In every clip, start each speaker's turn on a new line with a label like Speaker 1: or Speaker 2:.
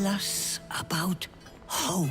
Speaker 1: Tell us about hope.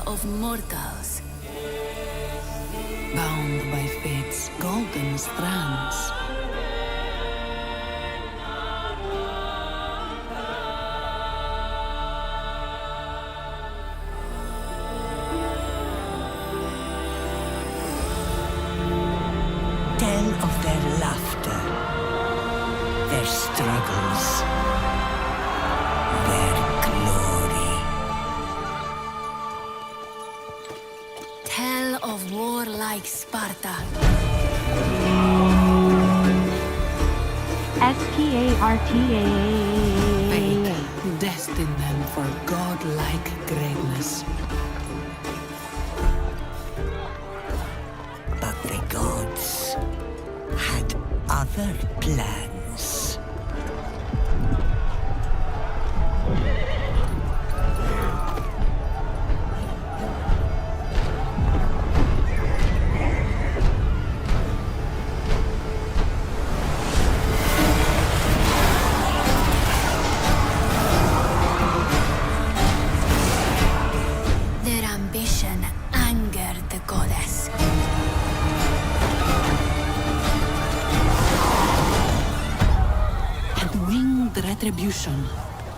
Speaker 2: Of mortals,
Speaker 3: bound by fate's golden strands.
Speaker 1: Tell of their laughter, their struggles, their glory.
Speaker 2: tell of warlike Sparta.
Speaker 4: Sparta.
Speaker 3: Fate destined them for godlike greatness.
Speaker 1: But the gods had other plans.
Speaker 2: Their ambition angered the goddess.
Speaker 3: And winged retribution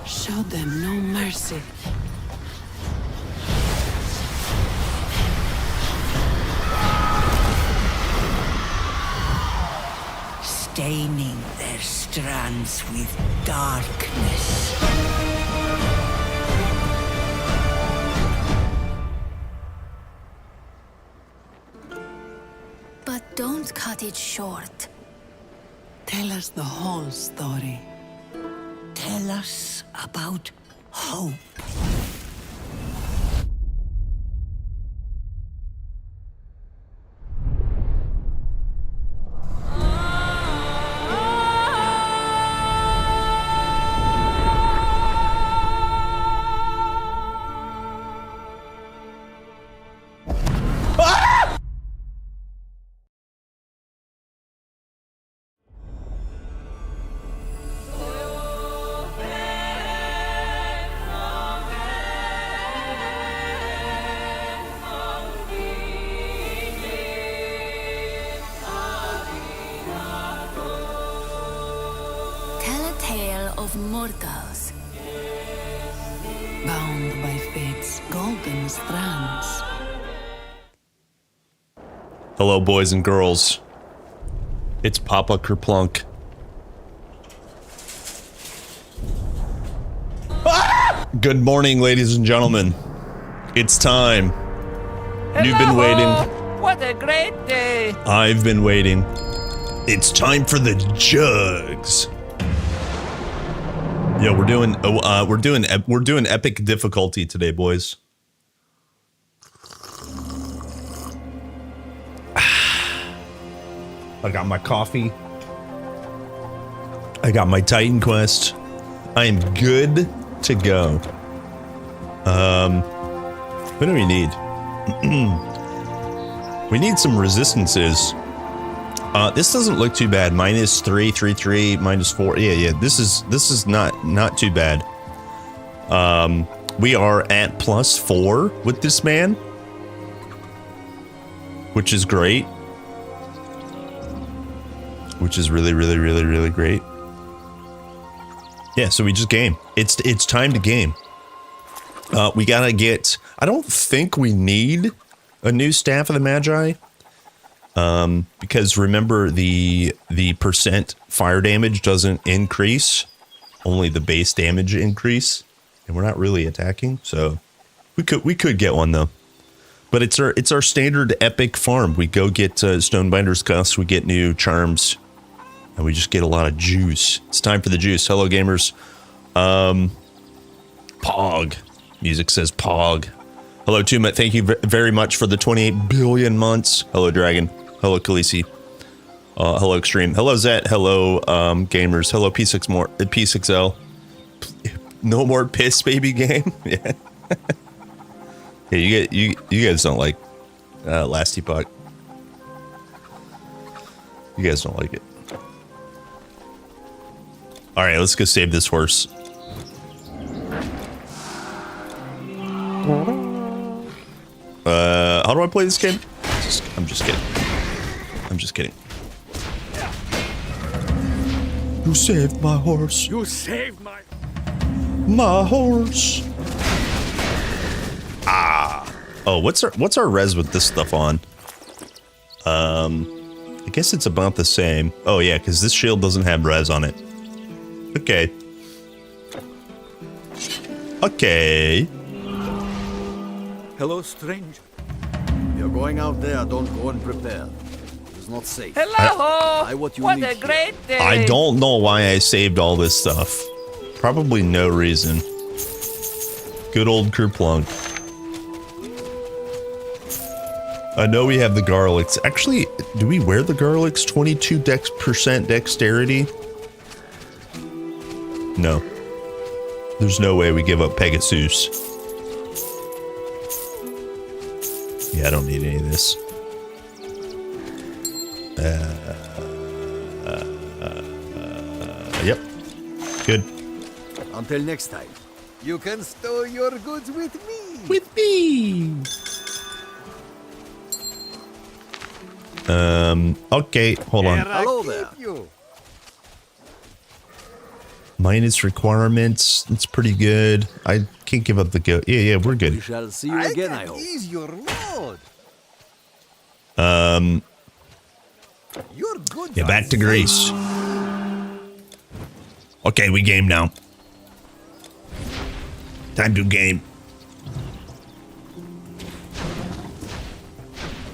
Speaker 3: showed them no mercy.
Speaker 1: Staining their strands with darkness.
Speaker 2: But don't cut it short.
Speaker 3: Tell us the whole story.
Speaker 1: Tell us about hope.
Speaker 2: Tell a tale of mortals.
Speaker 3: Bound by fate's golden strands.
Speaker 5: Hello, boys and girls. It's Papa Kerplunk. Good morning, ladies and gentlemen. It's time. You've been waiting.
Speaker 6: What a great day!
Speaker 5: I've been waiting. It's time for the jugs. Yo, we're doing epic difficulty today, boys. I got my coffee. I got my Titan Quest. I am good to go. What do we need? We need some resistances. This doesn't look too bad. -3, 3, -4. Yeah. This is not too bad. We are at +4 with this man, which is great. Which is really great. Yeah, so we just game. It's time to game. We gotta get. I don't think we need a new Staff of the Magi. Because remember the percent fire damage doesn't increase, only the base damage increase, and we're not really attacking, so we could get one though. But it's our standard epic farm. We go get Stonebinder's Cuffs, we get new charms, and we just get a lot of juice. It's time for the juice. Hello, gamers. Pog. Music says Pog. Hello, Tumet. Thank you very much for the 28 billion months. Hello, Dragon. Hello, Khaleesi. Hello, Extreme. Hello, Zet. Hello, gamers. Hello, P6L. No more piss baby game. Yeah. Hey, you guys don't like Last Epoch. You guys don't like it. All right, let's go save this horse. How do I play this game? I'm just kidding. I'm just kidding. You saved my horse.
Speaker 6: You saved my
Speaker 5: horse. Oh, what's our res with this stuff on? I guess it's about the same. Oh yeah, because this shield doesn't have res on it. Okay. Okay.
Speaker 7: Hello, stranger. You're going out there, don't go unprepared. It's not safe.
Speaker 6: hello.
Speaker 7: Buy what you
Speaker 6: What
Speaker 7: need
Speaker 6: a
Speaker 7: here.
Speaker 6: great day.
Speaker 5: I don't know why I saved all this stuff. Probably no reason. Good old Kerplunk. I know we have the garlics. Actually, do we wear the garlics? 22% dexterity? No. There's no way we give up Pegasus. Yeah, I don't need any of this. Yep. Good.
Speaker 7: Until next time, you can store your goods with me.
Speaker 5: With me. Okay, hold on.
Speaker 7: Hello there.
Speaker 5: Minus requirements. That's pretty good. I can't give up the go. Yeah, we're
Speaker 7: We
Speaker 5: good.
Speaker 7: shall see you again, I hope. Ease your load. You're good.
Speaker 5: Yeah, back to Greece. Okay, we game now. Time to game.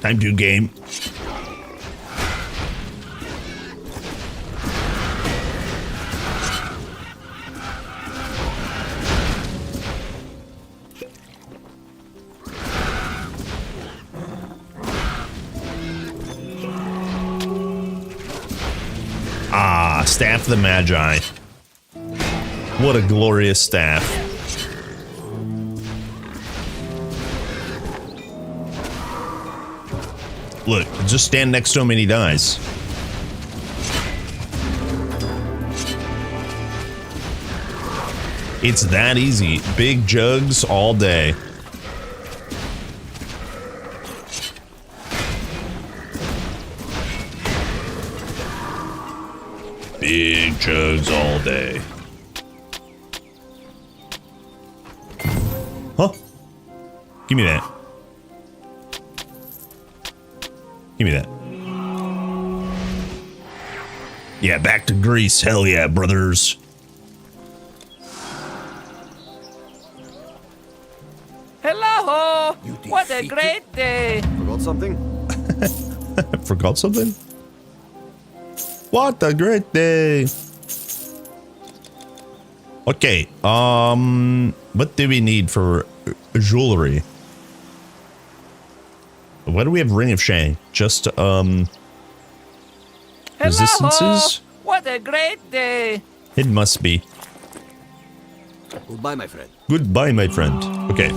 Speaker 5: Time to game. Staff of the Magi. What a glorious staff. Look, just stand next to him and he dies. It's that easy. Big jugs all day. Big jugs all day. Huh? Give me that. Give me that. Yeah, back to Greece. Hell yeah, brothers.
Speaker 6: Hello. What a great day.
Speaker 7: Forgot something?
Speaker 5: Forgot something? What a great day. Okay, what do we need for jewelry? Why do we have Ring of Shang? Just, resistances?
Speaker 6: What a great day.
Speaker 5: It must be.
Speaker 7: Goodbye, my friend.
Speaker 5: Goodbye, my friend. Okay.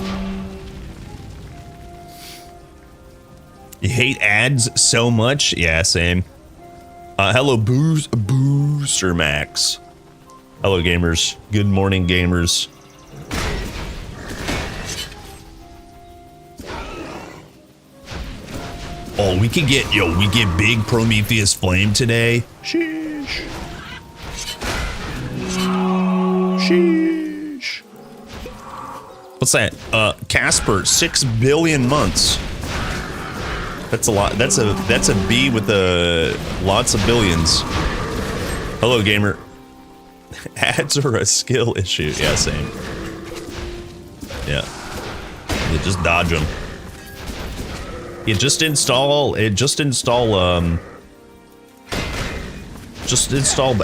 Speaker 5: You hate ads so much? Yeah, same. Hello, Booster Max. Hello, gamers. Good morning, gamers. Oh, we can get, we get big Prometheus Flame today. Sheesh. Sheesh. What's that? Casper, 6 billion months. That's a lot. That's a B with lots of billions. Hello, gamer. Ads are a skill issue. Yeah, same. Yeah. You just dodge them. You just install the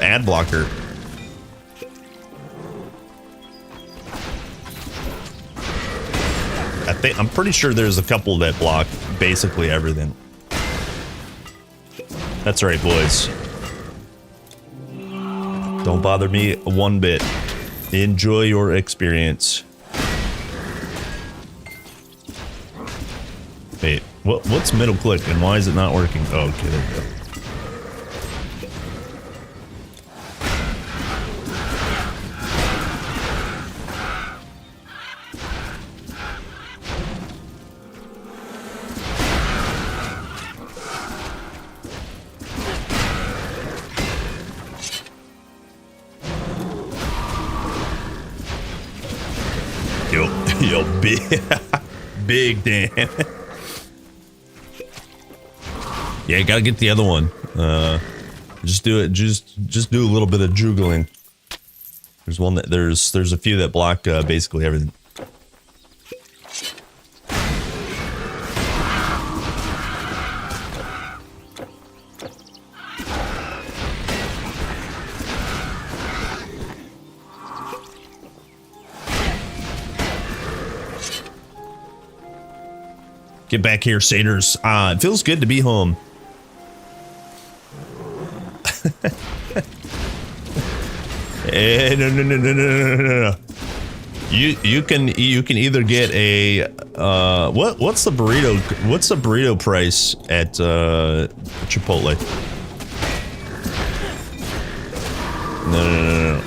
Speaker 5: ad blocker. I'm pretty sure there's a couple that block basically everything. That's right, boys. Don't bother me one bit. Enjoy your experience. Wait, what's middle click and why is it not working? Oh, okay, there we go. Yo, big Dan. Yeah, you gotta get the other one. Just do it. Just do a little bit of juggling. There's one that there's a few that block basically everything. Get back here, satyrs. It feels good to be home. No. You can either get a what's the burrito price at Chipotle? No.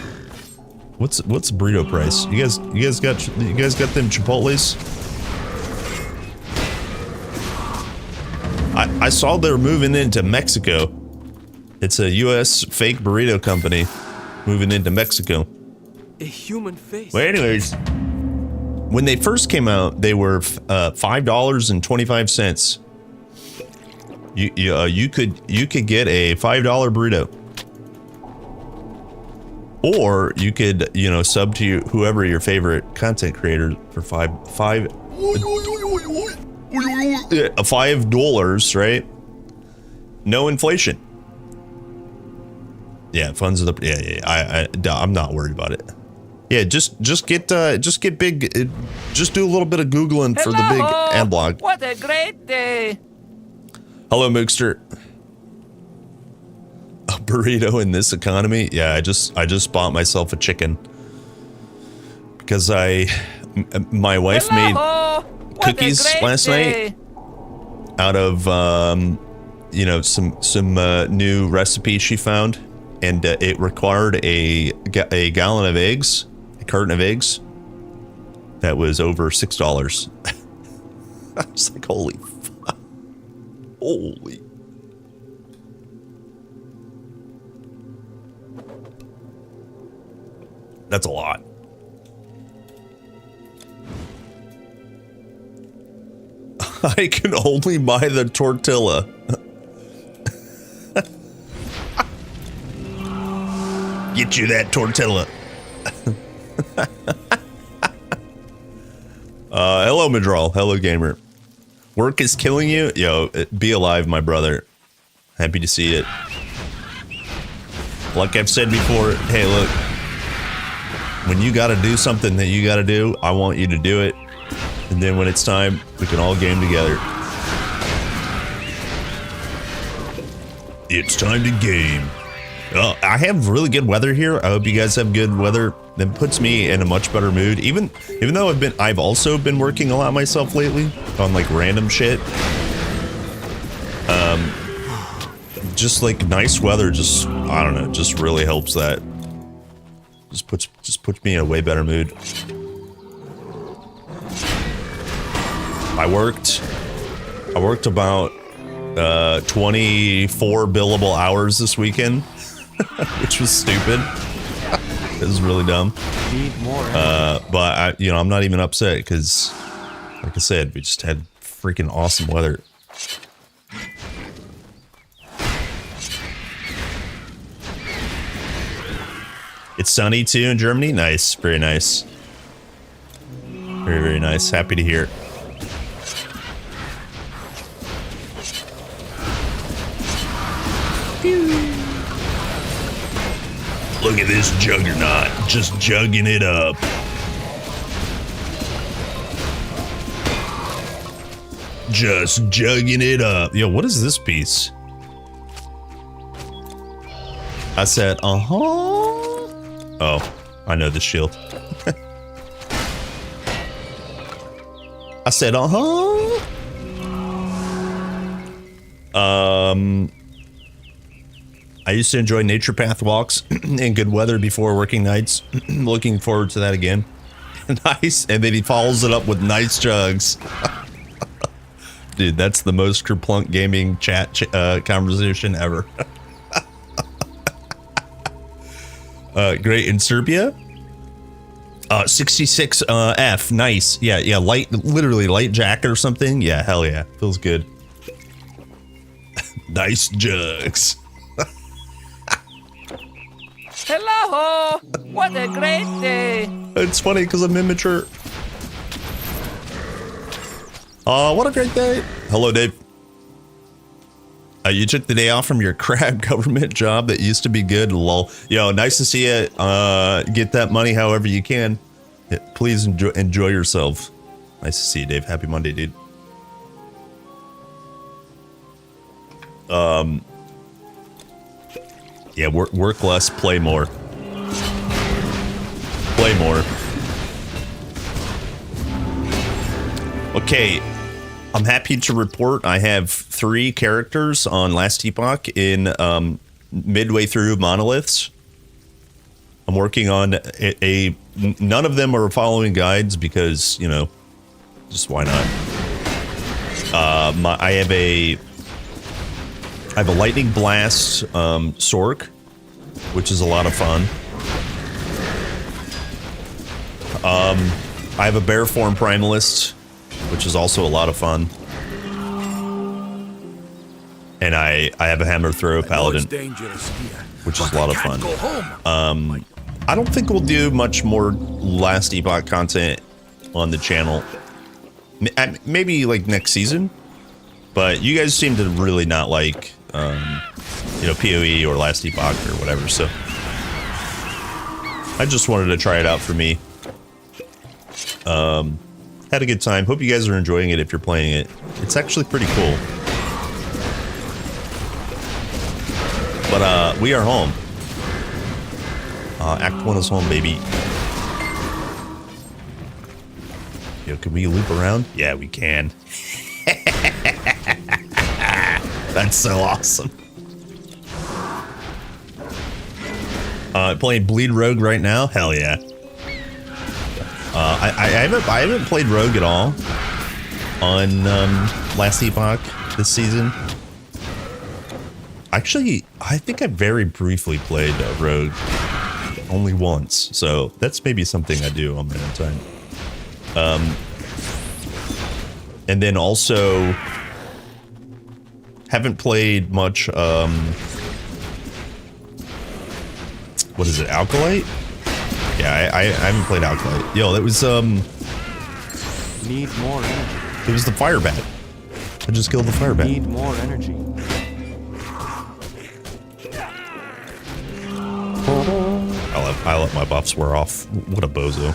Speaker 5: What's burrito price? You guys got them Chipotles? I saw they're moving into Mexico. It's a U.S. fake burrito company moving into Mexico.
Speaker 8: A human face.
Speaker 5: Well, anyways, when they first came out, they were $5.25. You could get a $5 burrito, or you could sub to whoever your favorite content creator for $5, right? No inflation. Yeah, funds of the I'm not worried about it. Yeah, just get big. Just do a little bit of googling for the big ad block.
Speaker 6: What a great day!
Speaker 5: Hello, Mookster. A burrito in this economy? Yeah, I just bought myself a chicken because my wife made cookies last night out of some new recipe she found, and it required a gallon of eggs, a carton of eggs. That was over $6. I was like, holy. That's a lot. I can only buy the tortilla. Get you that tortilla. Hello, Madral. Hello, gamer. Work is killing you? Yo, be alive, my brother. Happy to see it. Like I've said before, hey, look. When you gotta do something that you gotta do, I want you to do it. And then when it's time, we can all game together. It's time to game. I have really good weather here. I hope you guys have good weather. That puts me in a much better mood. Even though I've also been working a lot myself lately on like random shit. Just like nice weather, I don't know, just really helps that. Just puts me in a way better mood. I worked about 24 billable hours this weekend, which was stupid. It was really dumb. But I'm not even upset because, like I said, we just had freaking awesome weather. It's sunny too in Germany. Nice, very nice. Very, very nice. Happy to hear. Look at this Juggernaut, just jugging it up. Just jugging it up. Yo, what is this piece? I said, uh-huh. Oh, I know the shield. I said, uh-huh. I used to enjoy nature path walks in good weather before working nights. Looking forward to that again. Nice. And then he follows it up with nice jugs. Dude, that's the most kerplunk gaming chat conversation ever. Great. In Serbia? 66 F. Nice. Yeah, light, literally light jacket or something. Yeah, hell yeah. Feels good. Nice jugs.
Speaker 6: Hello! What a great day!
Speaker 5: It's funny because I'm immature. What a great day. Hello, Dave. You took the day off from your crap government job that used to be good. Lol. Yo, nice to see you. Get that money however you can. Yeah, please enjoy yourself. Nice to see you, Dave. Happy Monday, dude. Yeah, work less, play more. Play more. Okay, I'm happy to report I have 3 characters on Last Epoch in midway through Monoliths. I'm working on none of them are following guides because, you know, just why not? I have a Lightning Blast Sork, which is a lot of fun. I have a Bear Form Primalist, which is also a lot of fun. And I have a Hammer Throw Paladin, which is a lot of fun. I don't think we'll do much more Last Epoch content on the channel. Maybe like next season. But you guys seem to really not like, you know, PoE or Last Epoch or whatever, so I just wanted to try it out for me. Had a good time. Hope you guys are enjoying it if you're playing it. It's actually pretty cool. But we are home. Act 1 is home, baby. Yo, can we loop around? Yeah, we can. That's so awesome. Playing Bleed Rogue right now? Hell yeah. I haven't played Rogue at all on Last Epoch this season. Actually, I think I very briefly played Rogue only once, so that's maybe something I do on my own time. And then also haven't played much. What is it? Alkalite? Yeah, I haven't played Alkalite. Yo, that was
Speaker 8: Need more energy.
Speaker 5: it was the fire bat. I just killed the fire bat.
Speaker 8: Need more energy.
Speaker 5: I let my buffs wear off. What a bozo.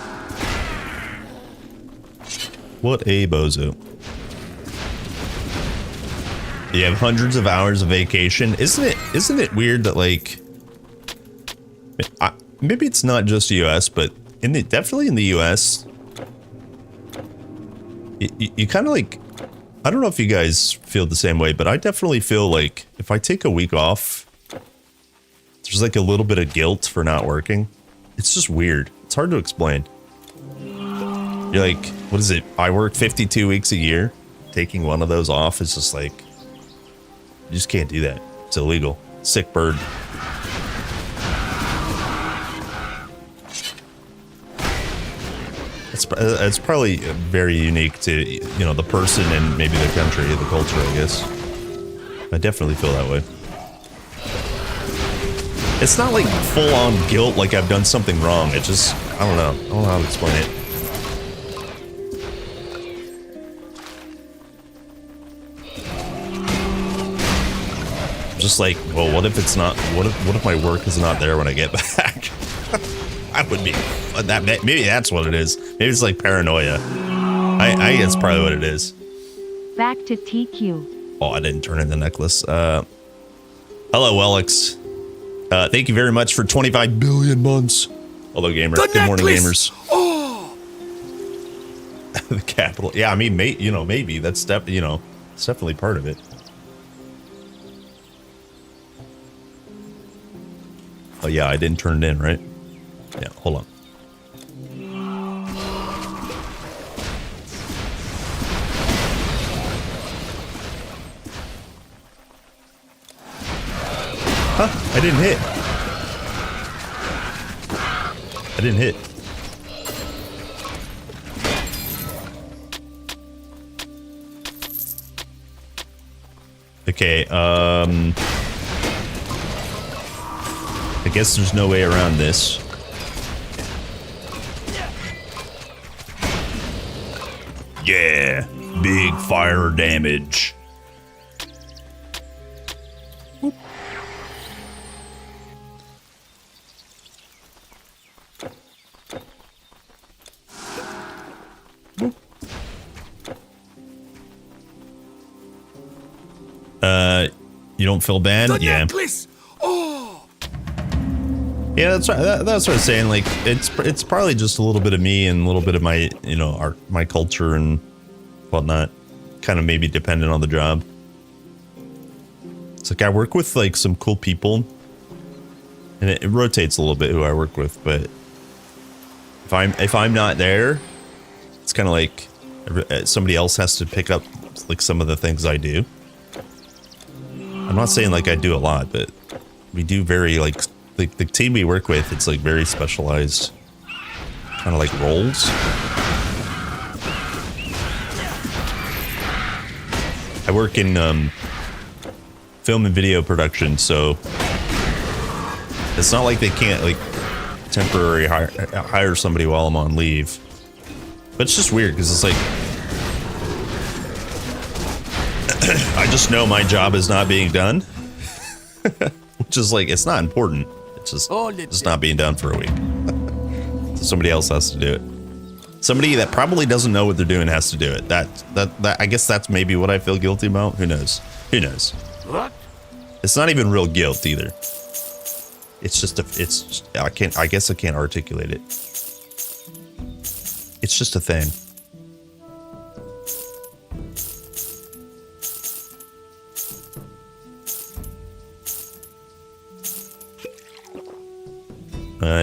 Speaker 5: What a bozo. You have hundreds of hours of vacation. Isn't it weird that, like, maybe it's not just the US, but definitely in the US, you kind of like, I don't know if you guys feel the same way, but I definitely feel like if I take a week off, there's like a little bit of guilt for not working. It's just weird. It's hard to explain. You're like, what is it? I work 52 weeks a year. Taking one of those off is just like, you just can't do that. It's illegal. Sick bird. It's probably very unique to, you know, the person and maybe the country, the culture, I guess. I definitely feel that way. It's not like full-on guilt, like I've done something wrong. It just, I don't know. I don't know how to explain it. Just like, well, what if it's not? What if my work is not there when I get back? I would be. Maybe that's what it is. Maybe it's like paranoia. I guess probably what it is.
Speaker 4: Back to TQ.
Speaker 5: Oh, I didn't turn in the necklace. Hello, Alex. Thank you very much for 25 billion months. Hello, gamer.
Speaker 8: The
Speaker 5: Good morning,
Speaker 8: necklace!
Speaker 5: gamers.
Speaker 8: Oh!
Speaker 5: The capital. Yeah, I mean, maybe that's it's definitely part of it. Oh yeah, I didn't turn it in, right? Yeah, hold on. Huh, I didn't hit. I didn't hit. Okay, I guess there's no way around this. Yeah, big fire damage. Whoop. Whoop. You don't feel bad?
Speaker 8: The
Speaker 5: Yeah.
Speaker 8: necklace! Oh!
Speaker 5: Yeah, that's right. That's what I was saying. Like, it's probably just a little bit of me and a little bit of my, art, my culture and whatnot. Kind of maybe dependent on the job. It's like I work with like some cool people, and it rotates a little bit who I work with. But if I'm not there, it's kind of like somebody else has to pick up like some of the things I do. I'm not saying like I do a lot, but we do very like the team we work with. It's like very specialized, kind of like roles. I work in film and video production, so it's not like they can't like temporarily hire somebody while I'm on leave. But it's just weird because it's like I just know my job is not being done, which is like it's not important. It's just not being done for a week. So somebody else has to do it. Somebody that probably doesn't know what they're doing has to do it. That I guess that's maybe what I feel guilty about. Who knows? Who knows?
Speaker 8: What?
Speaker 5: It's not even real guilt either. It's just I guess I can't articulate it. It's just a thing.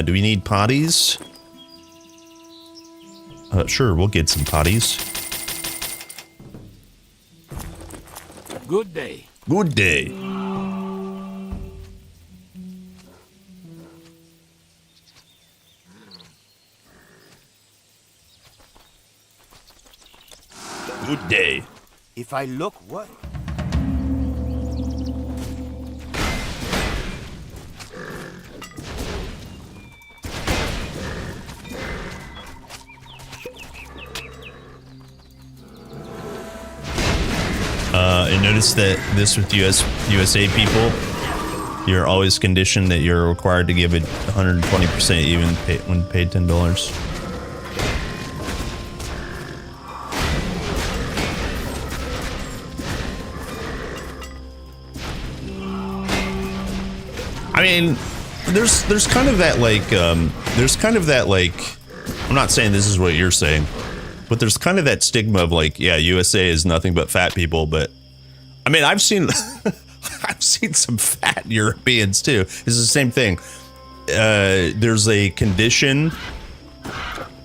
Speaker 5: Do we need potties? Sure, we'll get some potties.
Speaker 8: Good day.
Speaker 5: Good day. Good day.
Speaker 9: If I look, what?
Speaker 5: I noticed that this with USA people, you're always conditioned that you're required to give it 120% even when paid $10. I mean, there's kind of that like, I'm not saying this is what you're saying, but there's kind of that stigma of like, yeah, USA is nothing but fat people. But I mean, I've seen some fat Europeans too. It's the same thing. There's a condition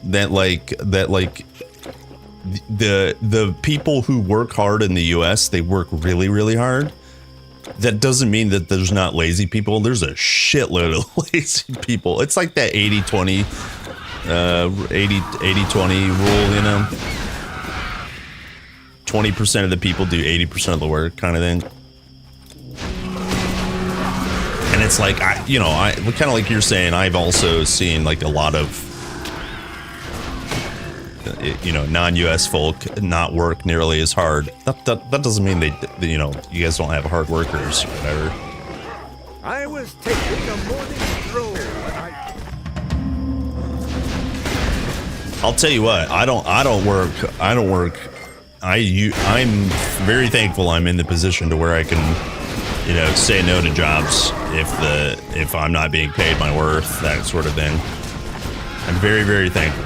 Speaker 5: that the people who work hard in the US, they work really, really hard. That doesn't mean that there's not lazy people. There's a shitload of lazy people. It's like that 80-20 rule, you know. 20% of the people do 80% of the work, kind of thing. And it's like, kind of like you're saying, I've also seen like a lot of, non-US folk not work nearly as hard. That doesn't mean they, you know, you guys don't have hard workers or whatever.
Speaker 7: I was taking a morning stroll when
Speaker 5: I'll tell you what, I'm very thankful I'm in the position to where I can, you know, say no to jobs if I'm not being paid my worth, that sort of thing. I'm very, very thankful.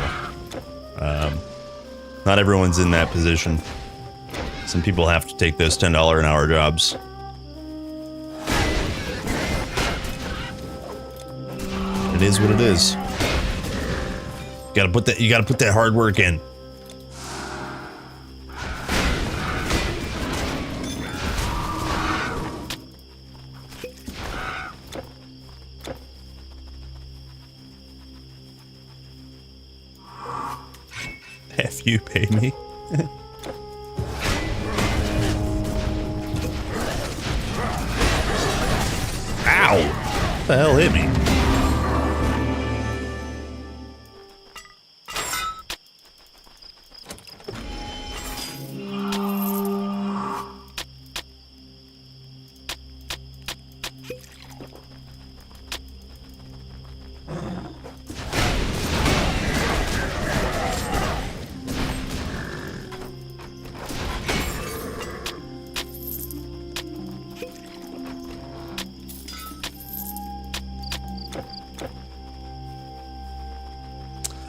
Speaker 5: Not everyone's in that position. Some people have to take those $10 an hour jobs. It is what it is. You gotta put that hard work in. F you pay me. Ow! What the hell hit me?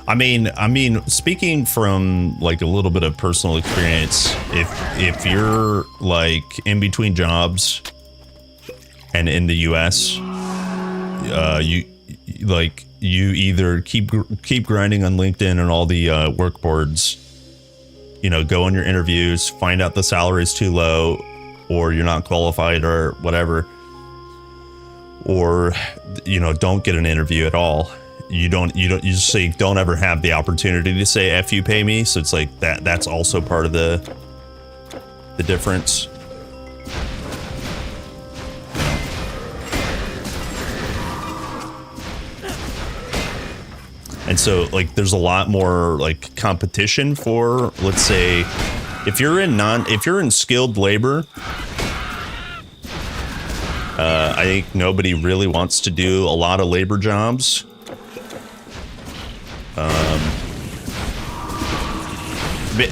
Speaker 5: I mean, speaking from like a little bit of personal experience, if you're like in between jobs and in the US, you either keep grinding on LinkedIn and all the work boards, you know, go on your interviews, find out the salary is too low, or you're not qualified or whatever, or, you know, don't get an interview at all. You just say don't ever have the opportunity to say F you pay me. So it's like that's also part of the difference. And so like there's a lot more like competition for, let's say, if you're in skilled labor, I think nobody really wants to do a lot of labor jobs.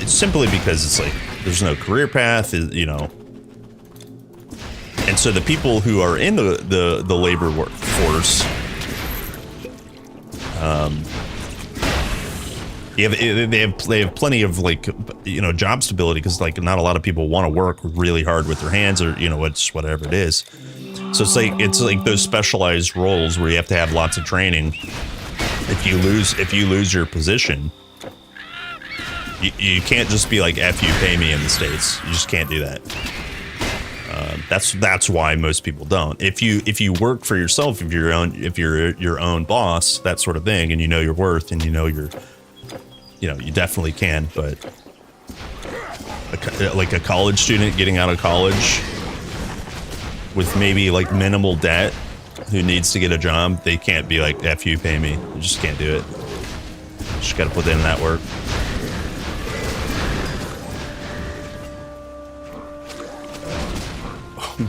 Speaker 5: Simply because it's like there's no career path, you know. And so the people who are in the labor workforce, they have plenty of, like, you know, job stability, because like not a lot of people want to work really hard with their hands, or, you know, it's whatever it is. So it's like those specialized roles where you have to have lots of training. If you lose your position, you can't just be like F you pay me in the States. You just can't do that. That's why most people don't. If you work for yourself, if you're your own boss, that sort of thing, and you know your worth, and you know you definitely can. But like a college student getting out of college with maybe like minimal debt, who needs to get a job, they can't be like F you pay me. You just can't do it. You just got to put in that work.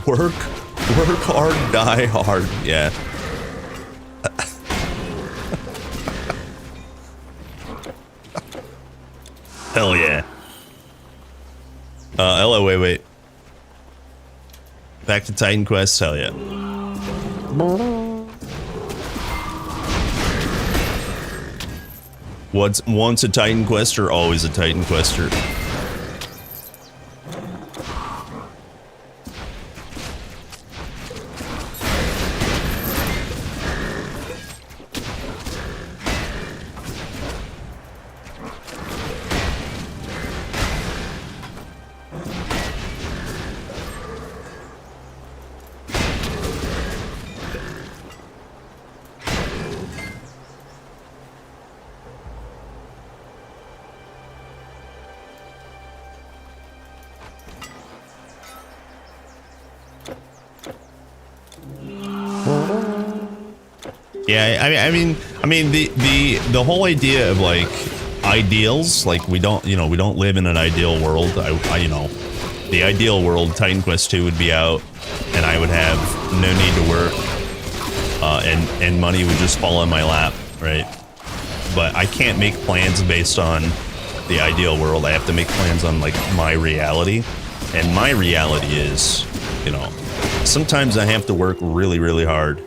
Speaker 5: Work hard, die hard. Yeah. Hell yeah. Ella, wait. Back to Titan Quest. Hell yeah. Once a Titan Quester, always a Titan Quester. Yeah, I mean the whole idea of like, ideals. Like we don't live in an ideal world. The ideal world, Titan Quest 2 would be out, and I would have no need to work, and money would just fall in my lap, right? But I can't make plans based on the ideal world. I have to make plans on like my reality, and my reality is, sometimes I have to work really, really hard.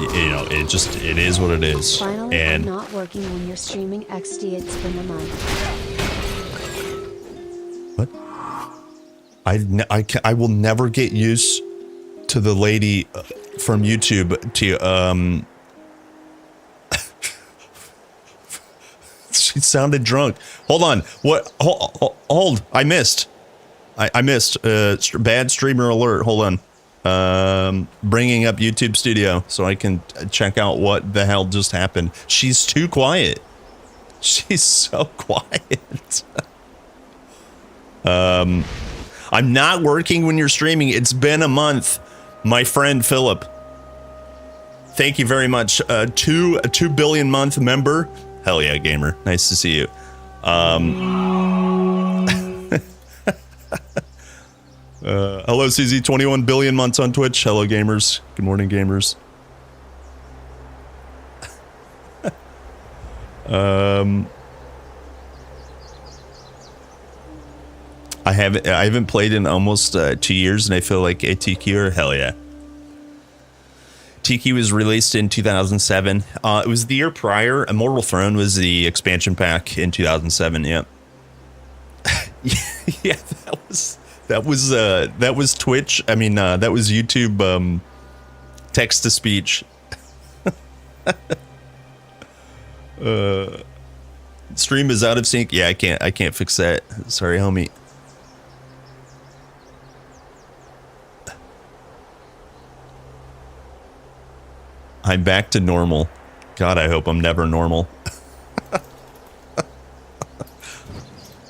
Speaker 5: It is what it is.
Speaker 10: Finally,
Speaker 5: and
Speaker 10: I'm not working when you're streaming XD. It's been a month.
Speaker 5: What? I will never get used to the lady from YouTube to she sounded drunk. Hold on. What? Hold. I missed. I missed. Bad streamer alert. Hold on. Bringing up YouTube Studio so I can check out what the hell just happened. She's too quiet. She's so quiet. I'm not working when you're streaming. It's been a month, my friend Philip. Thank you very much. A 2 billion month member. Hell yeah, gamer. Nice to see you. Hello, CZ. 21 billion months on Twitch. Hello, gamers. Good morning, gamers. I haven't played in almost 2 years, and I feel like a TQ. Hell yeah. TQ was released in 2007. It was the year prior. Immortal Throne was the expansion pack in 2007. Yep. Yeah, that was Twitch. I mean, that was YouTube text to speech. Stream is out of sync. Yeah, I can't fix that. Sorry, homie. I'm back to normal. God, I hope I'm never normal. I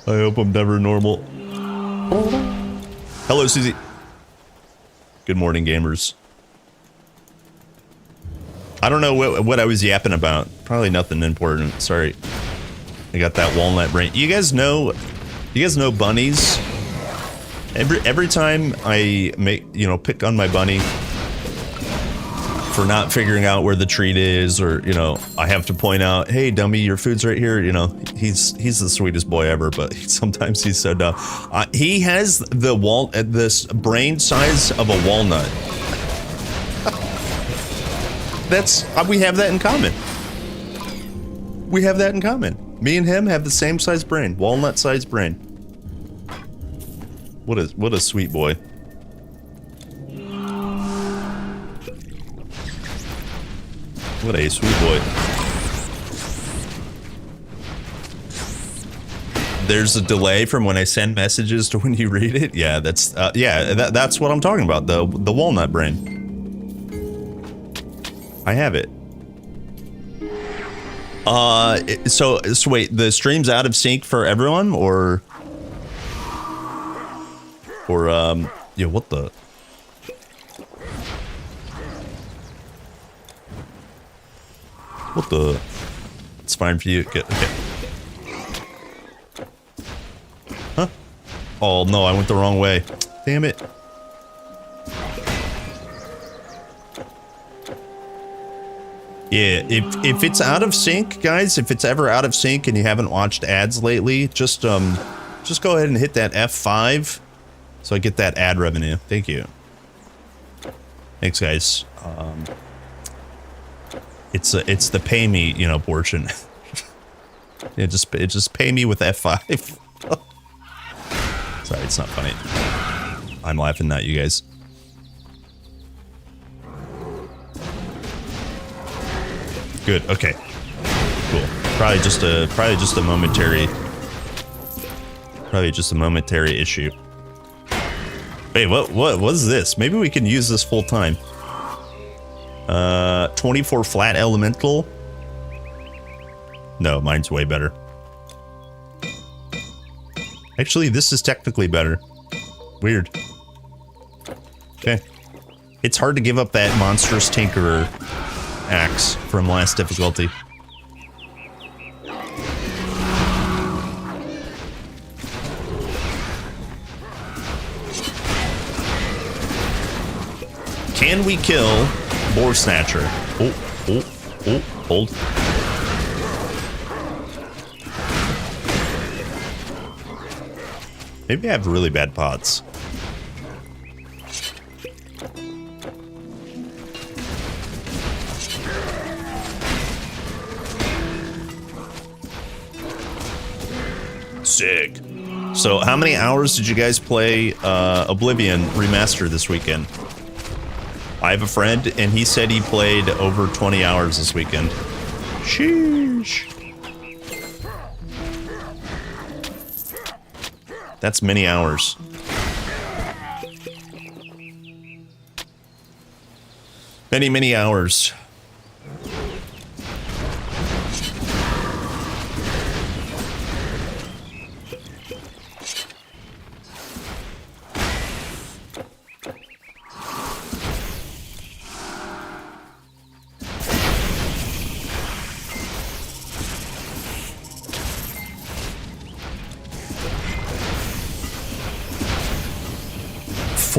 Speaker 5: hope I'm never normal. Hello, Susie. Good morning, gamers. I don't know what I was yapping about. Probably nothing important. Sorry. I got that walnut brain. You guys know bunnies? Every time I pick on my bunny for not figuring out where the treat is, or I have to point out, hey dummy, your food's right here. He's the sweetest boy ever, but sometimes he's so dumb. He has this brain size of a walnut. We have that in common. We have that in common. Me and him have the same size brain, walnut sized brain. What a sweet boy. What a sweet boy. There's a delay from when I send messages to when you read it. Yeah, that's what I'm talking about. The walnut brain. I have it. So wait, the stream's out of sync for everyone, or yeah, what the? What the? It's fine for you. Good. Okay. Huh? Oh no, I went the wrong way. Damn it. Yeah, if it's out of sync, guys, if it's ever out of sync and you haven't watched ads lately, just go ahead and hit that F5 so I get that ad revenue. Thank you. Thanks, guys. It's the pay me, portion. Yeah, just pay me with F5. Sorry, it's not funny. I'm laughing, not you guys. Good. Okay. Cool. Probably just a momentary issue. Hey, what was this? Maybe we can use this full time. 24 flat elemental. No, mine's way better. Actually, this is technically better. Weird. Okay. It's hard to give up that monstrous tinkerer axe from last difficulty. Can we kill Boar Snatcher? Hold. Maybe I have really bad pots. Sick. So how many hours did you guys play Oblivion Remastered this weekend? I have a friend, and he said he played over 20 hours this weekend. Sheesh. That's many hours. Many hours.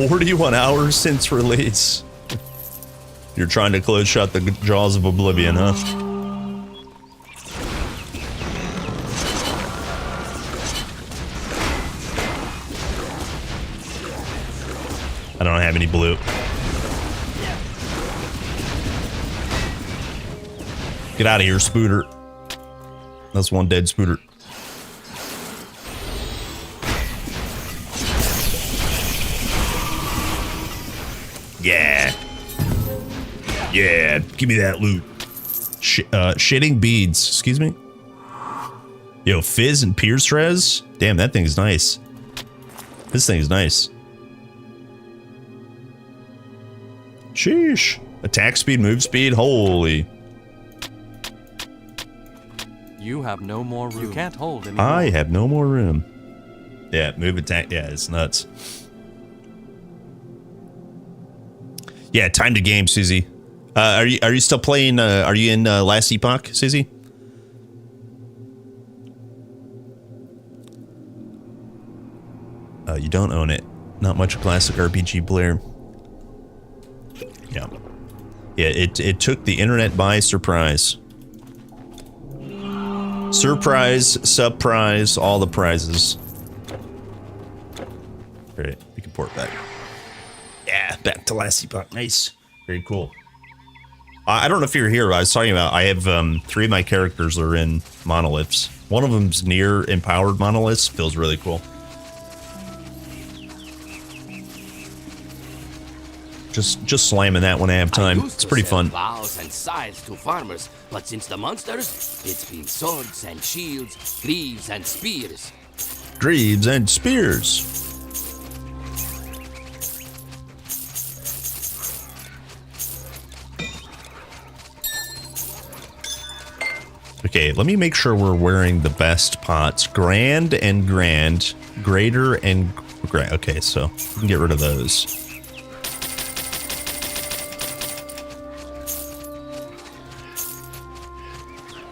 Speaker 5: "41 hours since release." You're trying to close shut the jaws of Oblivion, huh? I don't have any blue. Get out of here, Spooter. That's one dead Spooter. Yeah, give me that loot. Shitting beads, excuse me? Yo, Fizz and Pierce Res? Damn, that thing's nice. This thing's nice. Sheesh. Attack speed, move speed, holy.
Speaker 11: You have no more room. You can't hold anymore.
Speaker 5: I have no more room. Yeah, move attack, yeah, it's nuts. Yeah, time to game, Susie. Are you still playing? Are you in Last Epoch, Susie? You don't own it. Not much classic RPG player. Yeah, it took the internet by surprise. Surprise, surprise, all the prizes. Great, we can port back. Yeah, back to Last Epoch. Nice, very cool. I don't know if you're here. I was talking about, I have 3 of my characters are in monoliths. One of them's near empowered monoliths. Feels really cool. Just slamming that when I have time. It's pretty fun.
Speaker 12: Plows and scythes to farmers, but since the monsters, it's been swords and shields, greaves and spears.
Speaker 5: Greaves and spears. Okay, let me make sure we're wearing the best pots. Grand and grand. Greater and grand. Okay, so we can get rid of those.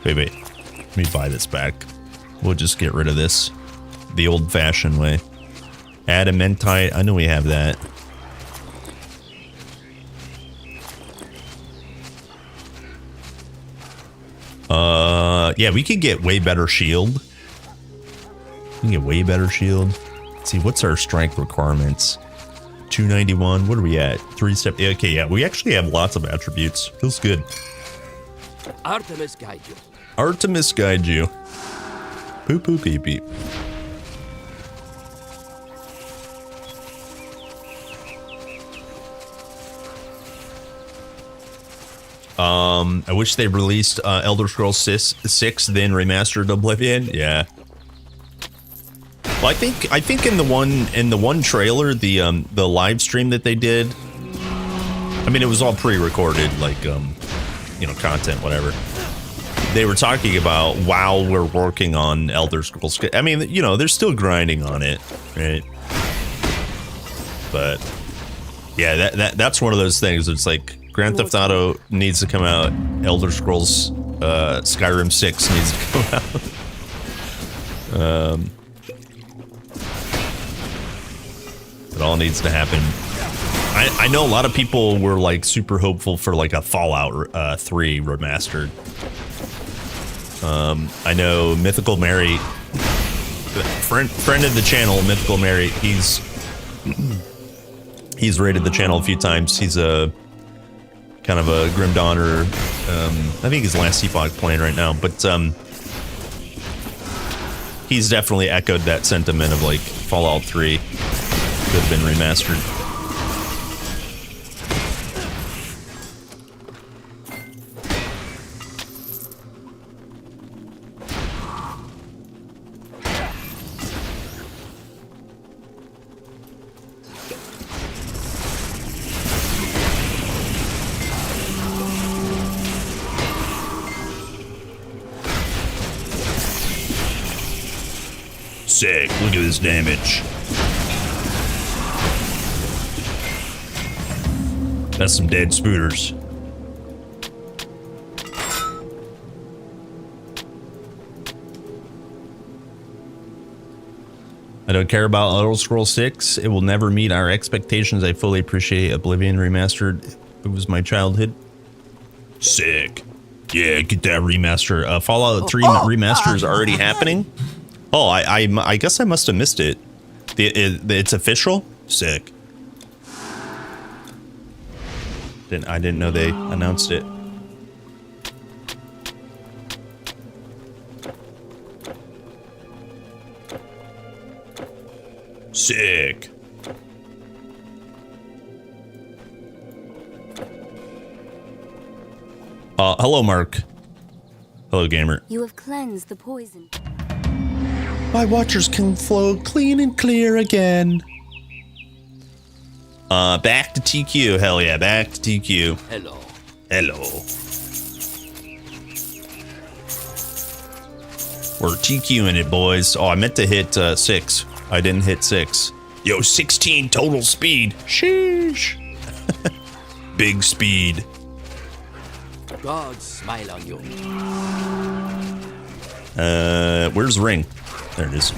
Speaker 5: Wait. Let me buy this back. We'll just get rid of this the old-fashioned way. Adamantite. I know we have that. Yeah, we could get way better shield. We can get way better shield. Let's see, what's our strength requirements? 291. What are we at? 370. Okay, yeah, we actually have lots of attributes. Feels good.
Speaker 12: Artemis guide you.
Speaker 5: Artemis guide you. Poop poop beep beep. I wish they released Elder Scrolls 6 then remastered Oblivion. Yeah. Well, I think in the one trailer, the live stream that they did, I mean, it was all pre-recorded, like you know, content, whatever. They were talking about while we're working on Elder Scrolls. I mean, you know, they're still grinding on it, right? But yeah, that's one of those things. It's like Grand Theft Auto needs to come out. Elder Scrolls Skyrim 6 needs to come out. It all needs to happen. I know a lot of people were like super hopeful for like a Fallout 3 remastered. I know Mythical Mary, friend of the channel, Mythical Mary. He's raided the channel a few times. He's a kind of a Grim Dawn, or I think he's last Epoch playing right now, but he's definitely echoed that sentiment of like Fallout 3 could have been remastered. Sick, look at this damage. That's some dead spooters. I don't care about Elder Scrolls 6. It will never meet our expectations. I fully appreciate Oblivion Remastered. It was my childhood. Sick. Yeah, get that remaster. Fallout 3 remaster is already happening. Oh, I guess I must have missed it. It's official? Sick. I didn't know they announced it. Sick. Hello, Mark. Hello, gamer.
Speaker 2: You have cleansed the poison.
Speaker 5: My waters can flow clean and clear again. Back to TQ. Hell yeah, back to TQ.
Speaker 12: Hello.
Speaker 5: Hello. We're TQing it, boys. Oh, I meant to hit 6. I didn't hit 6. Yo, 16 total speed. Sheesh. Big speed.
Speaker 12: God smile on you.
Speaker 5: Where's the ring? There it is.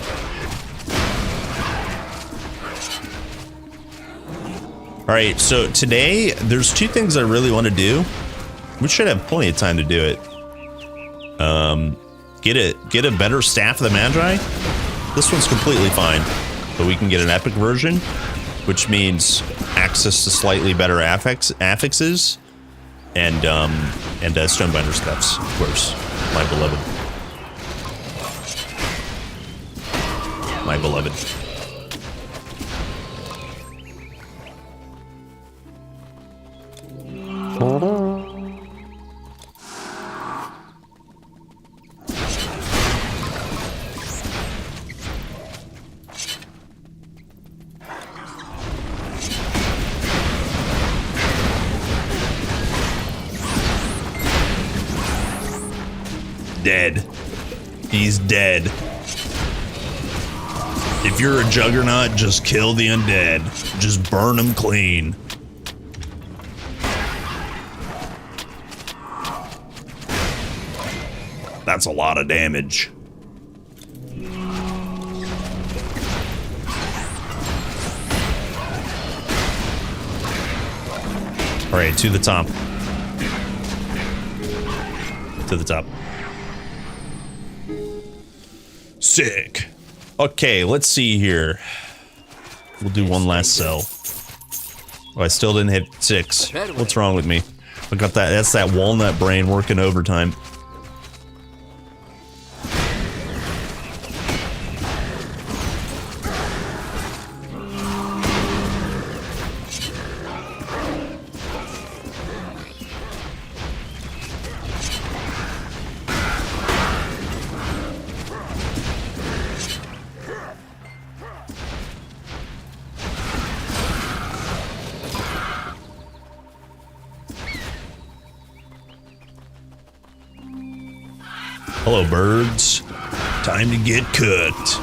Speaker 5: All right, so today there's 2 things I really want to do. We should have plenty of time to do it. Get a better Staff of the Magi. This one's completely fine, but we can get an epic version, which means access to slightly better affixes and Stonebinder's cuffs, of course. My beloved. My beloved. Dead. He's dead. If you're a Juggernaut, just kill the undead. Just burn them clean. That's a lot of damage. All right, to the top. To the top. Sick. Okay, let's see here. We'll do one last cell. Oh, I still didn't hit 6. What's wrong with me? I got that. That's that walnut brain working overtime. Hello, birds. Time to get cooked.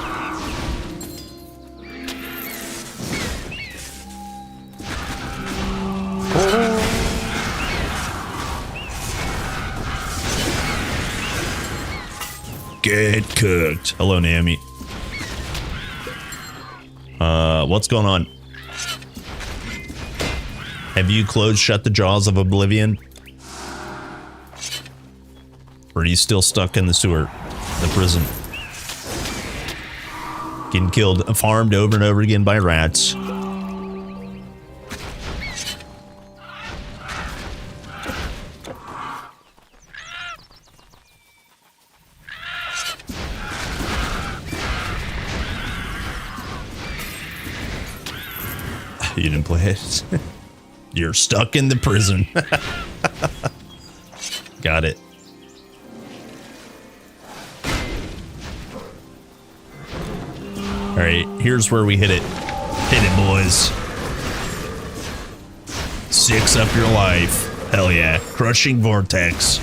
Speaker 5: Get cooked. Hello, Naomi. What's going on? Have you closed shut the jaws of oblivion? Or are you still stuck in the sewer? The prison? Getting killed, farmed over and over again by rats. You didn't play it. You're stuck in the prison. Got it. All right, here's where we hit it. Hit it, boys. 6 up your life. Hell yeah. Crushing vortex.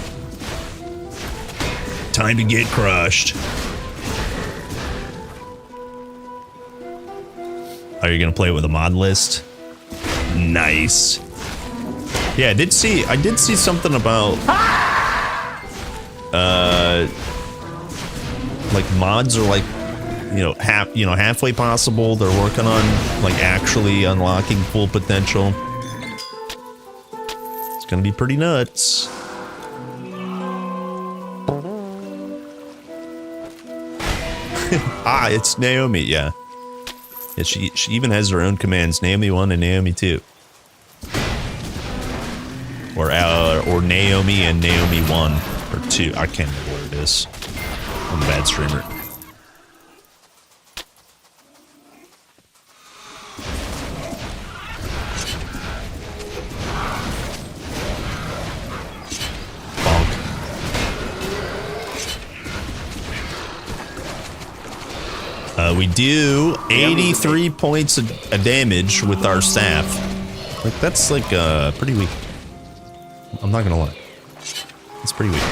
Speaker 5: Time to get crushed. Are you gonna play it with a mod list? Nice. Yeah, I did see something about like mods are like, halfway possible. They're working on like actually unlocking full potential. It's gonna be pretty nuts. It's Naomi, yeah. Yeah, she even has her own commands, Naomi 1 and Naomi 2. Or Naomi and Naomi 1 or 2. I can't remember what it is. I'm a bad streamer. We do 83 points of damage with our staff. Like, that's like pretty weak. I'm not gonna lie. It's pretty weak.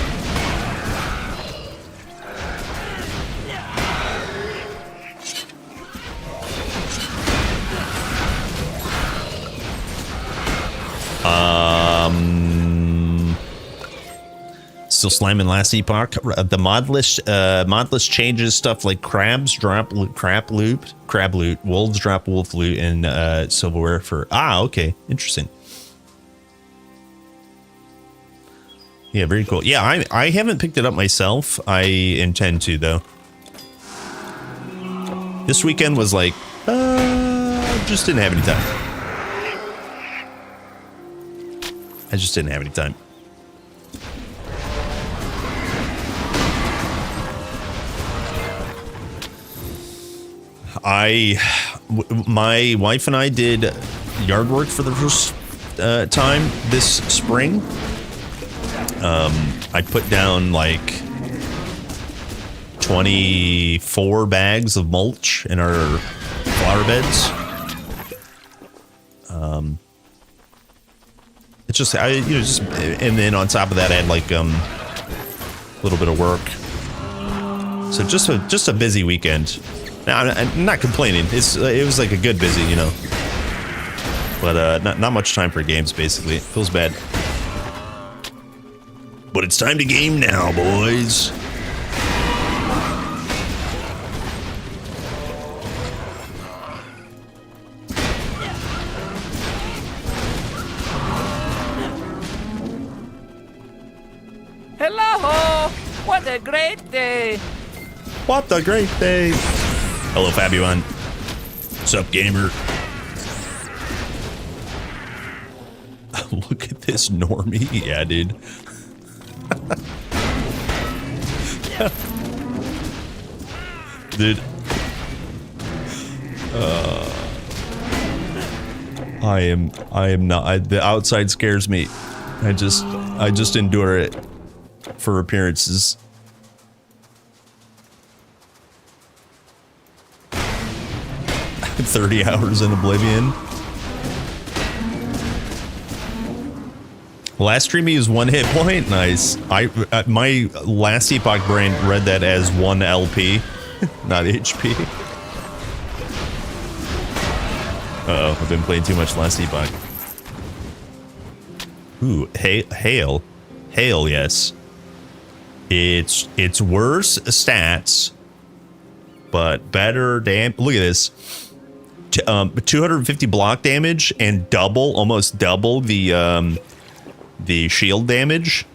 Speaker 5: Still slamming last epoch. The mod list changes stuff like crabs drop crab loot, wolves drop wolf loot, and silverware for okay, interesting. Yeah, very cool. Yeah, I haven't picked it up myself. I intend to though. This weekend was like just didn't have any time. I just didn't have any time. My wife and I did yard work for the first time this spring. I put down like 24 bags of mulch in our flower beds. It's just and then on top of that I had like a little bit of work. So just a busy weekend. Now, I'm not complaining. It was like a good busy, but not much time for games. Basically, it feels bad. But it's time to game now, boys.
Speaker 6: Hello! What a great day!
Speaker 5: What a great day! Hello, Fabian. What's up, gamer? Look at this normie. Yeah, dude. Dude. I am not. The outside scares me. I just endure it for appearances. 30 hours in Oblivion. Last stream he used 1 hit point. Nice. My last epoch brain read that as 1 LP, not HP. Uh-oh, I've been playing too much last epoch. Ooh, hail. Hail, yes. It's worse stats, but better damn. Look at this. 250 block damage and almost double the shield damage.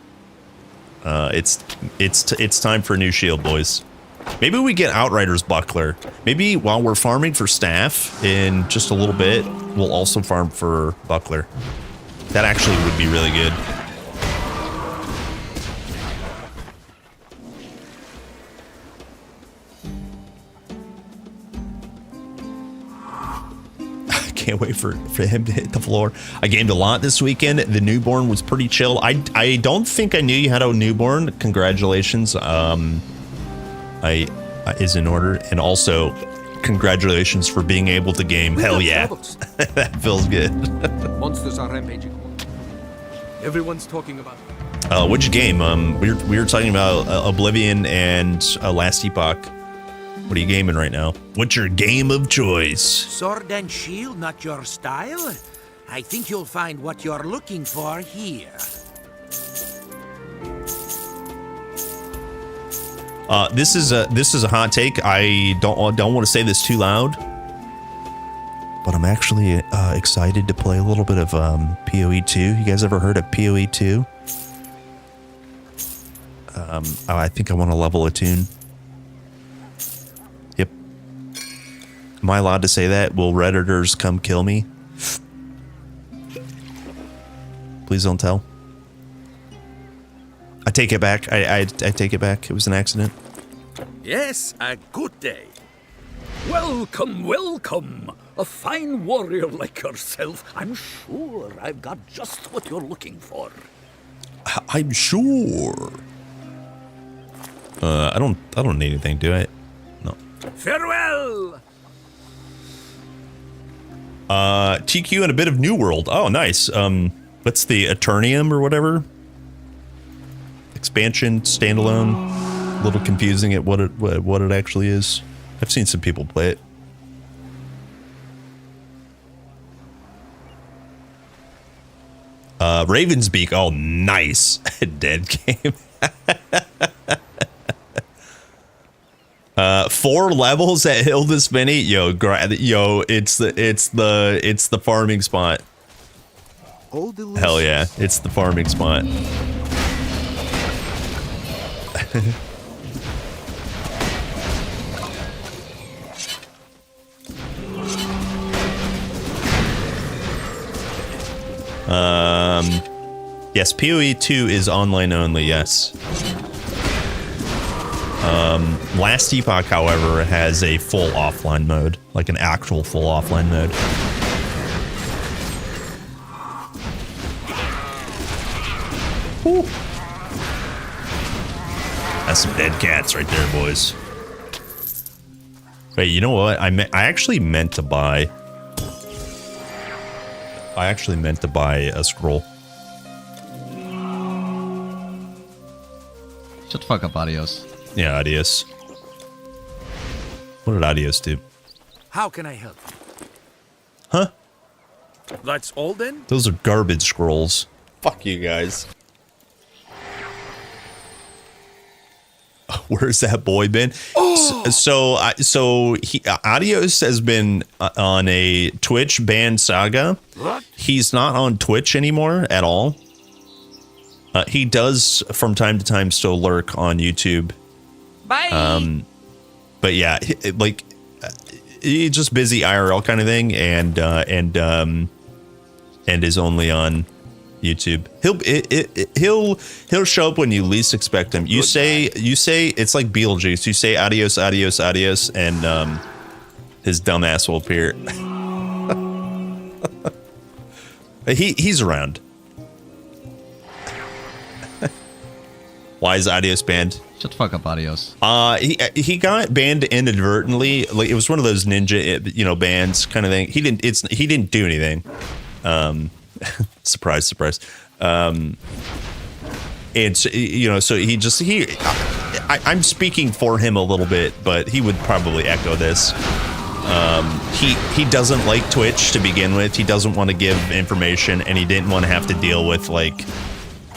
Speaker 5: It's time for a new shield, boys. Maybe we get Outrider's Buckler. Maybe while we're farming for staff in just a little bit, we'll also farm for Buckler. That actually would be really good. Can't wait for him to hit the floor. I gamed a lot this weekend. The newborn was pretty chill. I don't think I knew you had a newborn. Congratulations. Is in order, and also congratulations for being able to game. Hell yeah. That feels good.
Speaker 8: Monsters are rampaging. Everyone's talking about.
Speaker 5: What'd you game? We were talking about Oblivion and Last Epoch. What are you gaming right now? What's your game of choice?
Speaker 6: Sword and shield, not your style? I think you'll find what you're looking for here.
Speaker 5: This is a hot take. I don't want to say this too loud, but I'm actually excited to play a little bit of PoE 2. You guys ever heard of PoE 2? I think I want to level a tune. Yep. Am I allowed to say that? Will Redditors come kill me? Please don't tell. I take it back. I take it back. It was an accident.
Speaker 8: Yes, a good day. Welcome, welcome. A fine warrior like yourself. I'm sure I've got just what you're looking for.
Speaker 5: I'm sure. I don't need anything, do I? No.
Speaker 8: Farewell.
Speaker 5: TQ and a bit of New World. Oh, nice. What's the Eternium or whatever? Expansion, standalone. A little confusing at what it actually is. I've seen some people play it. Ravensbeak. Oh, nice. Dead game. 4 levels at Hilda's Mini. Yo, it's the farming spot. Hell yeah, it's the farming spot. Yes, PoE 2 is online only, yes. Last Epoch, however, has a full offline mode, like an actual full offline mode. Woo. That's some dead cats right there, boys. Wait, you know what? I actually meant to buy a scroll.
Speaker 13: Shut the fuck up, Adios.
Speaker 5: Yeah, Adios. What did Adios do?
Speaker 6: How can I help you?
Speaker 5: Huh?
Speaker 8: That's all then?
Speaker 5: Those are garbage scrolls. Fuck you guys. Where's that boy been? Oh! So Adios has been on a Twitch ban saga. What? He's not on Twitch anymore at all. He does from time to time still lurk on YouTube.
Speaker 6: Bye.
Speaker 5: But yeah, like he's just busy IRL kind of thing, and is only on YouTube. He'll show up when you least expect him. You say it's like Beetlejuice. You say adios, adios, adios, and his dumb ass will appear. He's around. Why is Adios banned?
Speaker 13: Shut the fuck up, Adios.
Speaker 5: He got banned inadvertently. Like it was one of those ninja, bans kind of thing. He didn't do anything. Surprise, surprise. And so I'm speaking for him a little bit, but he would probably echo this. He doesn't like Twitch to begin with. He doesn't want to give information, and he didn't want to have to deal with like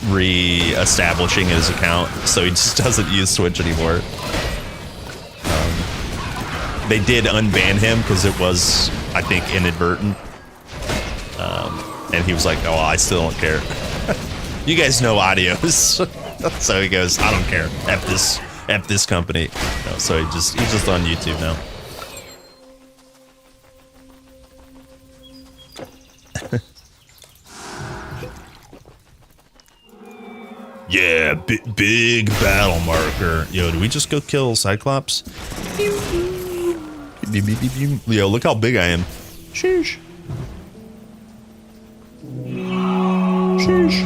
Speaker 5: re-establishing his account, so he just doesn't use Twitch anymore. they did unban him because it was, I think, inadvertent. And he was like, "Oh, I still don't care." You guys know Adios, so he goes, "I don't care. F this company." No, so he's just on YouTube now. Yeah, big battle marker. Yo, do we just go kill Cyclops? Yo, look how big I am. Sheesh. Sheesh.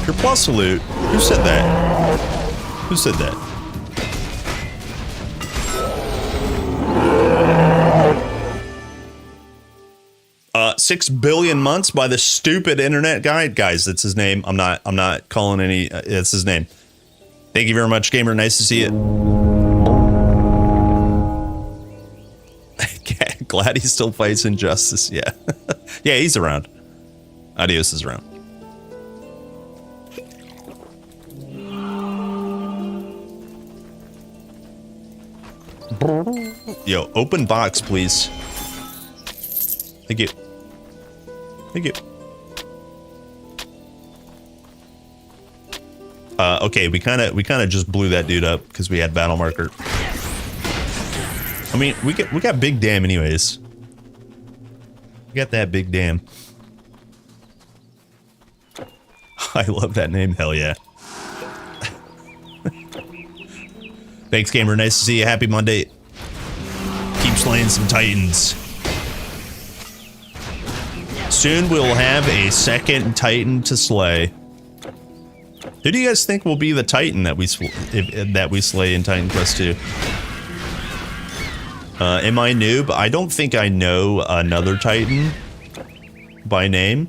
Speaker 5: Kerplus salute. Who said that? Who said that? 6 billion months by the stupid internet guy. Guys, that's his name. I'm not calling any. It's his name. Thank you very much, gamer. Nice to see you. Glad he still fights injustice. Yeah. Yeah, he's around. Adios is around. Yo, open box, please. Thank you. Thank you. Okay, we kind of just blew that dude up because we had battle marker. I mean, we got big dam anyways. We got that big dam. I love that name. Hell yeah. Thanks, gamer. Nice to see you. Happy Monday. Keep slaying some titans. Soon we'll have a second titan to slay. Who do you guys think will be the titan that we slay in Titan Quest 2? Am I noob? I don't think I know another titan by name.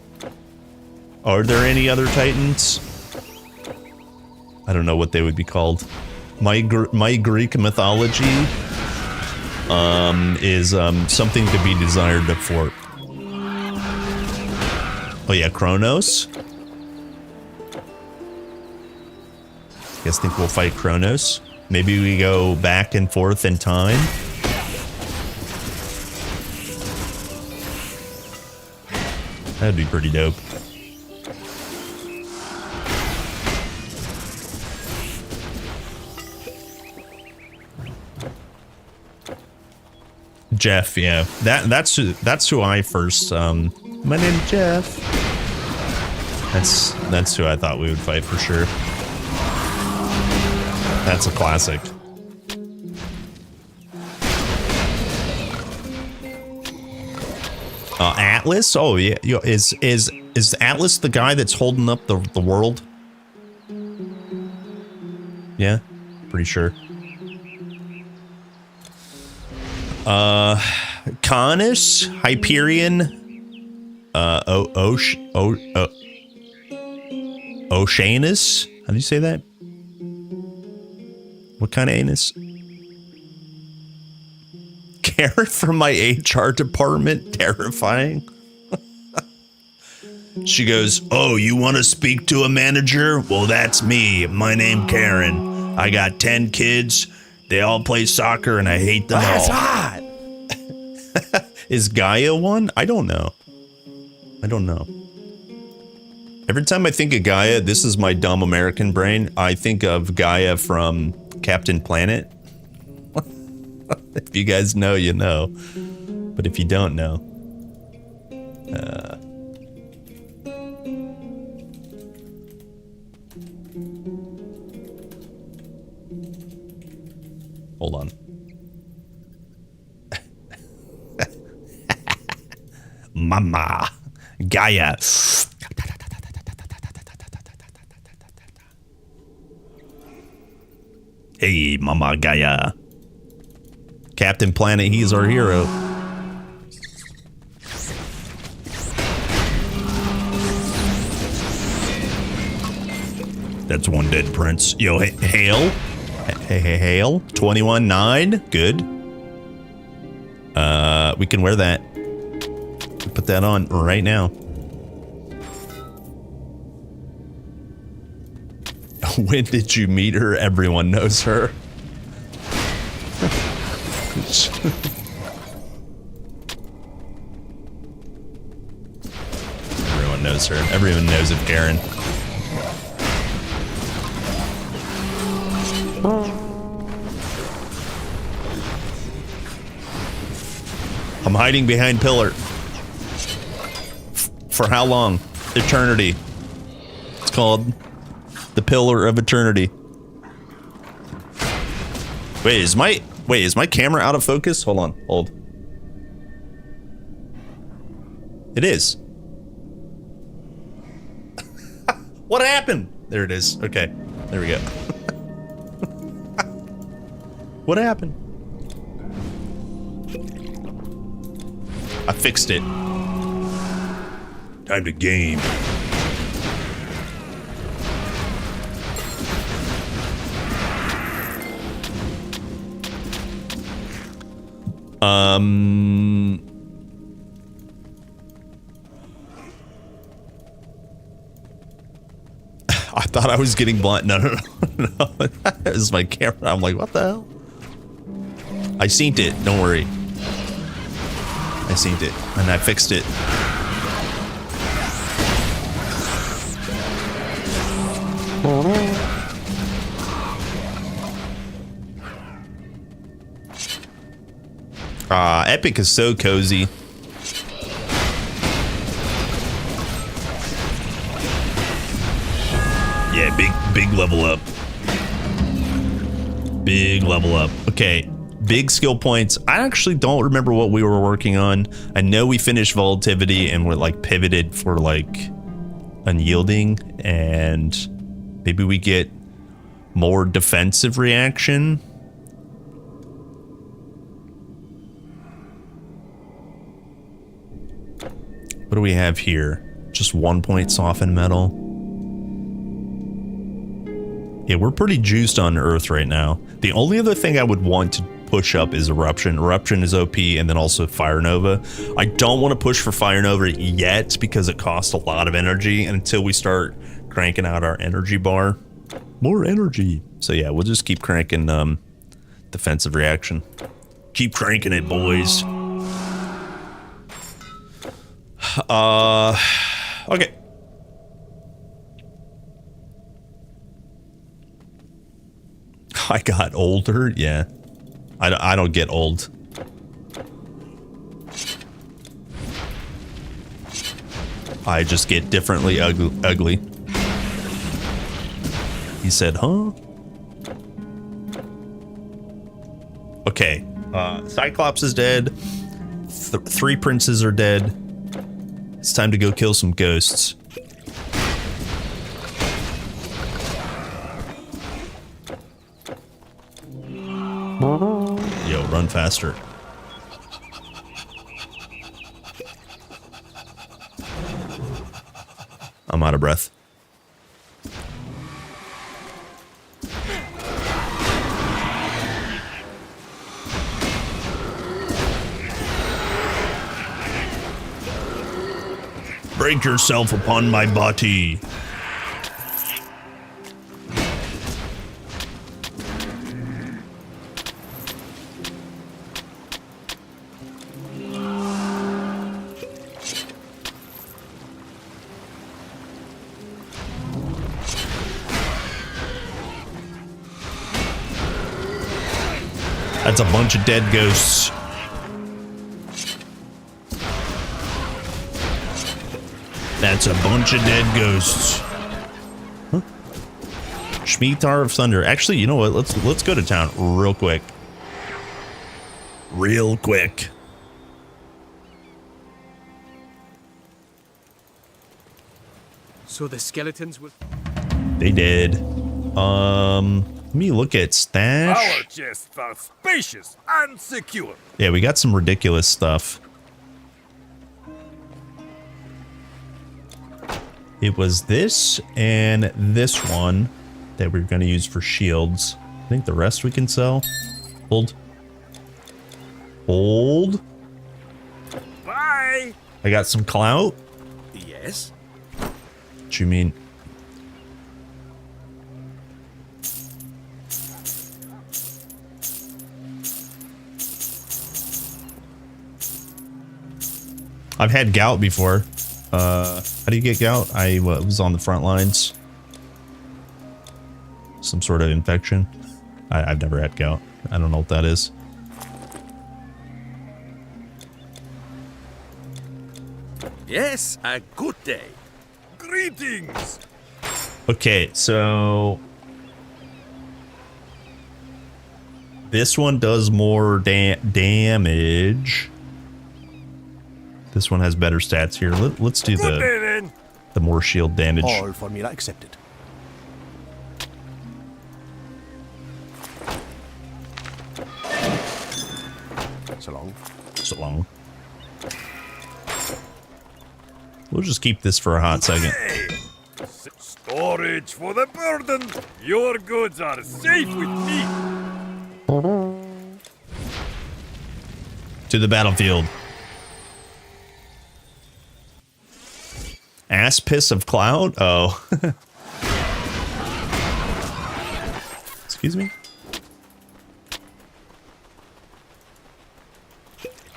Speaker 5: Are there any other titans? I don't know what they would be called. My Greek mythology is something to be desired for. Oh yeah, Kronos. You guys think we'll fight Kronos? Maybe we go back and forth in time. That'd be pretty dope. Jeff, yeah, that's who I first. My name's Jeff. That's who I thought we would fight for sure. That's a classic. Atlas? Oh yeah, is Atlas the guy that's holding up the world? Yeah, pretty sure. Canis, Hyperion, Oceanus. How do you say that? What kind of anus? Karen from my HR department. Terrifying. She goes, "Oh, you want to speak to a manager? Well, that's me. My name Karen. I got 10 kids. They all play soccer and I hate them all." That's hot. Is Gaia one? I don't know. I don't know. Every time I think of Gaia, this is my dumb American brain. I think of Gaia from Captain Planet. If you guys know, you know. But if you don't know, hold on. Mama Gaia. Hey, Mama Gaia. Captain Planet, he's our hero. That's one dead prince. Yo, hail. Hail. 21-9. Good. We can wear that. Put that on right now. When did you meet her? Everyone knows her. much. Everyone knows her. Everyone knows of Karen. I'm hiding behind pillar. For how long? Eternity. It's called the Pillar of Eternity. Wait, is my camera out of focus? Hold on, hold. It is. What happened? There it is. Okay, there we go. What happened? I fixed it. Time to game. I thought I was getting blind. No. It was my camera. I'm like, what the hell? I synced it. Don't worry. I synced it and I fixed it. Epic is so cozy. Yeah, big level up. Big level up. Okay, big skill points. I actually don't remember what we were working on. I know we finished volatility and we're like pivoted for like unyielding, and maybe we get more defensive reaction. What do we have here? Just 1 point soften metal. Yeah, we're pretty juiced on Earth right now. The only other thing I would want to push up is Eruption. Eruption is OP, and then also Fire Nova. I don't want to push for Fire Nova yet because it costs a lot of energy, and until we start cranking out our energy bar. More energy. So yeah, we'll just keep cranking defensive reaction. Keep cranking it, boys. Okay. I got older, yeah. I don't get old. I just get differently ugly. He said, huh? Okay. Cyclops is dead. 3 princes are dead. It's time to go kill some ghosts. Yo, run faster. I'm out of breath. Break yourself upon my body. That's a bunch of dead ghosts. That's a bunch of dead ghosts. Huh? Shemitah of Thunder. Actually, you know what? Let's go to town real quick. Real quick.
Speaker 14: So the skeletons will.
Speaker 5: They did. Let me look at stash.
Speaker 15: Our chests are spacious and secure.
Speaker 5: Yeah, we got some ridiculous stuff. It was this and this one that we're going to use for shields. I think the rest we can sell. Hold. Hold.
Speaker 15: Bye.
Speaker 5: I got some clout.
Speaker 15: Yes.
Speaker 5: What you mean? I've had gout before. How do you get gout? I was on the front lines. Some sort of infection. I've never had gout. I don't know what that is.
Speaker 15: Yes, a good day. Greetings.
Speaker 5: Okay, so this one does more damage. This one has better stats here. Let's do the more shield damage.
Speaker 7: All formula accepted. So long.
Speaker 5: So long. We'll just keep this for a hot second.
Speaker 15: Storage for the burden. Your goods are safe with me.
Speaker 5: To the battlefield. Ass piss of cloud? Oh. Excuse me?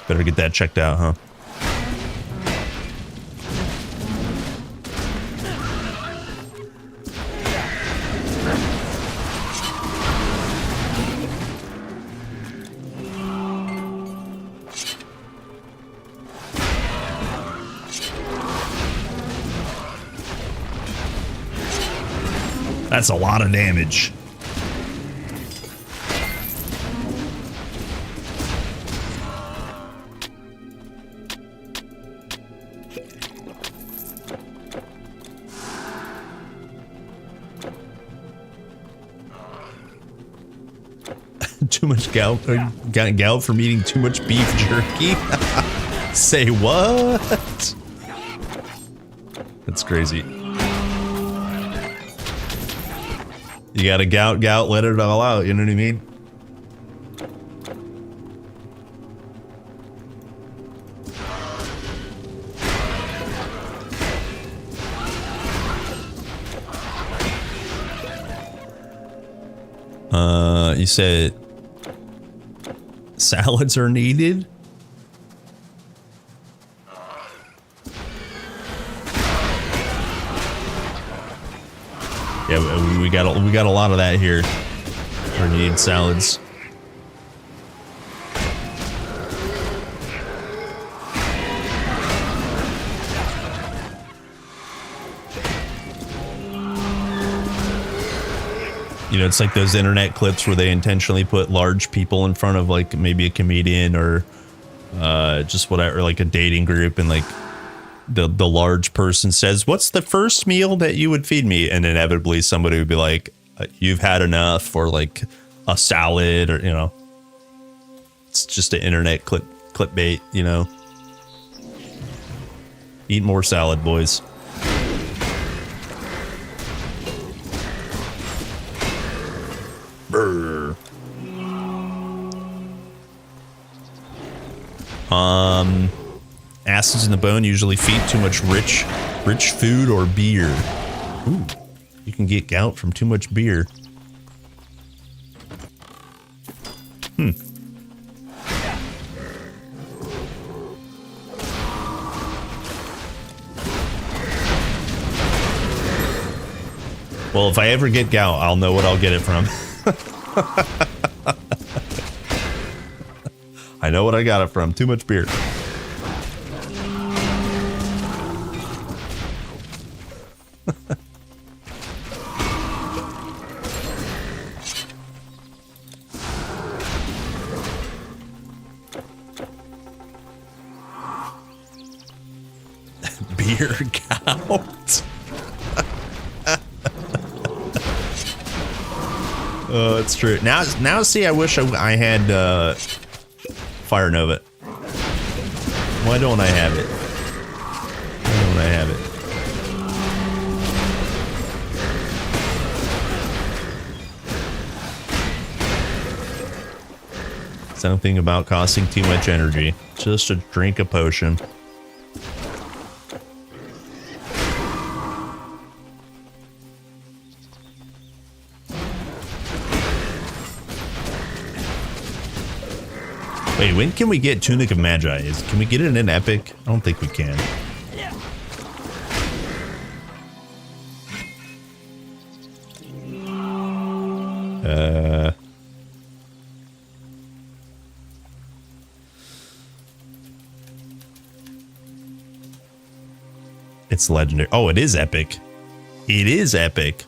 Speaker 5: Better get that checked out, huh? That's a lot of damage. Too much gout. Got gout from eating too much beef jerky. Say what? That's crazy. You gotta gout, let it all out, you know what I mean? You said salads are needed? Yeah, we got a lot of that here. We need salads. You know, it's like those internet clips where they intentionally put large people in front of like maybe a comedian or just whatever, like a dating group, and like the large person says, "What's the first meal that you would feed me?" And inevitably somebody would be like, "You've had enough," or like a salad, or, you know, it's just an internet clickbait, you know. Eat more salad, boys. Brr. Acids in the bone usually feed too much rich food or beer. Ooh, you can get gout from too much beer. Well, if I ever get gout, I'll know what I'll get it from. I know what I got it from. Too much beer. Beer gout. Oh, it's true. Now, see, I wish I had Fire Nova. Why don't I have it? Why don't I have it? Something about costing too much energy. Just to drink a potion. Wait, when can we get Tunic of Magi? Can we get it in an epic? I don't think we can. It's legendary. Oh, it is epic. It is epic.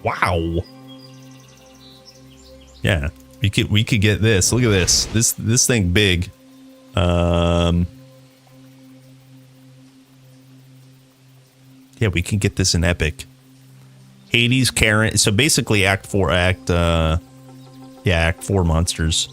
Speaker 5: Wow. Yeah, we could get this. Look at this. This thing big. Yeah, we can get this in epic. Hades, Karen. So basically Act 4 monsters.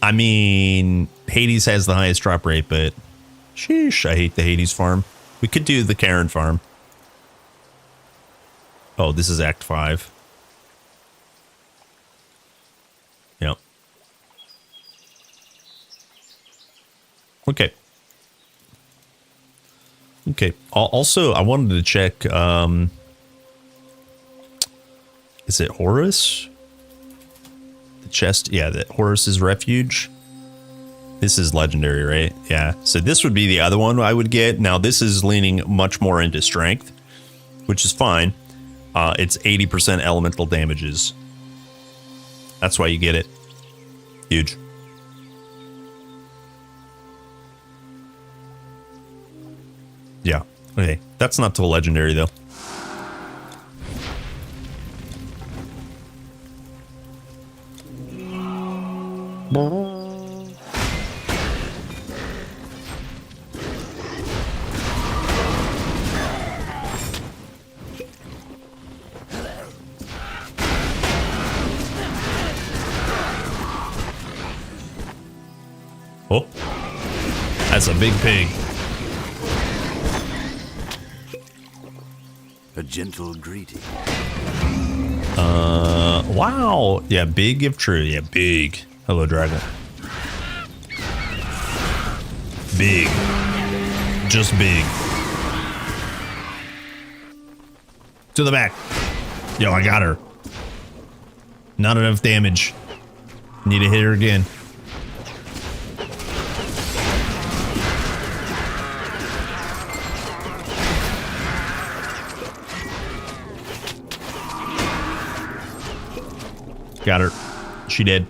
Speaker 5: I mean, Hades has the highest drop rate, but sheesh, I hate the Hades farm. We could do the Karen farm. Oh, this is Act 5. Yep. Okay. Okay. Also, I wanted to check, is it Horus? Chest, yeah, the Horus's Refuge. This is legendary, right? Yeah, so this would be the other one I would get. Now this is leaning much more into strength, which is fine. It's 80% elemental damages. That's why you get it. Huge. Yeah, okay, that's not till legendary though. Oh, that's a big pig.
Speaker 7: A gentle greeting.
Speaker 5: Wow. Yeah, big if true. Yeah, big. Hello, dragon. Big. Just big. To the back. Yo, I got her. Not enough damage. Need to hit her again. Got her. She did.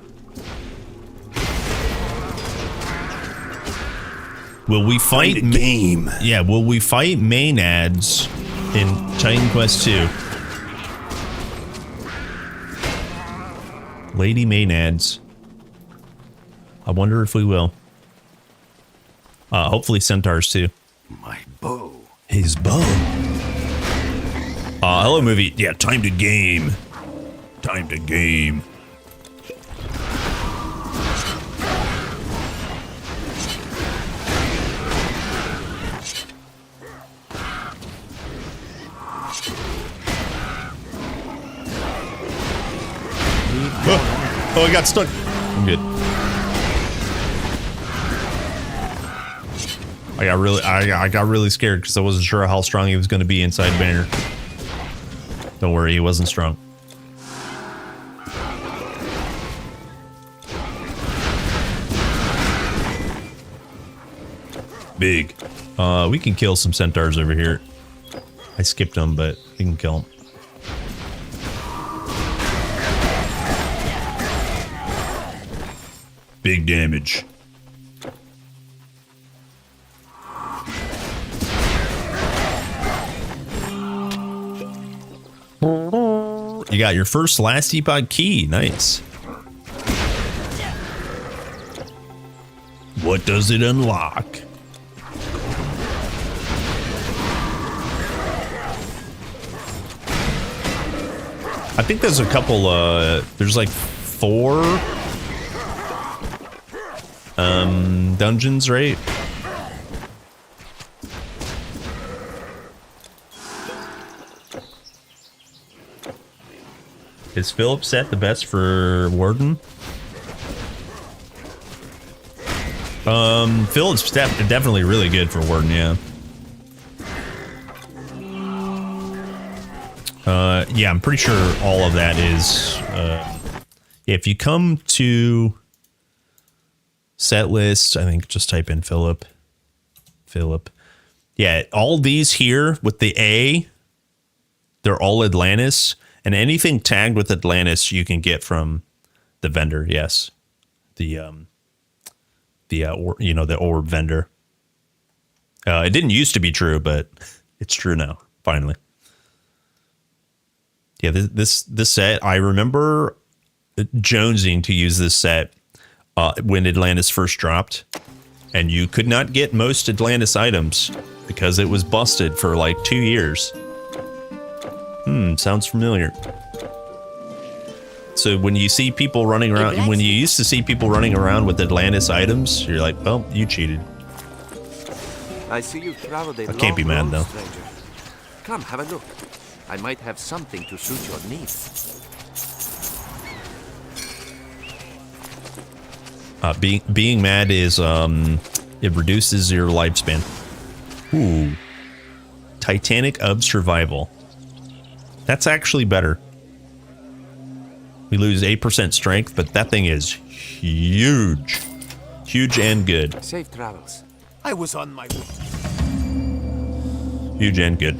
Speaker 5: Will we fight
Speaker 7: game?
Speaker 5: Yeah, will we fight Maenads in Titan Quest 2? Lady Maenads. I wonder if we will. Hopefully centaurs too.
Speaker 7: My bow.
Speaker 5: His bow. Hello movie. Yeah, time to game. Time to game. Oh, I got stuck. I'm good. I got really scared because I wasn't sure how strong he was going to be inside Banner. Don't worry, he wasn't strong. Big. We can kill some centaurs over here. I skipped them, but we can kill them. Big damage. You got your first last depot key. Nice. What does it unlock? I think there's a couple, there's like 4 dungeons, right? Is Philip set the best for Warden? Philip's definitely really good for Warden, yeah. Yeah, I'm pretty sure all of that is, if you come to set list, I think just type in Philip. Yeah, all these here with the A, they're all Atlantis, and anything tagged with Atlantis you can get from the vendor, yes. The orb vendor. It didn't used to be true, but it's true now, finally. Yeah, this set, I remember jonesing to use this set when Atlantis first dropped, and you could not get most Atlantis items because it was busted for like 2 years. Sounds familiar. So when you see people running around, when you used to see people running around with Atlantis items, you're like, well, you cheated.
Speaker 9: I see you traveled a
Speaker 5: I can't be mad though.
Speaker 9: stranger. Come, have a look. I might have something to suit your needs.
Speaker 5: Being mad is it reduces your lifespan. Ooh, Titanic of Survival. That's actually better. We lose 8% strength, but that thing is huge, huge and good.
Speaker 9: Safe travels. I was on my way.
Speaker 5: Huge and good.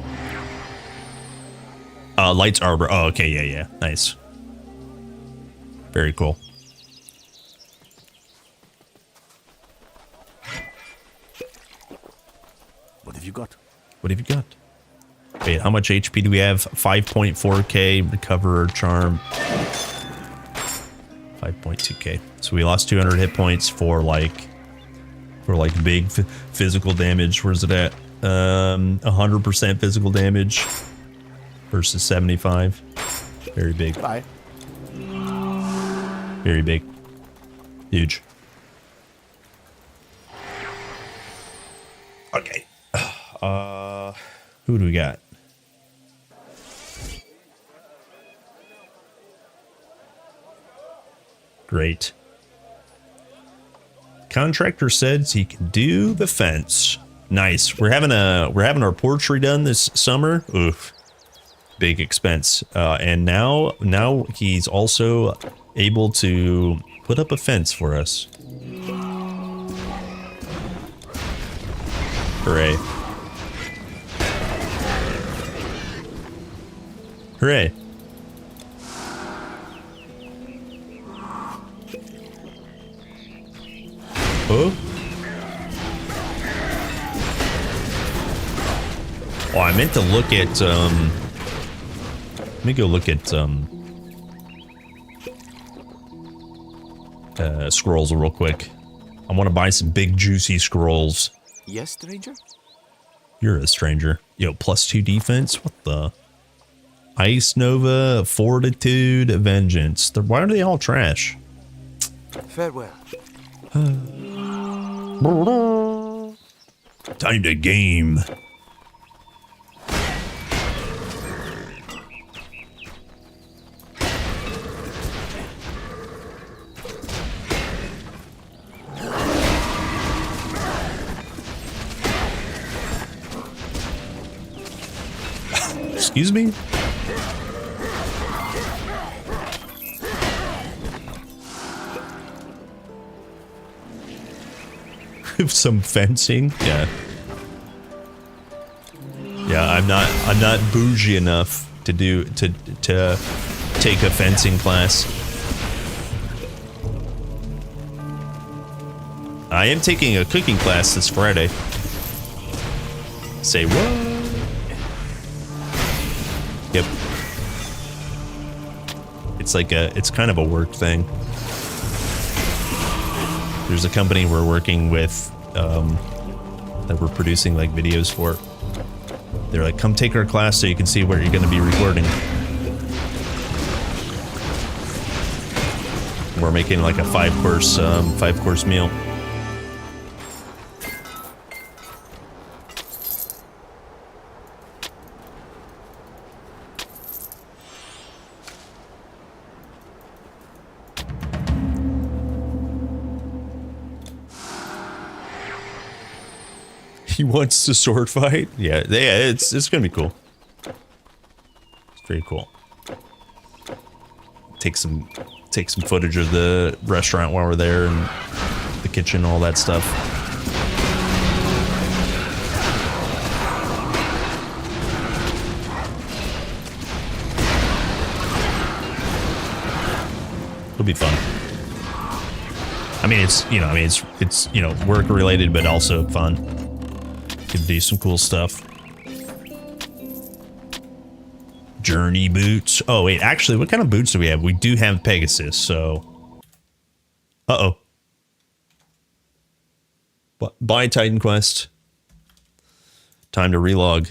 Speaker 5: Lights Arbor. Oh, okay, yeah, nice. Very cool.
Speaker 9: What have you got?
Speaker 5: What have you got? Wait, how much HP do we have? 5.4k, recover, charm. 5.2k. So we lost 200 hit points for like big physical damage. Where's it at? 100% physical damage versus 75. Very big.
Speaker 9: Bye.
Speaker 5: Very big. Huge. Okay. Who do we got? Great. Contractor says he can do the fence. Nice. We're having our porch redone this summer. Oof. Big expense. And now he's also able to put up a fence for us. Hooray. Hooray. Oh. Oh, I meant to look at, let me go look at, scrolls real quick. I want to buy some big juicy scrolls.
Speaker 9: Yes, stranger?
Speaker 5: You're a stranger. Yo, +2 defense? What the? Ice Nova, Fortitude, Vengeance. Why are they all trash?
Speaker 9: Farewell.
Speaker 5: Time to game. Excuse me? Some fencing? Yeah. Yeah, I'm not bougie enough to take a fencing class. I am taking a cooking class this Friday. Say what? Yep. It's kind of a work thing. There's a company we're working with that we're producing like videos for. They're like, come take our class so you can see where you're going to be recording. We're making like a 5-course meal. He wants to sword fight. Yeah, it's gonna be cool. It's very cool. Take some footage of the restaurant while we're there and the kitchen, all that stuff. It'll be fun. I mean, it's work related, but also fun. Could do some cool stuff. Journey boots. Oh wait, actually, what kind of boots do we have? We do have Pegasus, so. Uh-oh. Buy Titan Quest. Time to relog.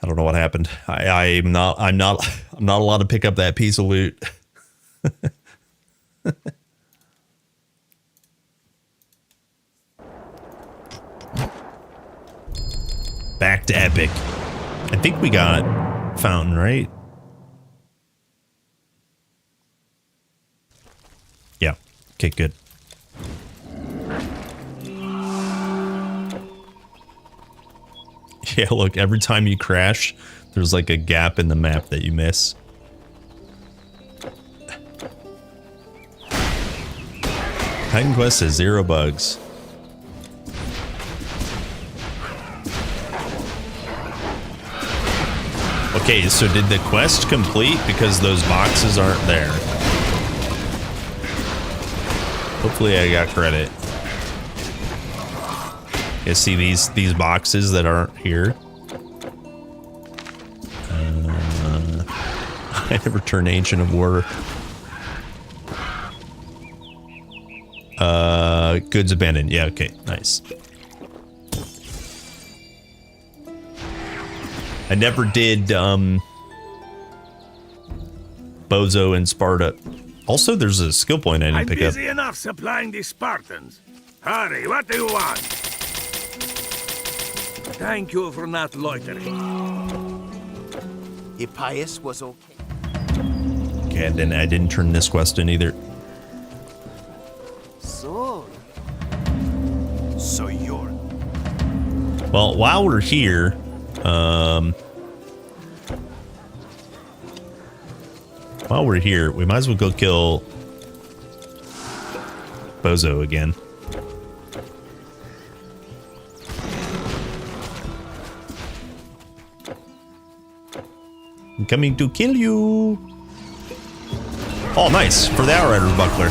Speaker 5: I don't know what happened. I'm not allowed to pick up that piece of loot. Back to Epic. I think we got Fountain, right? Yeah. Okay, good. Yeah, look, every time you crash, there's like a gap in the map that you miss. Titan Quest has 0 bugs. Okay, so did the quest complete because those boxes aren't there? Hopefully I got credit. You see these boxes that aren't here? I never turned Ancient of War. Goods abandoned. Yeah, okay, nice. I never did Bozo and Sparta. Also, there's a skill point I didn't pick up.
Speaker 6: I'm busy enough supplying the Spartans. Hurry, what do you want? Thank you for not loitering.
Speaker 9: Hippias was okay.
Speaker 5: Okay, and then I didn't turn this quest in either.
Speaker 9: So you're...
Speaker 5: Well, while we're here, we might as well go kill Bozo again. I'm coming to kill you. Oh, nice. For the Outrider Buckler.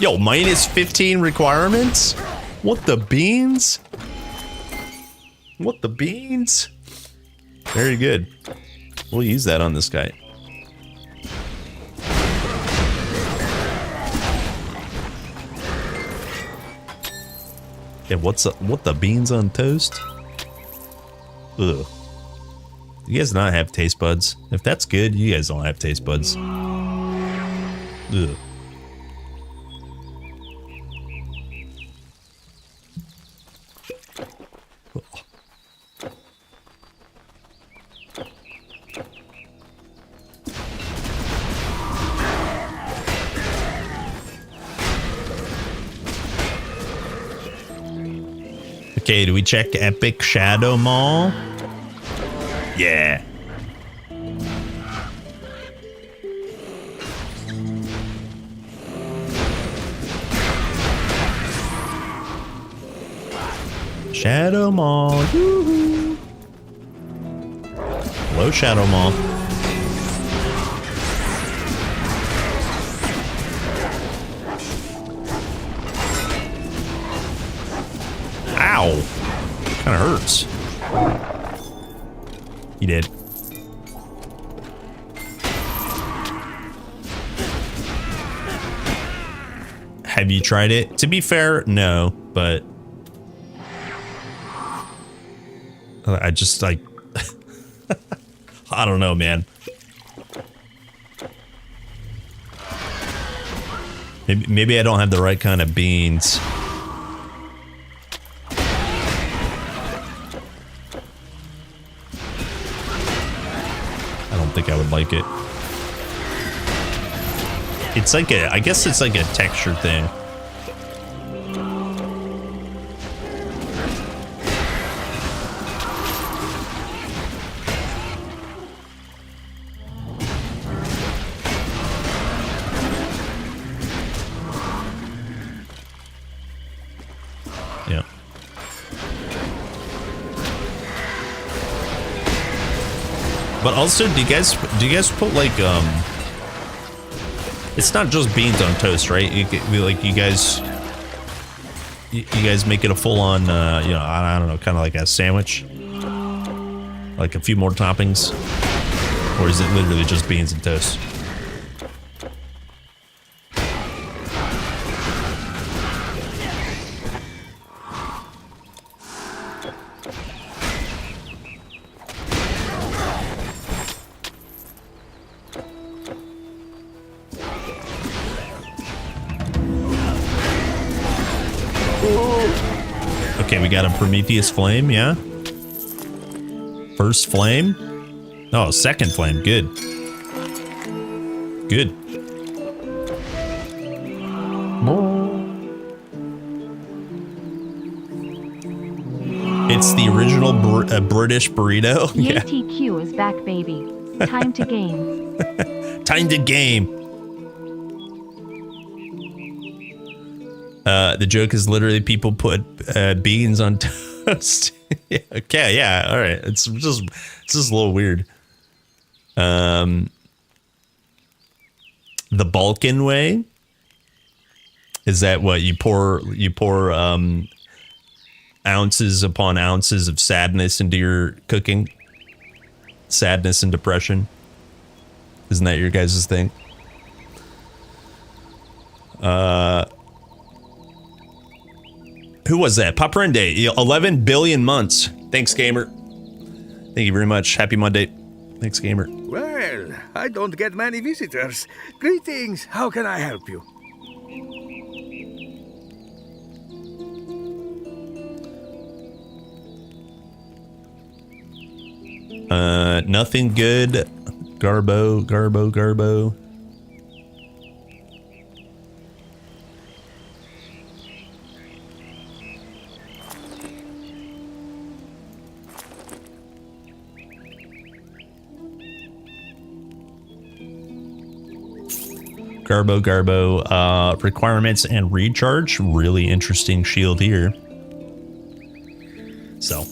Speaker 5: Yo, minus 15 requirements? What the beans? What the beans? Very good. We'll use that on this guy. Yeah, what the beans on toast? Ugh. You guys not have taste buds? If that's good, you guys don't have taste buds. Ugh. Okay, do we check Epic Shadow Mall? Yeah. Shadow Mall. Woo-hoo. Hello, Shadow Mall. Ow. Kind of hurts. He did. Have you tried it? To be fair, no, but I just like I don't know, man. Maybe I don't have the right kind of beans. I I would like it. It's like I guess it's like a texture thing. Yeah. But also, do you guys put like it's not just beans on toast, right? You guys make it a full-on, you know, I don't know, kind of like a sandwich, like a few more toppings, or is it literally just beans and toast? Okay, we got a Prometheus flame, yeah. First flame. Oh, second flame. Good. Good. It's the original British burrito.
Speaker 4: The
Speaker 5: Yeah.
Speaker 4: ATQ is back, baby. Time to game.
Speaker 5: Time to game. The joke is literally people put beans on toast. Yeah, okay, yeah, all right. It's just a little weird. The Balkan way, is that what you pour ounces upon ounces of sadness into your cooking? Sadness and depression. Isn't that your guys' thing? Who was that? Paprende, 11 billion months. Thanks, gamer. Thank you very much. Happy Monday. Thanks, gamer.
Speaker 6: Well, I don't get many visitors. Greetings. How can I help you?
Speaker 5: Nothing good. Garbo. Garbo, requirements and recharge. Really interesting shield here. So,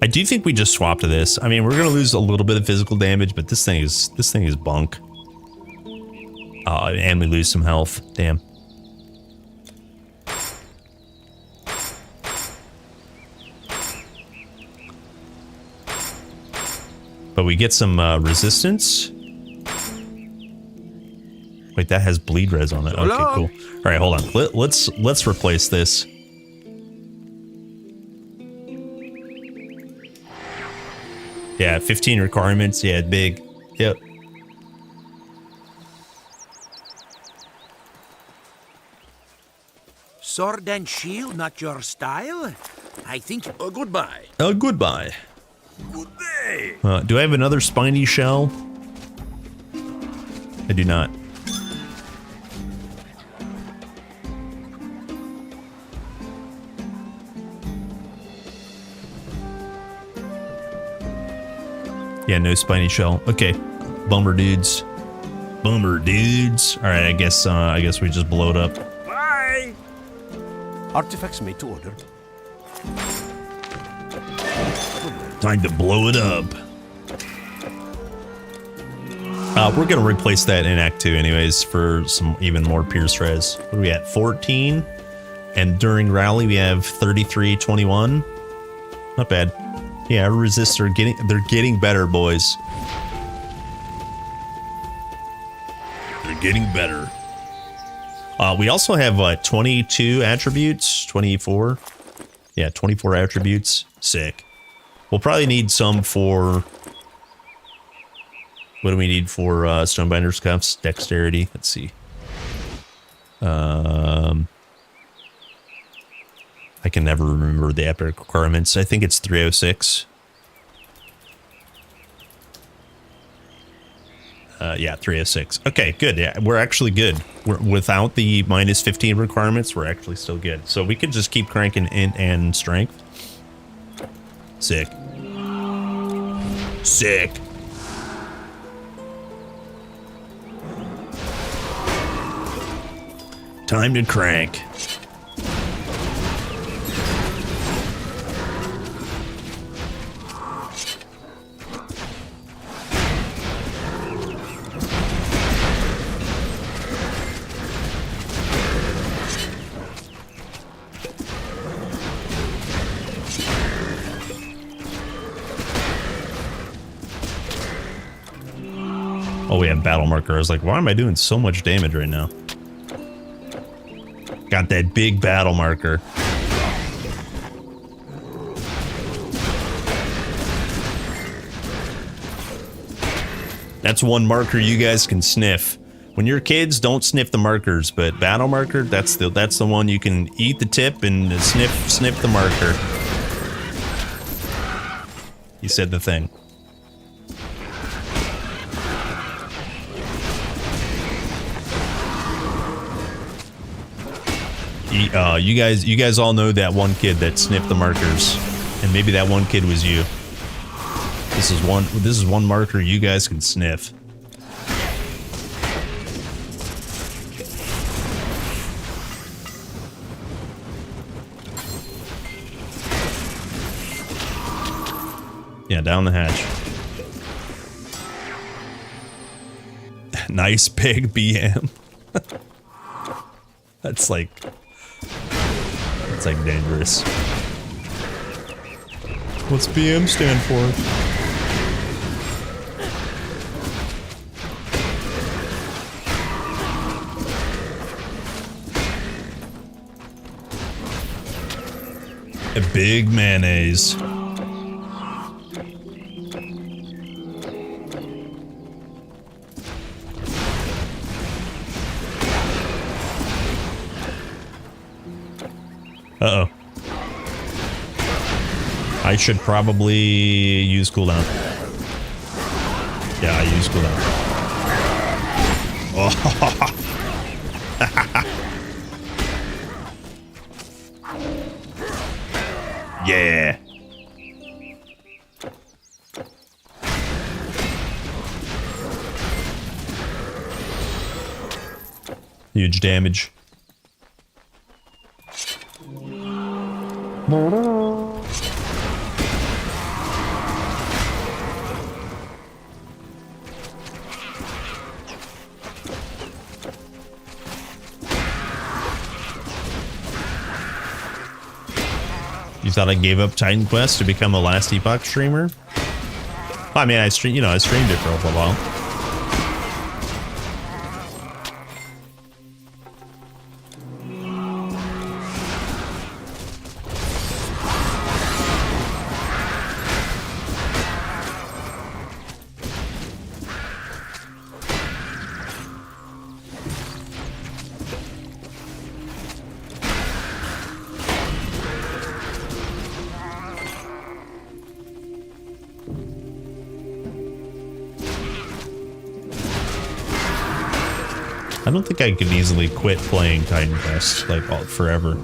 Speaker 5: I do think we just swapped to this. I mean, we're gonna lose a little bit of physical damage, but this thing is bunk. And we lose some health. Damn. But we get some resistance. Wait, that has bleed res on it. Okay, cool. All right, hold on. Let's replace this. Yeah, 15 requirements. Yeah, big. Yep.
Speaker 6: Sword and shield, not your style? I think... goodbye.
Speaker 5: Goodbye.
Speaker 6: Good day.
Speaker 5: Do I have another spiny shell? I do not. Yeah, no spiny shell. Okay, bummer dudes. Bummer dudes. All right, I guess we just blow it up.
Speaker 6: Bye.
Speaker 7: Artifacts made to order.
Speaker 5: Time to blow it up. We're gonna replace that in Act 2 anyways for some even more Pierce res. What are we at? 14? And during rally we have 33-21. Not bad. Yeah, our resists are getting better, boys. They're getting better. We also have 22 attributes, 24. Yeah, 24 attributes. Sick. We'll probably need some for... What do we need for Stonebinder's Cuffs? Dexterity. Let's see. I can never remember the epic requirements. I think it's 306. Yeah, 306. Okay, good. Yeah, we're actually good. We're without the minus 15 requirements. We're actually still good. So we could just keep cranking int and strength. Sick. Sick. Time to crank. Oh, we have battle marker. I was like, why am I doing so much damage right now? Got that big battle marker. That's one marker you guys can sniff. When you're kids, don't sniff the markers, but battle marker, that's the one you can eat the tip and sniff the marker. He said the thing. You guys all know that one kid that sniffed the markers, and maybe that one kid was you. This is one marker you guys can sniff. Yeah, down the hatch. Nice big BM. That's like dangerous. What's BM stand for? A big mayonnaise. Uh-oh. I should probably use cooldown. Yeah, I use cooldown. Oh. Yeah. Huge damage. You thought I gave up Titan Quest to become a last epoch streamer? I mean, I streamed it for a while. I don't think I could easily quit playing Titan Quest like forever.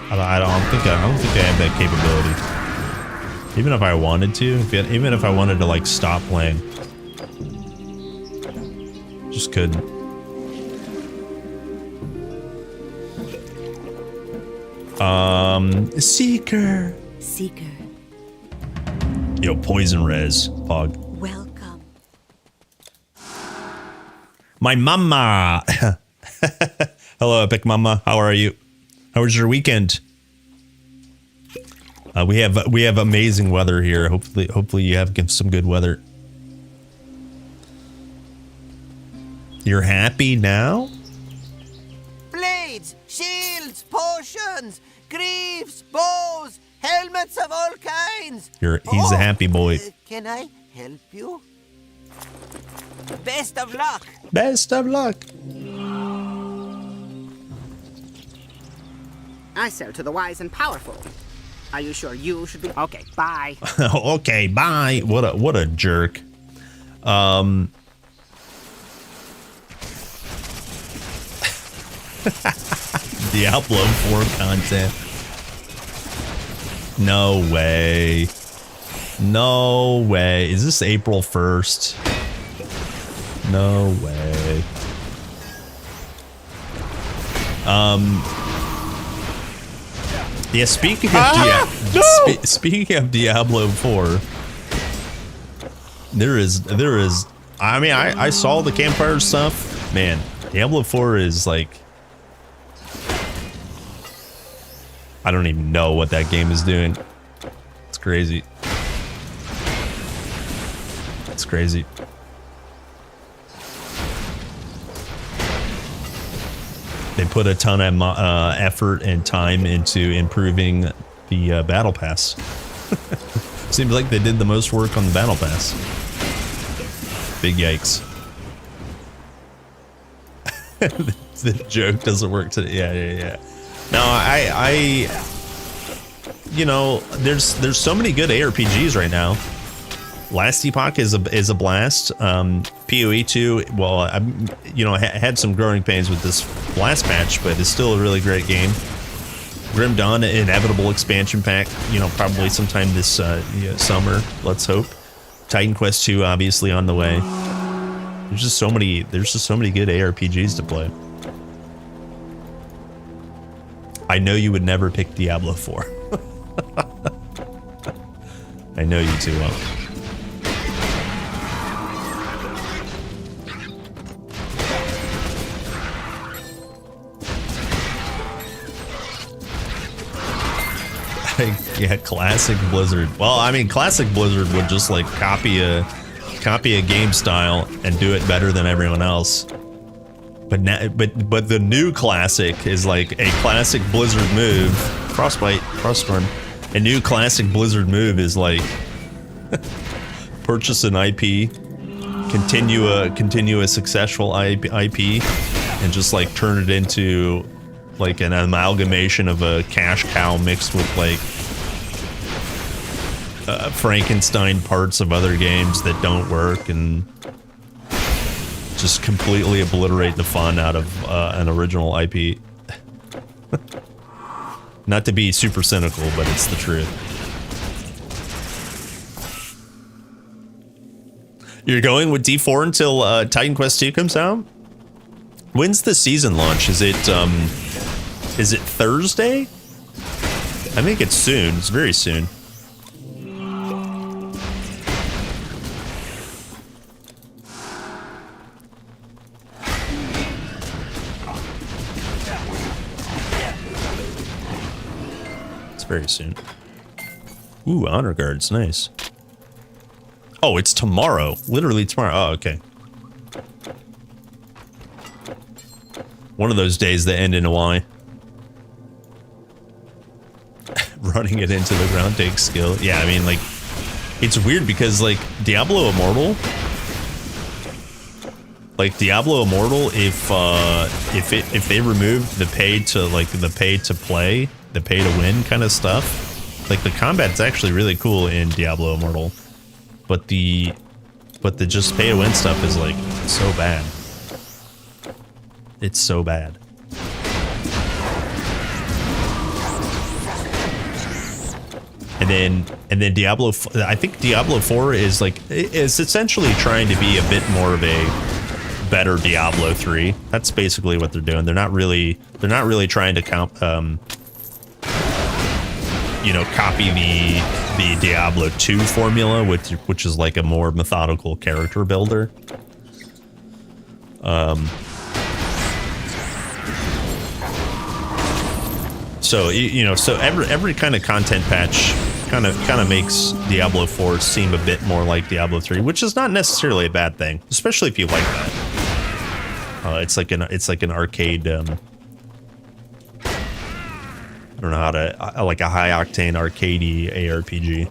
Speaker 5: I don't think I have that capability. Even if I wanted to, even if I wanted to like stop playing, just couldn't. Seeker. Yo, poison res, Pog.
Speaker 1: Welcome.
Speaker 5: My mama. Hello, Epic Mama. How are you? How was your weekend? We have amazing weather here. Hopefully you have some good weather. You're happy now?
Speaker 16: Blades, shields, potions, greaves, bows, helmets of all kinds.
Speaker 5: He's a happy boy.
Speaker 16: Can I help you? Best of luck.
Speaker 5: Best of luck.
Speaker 17: I sell to the wise and powerful. Are you sure you should be? Okay, bye.
Speaker 5: Okay, bye. What a jerk. Diablo 4 content. No way. No way. Is this April 1st? No way. Yeah, speaking of speaking of Diablo 4, there is I mean I saw the campfire stuff. Man, Diablo 4 is like, I don't even know what that game is doing. It's crazy. It's crazy. They put a ton of effort and time into improving the battle pass. Seems like they did the most work on the battle pass. Big yikes. The joke doesn't work today. Yeah. No, I you know, there's so many good ARPGs right now. Last Epoch is a blast. PoE 2, well, I'm had some growing pains with this last patch, but it's still a really great game. Grim Dawn, inevitable expansion pack, probably sometime this summer. Let's hope. Titan Quest 2, obviously on the way. There's just so many good ARPGs to play. I know you would never pick Diablo 4. I know you too well. Yeah, classic Blizzard. Well, I mean, classic Blizzard would just like copy a game style and do it better than everyone else. But now, but the new classic is like a classic Blizzard move. Frostbite, Froststorm. A new classic Blizzard move is like purchase an IP, continue a successful IP, and just like turn it into like an amalgamation of a cash cow mixed with like Frankenstein parts of other games that don't work, and just completely obliterate the fun out of an original IP. Not to be super cynical, but it's the truth. You're going with D4 until Titan Quest 2 comes out? When's the season launch? Is it Thursday? I think it's soon. It's very soon. It's very soon. Ooh, honor guards, nice. Oh, it's tomorrow. Literally tomorrow. Oh, okay. One of those days that end in a Y. Running it into the ground takes skill. Yeah, I mean, like, it's weird because, like, Diablo Immortal, if they removed the pay to play, the pay to win kind of stuff, like, the combat's actually really cool in Diablo Immortal, but the just pay to win stuff is like so bad. It's so bad. And then Diablo, I think Diablo 4 is essentially trying to be a bit more of a better Diablo 3. That's basically what they're doing. They're not really trying to copy the Diablo 2 formula, which is like a more methodical character builder. So so every kind of content patch kind of makes Diablo 4 seem a bit more like Diablo 3, which is not necessarily a bad thing, especially if you like that. It's like an arcade. I don't know how to like a high octane arcadey ARPG.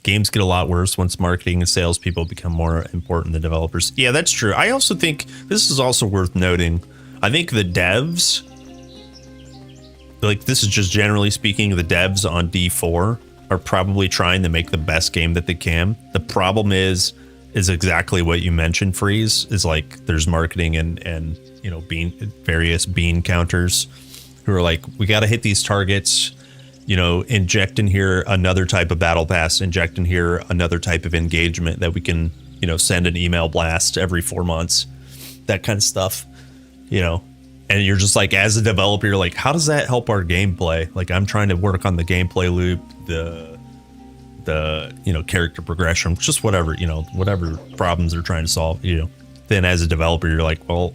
Speaker 5: games get a lot worse once marketing and salespeople become more important than developers. Yeah, that's true. I also think this is also worth noting. I think the devs, like this is just generally speaking, the devs on D4 are probably trying to make the best game that they can. The problem is exactly what you mentioned, Freeze, is like there's marketing and you know, various bean counters who are like, we got to hit these targets, you know, inject in here another type of battle pass, inject in here another type of engagement that we can, you know, send an email blast every 4 months, that kind of stuff, you know. And you're just like, as a developer, you're like, how does that help our gameplay? Like, I'm trying to work on the gameplay loop, the you know, character progression, just whatever, you know, whatever problems they're trying to solve, you know. Then as a developer, you're like, well,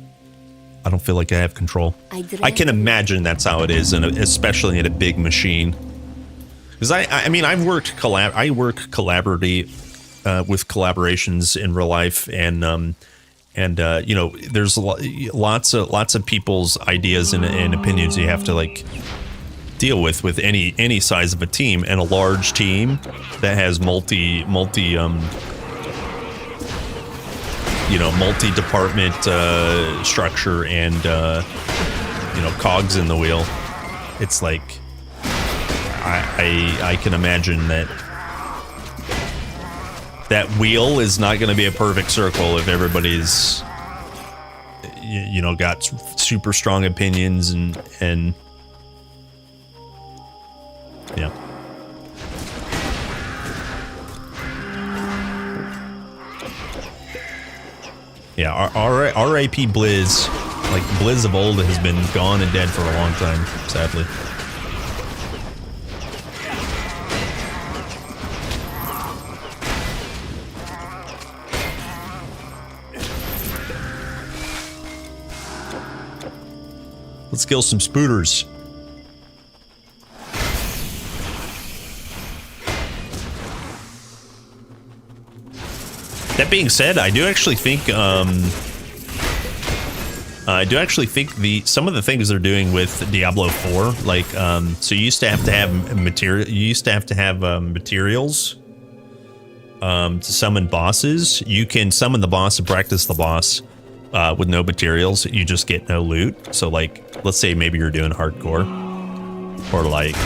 Speaker 5: I don't feel like I have control. I can imagine that's how it is, and especially in a big machine. Because I mean, I work collaboratively with collaborations in real life, and you know, there's lots of people's ideas and opinions you have to like deal with any size of a team, and a large team that has multi-department structure and you know, cogs in the wheel. It's like I can imagine that wheel is not going to be a perfect circle if everybody's, you know, got super strong opinions and yeah. Yeah, R.I.P. Blizz. Like, Blizz of old has been gone and dead for a long time, sadly. Let's kill some spooters. That being said, I do actually think some of the things they're doing with Diablo 4, like so you used to have to have materials to summon bosses. You can summon the boss and practice the boss with no materials. You just get no loot. So like, let's say maybe you're doing hardcore, or like,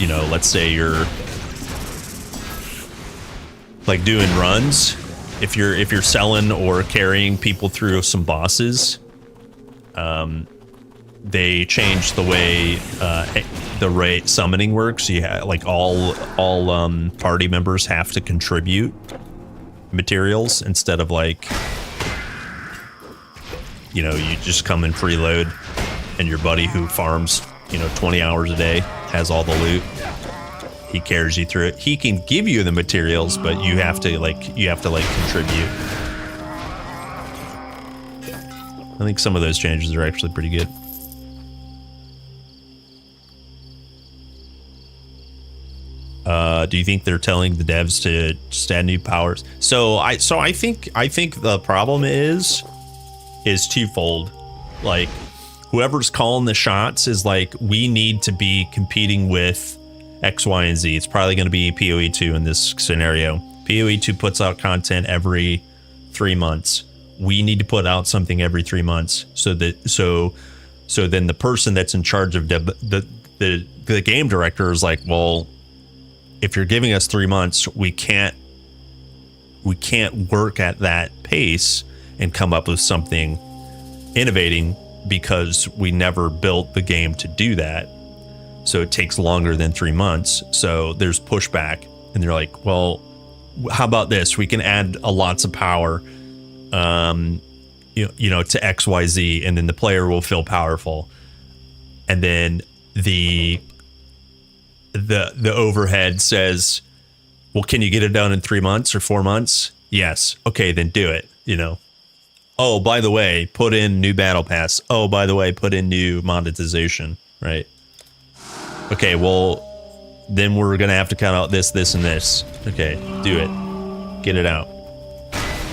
Speaker 5: you know, let's say you're like doing runs. If you're selling or carrying people through some bosses, they changed the way summoning works. You have, like, all party members have to contribute materials instead of, like, you know, you just come and freeload and your buddy who farms, you know, 20 hours a day has all the loot. He carries you through it. He can give you the materials, but you have to contribute. I think some of those changes are actually pretty good. Do you think they're telling the devs to just add new powers? So I think the problem is twofold. Like, whoever's calling the shots is like, we need to be competing with X, Y, and Z. It's probably going to be PoE2 in this scenario. PoE2 puts out content every 3 months. We need to put out something every 3 months, so then the person that's in charge of the game director is like, well, if you're giving us 3 months, we can't work at that pace and come up with something innovating, because we never built the game to do that. So it takes longer than 3 months. So there's pushback, and they're like, well, how about this? We can add lots of power, you know, to XYZ, and then the player will feel powerful. And then the overhead says, well, can you get it done in 3 months or 4 months? Yes. Okay, then do it, you know. Oh, by the way, put in new battle pass. Oh, by the way, put in new monetization, right? Okay, well, then we're going to have to cut out this, and this. Okay, do it. Get it out.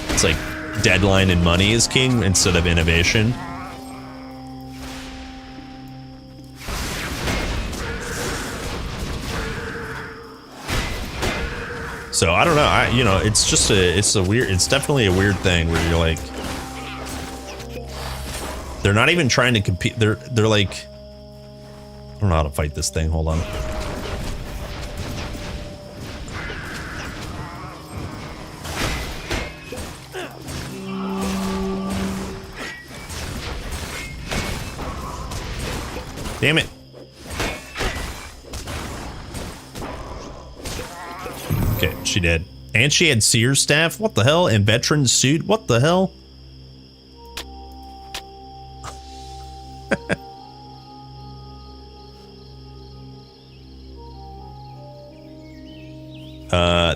Speaker 5: It's like deadline and money is king instead of innovation. So I don't know. You know, it's just it's definitely a weird thing where you're like, they're not even trying to compete. They're like, I don't know how to fight this thing. Hold on. Damn it. Okay, she did. And she had seer staff? What the hell? And veteran suit? What the hell?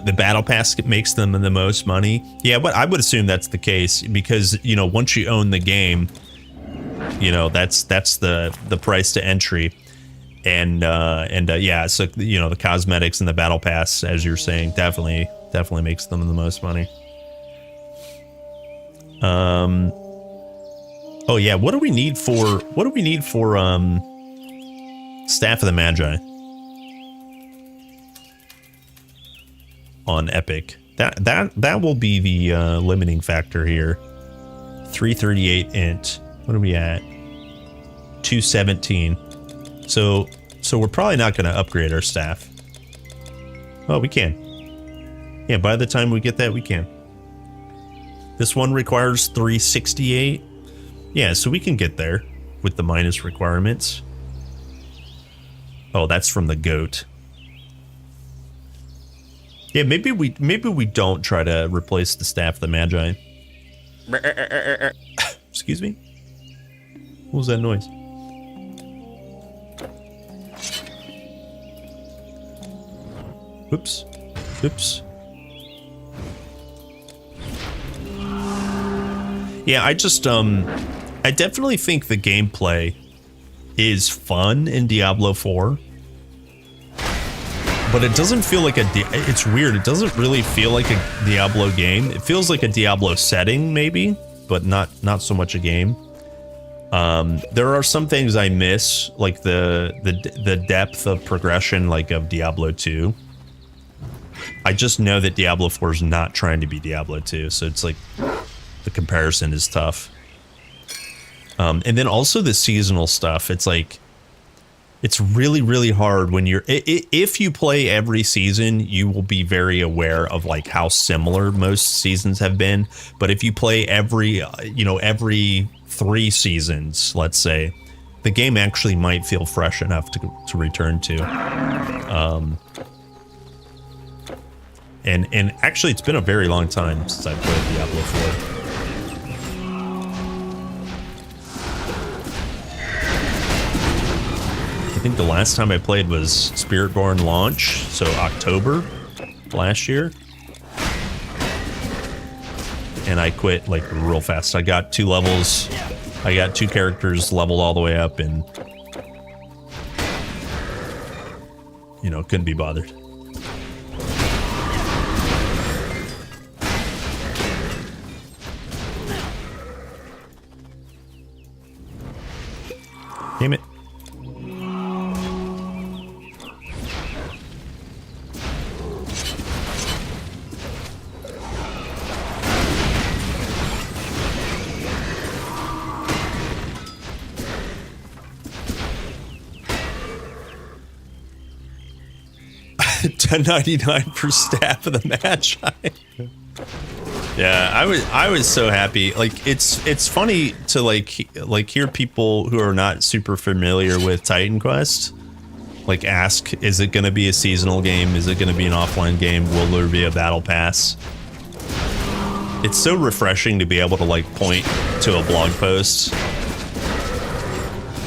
Speaker 5: The battle pass makes them the most money. Yeah, but I would assume that's the case because, you know, once you own the game, you know, that's the price to entry. And yeah, so, you know, the cosmetics and the battle pass, as you're saying, definitely makes them the most money. Oh yeah, what do we need for Staff of the Magi on Epic? That will be the limiting factor here. 338 int. What are we at? 217. So we're probably not going to upgrade our staff. Oh, we can. Yeah, by the time we get that, we can. This one requires 368. Yeah, so we can get there with the minus requirements. Oh, that's from the goat. Yeah, maybe we don't try to replace the Staff of the Magi. Excuse me? What was that noise? Oops. Oops. Yeah, I just, I definitely think the gameplay is fun in Diablo 4. But it doesn't feel like it's weird. It doesn't really feel like a Diablo game. It feels like a Diablo setting, maybe, but not so much a game. There are some things I miss, like the depth of progression, like of Diablo 2. I just know that Diablo 4 is not trying to be Diablo 2, so it's like the comparison is tough. And then also the seasonal stuff. It's like, it's really, really hard when you're, if you play every season, you will be very aware of like how similar most seasons have been. But if you play every 3 seasons, let's say, the game actually might feel fresh enough to return to. And actually, it's been a very long time since I played Diablo 4. I think the last time I played was Spiritborn launch, so October last year. And I quit like real fast. I got 2 levels. I got 2 characters leveled all the way up and, you know, couldn't be bothered. Damn it. $10.99 per Staff of the Magi. Yeah, I was so happy. Like it's funny to like hear people who are not super familiar with Titan Quest like ask, is it going to be a seasonal game? Is it going to be an offline game? Will there be a battle pass? It's so refreshing to be able to like point to a blog post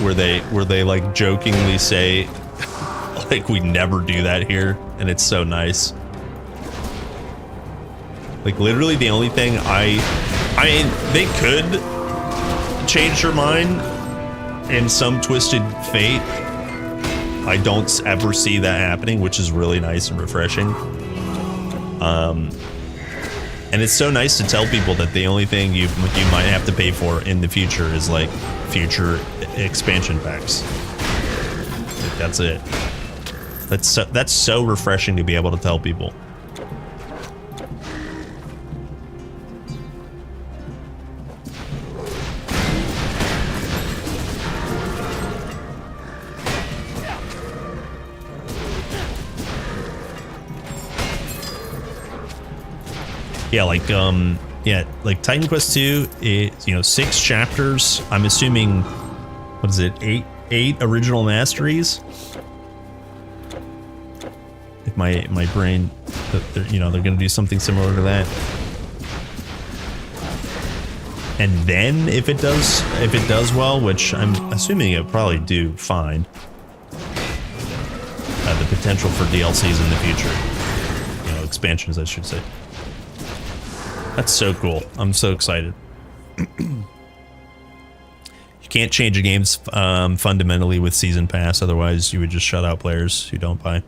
Speaker 5: where they like jokingly say like we never do that here, and it's so nice. Like literally the only thing I mean, they could change their mind in some twisted fate. I don't ever see that happening, which is really nice and refreshing. And it's so nice to tell people that the only thing you might have to pay for in the future is like future expansion packs. Like, that's it. That's so refreshing to be able to tell people. Yeah, like like Titan Quest 2, it, you know, 6 chapters. I'm assuming, what is it, 8 original masteries? If my brain, you know, they're gonna do something similar to that. And then if it does well, which I'm assuming it'll probably do fine, the potential for DLCs in the future, you know, expansions, I should say. That's so cool. I'm so excited. You can't change a game's fundamentally with Season Pass, otherwise you would just shut out players who don't buy.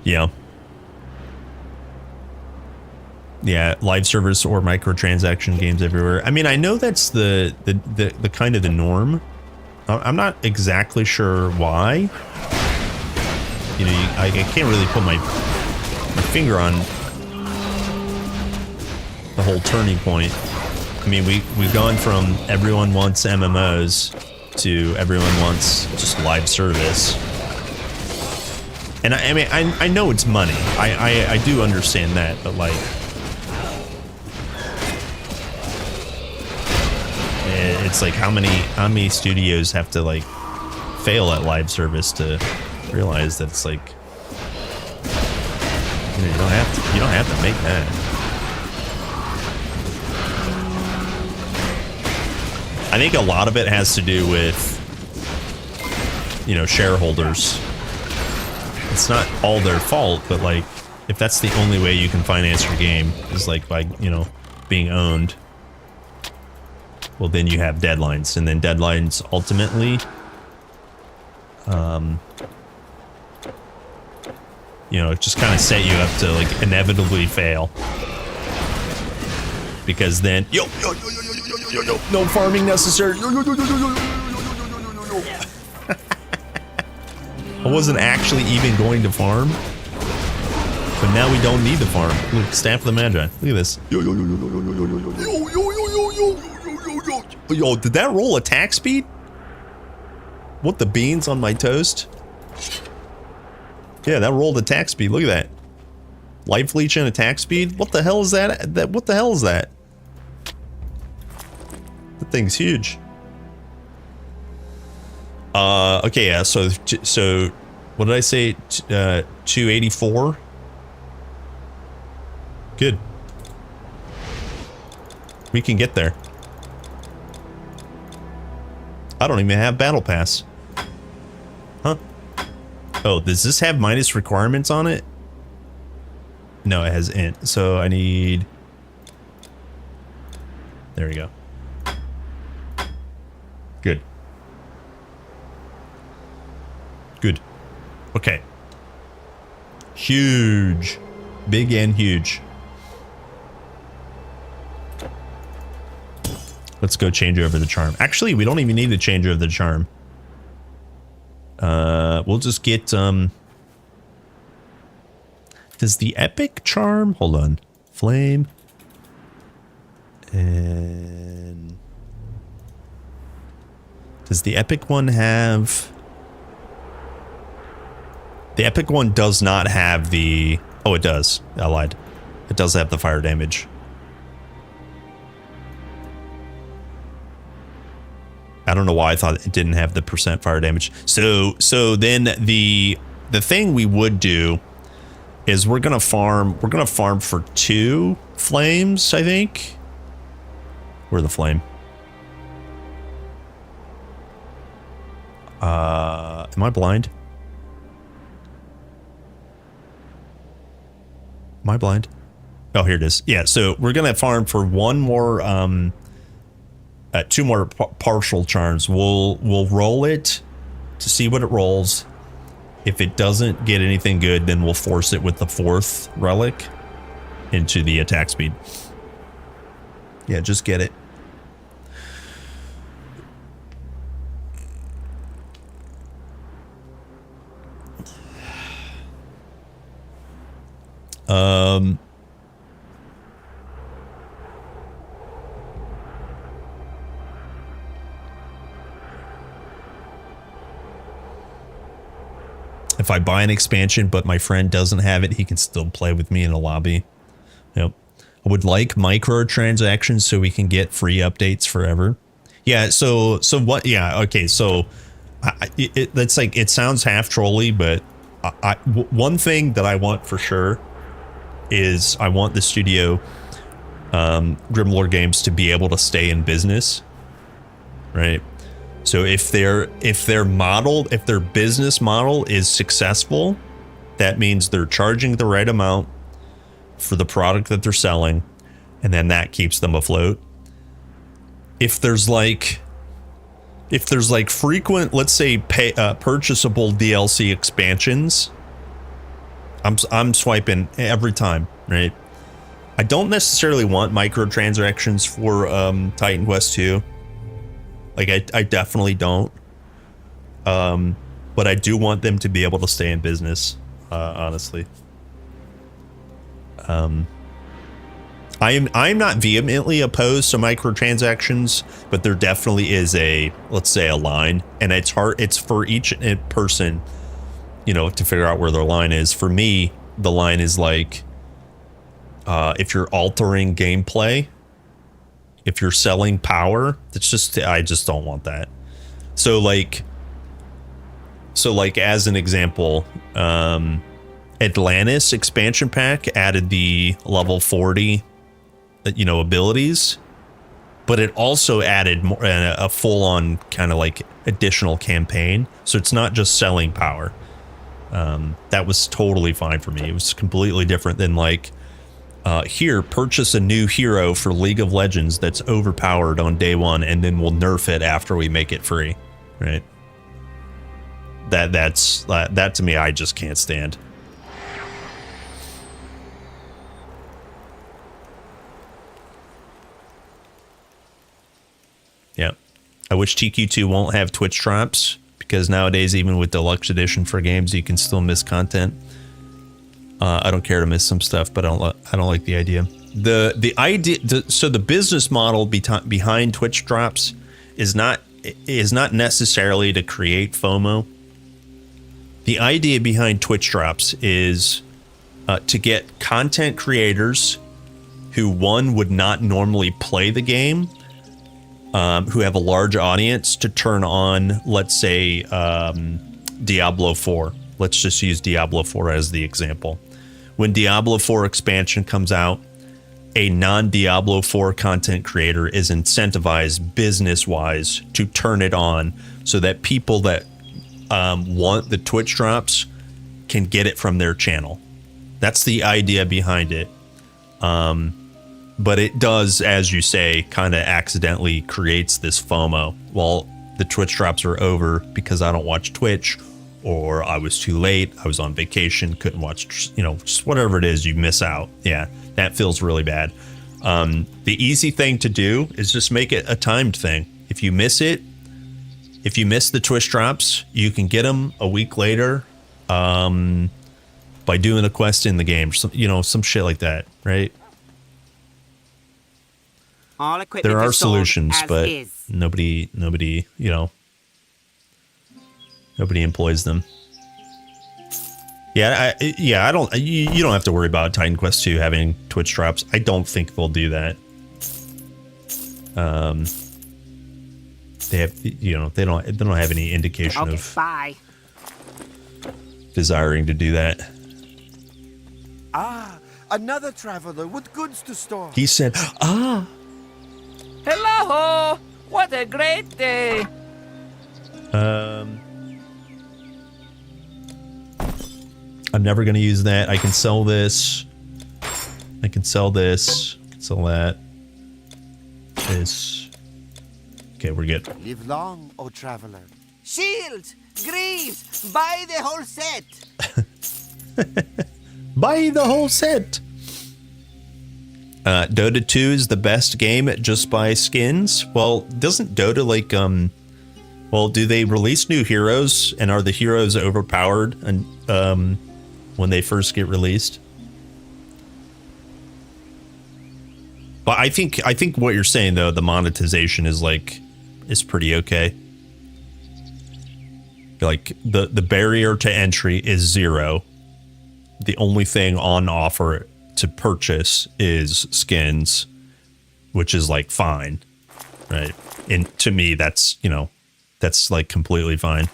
Speaker 5: Yeah. Yeah, live service or microtransaction games everywhere. I mean, I know that's the kind of the norm. I'm not exactly sure why. You know, I can't really put my finger on the whole turning point. I mean, we've gone from everyone wants MMOs to everyone wants just live service. And I mean, I know it's money. I do understand that, but like, it's like how many studios have to like fail at live service to realize that it's like, you know, you don't have to make that. I think a lot of it has to do with, you know, shareholders. It's not all their fault, but like, if that's the only way you can finance your game is like by, you know, being owned, well, then you have deadlines, and then deadlines ultimately, you know, just kind of set you up to like inevitably fail, because then yo, no farming necessary. I wasn't actually even going to farm, but now we don't need to farm. Look, Staff of the Magi. Look at this. Yo, did that roll attack speed? What, the beans on my toast? Yeah, that rolled attack speed. Look at that. Life leech and attack speed? What the hell is that? What the hell is that? That thing's huge. Okay, yeah, so what did I say? 284? Good. We can get there. I don't even have Battle Pass. Huh? Oh, does this have minus requirements on it? No, it has int. So I need... There we go. Good. Good. Okay. Huge. Big and huge. Let's go change over the charm. Actually, we don't even need to change over the charm. We'll just get, does the epic charm, hold on, flame, and does the epic one have, the epic one does not have the, oh, it does, I lied. It does have the fire damage. I don't know why I thought it didn't have the % fire damage. So then the thing we would do is we're gonna farm for 2 flames, I think. Where's the flame? Am I blind? Am I blind? Oh, here it is. Yeah, so we're gonna farm for 1 more 2 more partial charms. We'll roll it to see what it rolls. If it doesn't get anything good, then we'll force it with the 4th relic into the attack speed. Yeah, just get it. If I buy an expansion, but my friend doesn't have it, he can still play with me in a lobby. Yep. I would like microtransactions so we can get free updates forever. Yeah. So what? Yeah. Okay. So that's like, it sounds half trolly, but one thing that I want for sure is I want the studio, Grimlore Games, to be able to stay in business, right? So if their business model is successful, that means they're charging the right amount for the product that they're selling, and then that keeps them afloat. If there's like frequent, let's say, purchasable DLC expansions, I'm swiping every time, right? I don't necessarily want microtransactions for Titan Quest 2. Like I definitely don't. But I do want them to be able to stay in business, honestly. I'm not vehemently opposed to microtransactions, but there definitely is let's say, a line, and it's hard. It's for each person, to figure out where their line is. For me, the line is like, if you're altering gameplay, if you're selling power, I just don't want that. So like as an example, Atlantis expansion pack added the level 40, abilities, but it also added more, a full-on kind of like additional campaign. So it's not just selling power. That was totally fine for me. It was completely different than like, here, purchase a new hero for League of Legends that's overpowered on day one, and then we'll nerf it after we make it free, right? That to me, I just can't stand. Yeah, I wish TQ2 won't have Twitch drops, because nowadays, even with Deluxe Edition for games, you can still miss content. I don't care to miss some stuff, but I don't like the idea. The idea. So the business model behind Twitch drops is not necessarily to create FOMO. The idea behind Twitch drops is to get content creators who, one, would not normally play the game, who have a large audience, to turn on, let's say, Diablo 4. Let's just use Diablo 4 as the example. When Diablo 4 expansion comes out, a non-Diablo 4 content creator is incentivized business-wise to turn it on so that people that want the Twitch drops can get it from their channel. That's the idea behind it. But it does, as you say, kind of accidentally creates this FOMO. Well, the Twitch drops are over because I don't watch Twitch, or I was too late, I was on vacation, couldn't watch, just whatever it is, you miss out. Yeah, that feels really bad. The easy thing to do is just make it a timed thing. If you miss it, if you miss the Twitch drops, you can get them a week later by doing a quest in the game, some shit like that, right?
Speaker 17: All equipment
Speaker 5: There are
Speaker 17: is sold
Speaker 5: solutions,
Speaker 17: as
Speaker 5: but
Speaker 17: is.
Speaker 5: nobody, nobody employs them. Yeah, I don't. You don't have to worry about Titan Quest 2 having Twitch drops. I don't think they'll do that. They have, they don't have any indication of
Speaker 17: Bye.
Speaker 5: desiring to do that.
Speaker 7: Ah, another traveler with goods to store.
Speaker 5: He said, "Ah."
Speaker 16: Hello! What a great day!
Speaker 5: I'm never going to use that. I can sell this. I can sell this. I can sell that. This. Okay, we're good.
Speaker 7: Live long, O traveler.
Speaker 16: Shields! Greaves! Buy the whole set!
Speaker 5: Buy the whole set! Dota 2 is the best game at just buy skins. Well, doesn't Dota do they release new heroes, and are the heroes overpowered and when they first get released? But I think what you're saying, though, the monetization is pretty okay. Like the barrier to entry is 0. The only thing on offer to purchase is skins, which is like fine, right? And to me, that's, you know, that's like completely fine.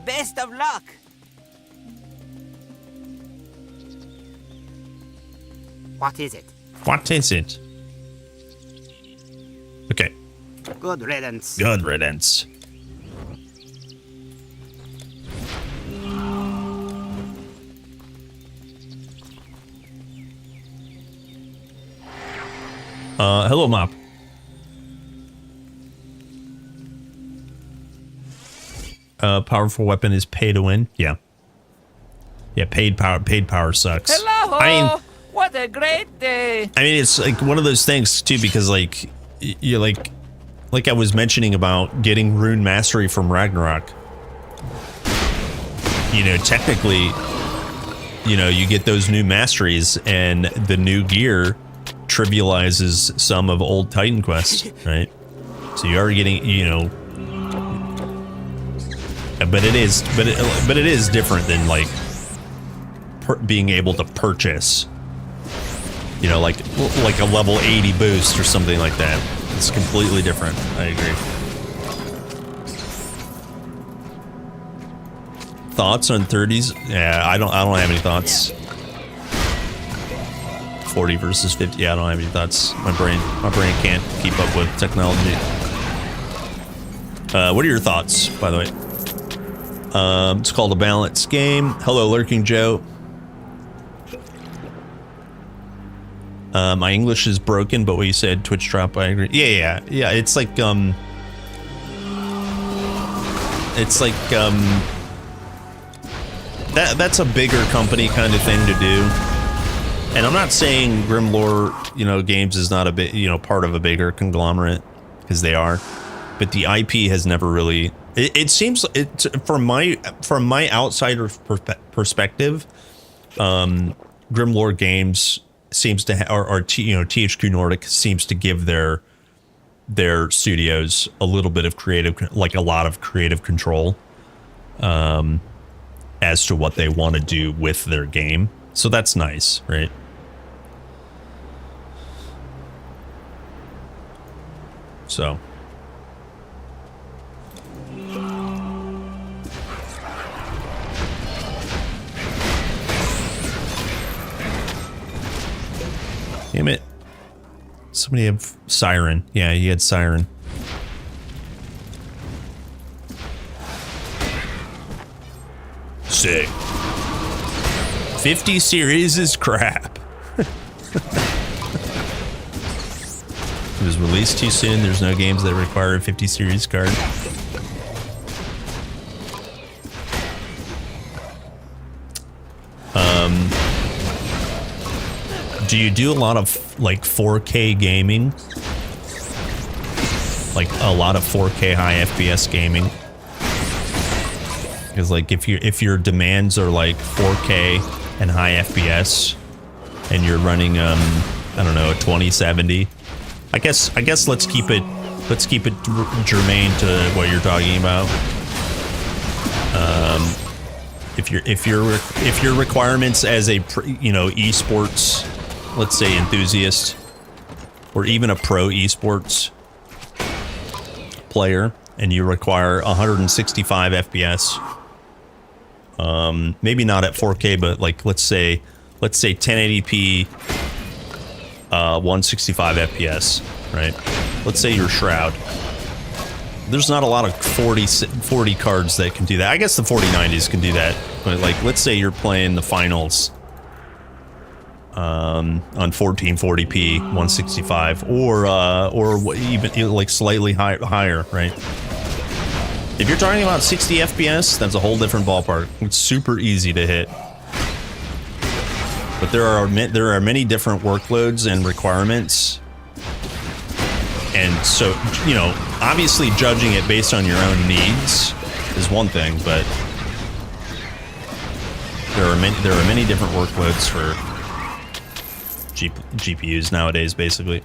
Speaker 16: Best of luck.
Speaker 17: What is it?
Speaker 5: What is it? Okay.
Speaker 17: Good riddance.
Speaker 5: Good riddance. Hello, Mop. Powerful weapon is pay to win. Yeah. Yeah, paid power sucks.
Speaker 16: Hello!
Speaker 5: I mean,
Speaker 16: what a great day!
Speaker 5: I mean, it's like one of those things too, because like you're like I was mentioning about getting rune mastery from Ragnarok. You know, technically, you know, you get those new masteries and the new gear trivializes some of old Titan quests, right? So you are getting, you know, but it is different than like being able to purchase, you know, like a level 80 boost or something like that. It's completely different. I agree. Thoughts on 30s? Yeah, I don't have any thoughts. 40 versus 50. Yeah, I don't have any thoughts. My brain can't keep up with technology. What are your thoughts, by the way? It's called a balanced game. Hello, Lurking Joe. My English is broken, but what you said, Twitch drop, I agree. Yeah. It's like that's a bigger company kind of thing to do. And I'm not saying Grimlore, you know, Games is not a bit, you know, part of a bigger conglomerate, because they are, but the IP has never really. It seems from my outsider perspective, Grimlore Games seems to or THQ Nordic seems to give their studios a little bit of a lot of creative control, as to what they want to do with their game. So that's nice, right? So. Damn it. Somebody have Siren. Yeah, he had Siren. Sick. 50 series is crap. It was released too soon. There's no games that require a 50 series card. Do you do a lot of like 4K gaming? Like a lot of 4K high FPS gaming? Because like if your demands are like 4K and high FPS, and you're running I don't know, a 2070. I guess let's keep it germane to what you're talking about. If your requirements as a esports, let's say, enthusiast, or even a pro esports player, and you require 165 FPS, maybe not at 4K, but like let's say 1080p, 165 FPS, right? Let's say you're Shroud. There's not a lot of 40 cards that can do that. I guess the 4090s can do that, but like let's say you're playing the finals on 1440p 165, or even like slightly higher, right? If you're talking about 60 FPS, that's a whole different ballpark. It's super easy to hit. But there are many different workloads and requirements. And so, obviously judging it based on your own needs is one thing, but there are many different workloads GPUs nowadays, basically.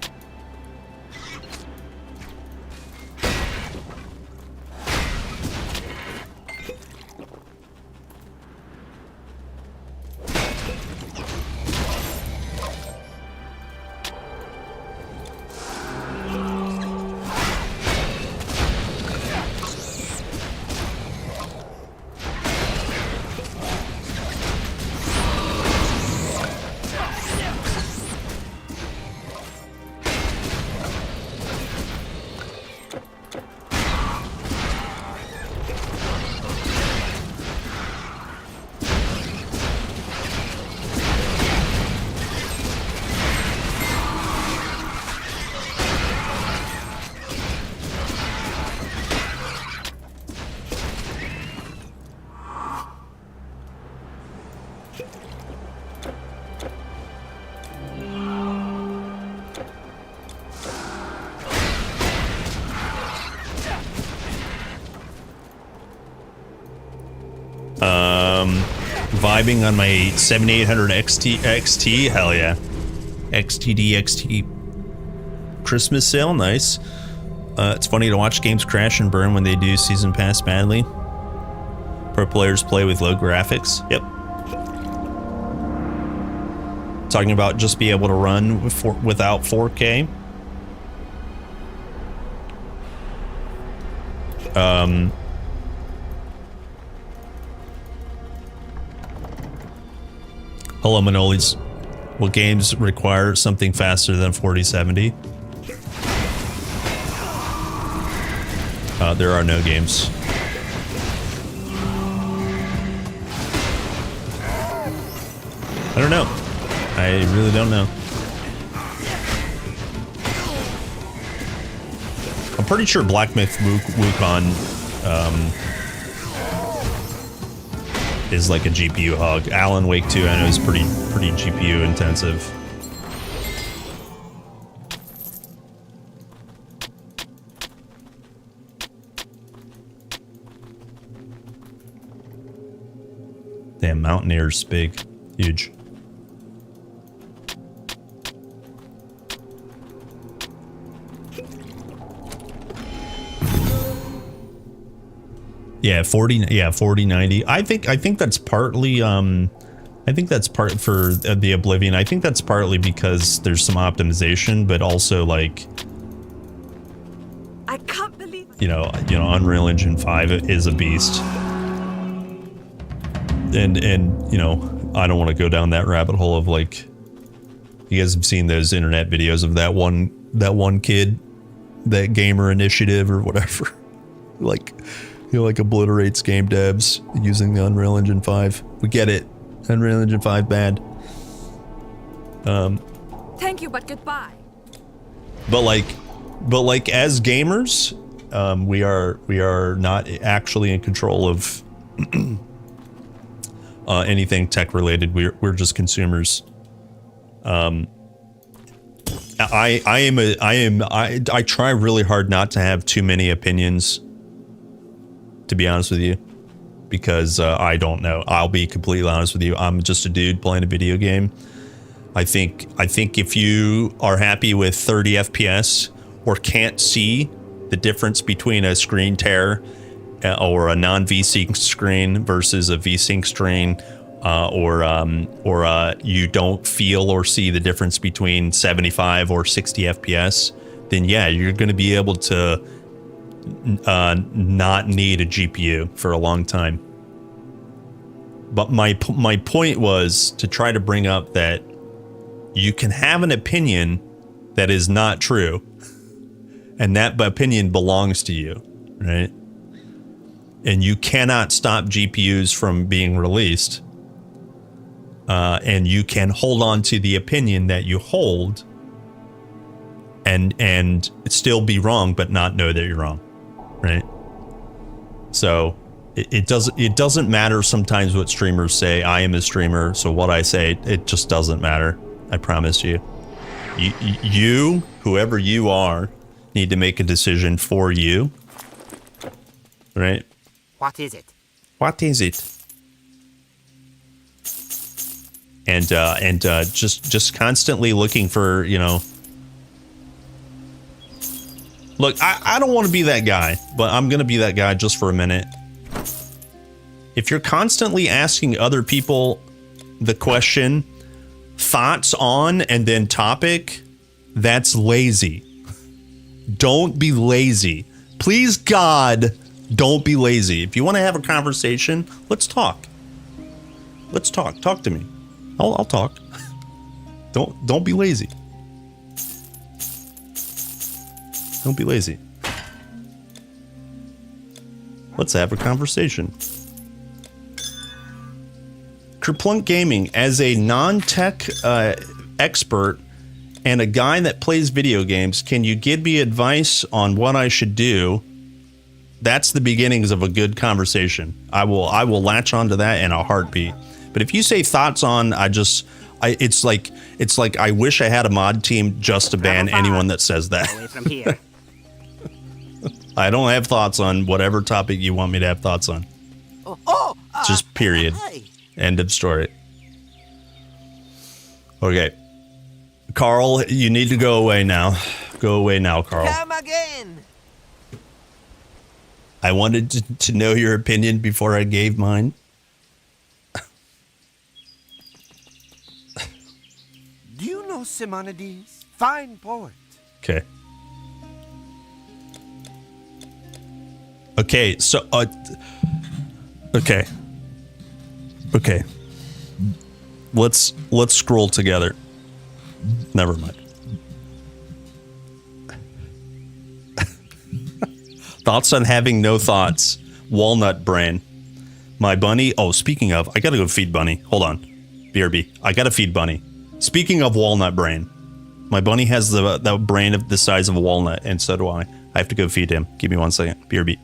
Speaker 5: Vibing on my 7800 XT, hell yeah. XT Christmas sale, nice. It's funny to watch games crash and burn when they do season pass badly. Pro players play with low graphics. Yep. Talking about just be able to run without 4K. Hello, Manolis. Will games require something faster than 4070? There are no games. I don't know. I really don't know. I'm pretty sure Black Myth Wukong is like a GPU hog. Alan Wake 2 I know is pretty GPU intensive. Damn, Mountaineer's big. Huge. Yeah, 4090. I think that's partly I think that's part for the Oblivion. I think that's partly because there's some optimization, but also like
Speaker 18: I can't believe
Speaker 5: you know, Unreal Engine 5 is a beast. And you know, I don't want to go down that rabbit hole of like, you guys have seen those internet videos of that one kid, that gamer initiative or whatever, like, you know, like obliterates game devs using the Unreal Engine 5. We get it. Unreal Engine 5 bad.
Speaker 18: Thank you, but goodbye.
Speaker 5: But like as gamers, we are not actually in control of anything tech related. We're just consumers. I try really hard not to have too many opinions, to be honest with you, because I don't know. I'll be completely honest with you. I'm just a dude playing a video game. I think if you are happy with 30 FPS or can't see the difference between a screen tear or a non-VSync screen versus a VSync screen, or you don't feel or see the difference between 75 or 60 FPS, then yeah, you're going to be able to not need a GPU for a long time. But my point was to try to bring up that you can have an opinion that is not true, and that opinion belongs to you, right? And you cannot stop GPUs from being released, and you can hold on to the opinion that you hold, and still be wrong, but not know that you're wrong, right? So it doesn't matter sometimes what streamers say. I am a streamer, so what I say, it just doesn't matter. I promise you. You, whoever you are, need to make a decision for you, right?
Speaker 17: What is it?
Speaker 5: What is it? and just constantly looking for, you know. Look, I don't want to be that guy, but I'm gonna be that guy just for a minute. If you're constantly asking other people the question, thoughts on, and then topic, that's lazy. Don't be lazy. Please, God, don't be lazy. If you want to have a conversation, let's talk. Let's talk. Talk to me. I'll talk. Don't be lazy. Don't be lazy. Let's have a conversation. Kerplunk Gaming, as a non-tech expert and a guy that plays video games, can you give me advice on what I should do? That's the beginnings of a good conversation. I will latch onto that in a heartbeat. But if you say thoughts on, it's like I wish I had a mod team just to ban anyone that says that.
Speaker 17: Away from here.
Speaker 5: I don't have thoughts on whatever topic you want me to have thoughts on. Just period. End of story. Okay. Carl, you need to go away now. Go away now, Carl.
Speaker 16: Come again.
Speaker 5: I wanted to know your opinion before I gave mine.
Speaker 16: Do you know Simonides? Fine poet.
Speaker 5: Okay. Okay, so okay. Okay. Let's scroll together. Never mind. Thoughts on having no thoughts. Walnut brain. My bunny. Oh, speaking of, I gotta go feed Bunny. Hold on. BRB. I gotta feed Bunny. Speaking of walnut brain. My bunny has the brain of the size of a walnut, and so do I. I have to go feed him. Give me 1 second. BRB.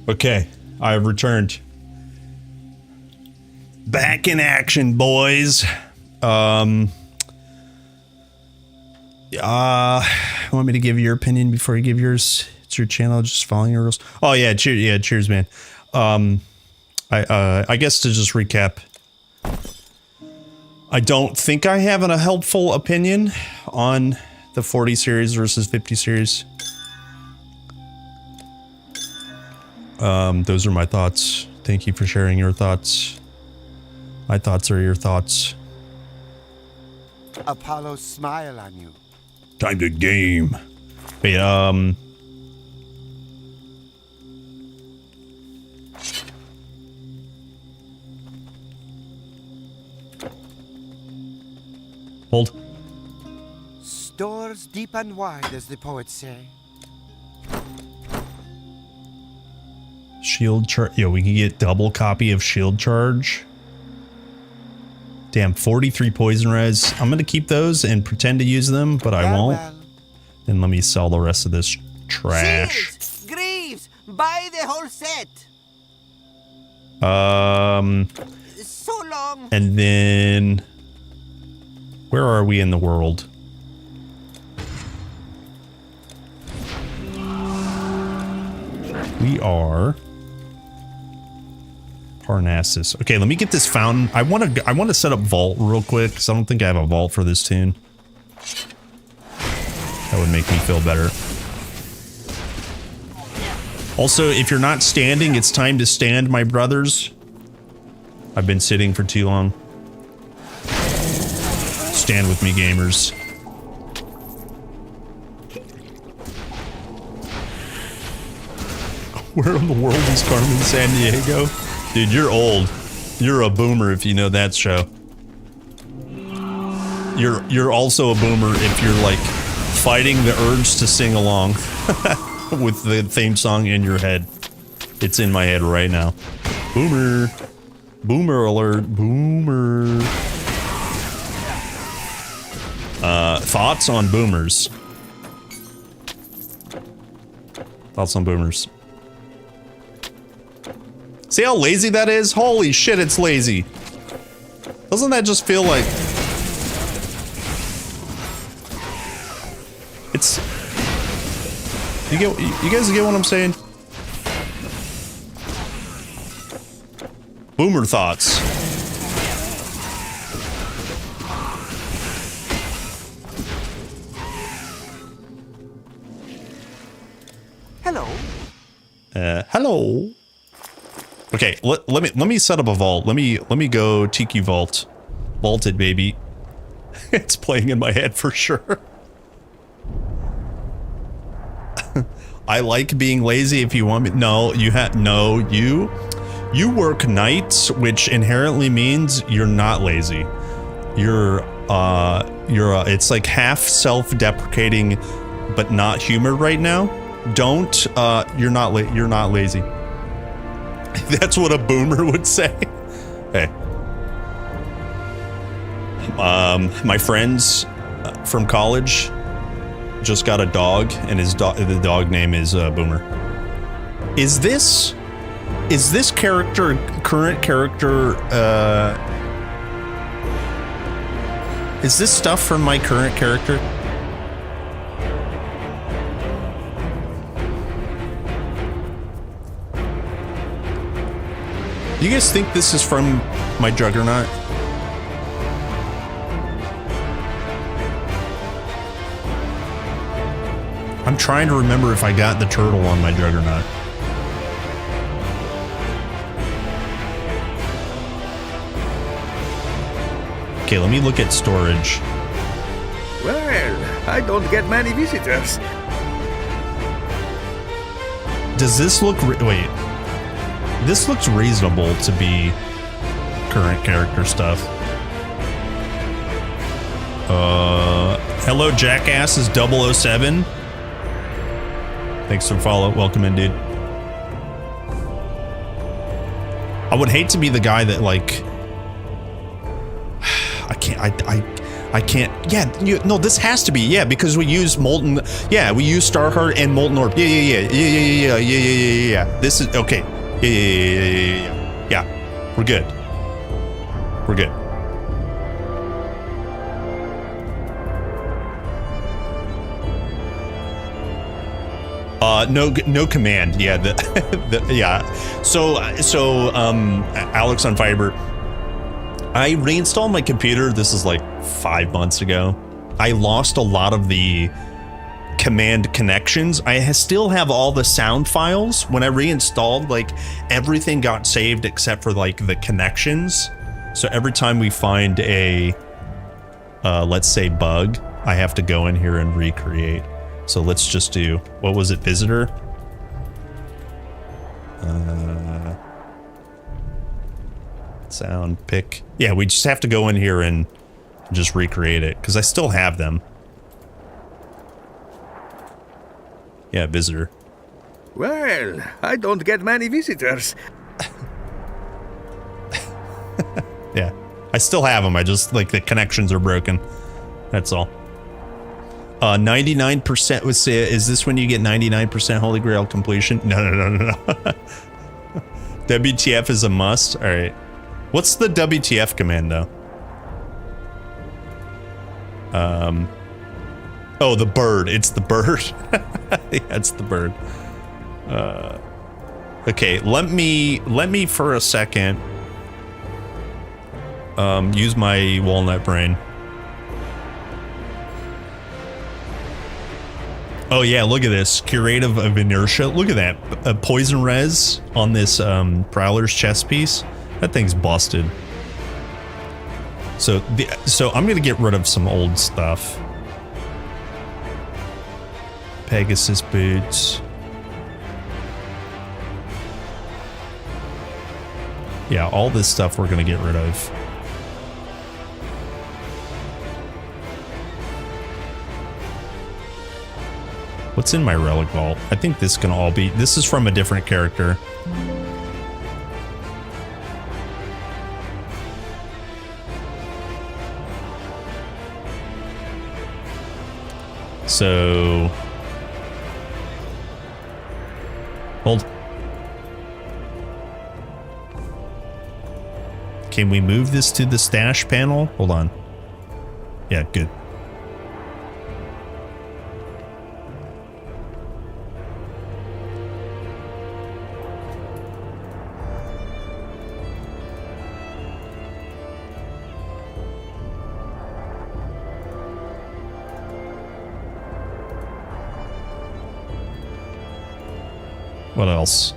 Speaker 5: Okay, I have returned. Back in action, boys. Want me to give your opinion before you give yours? It's your channel, just following your rules. Oh yeah, cheers, man. I guess to just recap, I don't think I have a helpful opinion on the 40 series versus 50 series. Those are my thoughts. Thank you for sharing your thoughts. My thoughts are your thoughts.
Speaker 19: Apollo smile on you.
Speaker 5: Time to game. Wait, hold.
Speaker 19: Stores deep and wide, as the poets say.
Speaker 5: Shield charge. Yo, we can get double copy of shield charge. Damn, 43 poison res. I'm gonna keep those and pretend to use them, but I won't. And let me sell the rest of this trash.
Speaker 16: Shields! Greaves! Buy the whole set! So long!
Speaker 5: And then... where are we in the world? We are... Parnassus. Okay, let me get this fountain. I want to set up vault real quick because I don't think I have a vault for this tune. That would make me feel better. Also, if you're not standing, it's time to stand, my brothers. I've been sitting for too long. Stand with me, gamers. Where in the world is Carmen Sandiego? Dude, you're old. You're a boomer if you know that show. You're also a boomer if you're like fighting the urge to sing along with the theme song in your head. It's in my head right now. Boomer. Boomer alert. Boomer. Thoughts on boomers? Thoughts on boomers? See how lazy that is? Holy shit, it's lazy. Doesn't that just feel like... it's... You guys get what I'm saying? Boomer thoughts.
Speaker 16: Hello.
Speaker 5: Hello. Okay, let me set up a vault. Let me go Tiki Vault. Vaulted, baby. It's playing in my head for sure. I like being lazy if you want me. No, you work nights, which inherently means you're not lazy. You're it's like half self-deprecating but not humor right now. Don't you're not lazy. That's what a boomer would say. Hey. My friends from college just got a dog, and the dog name is Boomer. Is this current character, is this stuff from my current character? Do you guys think this is from my Juggernaut? I'm trying to remember if I got the turtle on my Juggernaut. Okay, let me look at storage.
Speaker 15: Well, I don't get many visitors.
Speaker 5: Does this look... wait. This looks reasonable to be current character stuff. Hello, Jackass is 007. Thanks for the follow. Welcome in, dude. I would hate to be the guy that, like... I can't. Yeah, no, this has to be. Yeah, because we use Molten. Yeah, we use Starheart and Molten Orb. Yeah. This is okay. Yeah. We're good. We're good. No command. Yeah, yeah. So, Alex on Fiber. I reinstalled my computer. This is like 5 months ago. I lost a lot of the command connections. I still have all the sound files. When I reinstalled, like everything got saved except for like the connections. So every time we find a, let's say bug, I have to go in here and recreate. So let's just do, what was it, visitor? Sound pick. Yeah, we just have to go in here and just recreate it because I still have them. Yeah, visitor.
Speaker 15: Well, I don't get many visitors.
Speaker 5: Yeah, I still have them. I just, like, the connections are broken. That's all. 99% was, is this when you get 99% Holy Grail completion? No. WTF is a must. All right. What's the WTF command though? Oh, the bird. It's the bird. Yeah, it's the bird. Okay, let me for a second use my walnut brain. Oh yeah, look at this. Curative of inertia. Look at that. A poison res on this Prowler's chest piece. That thing's busted. So I'm gonna get rid of some old stuff. Pegasus boots. Yeah, all this stuff we're gonna get rid of. What's in my relic vault? I think this can all be, this is from a different character. So, hold. Can we move this to the stash panel? Hold on. Yeah, good. What else?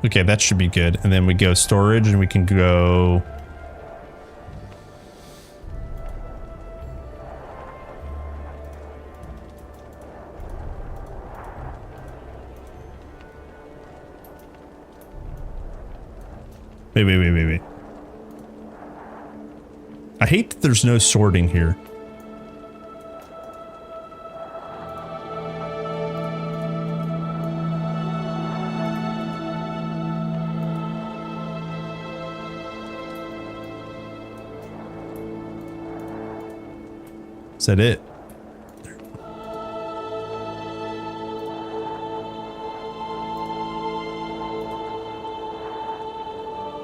Speaker 5: Okay, that should be good. And then we go storage and we can go... Wait. I hate that there's no sorting here. Is that it?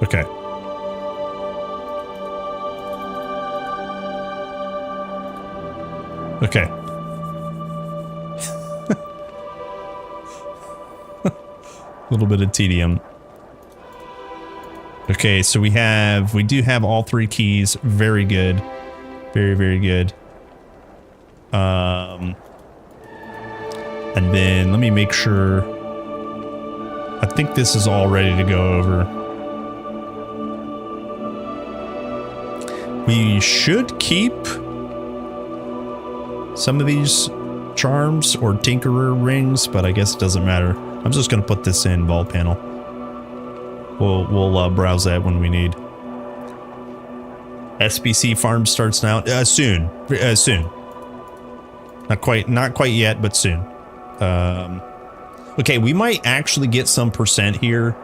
Speaker 5: Okay. Okay. A little bit of tedium. Okay, so we do have all 3 keys. Very good. Very, very good. And then let me make sure. I think this is all ready to go over. We should keep some of these charms or tinkerer rings, but I guess it doesn't matter. I'm just going to put this in vault panel. We'll browse that when we need. SBC farm starts now. Soon. Soon. Not quite yet, but soon. Okay, we might actually get some percent here.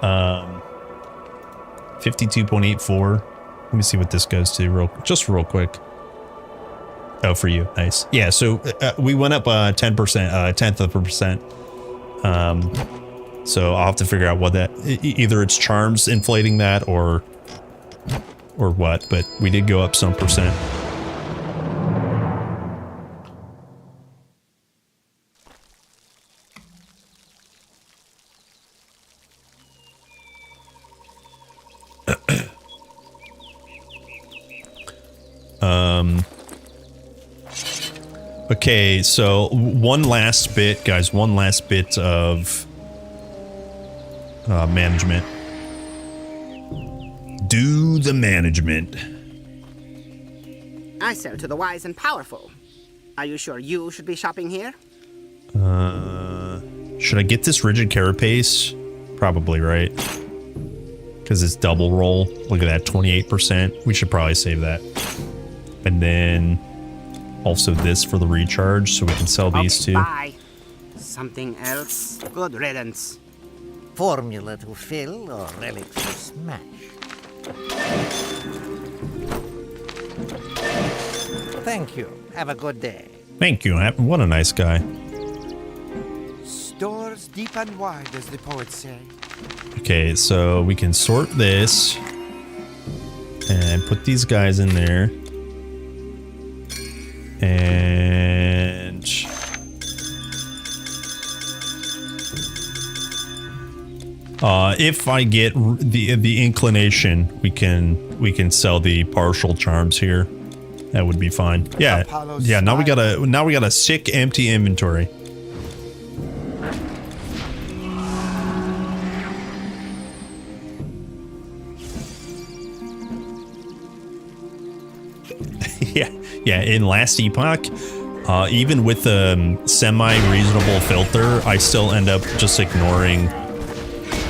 Speaker 5: 52.84. Let me see what this goes to real quick. Oh, for you. Nice. Yeah, so we went up 10%, a tenth of a percent. So I'll have to figure out what that, either it's charms inflating that or what, but we did go up some percent. Okay, so one last bit, guys, one last bit of management. Do the management.
Speaker 17: I sell to the wise and powerful. Are you sure you should be shopping here?
Speaker 5: Should I get this rigid carapace? Probably, right? Because it's double roll. Look at that, 28%. We should probably save that. And then also this for the recharge, so we can sell these two.
Speaker 17: Bye. Something else? Good riddance.
Speaker 1: Formula to fill or relic to smash? Thank you. Have a good day.
Speaker 5: Thank you. What a nice guy.
Speaker 19: Stores deep and wide, as the poets say.
Speaker 5: Okay, so we can sort this and put these guys in there. And if I get the inclination, we can sell the partial charms here. That would be fine. Yeah, yeah. Now we got a sick empty inventory. Yeah, in last epoch, even with a semi-reasonable filter, I still end up just ignoring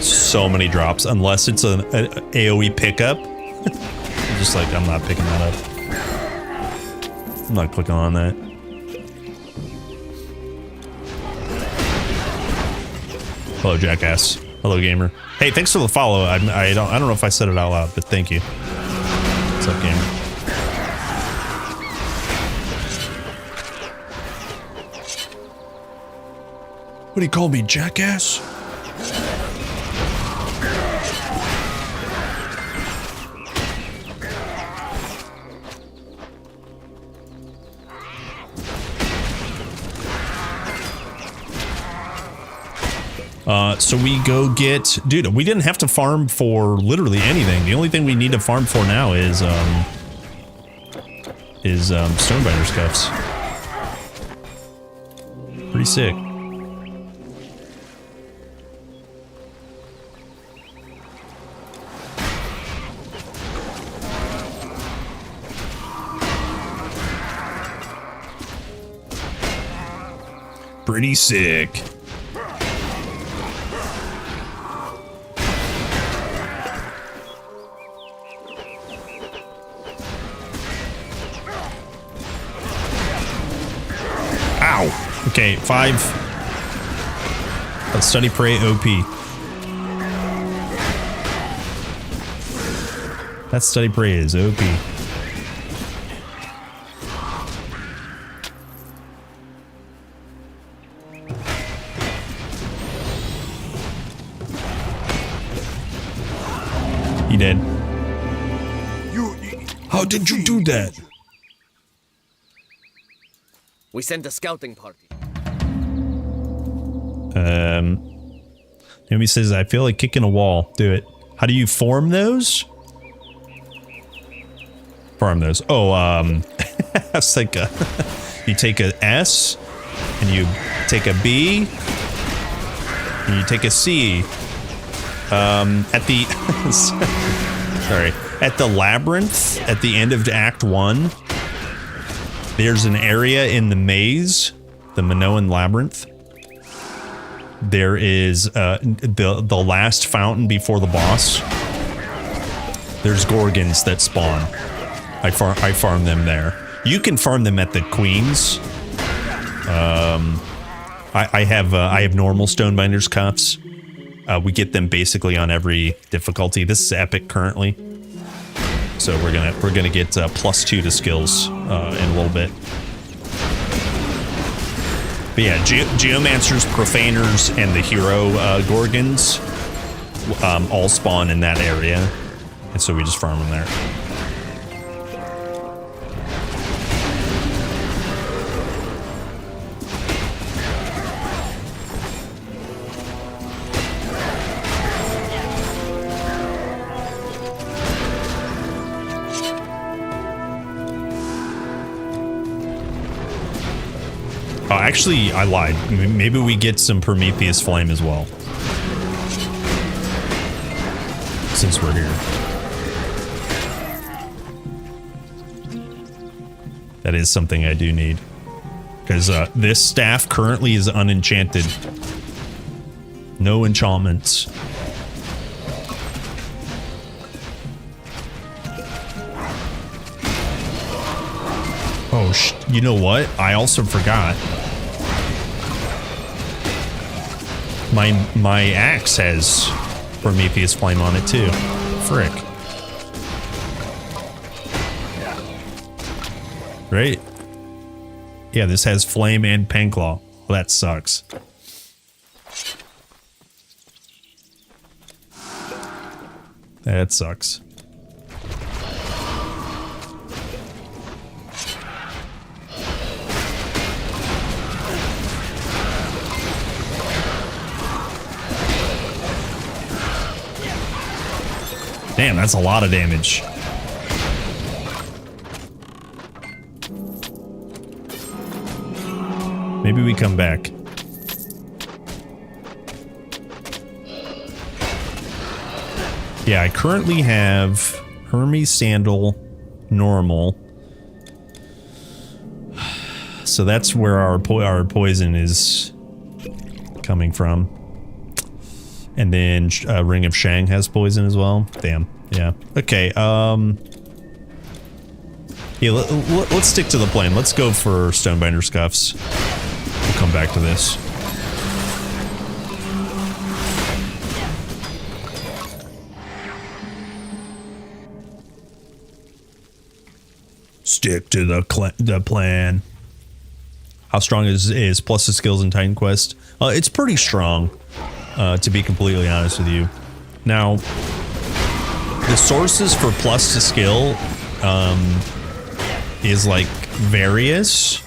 Speaker 5: so many drops, unless it's an AoE pickup. I'm just like, I'm not picking that up. I'm not clicking on that. Hello, jackass. Hello, gamer. Hey, thanks for the follow. I don't know if I said it out loud, but thank you. What's up, gamer? What do you call me, jackass? So we go get, dude, we didn't have to farm for literally anything. The only thing we need to farm for now is Stonebiter Scuffs. Pretty sick. Pretty sick. Ow. Okay, 5. Let's study prey OP. That study prey is OP. He did. How did you do that?
Speaker 16: We sent a scouting party.
Speaker 5: Naomi says, I feel like kicking a wall. Do it. How do you form those? Farm those. Oh, it's like you take a S and you take a B and you take a C. At the sorry, at the labyrinth at the end of Act 1, there's an area in the maze, the Minoan labyrinth. There is the last fountain before the boss. There's Gorgons that spawn. I farm them there. You can farm them at the Queens. I have normal Stonebinder's cuffs. We get them basically on every difficulty. This is epic currently, so we're gonna get +2 to skills in a little bit. But yeah, Geomancers, Profaners, and the Hero Gorgons all spawn in that area, and so we just farm them there. Oh, actually, I lied. Maybe we get some Prometheus Flame as well, since we're here. That is something I do need, because this staff currently is unenchanted. No enchantments. Oh, you know what? I also forgot. My axe has Prometheus Flame on it too. Frick. Right? Yeah, this has Flame and Penclaw. Well, that sucks. That sucks. Damn, that's a lot of damage. Maybe we come back. Yeah, I currently have Hermes Sandal, normal. So that's where our poison is coming from. And then Ring of Shang has poison as well. Damn. Yeah. Okay. Yeah. Let's stick to the plan. Let's go for Stonebinder's Cuffs. We'll come back to this. Stick to the plan. How strong is plus the skills in Titan Quest? It's pretty strong. To be completely honest with you. Now, the sources for plus to skill is like various.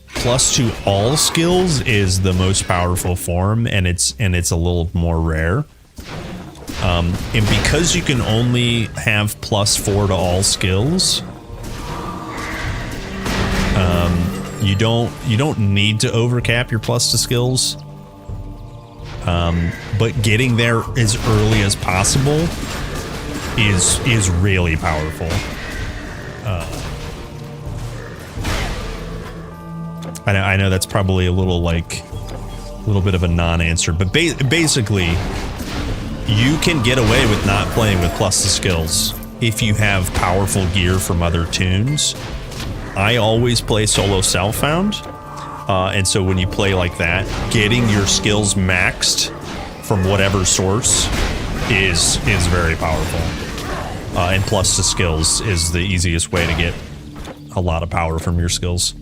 Speaker 5: Plus to all skills is the most powerful form, and it's a little more rare. And because you can only have +4 to all skills, you don't need to overcap your plus to skills. But getting there as early as possible is really powerful. I know that's probably a little bit of a non-answer, but basically, you can get away with not playing with plus the skills if you have powerful gear from other tunes. I always play solo self-found. And so when you play like that, getting your skills maxed from whatever source is very powerful. And plus the skills is the easiest way to get a lot of power from your skills.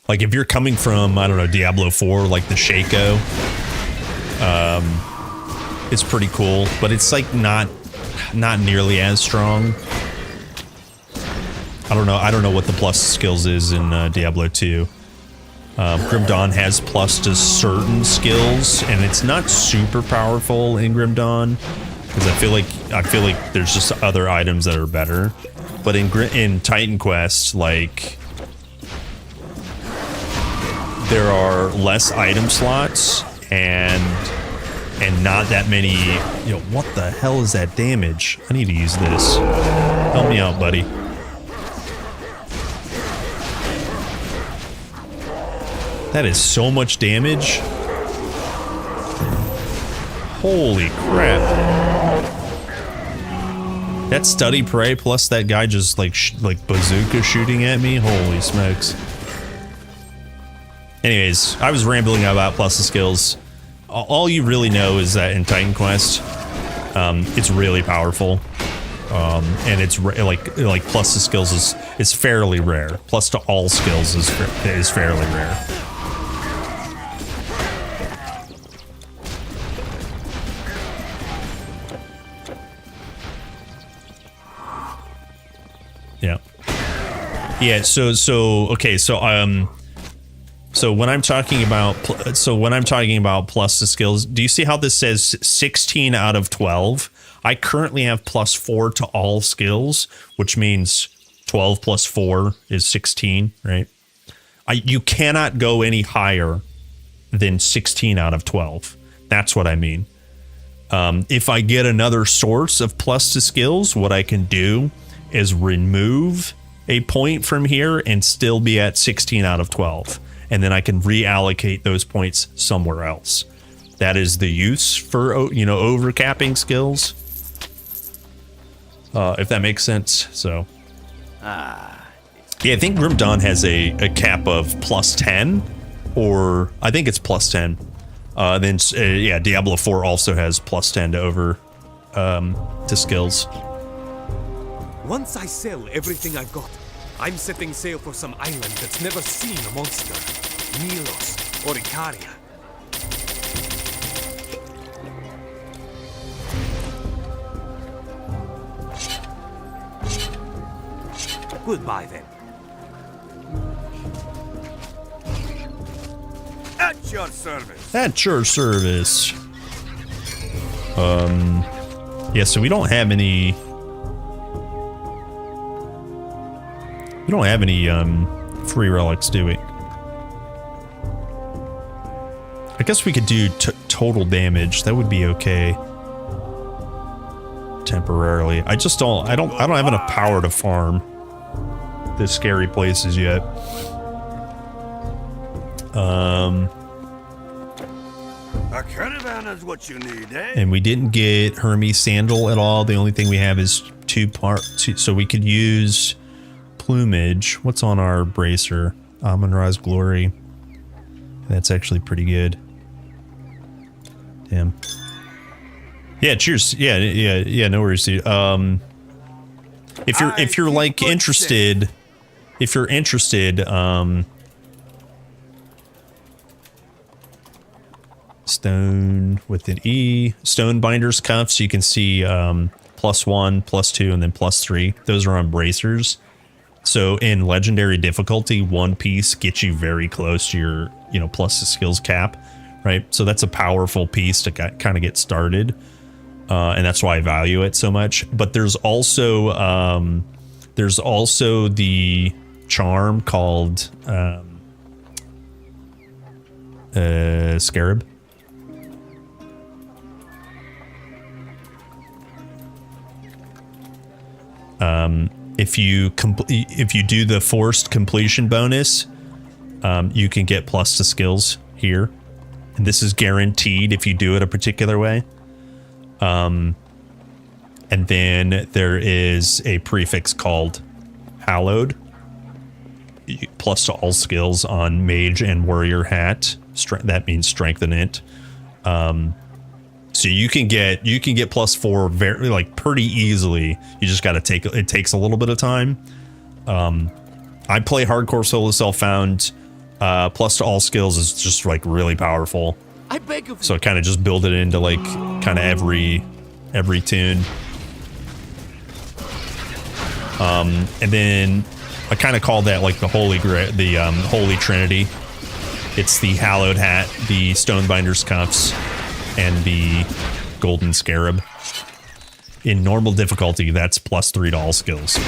Speaker 5: Like if you're coming from, I don't know, Diablo 4, like the Shaco, it's pretty cool, but it's like not nearly as strong. I don't know what the plus skills is in Diablo 2. Grim Dawn has plus to certain skills, and it's not super powerful in Grim Dawn because I feel like there's just other items that are better. But in Titan Quest, like, there are less item slots and not that many. Yo, what the hell is that damage? I need to use this. Help me out, buddy. That is so much damage. Holy crap. That study prey plus that guy just like bazooka shooting at me. Holy smokes. Anyways, I was rambling about plus the skills. All you really know is that in Titan Quest, it's really powerful. And it's like plus the skills is fairly rare. Plus to all skills is fairly rare. Yeah. Yeah, so when I'm talking about plus the skills, do you see how this says 16 out of 12? I currently have +4 to all skills, which means 12 plus 4 is 16, right? You cannot go any higher than 16 out of 12. That's what I mean. If I get another source of plus to skills, what I can do is remove a point from here and still be at 16 out of 12. And then I can reallocate those points somewhere else. That is the use for, overcapping skills. If that makes sense. So, yeah, I think Grim Dawn has a cap of +10, or I think it's +10. Then, yeah, Diablo 4 also has +10 to over to skills.
Speaker 14: Once I sell everything I've got, I'm setting sail for some island that's never seen a monster. Milos or Icaria. Goodbye then.
Speaker 15: At your service.
Speaker 5: At your service. Yeah, so we don't have any. We don't have any free relics, do we? I guess we could do total damage. That would be okay. Temporarily. I don't have enough power to farm the scary places yet.
Speaker 15: A caravan is what you need, eh?
Speaker 5: And we didn't get Hermes Sandal at all. The only thing we have is two, so we could use plumage. What's on our bracer? Amon-Ra's Glory. That's actually pretty good. Damn. Yeah, cheers. Yeah, no worries, dude. If you're like interested, stone with an E, stone binders cuffs, you can see +1, +2, and then +3. Those are on bracers. So in legendary difficulty, one piece gets you very close to your, plus the skills cap, right? So that's a powerful piece to kind of get started. And that's why I value it so much. But there's also the charm called Scarab. If you do the forced completion bonus, you can get plus to skills here, and this is guaranteed if you do it a particular way. And then there is a prefix called Hallowed, plus to all skills on Mage and Warrior Hat. That means Strength and Int. So you can get +4 very pretty easily. You just got to it takes a little bit of time. I play hardcore solo self-found. Plus to all skills is just really powerful.
Speaker 12: I beg of you.
Speaker 5: So I kind of just build it into kind of every tune. And then I kind of call that the Holy Holy Trinity. It's the Hallowed Hat, the Stonebinder's Cuffs, and the Golden Scarab. In normal difficulty, that's +3 to all skills.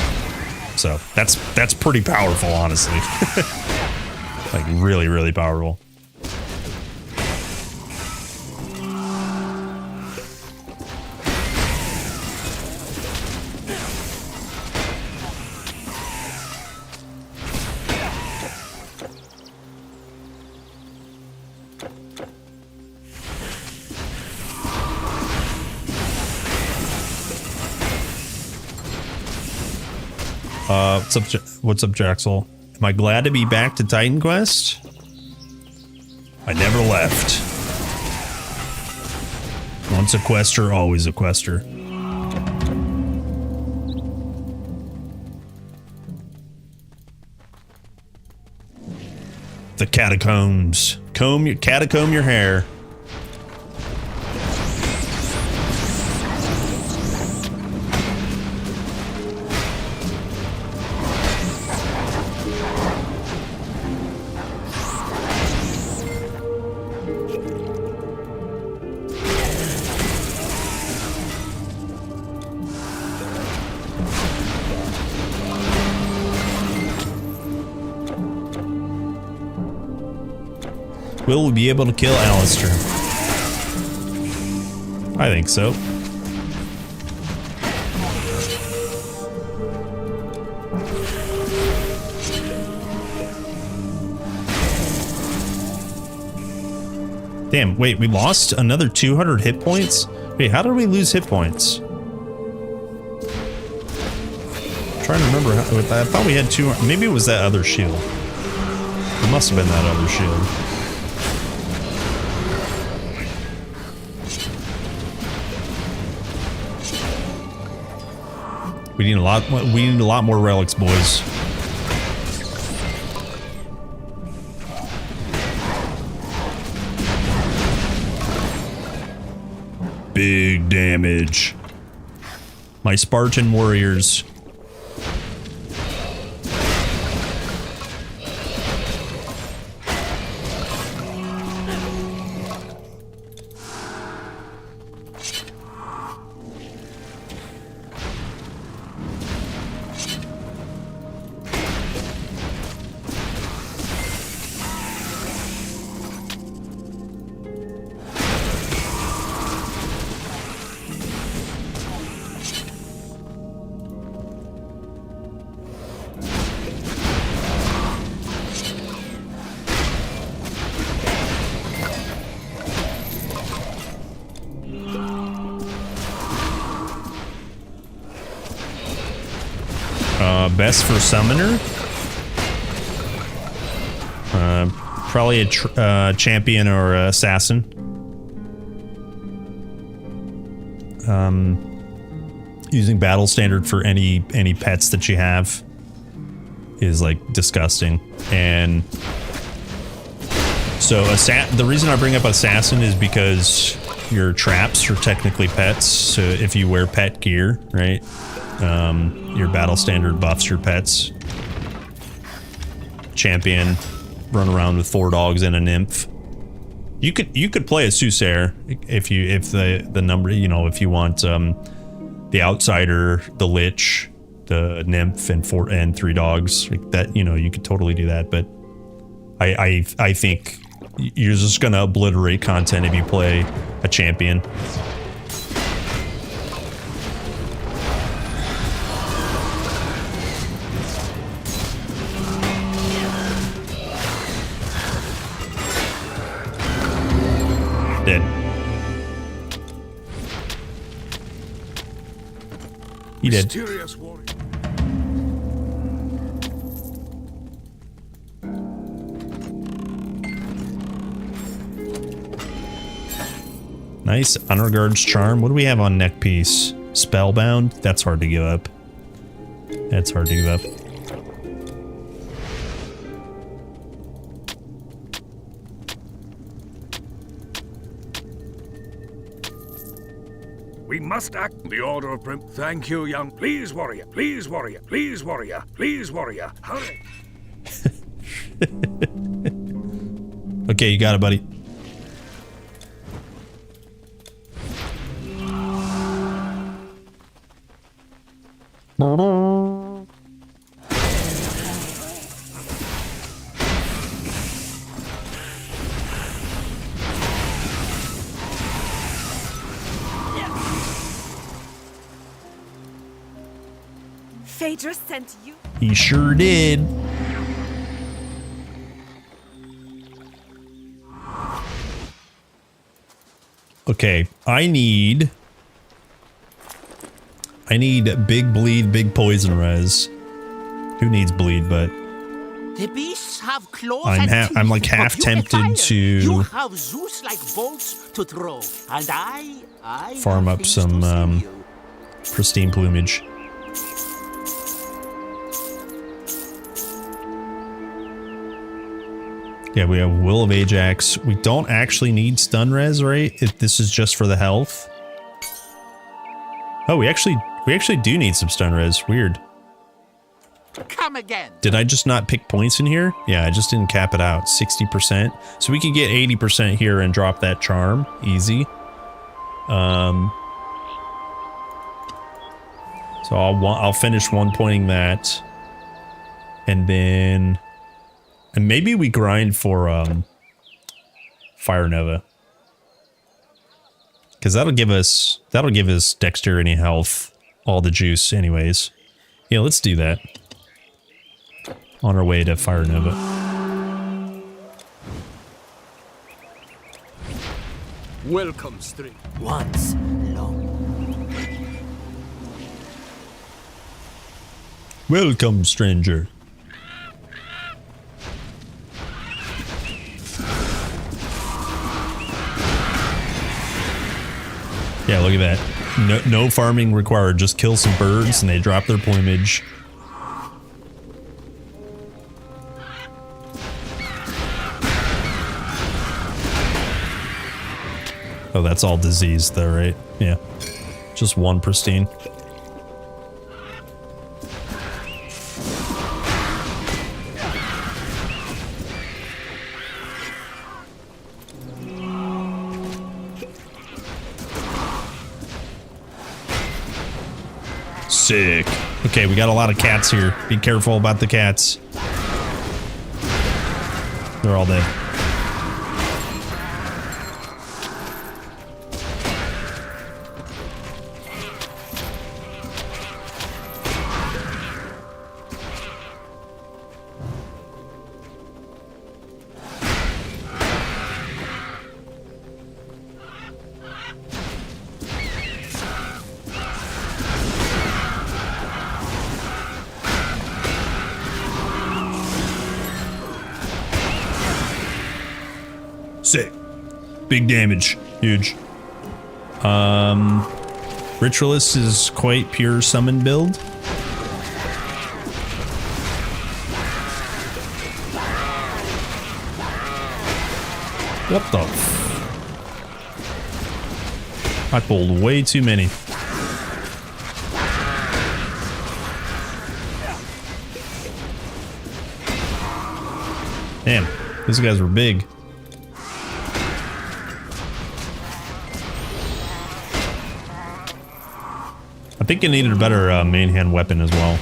Speaker 5: So that's pretty powerful, honestly. Really, really powerful. What's up, Jaxel? Am I glad to be back to Titan Quest? I never left. Once a quester, always a quester. The catacombs. Catacomb your hair. Will we be able to kill Alistair? I think so. Damn, wait, we lost another 200 hit points? Wait, how did we lose hit points? I'm trying to remember how, I thought we had 200, maybe it was that other shield. It must have been that other shield. We need a lot more relics, boys. Big damage. My Spartan warriors. Best for summoner? Probably a champion or assassin. Using battle standard for any pets that you have is like disgusting. And so the reason I bring up assassin is because your traps are technically pets. So if you wear pet gear, right? Your battle standard buffs your pets. Champion, run around with 4 dogs and a nymph. You could play a soothsayer if the number, you know, if you want the outsider, the lich, the nymph, and 3 dogs like that. You know, you could totally do that. But I think you're just gonna obliterate content if you play a champion. Dead. He did.
Speaker 15: Mysterious warrior.
Speaker 5: Nice. Honor Guard's Charm. What do we have on neck piece? Spellbound? That's hard to give up. That's hard to give up.
Speaker 15: We must act the order of Prim. Thank you, young. Please, warrior. Please, warrior. Please, warrior. Please, warrior. Hurry.
Speaker 5: Okay, you got it, buddy.
Speaker 18: Phaedra sent you.
Speaker 5: He sure did. Okay, I need big bleed, big poison res. who needs bleed, but
Speaker 6: The beasts have claws
Speaker 5: I'm like half tempted to
Speaker 6: You have Zeus-like bolts to throw, and I
Speaker 5: farm up some pristine plumage. Yeah, we have Will of Ajax. We don't actually need stun res, right? If this is just for the health. Oh, we actually do need some stun res. Weird.
Speaker 6: Come again.
Speaker 5: Did I just not pick points in here? Yeah, I just didn't cap it out. 60%. So we could get 80% here and drop that charm. Easy. So I'll finish one pointing that. And then and maybe we grind for Fire Nova. Cuz that'll give us dexterity, health, all the juice anyways. Yeah, let's do that. On our way to Fire Nova.
Speaker 14: Welcome, String.
Speaker 6: Once long.
Speaker 5: Welcome, stranger. Yeah, look at that. No farming required. Just kill some birds and they drop their plumage. Oh, that's all disease though, right? Yeah. Just one pristine. Sick. Okay, we got a lot of cats here. Be careful about the cats. They're all dead. Sick. Big damage. Huge. Ritualist is quite pure summon build. What the I pulled way too many. Damn, these guys were big. I think it needed a better main hand weapon as well.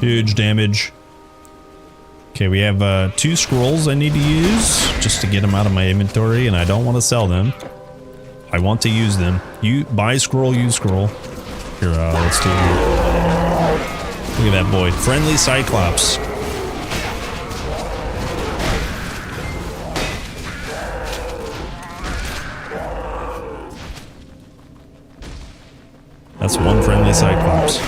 Speaker 5: Huge damage. Okay, we have 2 scrolls I need to use just to get them out of my inventory, and I don't want to sell them. I want to use them. You buy scroll, use scroll. Here, let's do it. Look at that boy. Friendly Cyclops. That's one friendly Cyclops.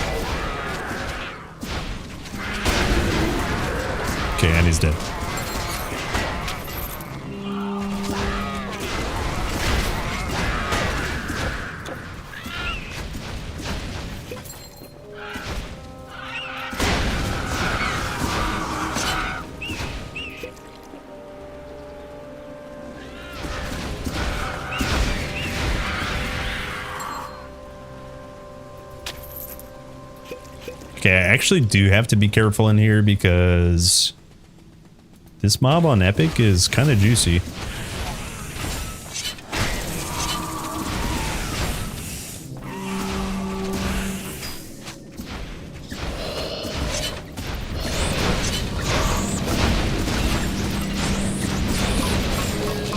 Speaker 5: Okay, and he's dead. Okay, I actually do have to be careful in here because this mob on Epic is kind of juicy.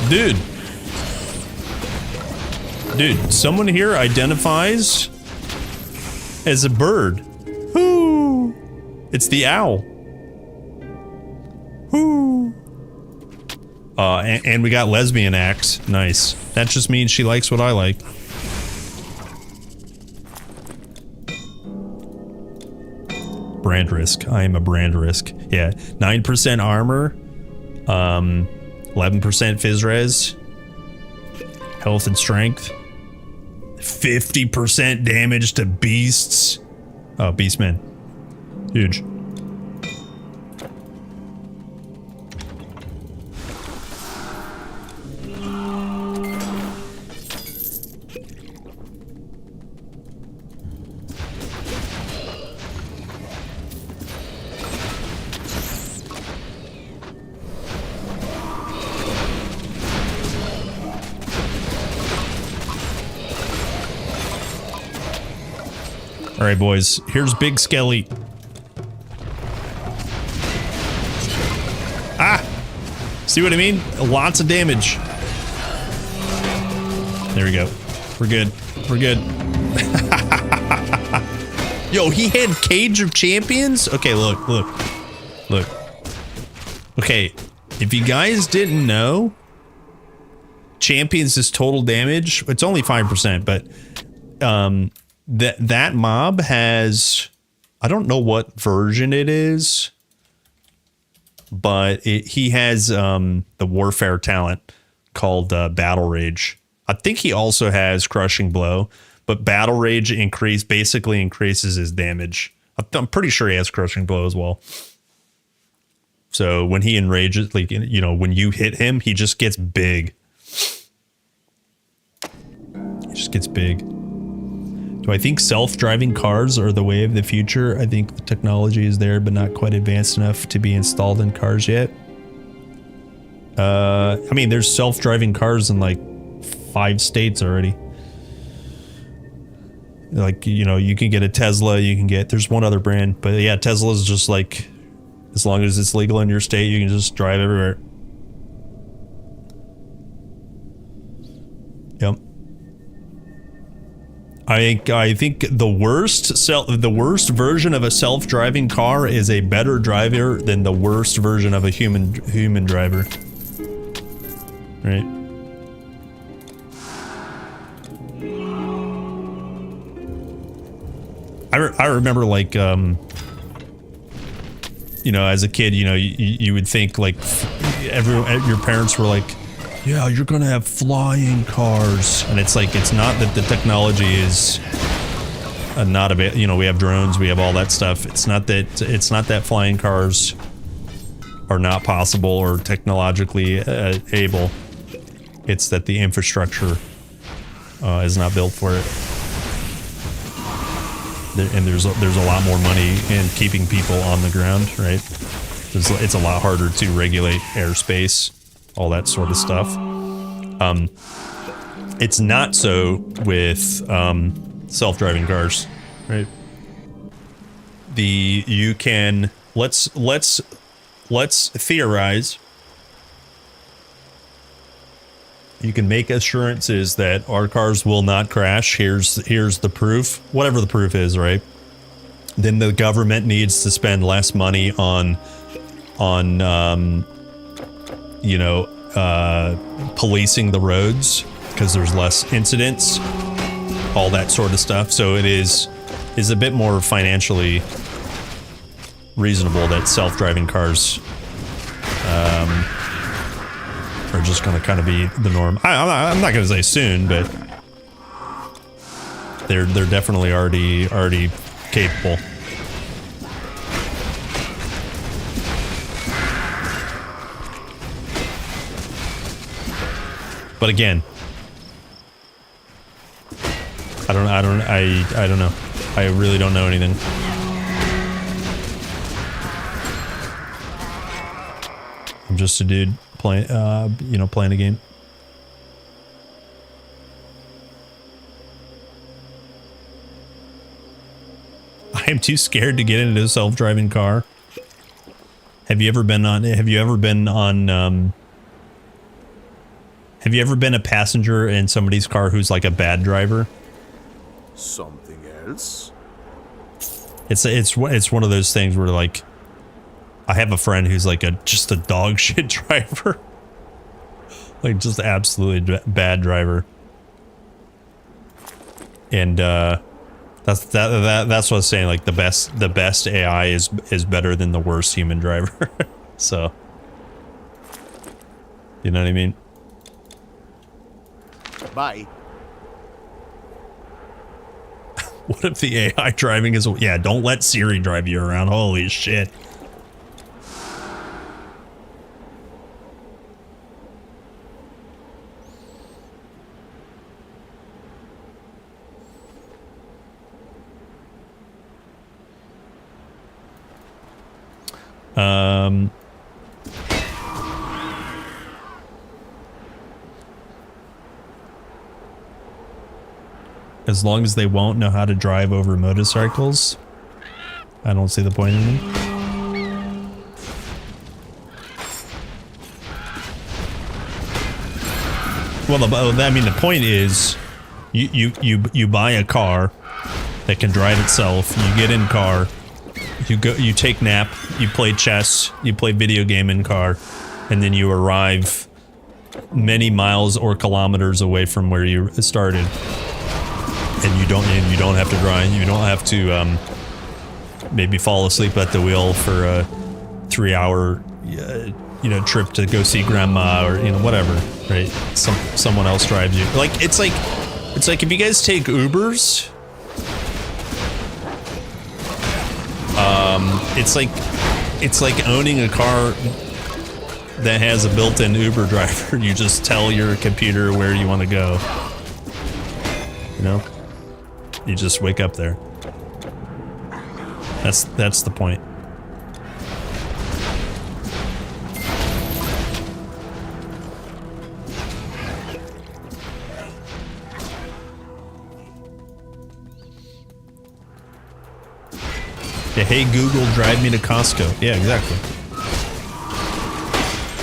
Speaker 5: Dude. Dude, someone here identifies as a bird. Whoo! It's the owl. Whoo! And we got lesbian axe. Nice. That just means she likes what I like. Brand risk. I am a brand risk. Yeah. 9% armor. 11% phys res. Health and strength. 50% damage to beasts. Oh, beastmen. Huge. All right, boys. Here's Big Skelly. Ah! See what I mean? Lots of damage. There we go. We're good. We're good. Yo, he had Cage of Champions? Okay, look, look. Look. Okay, if you guys didn't know, Champions is total damage. It's only 5%, but that mob has, I don't know what version it is, but he has the warfare talent called Battle Rage. I think he also has Crushing Blow, but Battle Rage basically increases his damage. I'm pretty sure he has Crushing Blow as well. So when he enrages, like, you know, when you hit him, he just gets big. He just gets big. Do I think self-driving cars are the way of the future? I think the technology is there, but not quite advanced enough to be installed in cars yet. I mean, there's self-driving cars in like 5 states already. Like, you know, you can get a Tesla, you can get, there's one other brand, but yeah, Tesla's just like, as long as it's legal in your state, you can just drive everywhere. Yep. I think the worst version of a self-driving car is a better driver than the worst version of a human driver. Right? I remember, like, you know, as a kid, you know, you would think like your parents were like, yeah, you're gonna have flying cars, and it's like, it's not that the technology is not available. You know, we have drones, we have all that stuff. It's not that flying cars are not possible or technologically able. It's that the infrastructure is not built for it. And there's a lot more money in keeping people on the ground, right? It's a lot harder to regulate airspace, all that sort of stuff. It's not so with self-driving cars, right? You can let's theorize. You can make assurances that our cars will not crash. Here's the proof, whatever the proof is, right? Then the government needs to spend less money on you know, policing the roads because there's less incidents, all that sort of stuff. So it is a bit more financially reasonable that self-driving cars are just going to kind of be the norm. I'm not going to say soon, but they're definitely already capable. But again, I don't know. I really don't know anything. I'm just a dude playing, you know, playing a game. I am too scared to get into a self-driving car. Have you ever been on Have you ever been a passenger in somebody's car who's like a bad driver?
Speaker 15: Something else?
Speaker 5: It's one of those things where like I have a friend who's like just a dog shit driver. Like just absolutely bad driver. And that's what I was saying, like the best AI is better than the worst human driver. So you know what I mean?
Speaker 7: Bye.
Speaker 5: What if the AI driving is... Yeah, don't let Siri drive you around. Holy shit. As long as they won't know how to drive over motorcycles, I don't see the point in them. Well, I mean, the point is, you buy a car that can drive itself. You get in car, you take nap, you play chess, you play video game in car, and then you arrive many miles or kilometers away from where you started. And you don't have to drive. You don't have to maybe fall asleep at the wheel for a 3-hour trip to go see grandma or whatever, right? Someone else drives you. Like it's like if you guys take Ubers, it's like owning a car that has a built-in Uber driver. You just tell your computer where you want to go. You know? You just wake up there. That's the point. Yeah, hey Google, drive me to Costco. Yeah, exactly.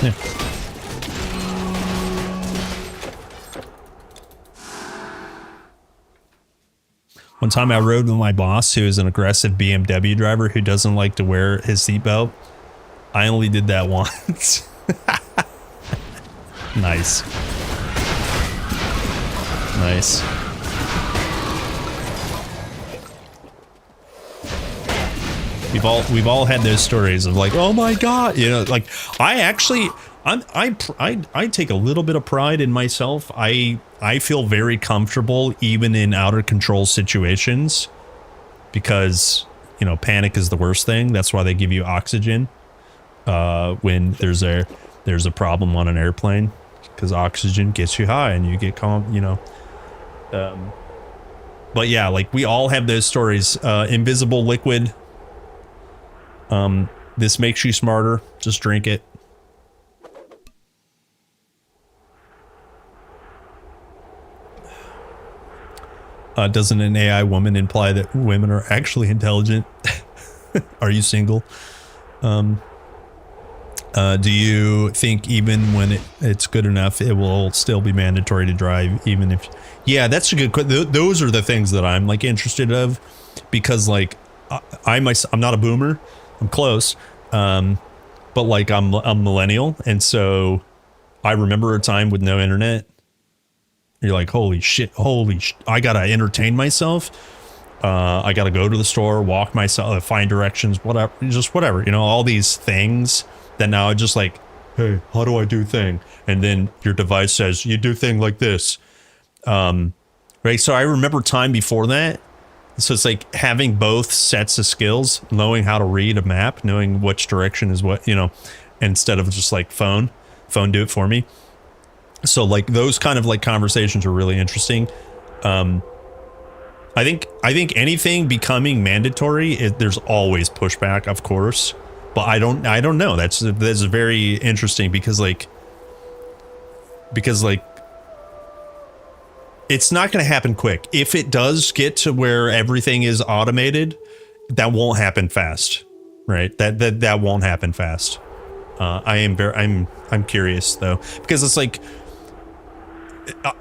Speaker 5: Yeah. One time I rode with my boss, who is an aggressive BMW driver who doesn't like to wear his seatbelt. I only did that once. Nice. Nice. We've all had those stories of like, oh my god, like I take a little bit of pride in myself. I feel very comfortable even in out of control situations because, panic is the worst thing. That's why they give you oxygen when there's a problem on an airplane, because oxygen gets you high and you get calm, But yeah, like we all have those stories. Invisible liquid. This makes you smarter. Just drink it. Doesn't an AI woman imply that women are actually intelligent? Are you single? Do you think even when it's good enough, it will still be mandatory to drive, even if... Yeah, that's a good question. Those are the things that I'm like interested of, because like I'm not a boomer. I'm close. But like I'm a millennial. And so I remember a time with no internet. You're like, holy shit, I gotta entertain myself. I gotta go to the store, walk myself, find directions, whatever, all these things that now I just like, hey, how do I do thing? And then your device says, you do thing like this. Right. So I remember time before that. So it's like having both sets of skills, knowing how to read a map, knowing which direction is what, instead of just like phone do it for me. So like those kind of like conversations are really interesting. I think anything becoming mandatory, there's always pushback, of course, but I don't know. That's very interesting because it's not going to happen quick. If it does get to where everything is automated, that won't happen fast, right? That won't happen fast. I'm curious though, because it's like,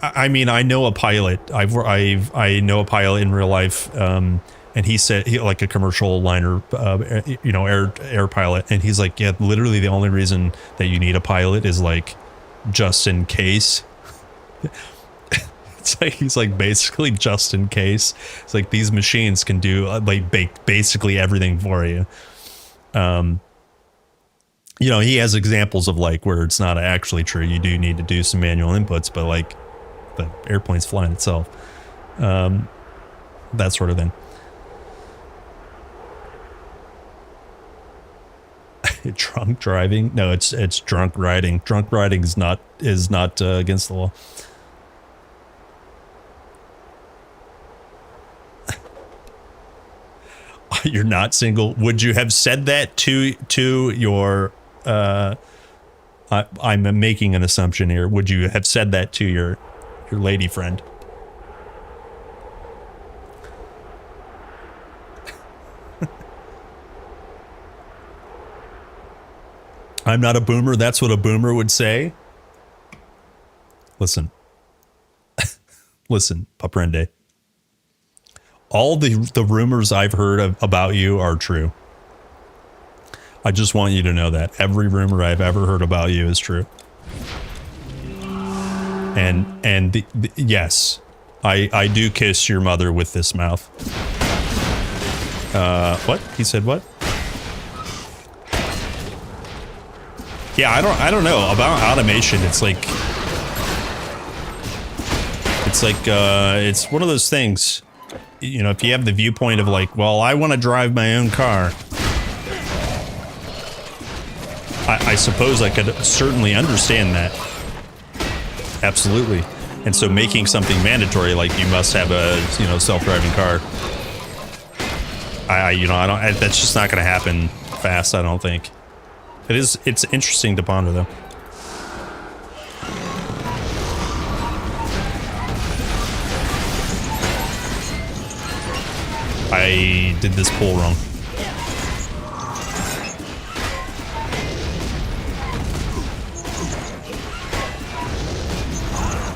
Speaker 5: I mean, I know a pilot. I know a pilot in real life, and he said like a commercial liner, air pilot, and he's like, yeah, literally the only reason that you need a pilot is like just in case. It's like he's like basically just in case. It's like these machines can do like basically everything for you. He has examples of like where it's not actually true. You do need to do some manual inputs, but like the airplane's flying itself. That sort of thing. Drunk driving? No, it's drunk riding. Drunk riding is not against the law. You're not single. Would you have said that to your I'm making an assumption here. Would you have said that to your lady friend? I'm not a boomer. That's what a boomer would say. Listen. Listen, Paprende. All the rumors I've heard about you are true. I just want you to know that. Every rumor I've ever heard about you is true. And yes, I do kiss your mother with this mouth. What? He said what? Yeah, I don't know about automation. It's one of those things. If you have the viewpoint of like, well, I want to drive my own car. I suppose I could certainly understand that. Absolutely. And so making something mandatory, like you must have a, self-driving car. That's just not going to happen fast, I don't think. It's interesting to ponder though. I did this pull wrong.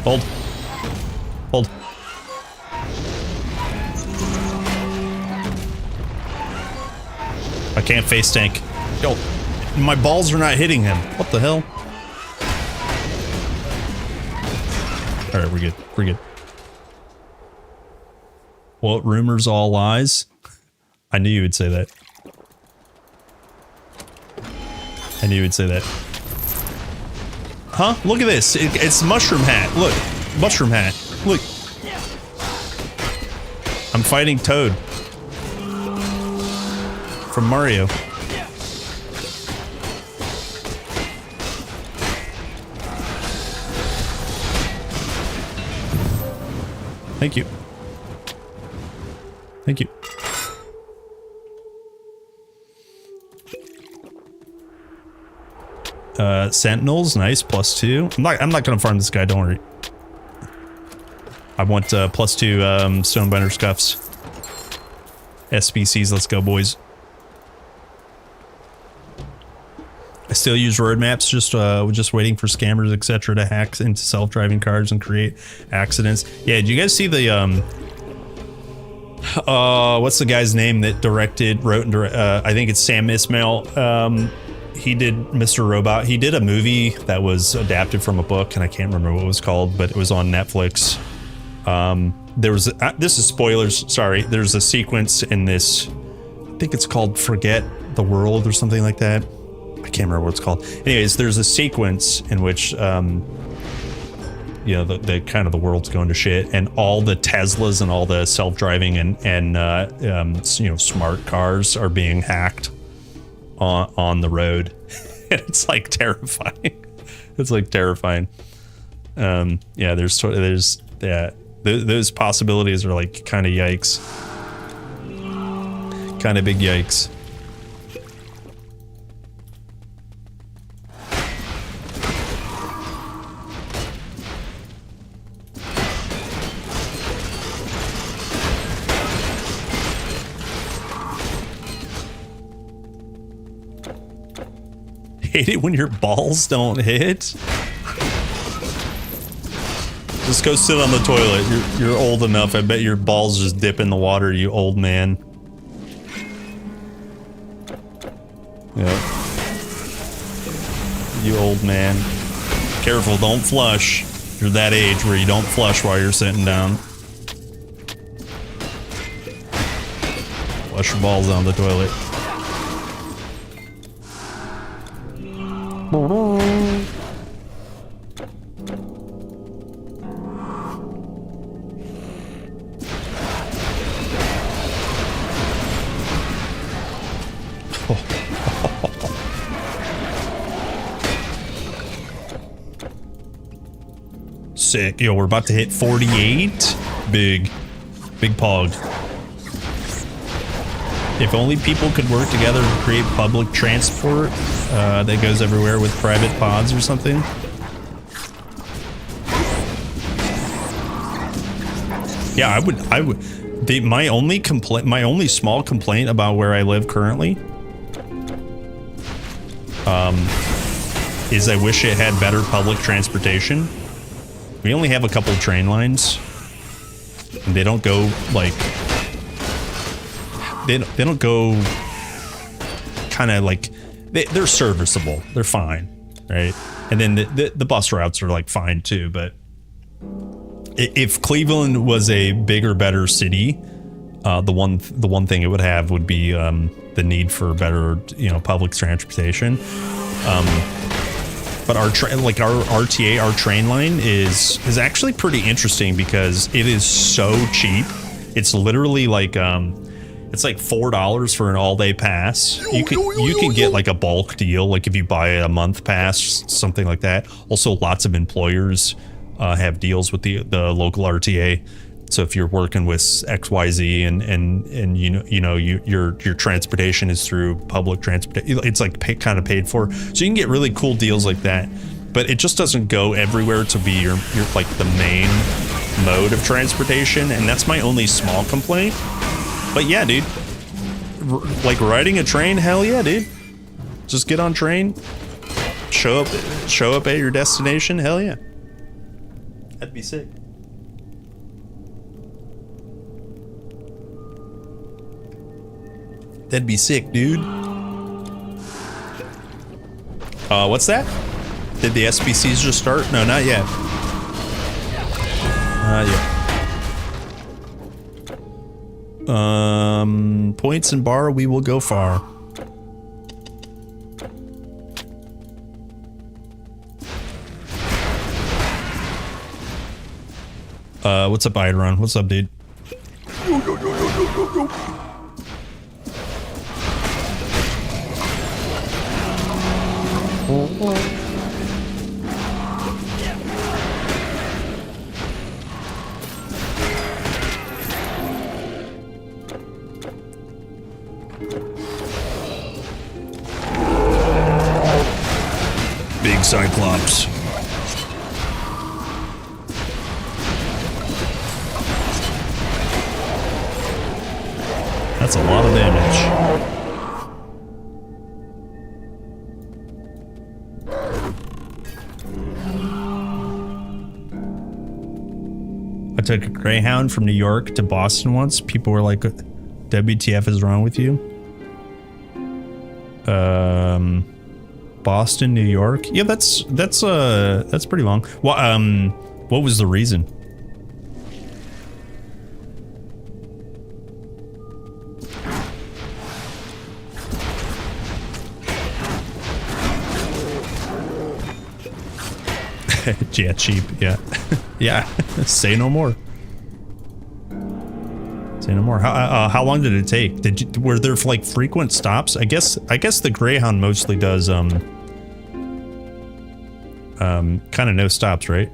Speaker 5: Hold. Hold. I can't face tank. Yo, my balls are not hitting him. What the hell? All right, we're good. We're good. What, rumors all lies? I knew you would say that. I knew you would say that. Huh? Look at this. It's mushroom hat. Look. Mushroom hat. Look. I'm fighting Toad. From Mario. Thank you. Thank you. Sentinels, nice, +2. I'm not gonna farm this guy, don't worry. I want +2 Stonebinder Scuffs. SBCs, let's go, boys. I still use road maps, just waiting for scammers, etc. to hack into self-driving cars and create accidents. Yeah, did you guys see the what's the guy's name that wrote and directed, I think it's Sam Ismail. He did Mr. Robot. He did a movie that was adapted from a book, and I can't remember what it was called, but it was on Netflix. There was this is spoilers, sorry. There's a sequence in this, I think it's called Forget the World or something like that. I can't remember what it's called. Anyways, there's a sequence in which the kind of the world's going to shit, and all the Teslas and all the self-driving and smart cars are being hacked on the road. And it's like terrifying. It's like terrifying. Yeah, those possibilities are like kind of yikes. Kind of big yikes. Hate it when your balls don't hit. Just go sit on the toilet. You're old enough. I bet your balls just dip in the water, you old man. Yep. You old man. Careful, don't flush. You're that age where you don't flush while you're sitting down. Flush your balls down the toilet. Sick. Yo, we're about to hit 48. Big pog. If only people could work together to create public transport that goes everywhere with private pods or something. Yeah, I would. My only small complaint about where I live currently is I wish it had better public transportation. We only have a couple of train lines, and they don't go like they don't go kind of like they're serviceable. They're fine, right? And then the bus routes are like fine too. But if Cleveland was a bigger, better city, the one thing it would have would be the need for better, public transportation. But our RTA, our train line is actually pretty interesting because it is so cheap. It's literally like it's like $4 for an all-day pass. You can get like a bulk deal, like if you buy a month pass, something like that. Also, lots of employers have deals with the local RTA. So if you're working with XYZ and your transportation is through public transportation, it's like kind of paid for. So you can get really cool deals like that. But it just doesn't go everywhere to be your like the main mode of transportation, and that's my only small complaint. But yeah, dude, like riding a train, hell yeah, dude. Just get on train, show up at your destination, hell yeah. That'd be sick. That'd be sick, dude. What's that? Did the SBCs just start? No, not yet. Points and bar, we will go far. What's up, Idron? What's up, dude? Big Cyclops. That's a lot of damage. I took a Greyhound from New York to Boston once. People were like, WTF is wrong with you? Boston, New York. Yeah, that's pretty long. What was the reason? Yeah, cheap. Yeah. Yeah. Say no more. Say no more. How long did it take? Were there like frequent stops? I guess the Greyhound mostly does kind of no stops, right?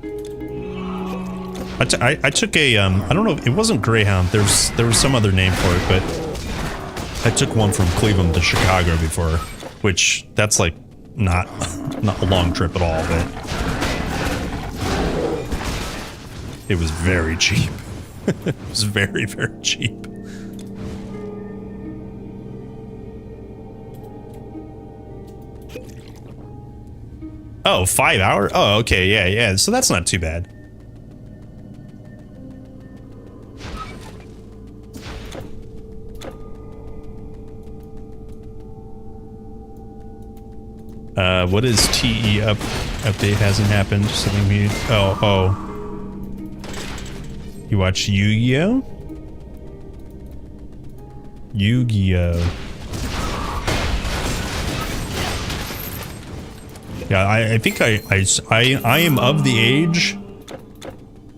Speaker 5: I took a I don't know, it wasn't Greyhound. There was some other name for it, but I took one from Cleveland to Chicago before, which that's like not a long trip at all, but it was very cheap. It was very, very cheap. Oh, 5 hours? Oh, okay, yeah. So that's not too bad. What is TE update hasn't happened? Something we... Oh. You watch Yu-Gi-Oh? Yu-Gi-Oh. Yeah, I think I am of the age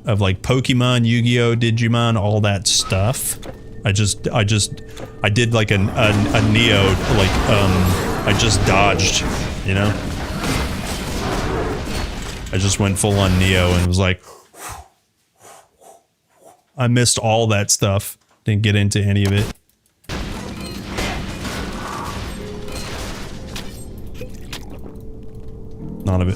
Speaker 5: of like Pokemon, Yu-Gi-Oh, Digimon, all that stuff. I did like a Neo, like, I just dodged, you know? I just went full on Neo and was like, I missed all that stuff. Didn't get into any of it. None of it.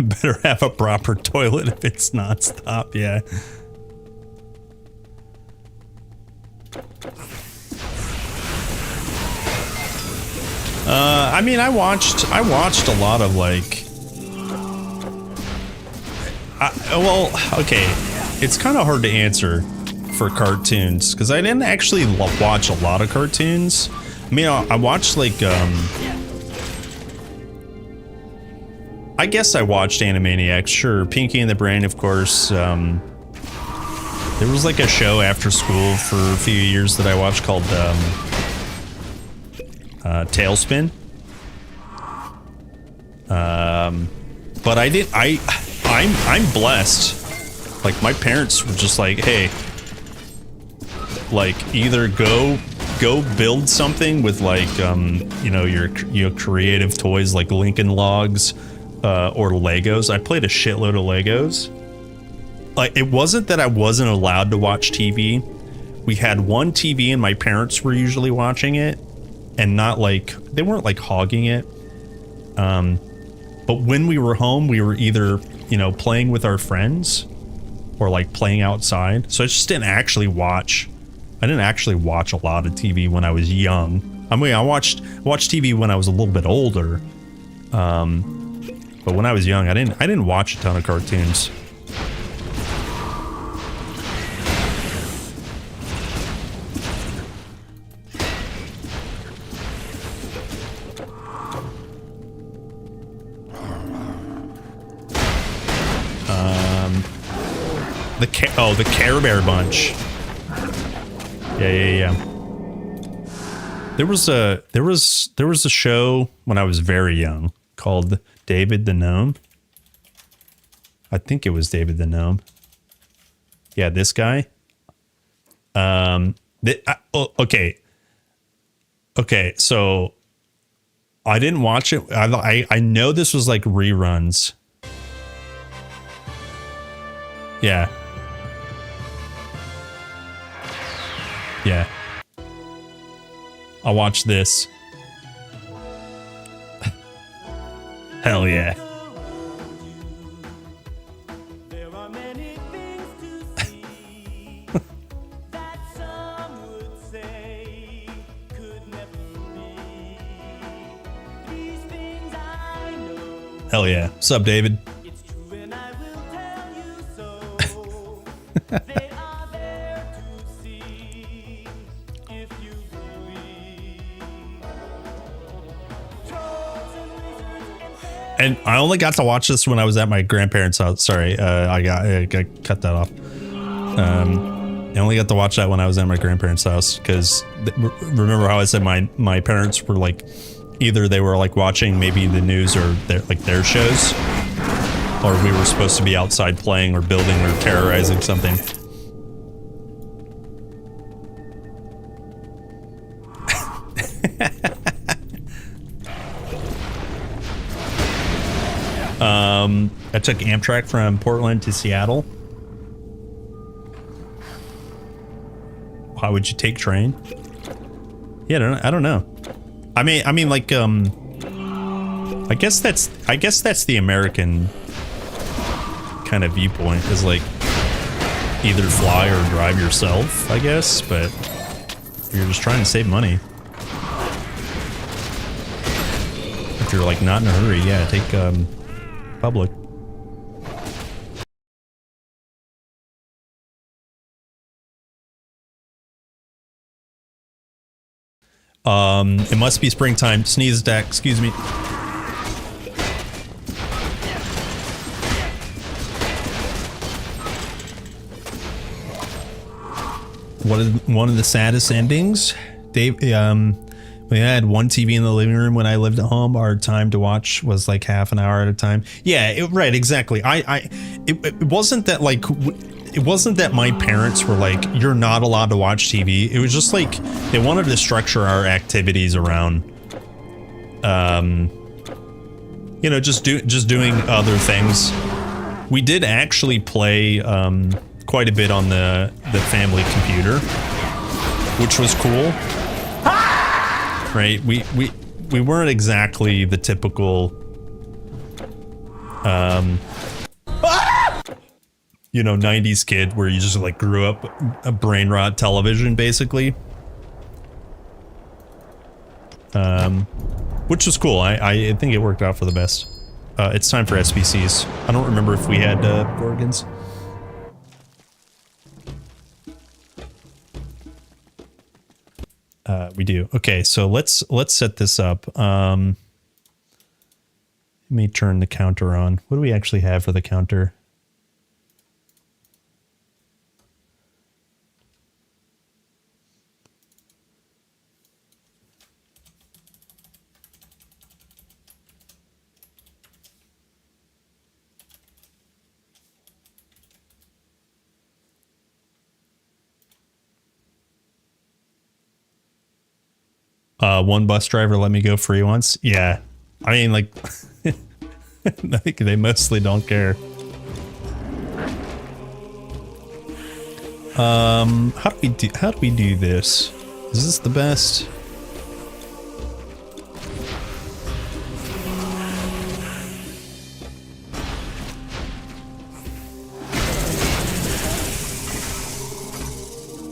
Speaker 5: Better have a proper toilet if it's non-stop, yeah. I mean, I watched a lot of like... well, okay. It's kind of hard to answer for cartoons, because I didn't actually watch a lot of cartoons. I mean, I watched like, I guess I watched Animaniacs, sure. Pinky and the Brain, of course. There was like a show after school for a few years that I watched called Tailspin. But I'm blessed. Like, my parents were just like, hey, like, either go build something with like, you know, your creative toys like Lincoln Logs, or Legos. I played a shitload of Legos. Like, it wasn't that I wasn't allowed to watch TV. We had one TV and my parents were usually watching it, and not like, they weren't like hogging it. But when we were home, we were either, you know, playing with our friends or like playing outside. So I just didn't actually watch. I didn't actually watch a lot of TV when I was young. I mean, I watched TV when I was a little bit older. But when I was young, I didn't watch a ton of cartoons. The Care Bear Bunch. Yeah. There was a show when I was very young called David the Gnome. I think it was David the Gnome. Yeah, this guy. Okay, so I didn't watch it. I know this was like reruns. Yeah. Yeah. I watched this. Hell yeah. Hell yeah. What's up, David? And I only got to watch this when I was at my grandparents' house. Sorry, I cut that off. I only got to watch that when I was at my grandparents' house, because remember how I said my parents were like, either they were like watching maybe the news or their shows, or we were supposed to be outside playing or building or terrorizing something. I took Amtrak from Portland to Seattle. Why would you take train? Yeah, I don't know. I mean, like, I guess that's the American kind of viewpoint, is like either fly or drive yourself, I guess. But if you're just trying to save money, if you're like not in a hurry, yeah, take public. It must be springtime. Sneeze attack. Excuse me. One of the saddest endings. Dave, we had one TV in the living room when I lived at home. Our time to watch was like half an hour at a time. Yeah, right, exactly. It wasn't that like, it wasn't that my parents were like, you're not allowed to watch TV. It was just like, they wanted to structure our activities around, you know, just doing other things. We did actually play, quite a bit on the family computer, which was cool. Right? We weren't exactly the typical you know, 90s kid where you just like grew up a brain rot television basically. Which was cool. I think it worked out for the best. It's time for SBCs. I don't remember if we had Gorgons. We do. Okay, so let's set this up. Let me turn the counter on. What do we actually have for the counter? One bus driver let me go free once. Yeah, I mean, like, I think they mostly don't care. How do we do this? Is this the best?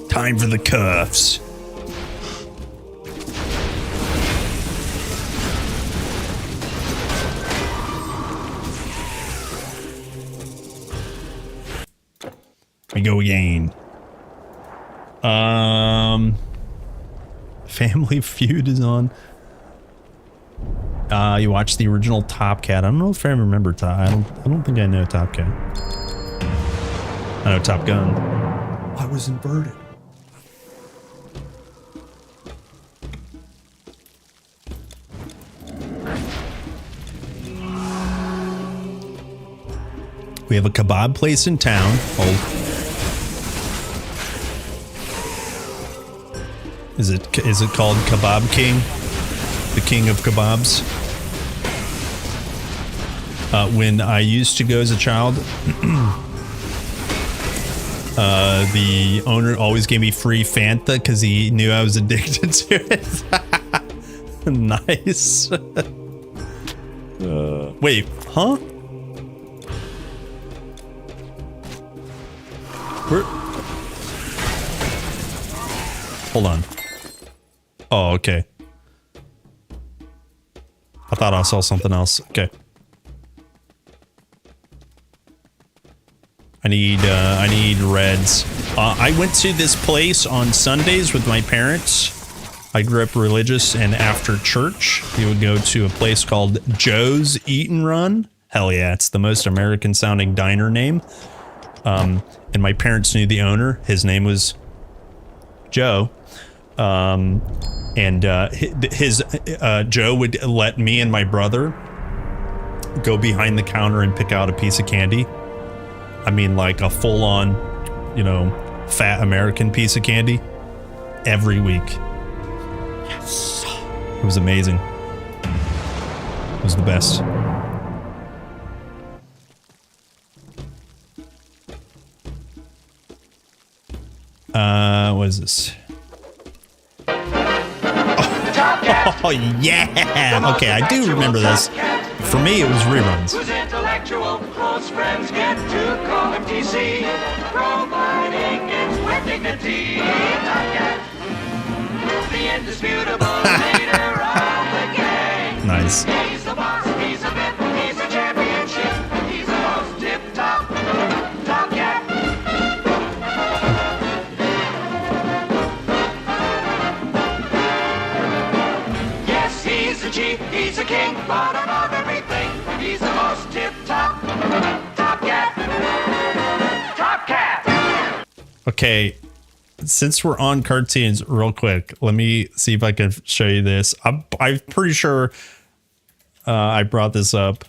Speaker 5: Time for the cuffs. We go again. Family Feud is on. You watched the original Top Cat. I don't know if I remember Top. I don't think I know Top Cat. I know Top Gun.
Speaker 14: I was inverted.
Speaker 5: We have a kebab place in town. Is it called Kebab King? The King of Kebabs? When I used to go as a child, the owner always gave me free Fanta because he knew I was addicted to it. Nice. Wait, huh? Hold on. Oh, okay. I thought I saw something else. Okay. I need reds. I went to this place on Sundays with my parents. I grew up religious, and after church, we would go to a place called Joe's Eat and Run. Hell yeah, it's the most American sounding diner name. And my parents knew the owner. His name was Joe. Joe would let me and my brother go behind the counter and pick out a piece of candy. I mean, like a full-on, you know, fat American piece of candy every week. Yes. It was amazing. It was the best. What is this? Oh yeah! Okay, I do remember this. For me, it was reruns.
Speaker 20: Whose intellectual close friends get to call him TC, providing it's with dignity. Top Cat, the indisputable leader of the gang.
Speaker 5: Nice.
Speaker 20: He's the boss, he's a vet, he's a championship, he's the most tip-top. Top Cat. a king, bottom of everything. He's the most tip-top, top cat. Top cat.
Speaker 5: Okay, since we're on cartoons, real quick, let me see if I can show you this. I'm pretty sure I brought this up.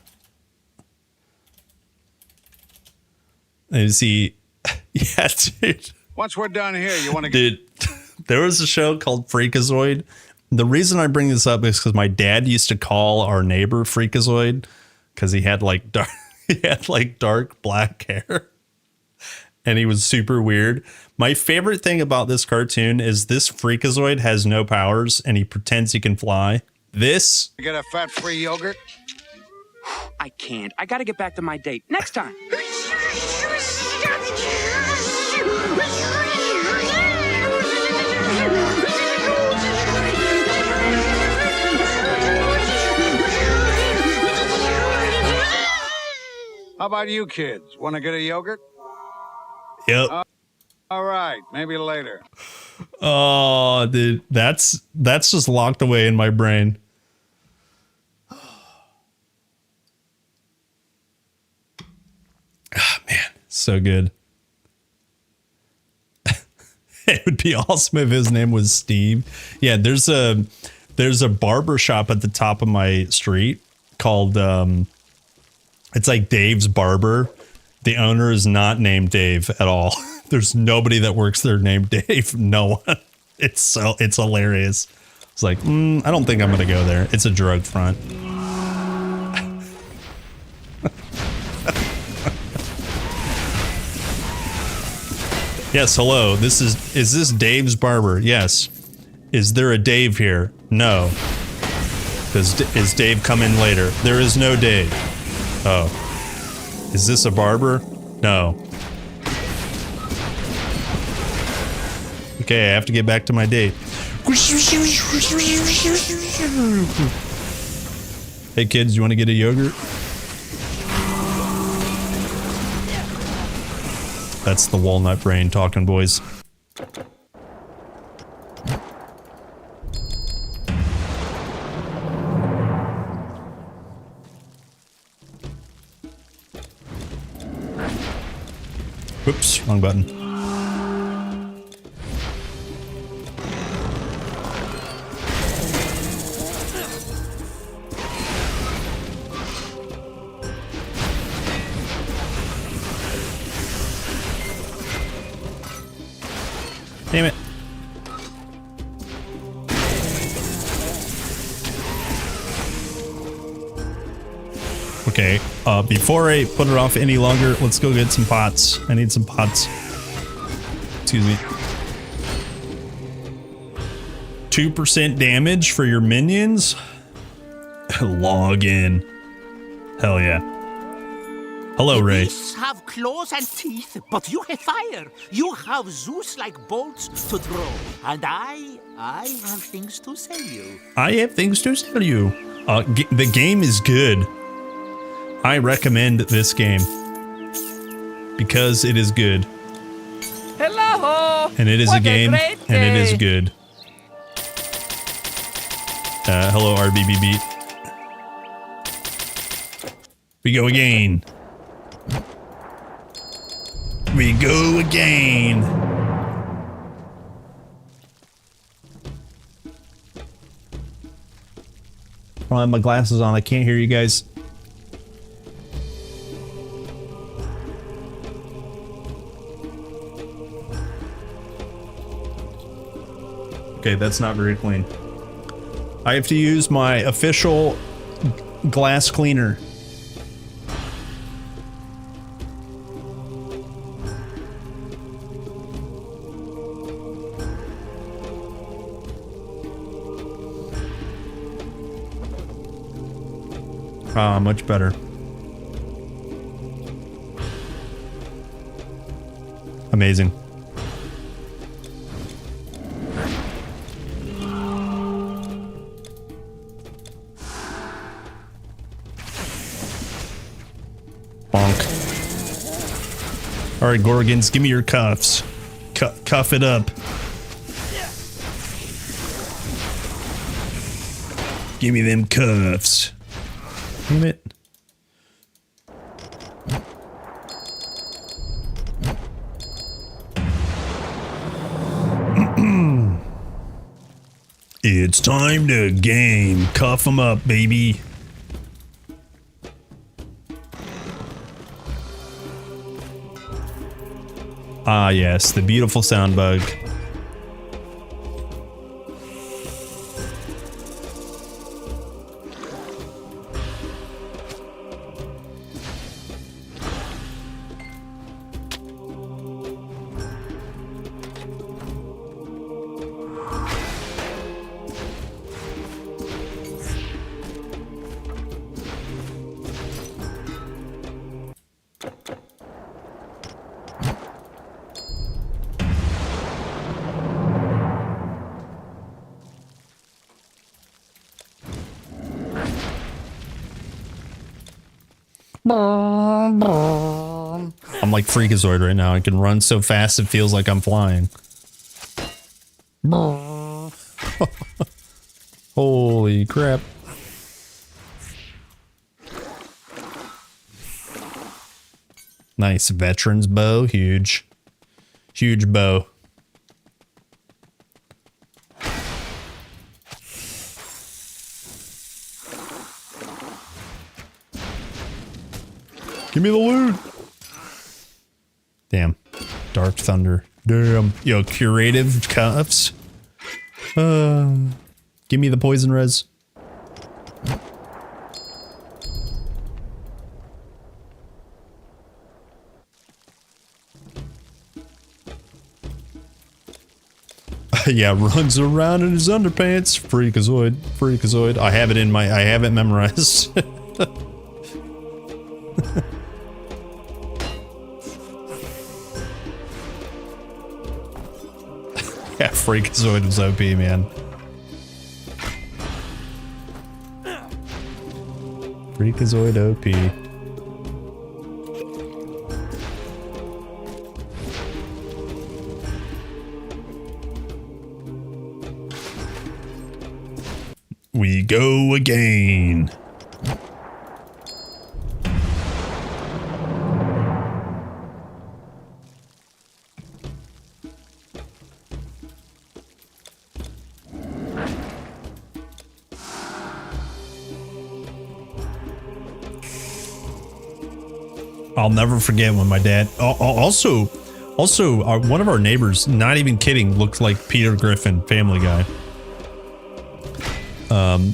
Speaker 5: And see, yeah, dude.
Speaker 15: Once we're done here, you want to
Speaker 5: Dude, there was a show called Freakazoid. The reason I bring this up is because my dad used to call our neighbor Freakazoid because he had like dark black hair. And he was super weird. My favorite thing about this cartoon is this Freakazoid has no powers and he pretends he can fly. This.
Speaker 15: get a fat-free yogurt?
Speaker 17: I can't. I gotta get back to my date. Next time.
Speaker 15: How about you kids? Want to get a yogurt?
Speaker 5: Yep.
Speaker 15: All right, maybe later.
Speaker 5: Oh, dude, that's just locked away in my brain. Oh, man, so good. It would be awesome if his name was Steve. Yeah, there's a barber shop at the top of my street called it's like Dave's Barber. The owner is not named Dave at all. There's nobody that works there named Dave. No one. It's hilarious. It's like, I don't think I'm gonna go there. It's a drug front. Yes, hello. Is this Dave's Barber? Yes. Is there a Dave here? No. Is Dave coming later? There is no Dave. Oh. Is this a barber? No. Okay, I have to get back to my date. Hey kids, you want to get a yogurt? That's the walnut brain talking, boys. Whoops, wrong button. Damn it. Okay, before I put it off any longer, let's go get some pots. I need some pots. Excuse me. 2% damage for your minions? Log in. Hell yeah. Hello, Ray.
Speaker 6: Beasts have claws and teeth, but you have fire. You have Zeus-like bolts to throw. And I have things to sell you.
Speaker 5: I have things to sell you. The game is good. I recommend this game because it is good.
Speaker 17: Hello.
Speaker 5: And it is a game, and it is good. Hello, RBBB. We go again. We go again. I don't have my glasses on. I can't hear you guys. Okay, that's not very clean. I have to use my official glass cleaner. Ah, much better. Amazing. Bonk. All right, Gorgons, give me your cuffs. Cuff it up. Give me them cuffs. Damn it. It's time to game. Cuff them up, baby. Ah, yes, the beautiful sound bug. I'm like Freakazoid right now. I can run so fast it feels like I'm flying. Holy crap. Nice veteran's bow. Huge. Huge bow. Give me the loot. Damn. Dark Thunder. Damn. Yo, curative cuffs. Give me the poison res. Yeah, runs around in his underpants. Freakazoid. Freakazoid. I have it memorized. Yeah, Freakazoid was OP, man. Freakazoid OP. We go again. I'll never forget when my dad also one of our neighbors, not even kidding, looked like Peter Griffin, Family Guy. And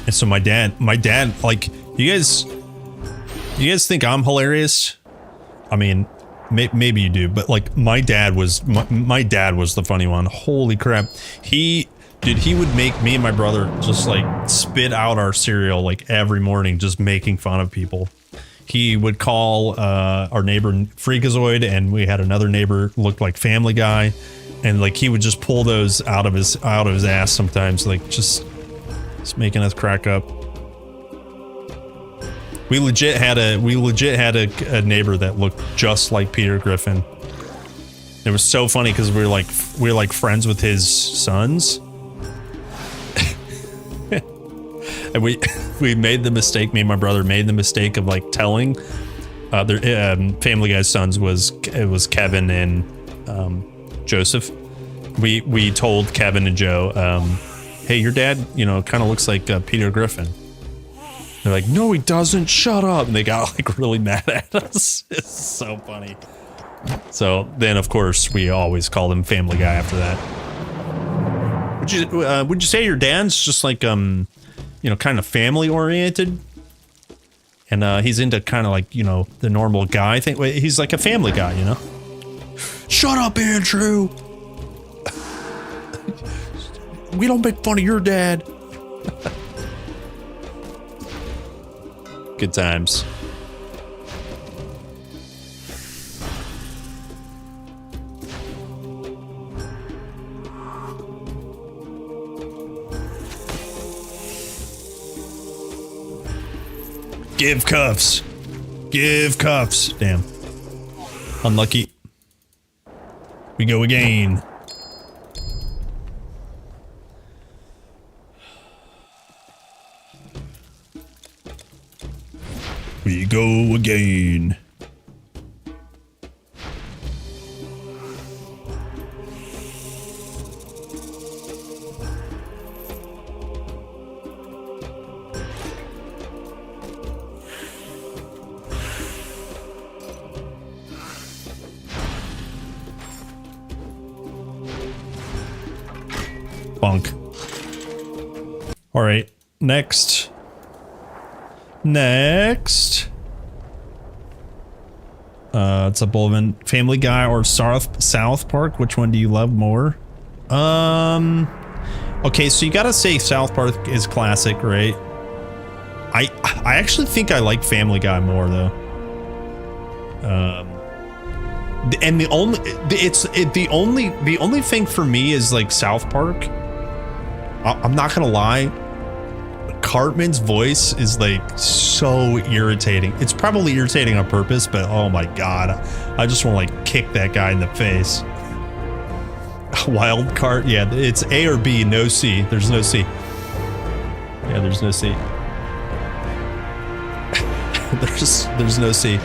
Speaker 5: so my dad, like, you guys think I'm hilarious? I mean, maybe you do, but like my dad was the funny one. Holy crap. He would make me and my brother just like spit out our cereal like every morning, just making fun of people. He would call our neighbor Freakazoid, and we had another neighbor looked like Family Guy, and like he would just pull those out of his ass sometimes, like just making us crack up. We legit had a neighbor that looked just like Peter Griffin. It was so funny because we were like friends with his sons. And we made the mistake, me and my brother made the mistake of like telling their Family Guy's sons was Kevin and Joseph. We told Kevin and Joe, hey, your dad, kind of looks like Peter Griffin. They're like, no, he doesn't. Shut up. And they got like really mad at us. It's so funny. So then, of course, we always called him Family Guy after that. Would you say your dad's just like kind of family oriented, and he's into kind of like the normal guy thing? He's like a family guy, Shut up, Andrew. We don't make fun of your dad. Good times. Give cuffs. Give cuffs. Damn. Unlucky. We go again. We go again. Bunk. All right, next. It's a Bullman. Family Guy or South Park. Which one do you love more? Okay, so you gotta say South Park is classic, right? I actually think I like Family Guy more though. And the only thing for me is like South Park. I'm not gonna lie. Cartman's voice is like so irritating. It's probably irritating on purpose, but oh my god, I just want to like kick that guy in the face. Wild card, yeah, it's A or B, no C. There's no C. Yeah, there's no C. there's no C.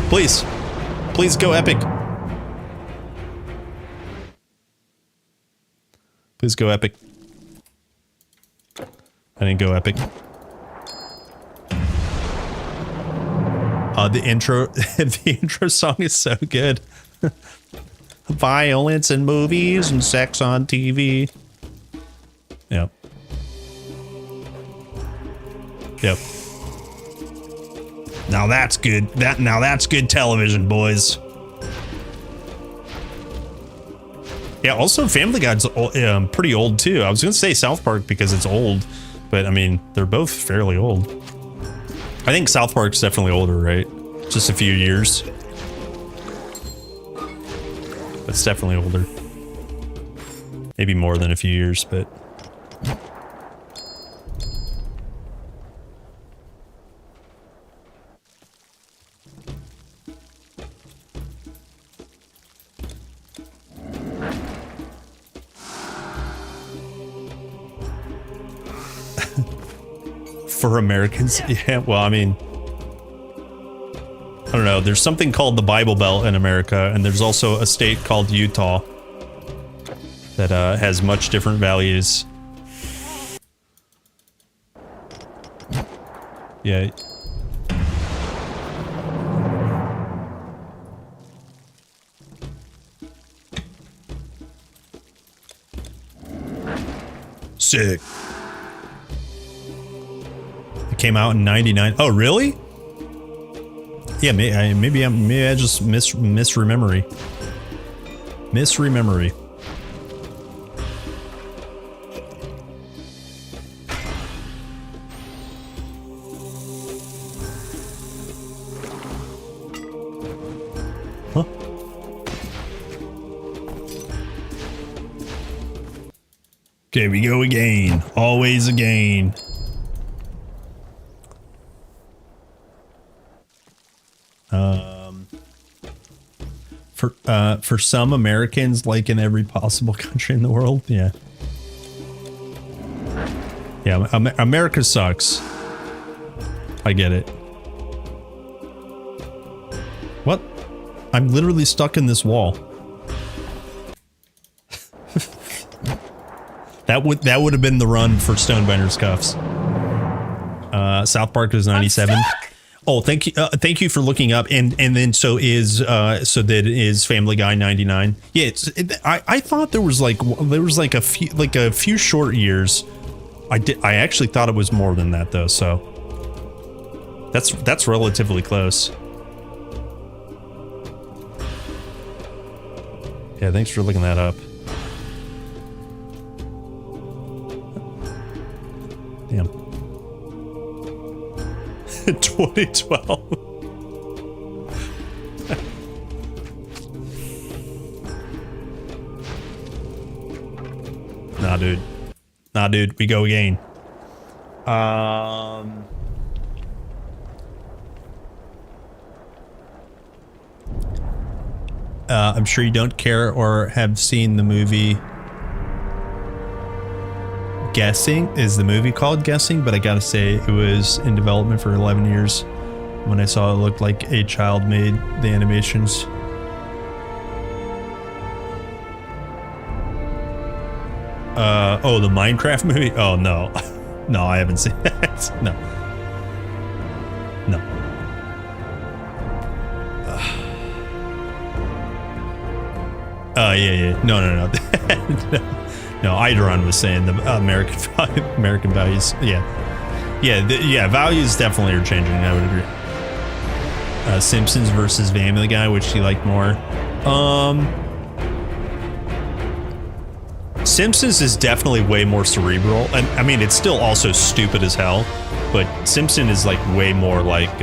Speaker 5: Please go epic. Please go epic. I didn't go epic. The intro, the intro song is so good. Violence in movies and sex on TV. Yep. Yep. Now that's good. Now that's good television, boys. Yeah, also Family Guy's pretty old too. I was gonna say South Park because it's old, but I mean, they're both fairly old. I think South Park's definitely older, right? Just a few years. It's definitely older. Maybe more than a few years, but... For Americans, yeah, well, I mean, I don't know, there's something called the Bible Belt in America, and there's also a state called Utah that has much different values. Yeah. Sick. Came out in '99. Oh, really? Yeah, maybe I just misremembering. Huh? Okay, we go again. Always again. For some Americans, like in every possible country in the world, yeah. Yeah, America sucks. I get it. What? I'm literally stuck in this wall. That would have been the run for Stonebinder's Cuffs. South Park was 97. Oh, thank you for looking up, and then so that is Family Guy 99. Yeah, I thought there was like a few short years. I actually thought it was more than that though, so that's relatively close. Yeah, thanks for looking that up. Damn. 2012. Nah, dude. We go again. I'm sure you don't care or have seen the movie Guessing. Is the movie called Guessing? But I gotta say, it was in development for 11 years. When I saw it, looked like a child made the animations. Oh, the Minecraft movie? Oh, no. No, I haven't seen that. No. No. Yeah. No. No, Idron was saying the American values. Yeah, values definitely are changing. I would agree. Simpsons versus Family Guy, which you like more? Simpsons is definitely way more cerebral, and I mean it's still also stupid as hell, but Simpson is like way more like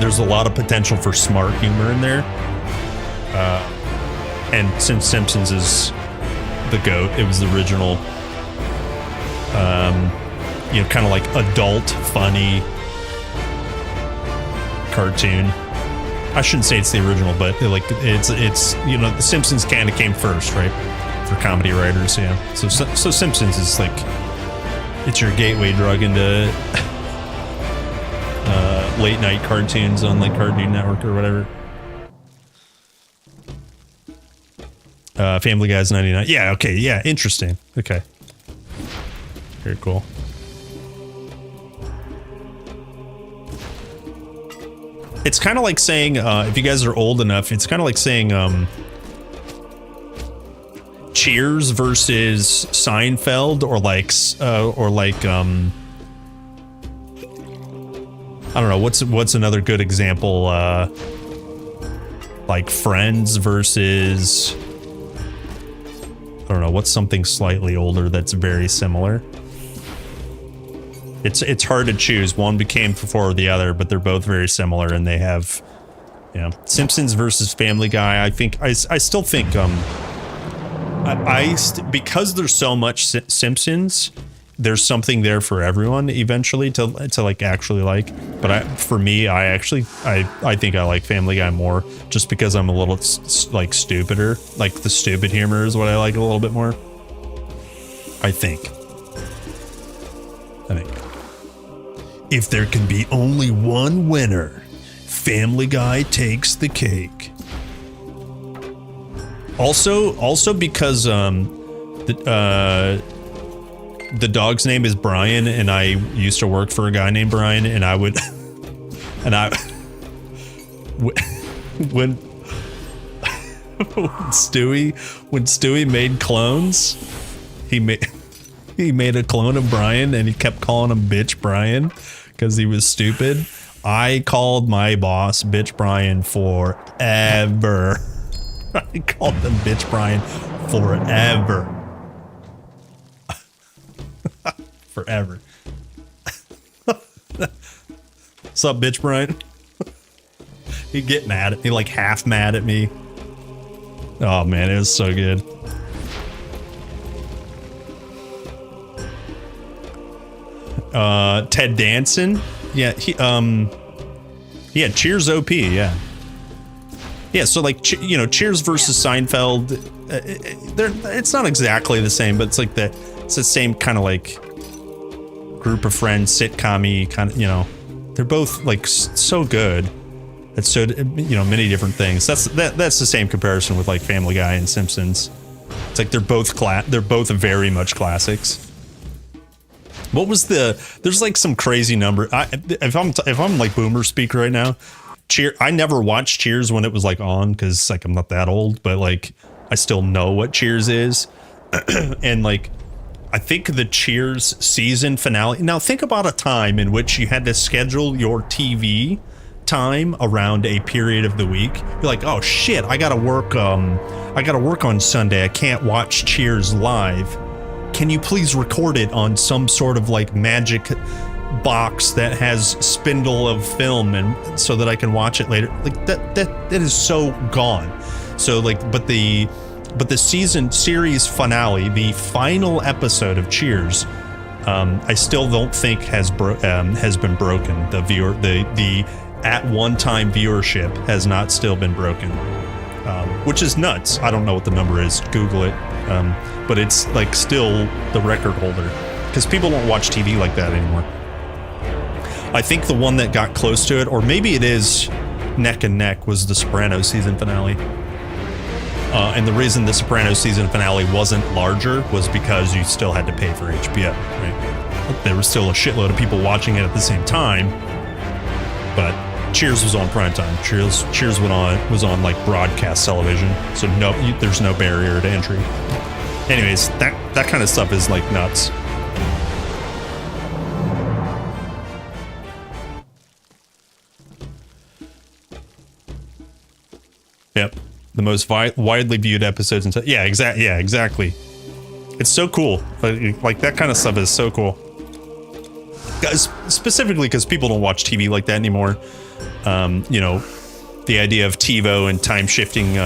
Speaker 5: there's a lot of potential for smart humor in there. And since Simpsons is the GOAT, it was the original, kind of like adult, funny cartoon. I shouldn't say it's the original, but it's The Simpsons kind of came first, right? For comedy writers, yeah. So Simpsons is like, it's your gateway drug into late night cartoons on like Cartoon Network or whatever. Family Guy's 99. Yeah, okay, yeah, interesting. Okay. Very cool. It's kind of like saying, if you guys are old enough, it's kind of like saying Cheers versus Seinfeld, or I don't know, what's another good example? Like Friends versus, I don't know, what's something slightly older that's very similar? It's hard to choose. One became before the other, but they're both very similar, and they have, Simpsons versus Family Guy. I think I still think because there's so much Simpsons, there's something there for everyone eventually to like actually like. But for me, I think I like Family Guy more, just because I'm a little like stupider. Like the stupid humor is what I like a little bit more. I think. If there can be only one winner, Family Guy takes the cake. Also because the dog's name is Brian, and I used to work for a guy named Brian, and I would, when Stewie made clones, he made a clone of Brian, and he kept calling him Bitch Brian because he was stupid. I called my boss Bitch Brian forever. I called him Bitch Brian forever. Forever. What's up, Bitch Brian? He'd get mad at me, like half mad at me. Oh man, it was so good. Ted Danson, yeah, Cheers OP, yeah, so like Cheers versus Seinfeld, it's not exactly the same, but it's like it's the same kind of like group of friends sitcom-y kind of, they're both like so good. It's so many different things. That's the same comparison with like Family Guy and Simpsons. It's like they're both very much classics. What was there's like some crazy number. If I'm like boomer speak right now, I never watched Cheers when it was like on, because like I'm not that old, but like I still know what Cheers is. And like I think the Cheers season finale. Now think about a time in which you had to schedule your TV time around a period of the week. You're like, oh shit, I gotta work on Sunday. I can't watch Cheers live. Can you please record it on some sort of like magic box that has spindle of film, and so that I can watch it later? Like that is so gone. So like, but the series finale, the final episode of Cheers, I still don't think has been broken. The at one time viewership has not still been broken, which is nuts. I don't know what the number is. Google it. but it's like still the record holder because people don't watch TV like that anymore. I think the one that got close to it, or maybe it is neck and neck, was the Sopranos season finale. And the reason the Sopranos season finale wasn't larger was because you still had to pay for HBO, right? There was still a shitload of people watching it at the same time, but Cheers was on primetime. Cheers was on like broadcast television, so there's no barrier to entry. Anyways, that kind of stuff is like nuts. Yep, the most widely viewed episodes and yeah, exactly. It's so cool. Like that kind of stuff is so cool. Guys, specifically because people don't watch TV like that anymore. You know, the idea of TiVo and time shifting, you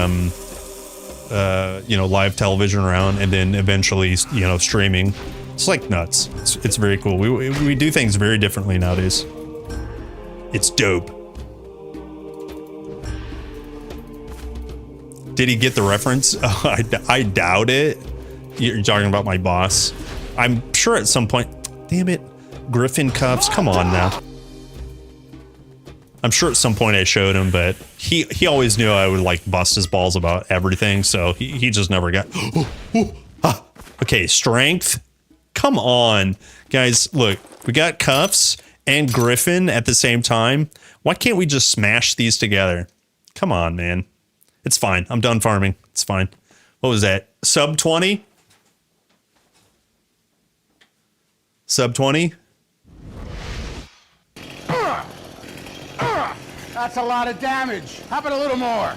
Speaker 5: know, live television around and then eventually, you know, streaming. It's like nuts. It's very cool. We do things very differently nowadays. It's dope. Did he get the reference? Oh, I doubt it. You're talking about my boss. I'm sure at some point. Damn it. Griffin cuffs. Come on now. I'm sure at some point I showed him, but he always knew I would like bust his balls about everything, so he just never got. Okay, strength. Come on, guys. Look, we got cuffs and Griffin at the same time. Why can't we just smash these together? Come on, man. It's fine. I'm done farming. It's fine. What was that? Sub 20? Sub 20?
Speaker 21: That's a lot of damage. How about a little more?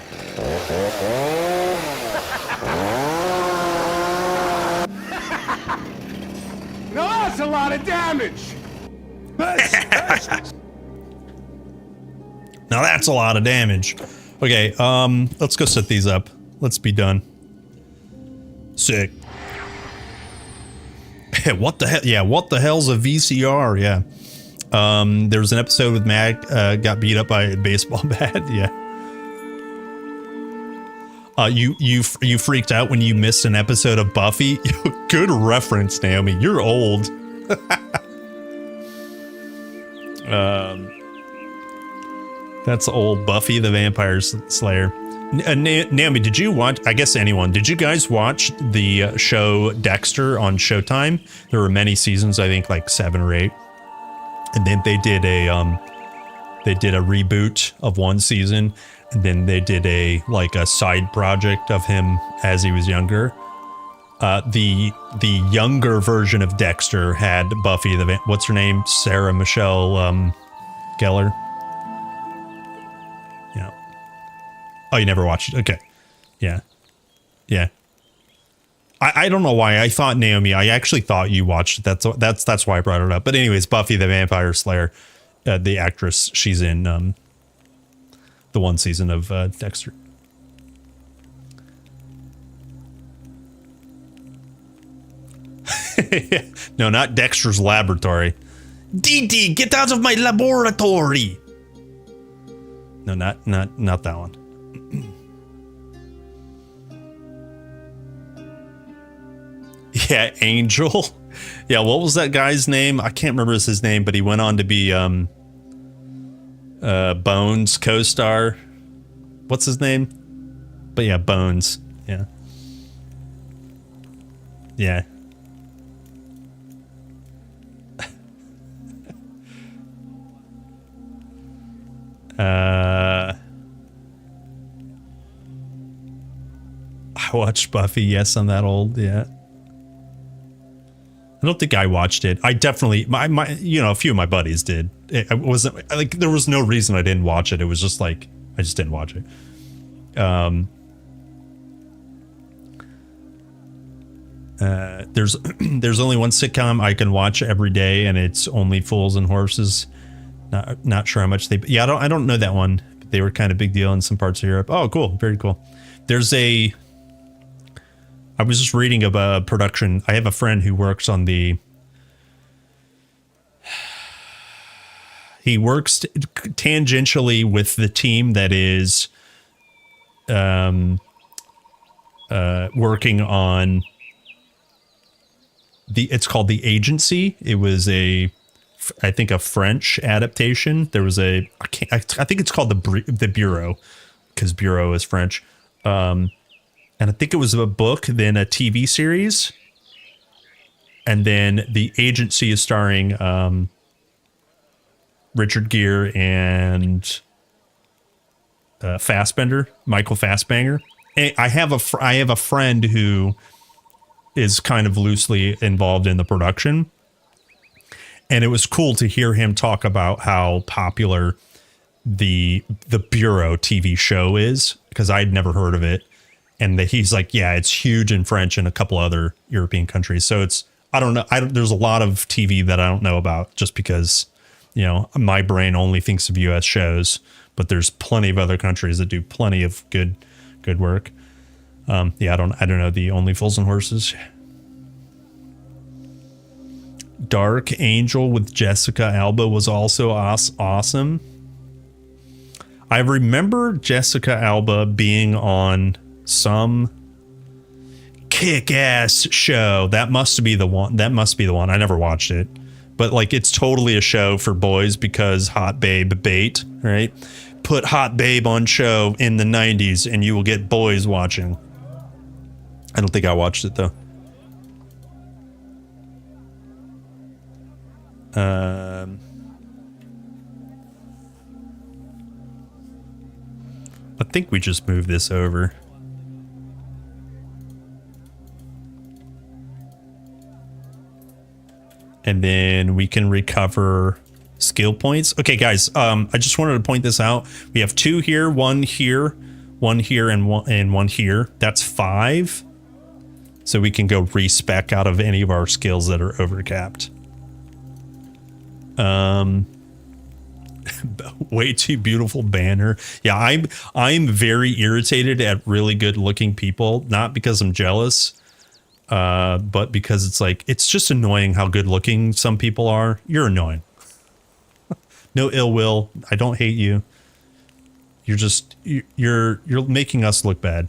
Speaker 21: No, that's a lot of damage.
Speaker 5: Now that's a lot of damage. Okay, let's go set these up. Let's be done. Sick. What the hell? Yeah, what the hell's a VCR? Yeah. There was an episode with Mag got beat up by a baseball bat. Yeah. You freaked out when you missed an episode of Buffy. Good reference, Naomi. You're old. That's old. Buffy the Vampire Slayer. Naomi, did you watch? I guess anyone. Did you guys watch the show Dexter on Showtime? There were many seasons. I think like 7 or 8. And then they did a reboot of one season, and then they did a side project of him as he was younger. The younger version of Dexter had Buffy the what's her name? Sarah Michelle Gellar. Yeah. Oh, you never watched it? Okay. Yeah. Yeah. I don't know why I thought, Naomi, I actually thought you watched it. That's why I brought it up. But anyways, Buffy the Vampire Slayer, the actress, she's in the one season of Dexter. No, not Dexter's Laboratory. DD, get out of my laboratory. No, not that one. Yeah, Angel. Yeah, what was that guy's name? I can't remember his name, but he went on to be Bones co-star. What's his name? But yeah, Bones. Yeah. Yeah. I watched Buffy. Yes, I'm that old. Yeah. I don't think I watched it. I definitely, my you know, a few of my buddies did. It wasn't like there was no reason I didn't watch it. It was just like I just didn't watch it. There's only one sitcom I can watch every day, and it's Only Fools and Horses. Not sure how much they. Yeah, I don't know that one. But they were kind of big deal in some parts of Europe. Oh, cool, very cool. There's a. I was just reading of a production. I have a friend who works on the. He works tangentially with the team that is working on It's called The Agency. It was I think a French adaptation. There was I think it's called the Bureau, because Bureau is French. And I think it was a book, then a TV series. And then The Agency is starring Richard Gere and Michael Fassbender. And I have a friend who is kind of loosely involved in the production. And it was cool to hear him talk about how popular the Bureau TV show is, because I'd never heard of it. And he's like, yeah, it's huge in French and a couple other European countries. So I don't know. There's a lot of TV that I don't know about, just because, my brain only thinks of US shows, but there's plenty of other countries that do plenty of good work. I don't know the Only Fools and Horses. Dark Angel with Jessica Alba was also awesome. I remember Jessica Alba being on some kick-ass show. That must be the one. I never watched it. But it's totally a show for boys, because hot babe bait, right? Put hot babe on show in the 90s and you will get boys watching. I don't think I watched it though. I think we just move this over. And then we can recover skill points. Okay, guys, I just wanted to point this out. We have 2 here, 1 here, 1 here, and one here. That's 5. So we can go respec out of any of our skills that are overcapped. Way too beautiful banner. Yeah, I'm very irritated at really good looking people, not because I'm jealous, but because it's just annoying how good looking some people are. You're annoying. No ill will. I don't hate you. You're making us look bad.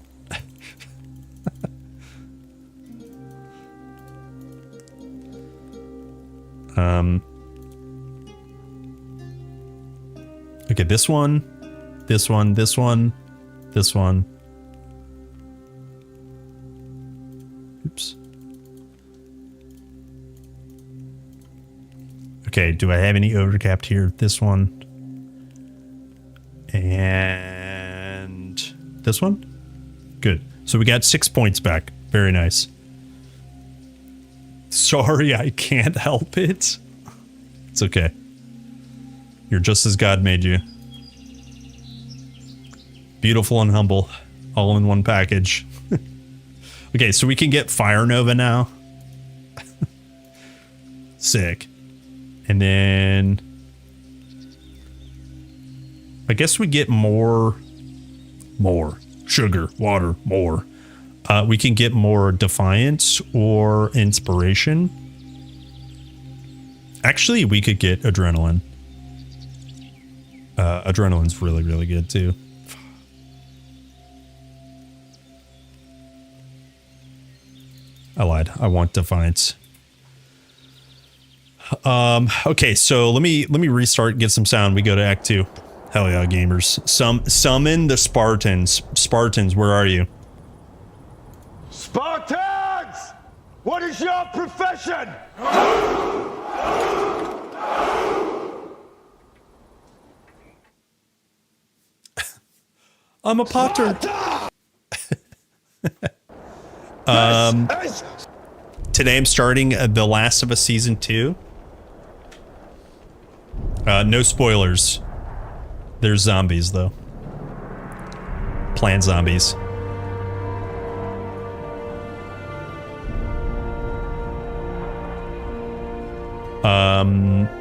Speaker 5: Okay, this one. Oops. Okay, do I have any overcapped here? This one. And this one? Good. So we got 6 points back. Very nice. Sorry, I can't help it. It's okay. You're just as God made you. Beautiful and humble. All in one package. Okay, so we can get Fire Nova now. Sick. And then I guess we get more sugar, water, more. We can get more Defiance or Inspiration. Actually, we could get Adrenaline. Adrenaline's really, really good too. I lied. I want Defiance. Okay, so let me restart, get some sound. We go to Act 2. Hell yeah, gamers. Summon the Spartans. Spartans, where are you?
Speaker 21: Spartans! What is your profession?
Speaker 5: I'm a potter. Today I'm starting The Last of Us Season 2. No spoilers. There's zombies, though. Plant zombies.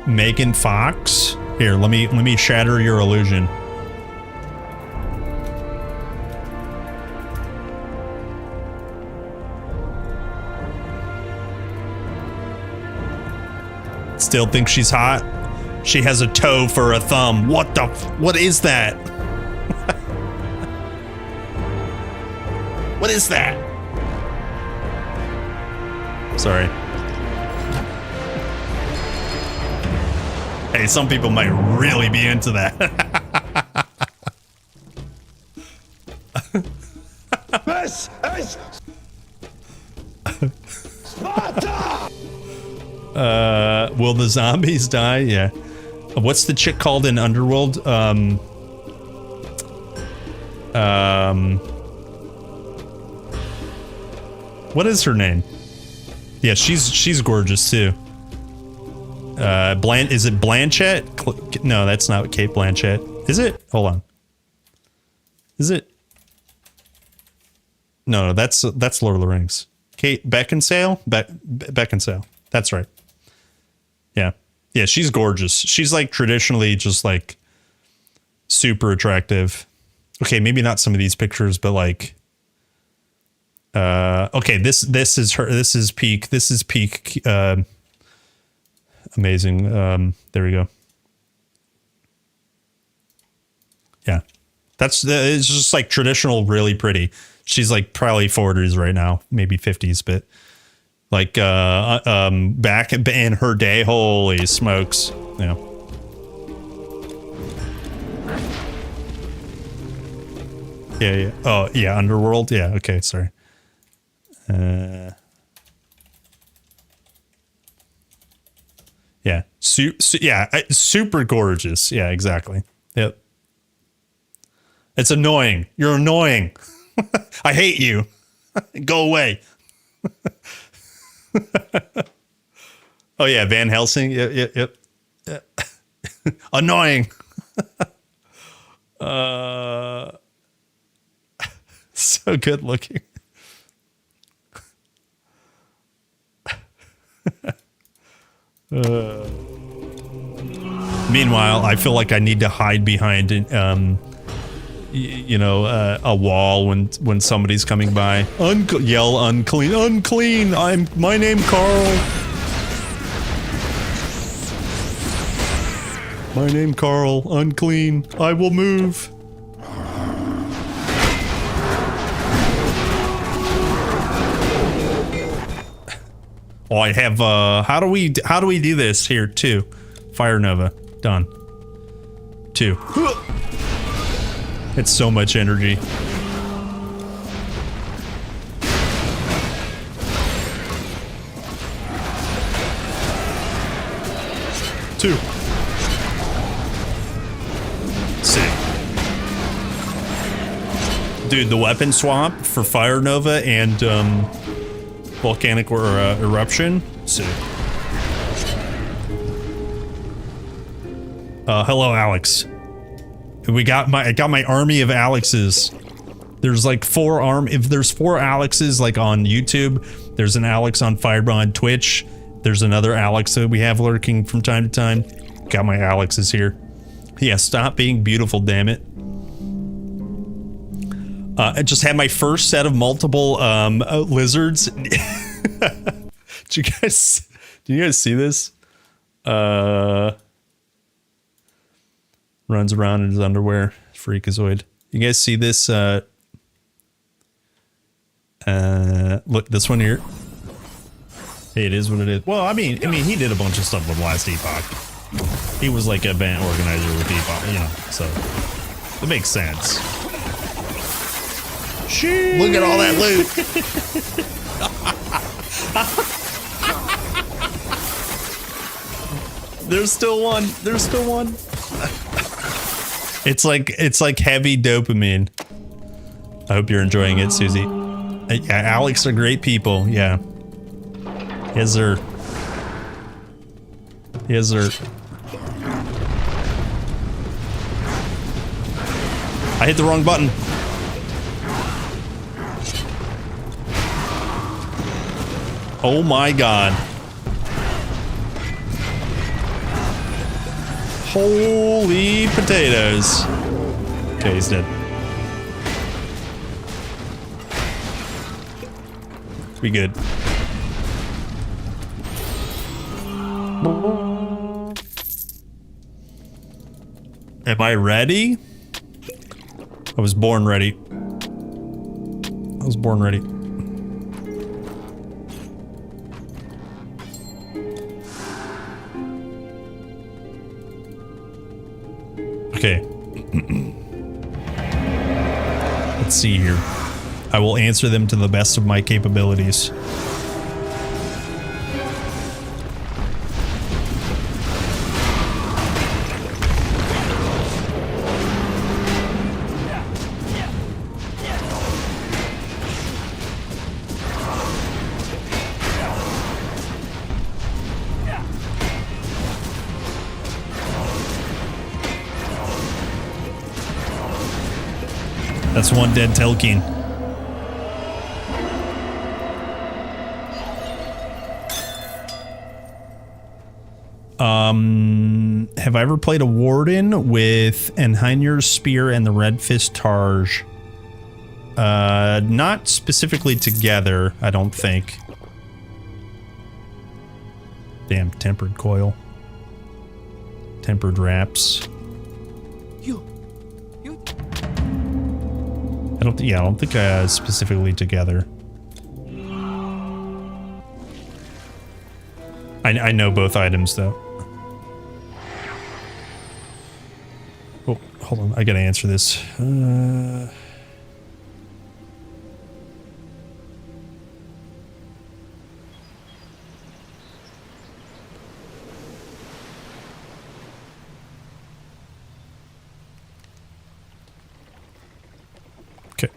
Speaker 5: Megan Fox. Here, let me shatter your illusion. Still think she's hot? She has a toe for a thumb. What is that? What is that? Sorry. Hey, some people might really be into that.
Speaker 21: This is Sparta!
Speaker 5: Will the zombies die? Yeah. What's the chick called in Underworld? What is her name? Yeah, she's gorgeous too. Is it Blanchett? No, that's not Kate Blanchett. Is it? Hold on. Is it? No, that's Lord of the Rings. Kate Beckinsale? Beckinsale. That's right. Yeah. Yeah, she's gorgeous. She's like traditionally just like super attractive. Okay, maybe not some of these pictures, but like okay, this is her. This is peak amazing. There we go. Yeah. It's just like traditional, really pretty. She's like probably 40s right now, maybe 50s, but like back in her day, holy smokes. Yeah. Yeah. Oh, yeah, Underworld. Yeah, okay, sorry. Yeah. Super gorgeous. Yeah, exactly. Yep. It's annoying. You're annoying. I hate you. Go away. Oh yeah, Van Helsing. Yep. Annoying. So good looking. Meanwhile, I feel like I need to hide behind a wall when somebody's coming by. Yell unclean, unclean. My name Carl. My name Carl, unclean. I will move. Oh, I have how do we do this here? 2 Fire Nova done. 2. It's so much energy. 2. Sick. Dude, the weapon swap for Fire Nova and volcanic or eruption. Sick. Hello, Alex. I got my army of Alexes. There's like 4 if there's 4 Alexes like on YouTube, there's an Alex on Fireball on Twitch. There's another Alex that we have lurking from time to time. Got my Alexes here. Yeah, stop being beautiful, damn it. I just had my first set of multiple lizards. Do you guys see this? Runs around in his underwear. Freakazoid. You guys see this? Look, this one here. Hey, it is what it is. Well, I mean, he did a bunch of stuff with Last Epoch. He was like event organizer with Epoch, so it makes sense. Sheesh. Look at all that loot. There's still one. There's still one. It's like heavy dopamine. I hope you're enjoying it, Susie. Yeah, Alex are great people. Yeah. Yes, sir. Yes, sir. I hit the wrong button. Oh my god. Holy potatoes. Okay, he's dead. We good. Am I ready? I was born ready. I was born ready. Okay. Let's see here. I will answer them to the best of my capabilities. That's one dead Telkeen. Have I ever played a Warden with Enheinier's Spear and the Red Fist Targe? Not specifically together, I don't think. Damn, Tempered Coil. Tempered Wraps. I don't think specifically together. I know both items though. Oh, hold on, I gotta answer this. Okay.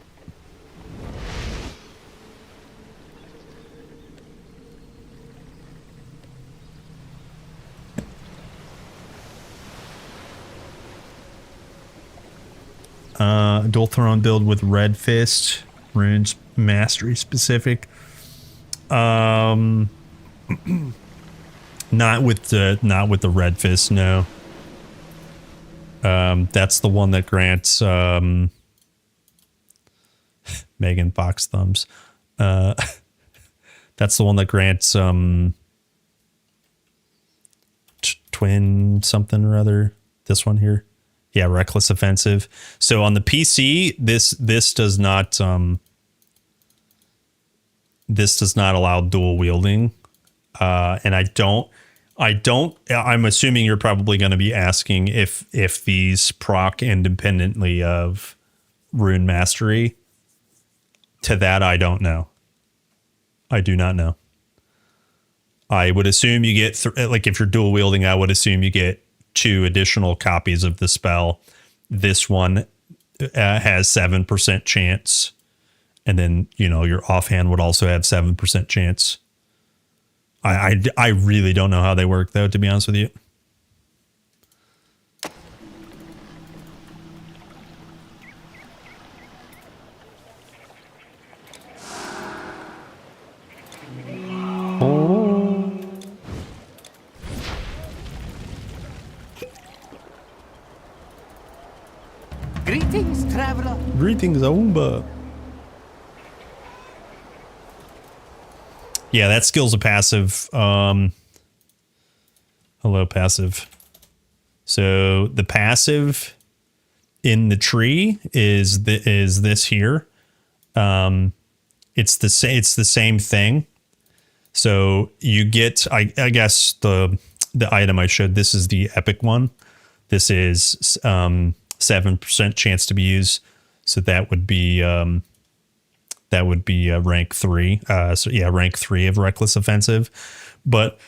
Speaker 5: Dual Throne build with Red Fist, runes mastery specific. Not with the Red Fist, no. That's the one that grants Megan Fox thumbs. That's the one that grants twin something or other. This one here. Yeah, Reckless Offensive. So on the PC, this does not allow dual wielding. And I'm assuming you're probably going to be asking if these proc independently of rune mastery. To that, I don't know. I do not know. I would assume you get, like if you're dual wielding, I would assume you get 2 additional copies of the spell. This one has 7% chance. And then, you know, your offhand would also have 7% chance. I really don't know how they work, though, to be honest with you.
Speaker 16: Greetings, traveler.
Speaker 5: Greetings, Oomba. Yeah, that skill's a passive. Hello, passive. So the passive in the tree is this here. It's the same thing. So you get, I guess the item I showed. This is the epic one. This is 7% chance to be used. So that would be rank 3. So yeah, rank 3 of Reckless Offensive. But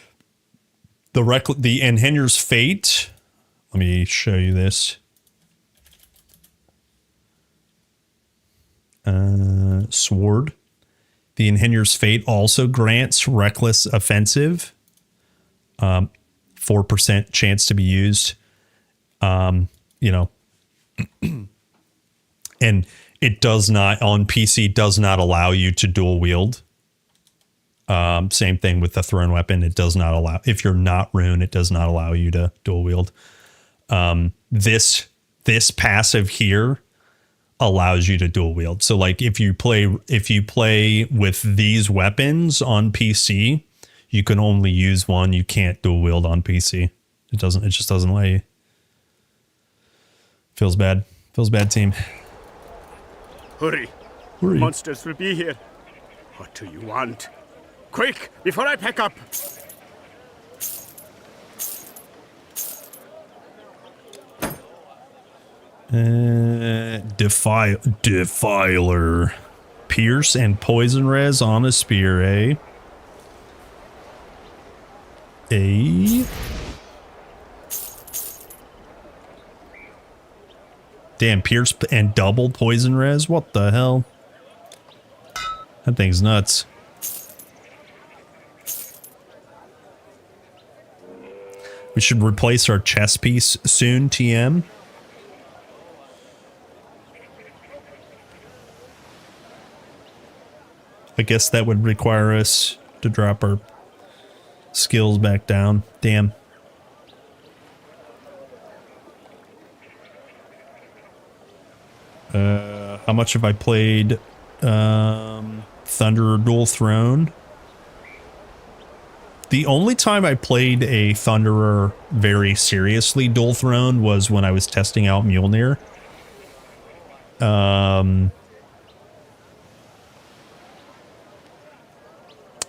Speaker 5: the Enheinier's Fate, let me show you this. Sword. The Enheinier's Fate also grants Reckless Offensive. 4% chance to be used. You know, and it does not, on PC, does not allow you to dual wield. Same thing with the thrown weapon. It does not allow, if you're not rune, it does not allow you to dual wield. This passive here allows you to dual wield. So like if you play with these weapons on PC, you can only use one. You can't dual wield on PC. It just doesn't let you. Feels bad. Feels bad, team.
Speaker 21: Hurry.
Speaker 5: Hurry.
Speaker 21: Monsters will be here. What do you want? Quick, before I pack up.
Speaker 5: Defiler. Pierce and poison res on a spear, eh? Damn, Pierce and double poison res? What the hell? That thing's nuts. We should replace our chest piece soon, TM. I guess that would require us to drop our skills back down. Damn. How much have I played Thunderer Dual Throne? The only time I played a Thunderer very seriously Dual Throne was when I was testing out Mjolnir.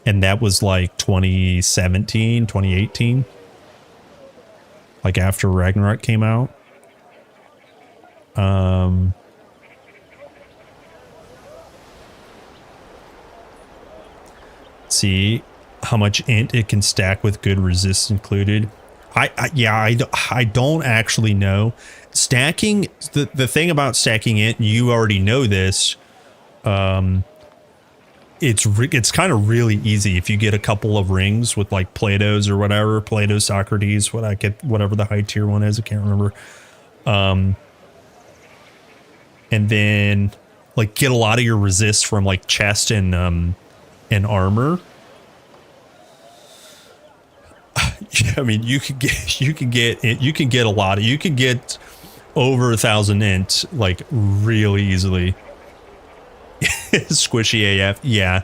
Speaker 5: And that was like 2017, 2018. Like after Ragnarok came out. See how much int it can stack with good resist included. I don't actually know. Stacking, the thing about stacking int, you already know this. It's kind of really easy if you get a couple of rings with like Plato's or whatever, Plato, Socrates, whatever the high tier one is, I can't remember. And then like get a lot of your resist from like chest and armor. I mean, you can get a lot of, you can get over 1,000 int like really easily. Squishy AF. Yeah,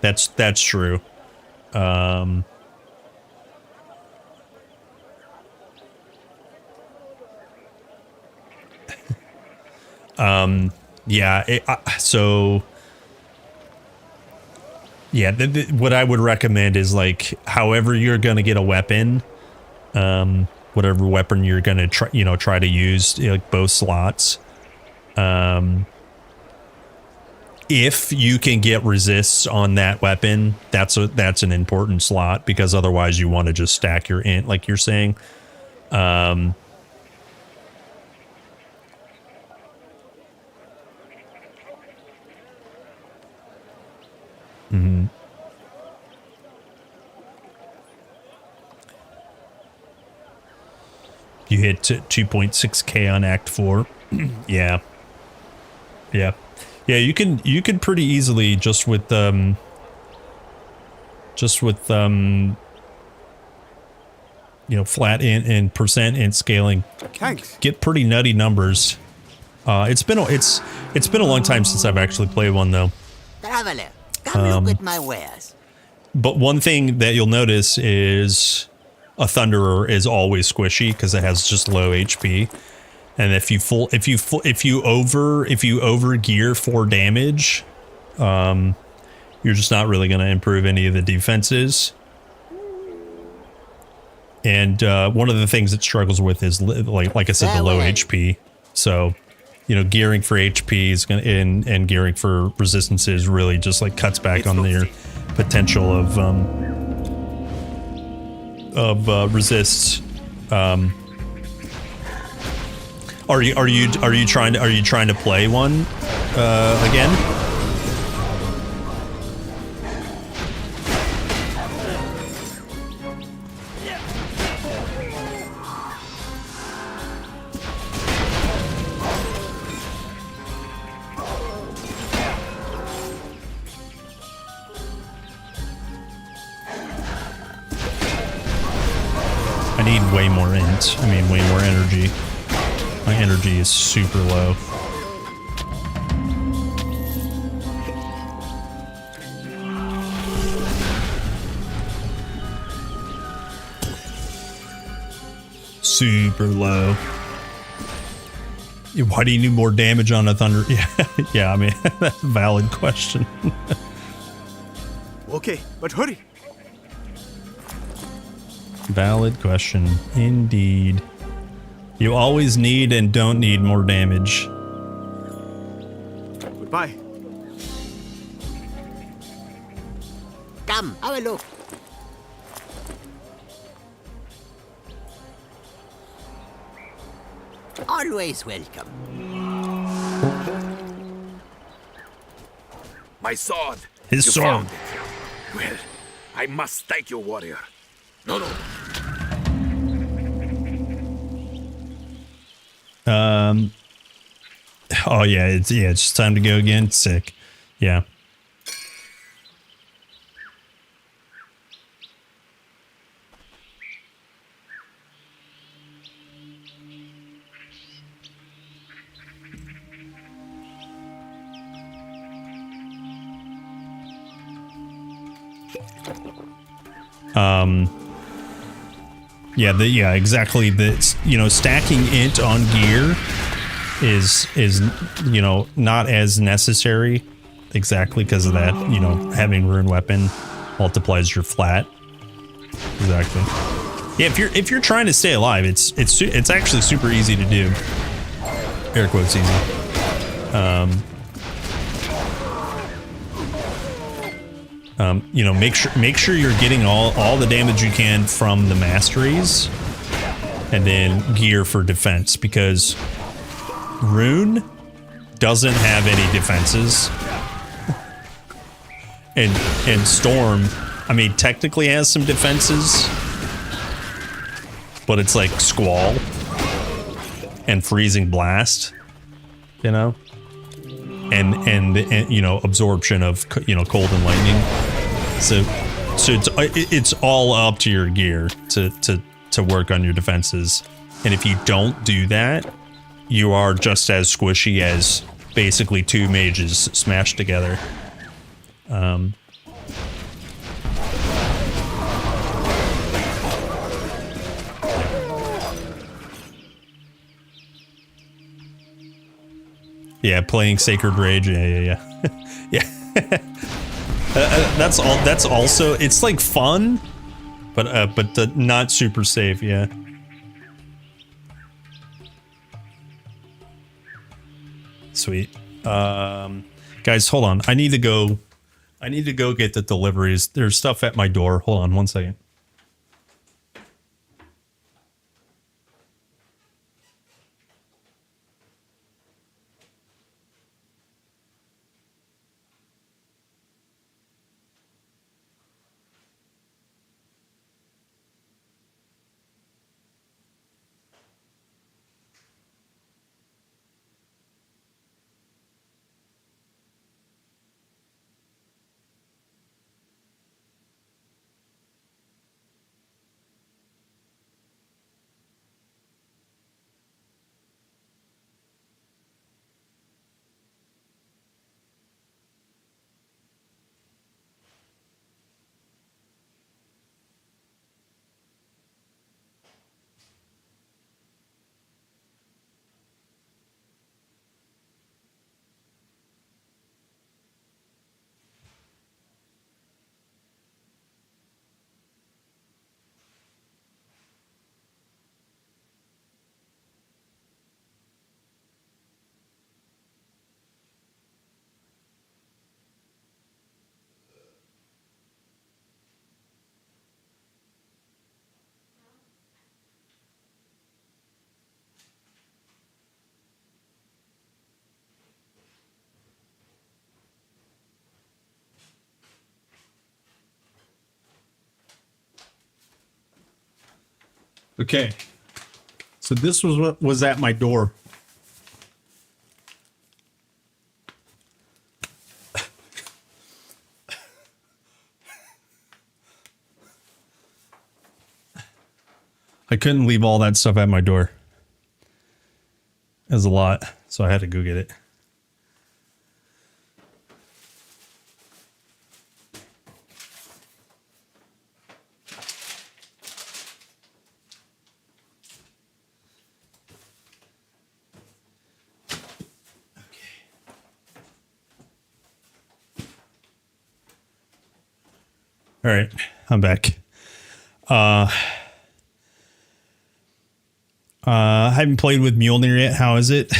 Speaker 5: that's true. Yeah. So yeah, what I would recommend is like, however you're gonna get a weapon, whatever weapon you're gonna try to use, like both slots. If you can get resists on that weapon, that's an important slot, because otherwise you want to just stack your int, like you're saying. You hit 2.6k on Act 4. Yeah. Yeah. Yeah, you can pretty easily just with you know, flat int and percent int scaling, get pretty nutty numbers. It's been a long time since I've actually played one though.
Speaker 16: Traveler, come look at my wares.
Speaker 5: But one thing that you'll notice is a Thunderer is always squishy because it has just low HP. And if you over gear for damage, you're just not really going to improve any of the defenses. And one of the things it struggles with is like I said, the low HP. So, you know, gearing for HP is going to and gearing for resistances really just like cuts back on their potential of resists. Are you trying to play one again? I need way more int. I mean, way more energy. My energy is super low. Super low. Why do you need more damage on a thunder? Yeah, I mean, that's a valid question.
Speaker 14: Okay, but hurry.
Speaker 5: Valid question, indeed. You always need and don't need more damage.
Speaker 7: Goodbye.
Speaker 16: Come, have a look. Always welcome.
Speaker 15: My sword.
Speaker 5: His
Speaker 15: You
Speaker 5: sword.
Speaker 15: found it. Well, I must thank you, warrior. No.
Speaker 5: Oh yeah, it's just time to go again. Sick. Yeah. Yeah, exactly. Stacking int on gear is not as necessary exactly because of that. Having rune weapon multiplies your flat. Exactly. Yeah, if you're trying to stay alive, it's actually super easy to do. Air quotes easy. Make sure you're getting all the damage you can from the masteries, and then gear for defense, because rune doesn't have any defenses, and storm, I mean, technically has some defenses, but it's like squall and freezing blast, and absorption of cold and lightning. So it's all up to your gear to work on your defenses. And if you don't do that, you are just as squishy as basically two mages smashed together. Yeah, playing Sacred Rage. Yeah. Yeah. That's also, it's like fun, but not super safe. Yeah. Sweet. Guys, hold on. I need to go get the deliveries. There's stuff at my door. Hold on 1 second. Okay. So this was what was at my door. I couldn't leave all that stuff at my door. It was a lot, so I had to go get it. All right, I'm back. I haven't played with Mjolnir yet. How is it?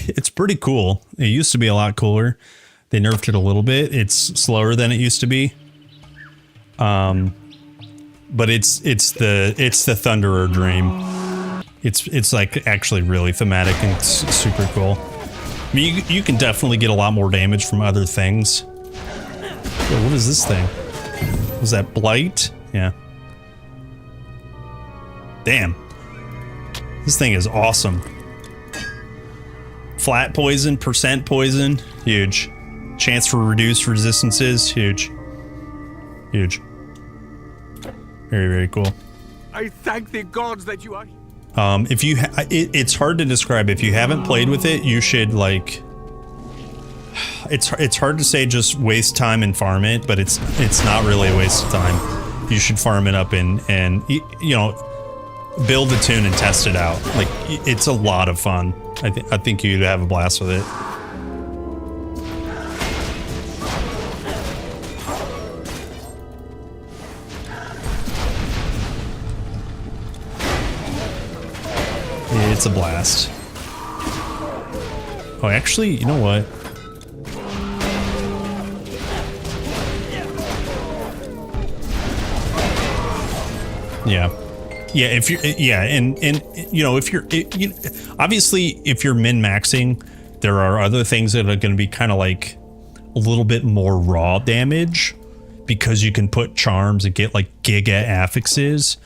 Speaker 5: It's pretty cool. It used to be a lot cooler. They nerfed it a little bit. It's slower than it used to be. But it's the Thunderer dream. It's like actually really thematic and it's super cool. I mean, you can definitely get a lot more damage from other things. Yo, what is this thing? Was that Blight? Yeah. Damn. This thing is awesome. Flat poison, percent poison, huge. Chance for reduced resistances, huge. Huge. Very, very cool.
Speaker 21: I thank the gods that you are here.
Speaker 5: If you, it's hard to describe. If you haven't played with it, you should like. It's hard to say just waste time and farm it, but it's not really a waste of time. You should farm it up and you know, build a tune and test it out. Like it's a lot of fun. I think you'd have a blast with it. It's a blast. Oh, actually, you know what? Yeah. Yeah, if you're, yeah, and you know, if you're, obviously, if you're min-maxing, there are other things that are going to be kind of like a little bit more raw damage because you can put charms and get like giga affixes.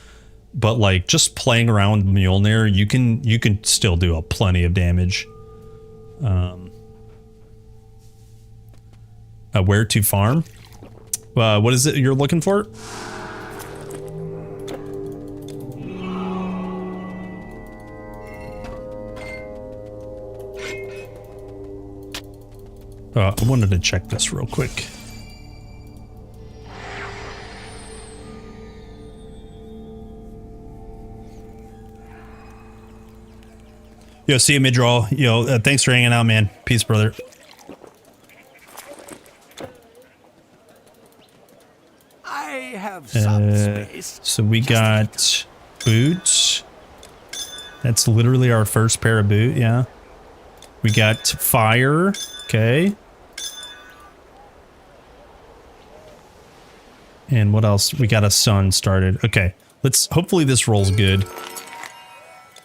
Speaker 5: But like just playing around with Mjolnir, you can still do a plenty of damage. Where to farm? What is it you're looking for? I wanted to check this real quick. Yo, see you mid-draw. Yo, thanks for hanging out, man. Peace, brother.
Speaker 21: I have some space.
Speaker 5: So we got boots. That's literally our first pair of boot, yeah. We got fire. Okay. And what else? We got a sun started. Okay. Hopefully this rolls good.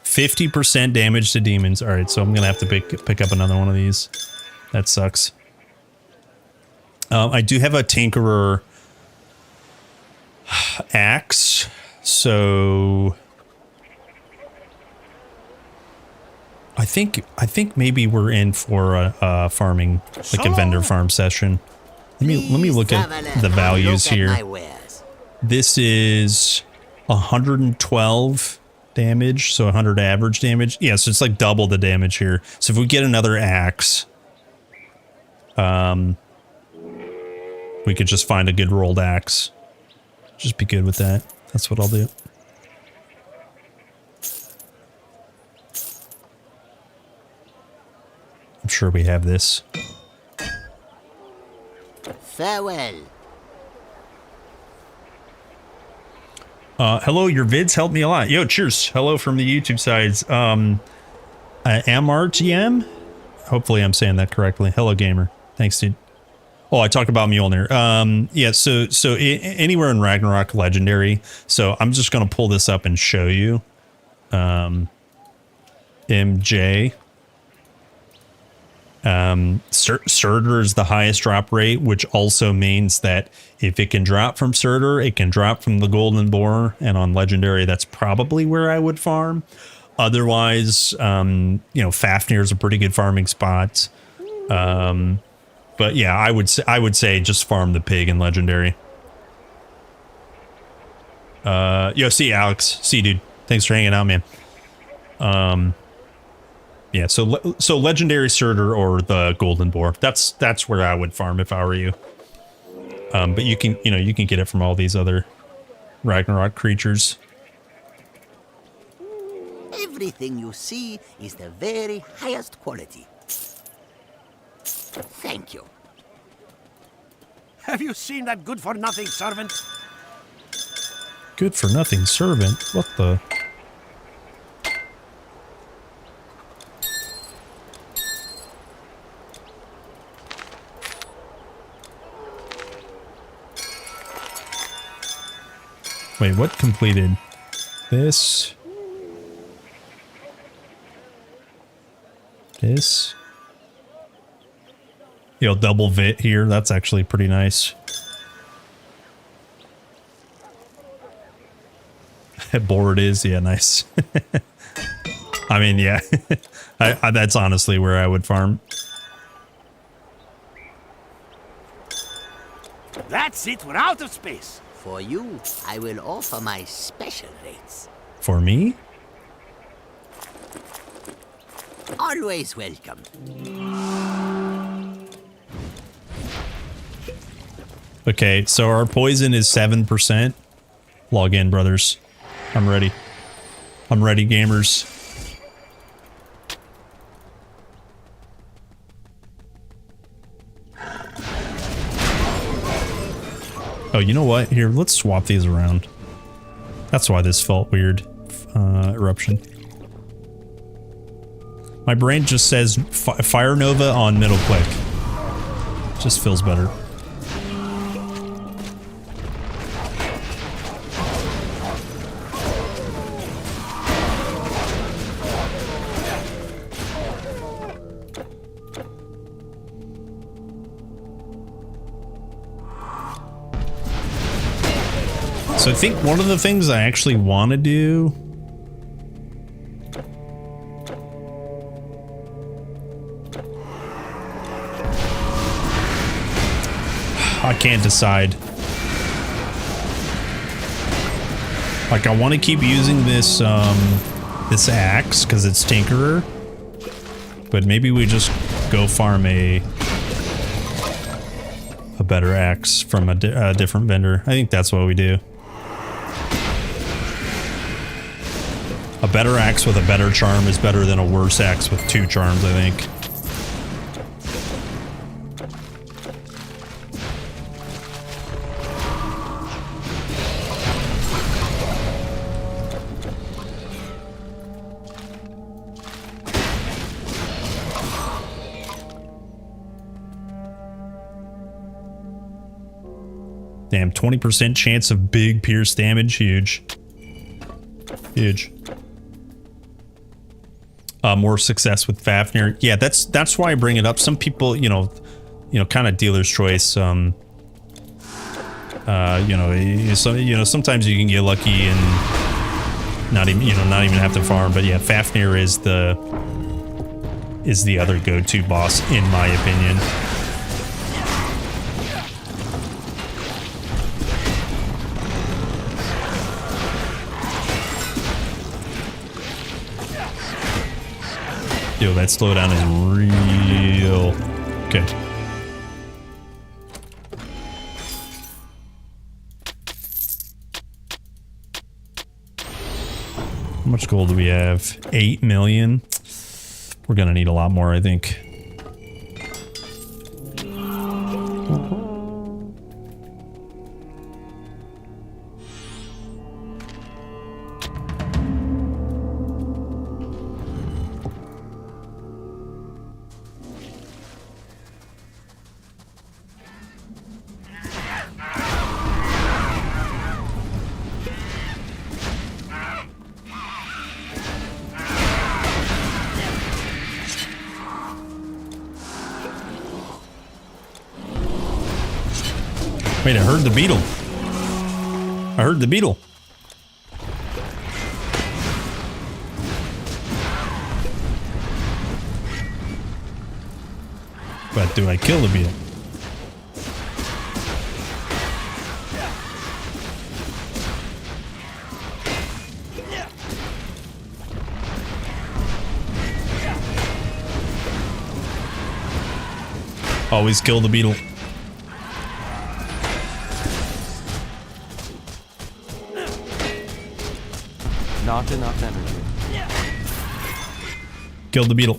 Speaker 5: 50% damage to demons. All right, so I'm gonna have to pick up another one of these. That sucks. I do have a Tinkerer axe, so I think maybe we're in for a farming, like a vendor farm session. Let me look at the values here. This is 112. Damage, so 100 average damage. Yeah, so it's like double the damage here. So if we get another axe, we could just find a good rolled axe. Just be good with that. That's what I'll do. I'm sure we have this.
Speaker 16: Farewell.
Speaker 5: Hello, your vids help me a lot. Yo, cheers. Hello from the YouTube sides. MRTM? Hopefully I'm saying that correctly. Hello, gamer. Thanks, dude. Oh, I talked about Mjolnir. Yeah, so anywhere in Ragnarok Legendary. So I'm just going to pull this up and show you. MJ. Surtur is the highest drop rate, which also means that if it can drop from Surtur, it can drop from the Golden Boar, and on Legendary, that's probably where I would farm. Otherwise, you know, Fafnir is a pretty good farming spot. But yeah, I would say just farm the pig in Legendary. Yo, see Alex, see dude, thanks for hanging out, man. Yeah, so Legendary Surtur or the Golden Boar. That's where I would farm if I were you. But you can get it from all these other Ragnarok creatures.
Speaker 16: Everything you see is the very highest quality. Thank you.
Speaker 21: Have you seen that good-for-nothing servant?
Speaker 5: Good-for-nothing servant? What the?
Speaker 3: Wait, what completed? This. This. You know, double vit here. That's actually pretty nice. Board is, yeah, nice. I mean, yeah. That's honestly where I would farm.
Speaker 6: That's it, we're out of space.
Speaker 16: For you, I will offer my special rates.
Speaker 3: For me?
Speaker 16: Always welcome.
Speaker 3: Okay, so our poison is 7%. Log in, brothers. I'm ready. I'm ready, gamers. Oh, you know what? Here, let's swap these around. That's why this felt weird. Eruption. My brain just says Fire Nova on middle click. Just feels better. So I think one of the things I actually want to do I can't decide. Like I want to keep using this this axe because it's Tinkerer, but maybe we just go farm a better axe from a different vendor. I think that's what we do. A better axe with a better charm is better than a worse axe with 2 charms, I think. Damn, 20% chance of big pierce damage. Huge. Huge. More success with Fafnir. Yeah, that's why I bring it up. Some people, you know, kind of dealer's choice. Sometimes you can get lucky and not even have to farm. But yeah, Fafnir is the other go-to boss in my opinion. Yo, that slowdown is real. Okay. How much gold do we have? 8 million. We're gonna need a lot more, I think. Wait, I heard the beetle. I heard the beetle. But do I kill the beetle? Always kill the beetle.
Speaker 11: Not enough energy.
Speaker 3: Killed the beetle.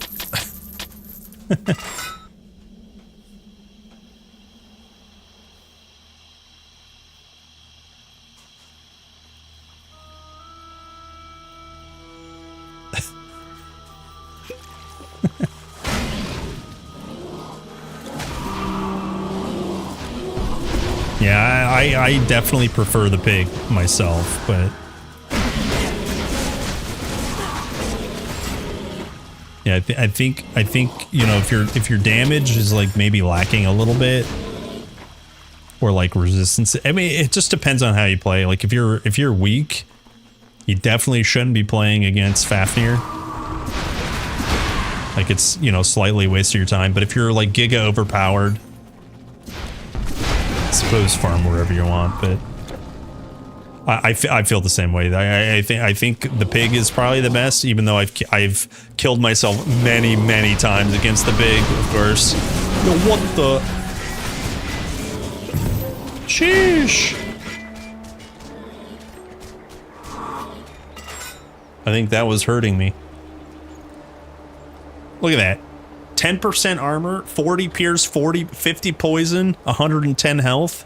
Speaker 3: Yeah, I definitely prefer the pig myself, but yeah, I think you know, if your damage is like maybe lacking a little bit, or like resistance. I mean, it just depends on how you play. Like if you're weak, you definitely shouldn't be playing against Fafnir. Like it's, you know, slightly a waste of your time. But if you're like giga overpowered, I suppose farm wherever you want. But I feel the same way. I think the pig is probably the best, even though I've killed myself many times against the pig, of course. Yo, what the? Sheesh. I think that was hurting me. Look at that. 10% armor, 40 pierce, 50 poison, 110 health.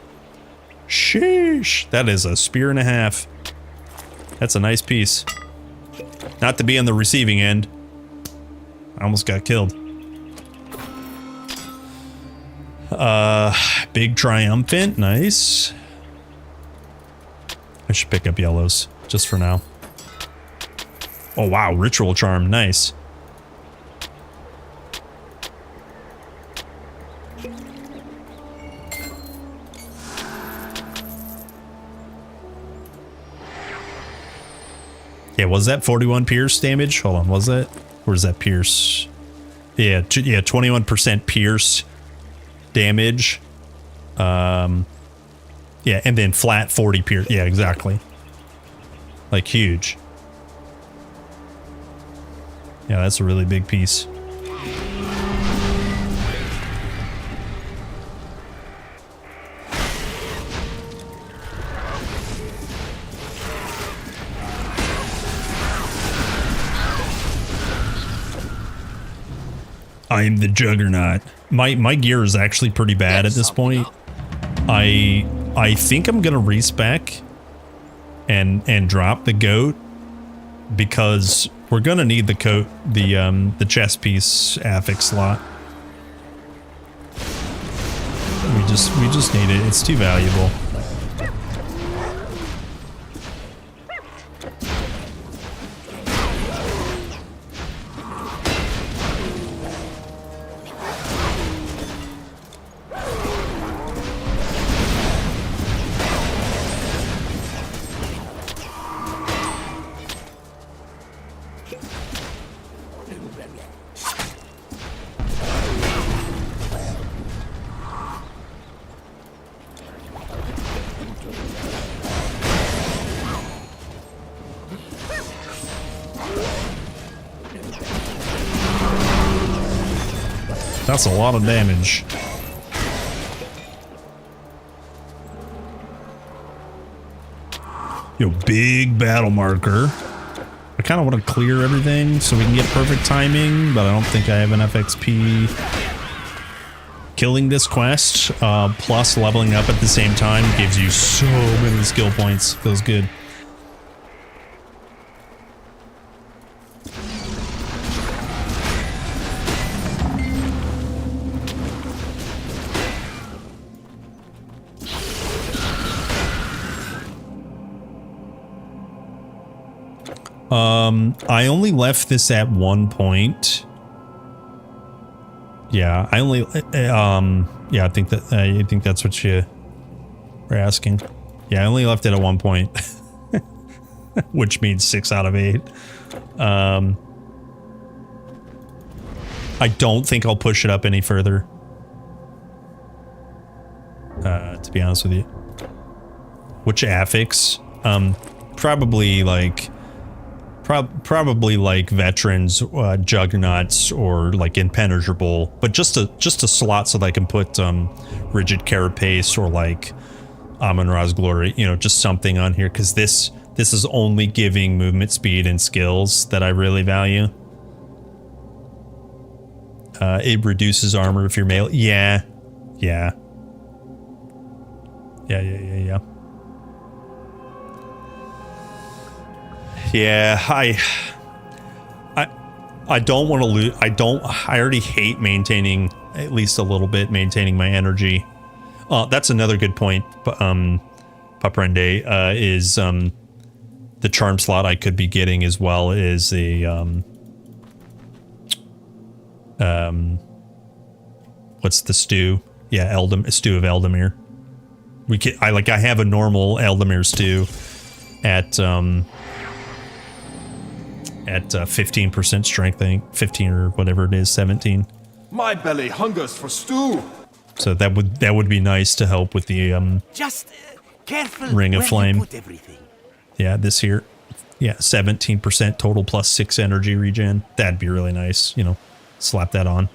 Speaker 3: Sheesh. That is a spear and a half. That's a nice piece. Not to be on the receiving end. I almost got killed. Big triumphant. Nice. I should pick up yellows just for now. Oh, wow. Ritual charm. Nice. Yeah, was that 41 pierce damage? Hold on, was that? Or is that pierce? Yeah, 21% pierce damage. Yeah, and then flat 40 pierce. Yeah, exactly. Like huge. Yeah, that's a really big piece. I'm the Juggernaut. My gear is actually pretty bad at this point. I think I'm gonna respec and drop the goat because we're gonna need the chest piece affix slot. We just need it. It's too valuable. That's a lot of damage. Yo, big battle marker. I kind of want to clear everything so we can get perfect timing, but I don't think I have enough XP. Killing this quest, plus leveling up at the same time, gives you so many skill points. Feels good. I only left this at one point. Yeah, I only, yeah, I think that's what you were asking. Yeah, I only left it at one point, which means 6 out of 8. I don't think I'll push it up any further. To be honest with you. Which affix? Probably like veterans, juggernauts, or like impenetrable, but just a slot so that I can put rigid carapace or like Amun-Ra's glory, you know, just something on here, because this is only giving movement speed and skills that I really value. It reduces armor if you're male. Yeah. Yeah, I don't want to lose. I already hate maintaining, at least a little bit, maintaining my energy. That's another good point. Paprende is the charm slot I could be getting as well is a what's the stew? Yeah, stew of Eldamir. I have a normal Eldamir stew at 15% strength, I think 15 or whatever it is, 17.
Speaker 14: My belly hungers for stew.
Speaker 3: So that would be nice to help with the
Speaker 6: Just careful
Speaker 3: Ring of
Speaker 6: where
Speaker 3: Flame.
Speaker 6: you put everything.
Speaker 3: Yeah, this here. Yeah, 17% total plus 6 energy regen. That'd be really nice, you know. Slap that on.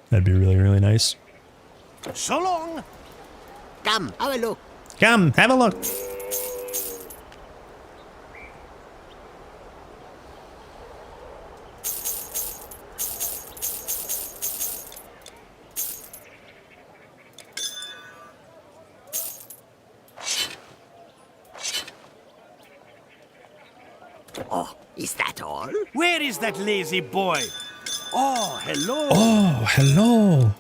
Speaker 3: That'd be really, really nice.
Speaker 6: So long. Come, have a look.
Speaker 3: Come, have a look.
Speaker 6: Oh, is that all? Where is that lazy boy? Oh, hello.
Speaker 3: Oh, hello.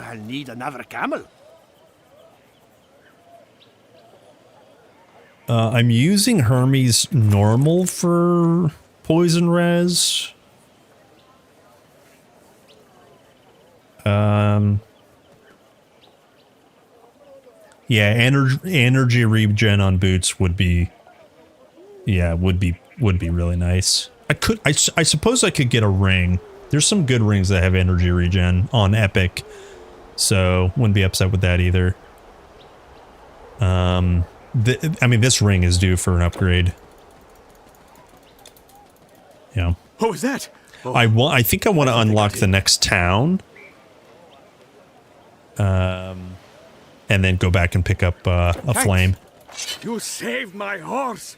Speaker 6: I'll need another camel.
Speaker 3: I'm using Hermes normal for poison res. Yeah, energy regen on boots would be, would be really nice. I suppose I could get a ring. There's some good rings that have energy regen on Epic, so wouldn't be upset with that either. I mean, this ring is due for an upgrade. Yeah.
Speaker 14: What was that? Oh.
Speaker 3: I think I want to unlock the next town. And then go back and pick up a
Speaker 14: Thanks.
Speaker 3: flame.
Speaker 14: You saved my horse.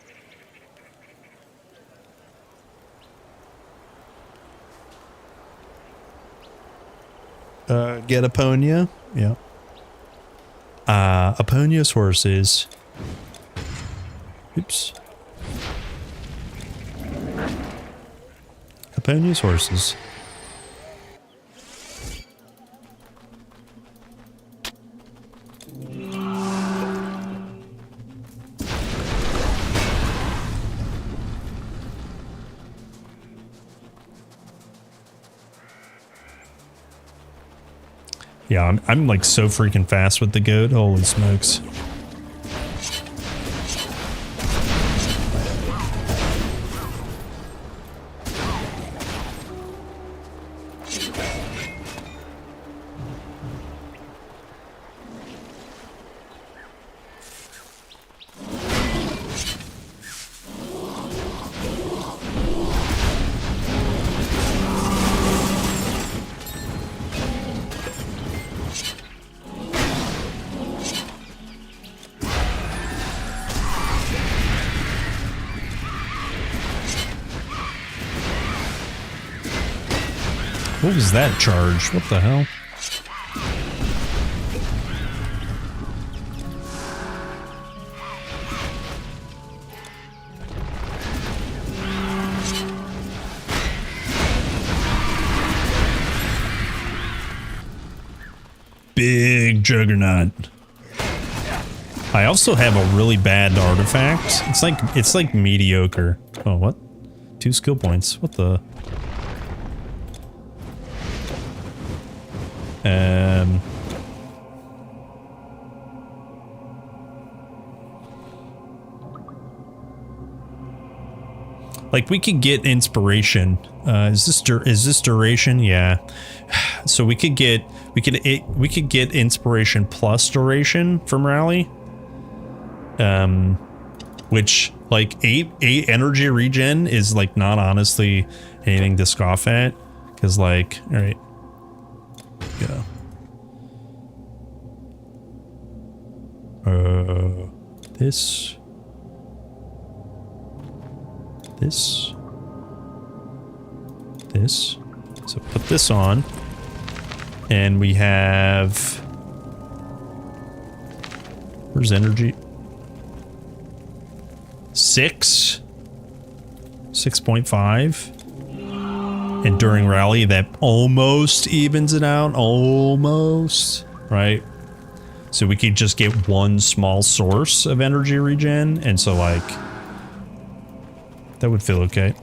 Speaker 3: Get Aponia. Yeah. Aponia's horses. Oops. Aponia's horses. Yeah, I'm like so freaking fast with the goat. Holy smokes. What was that charge? What the hell? Big Juggernaut. I also have a really bad artifact. It's like mediocre. Oh, what? 2 skill points. What the? Like we could get inspiration. Is this duration? Yeah. So we could get inspiration plus duration from rally. Which like 8 energy regen is like not honestly anything to scoff at, because like, all right, go. This. So put this on. And we have... Where's energy? 6.5. And during rally, that almost evens it out. Almost. Right? So we could just get one small source of energy regen. And so, like... That would feel okay.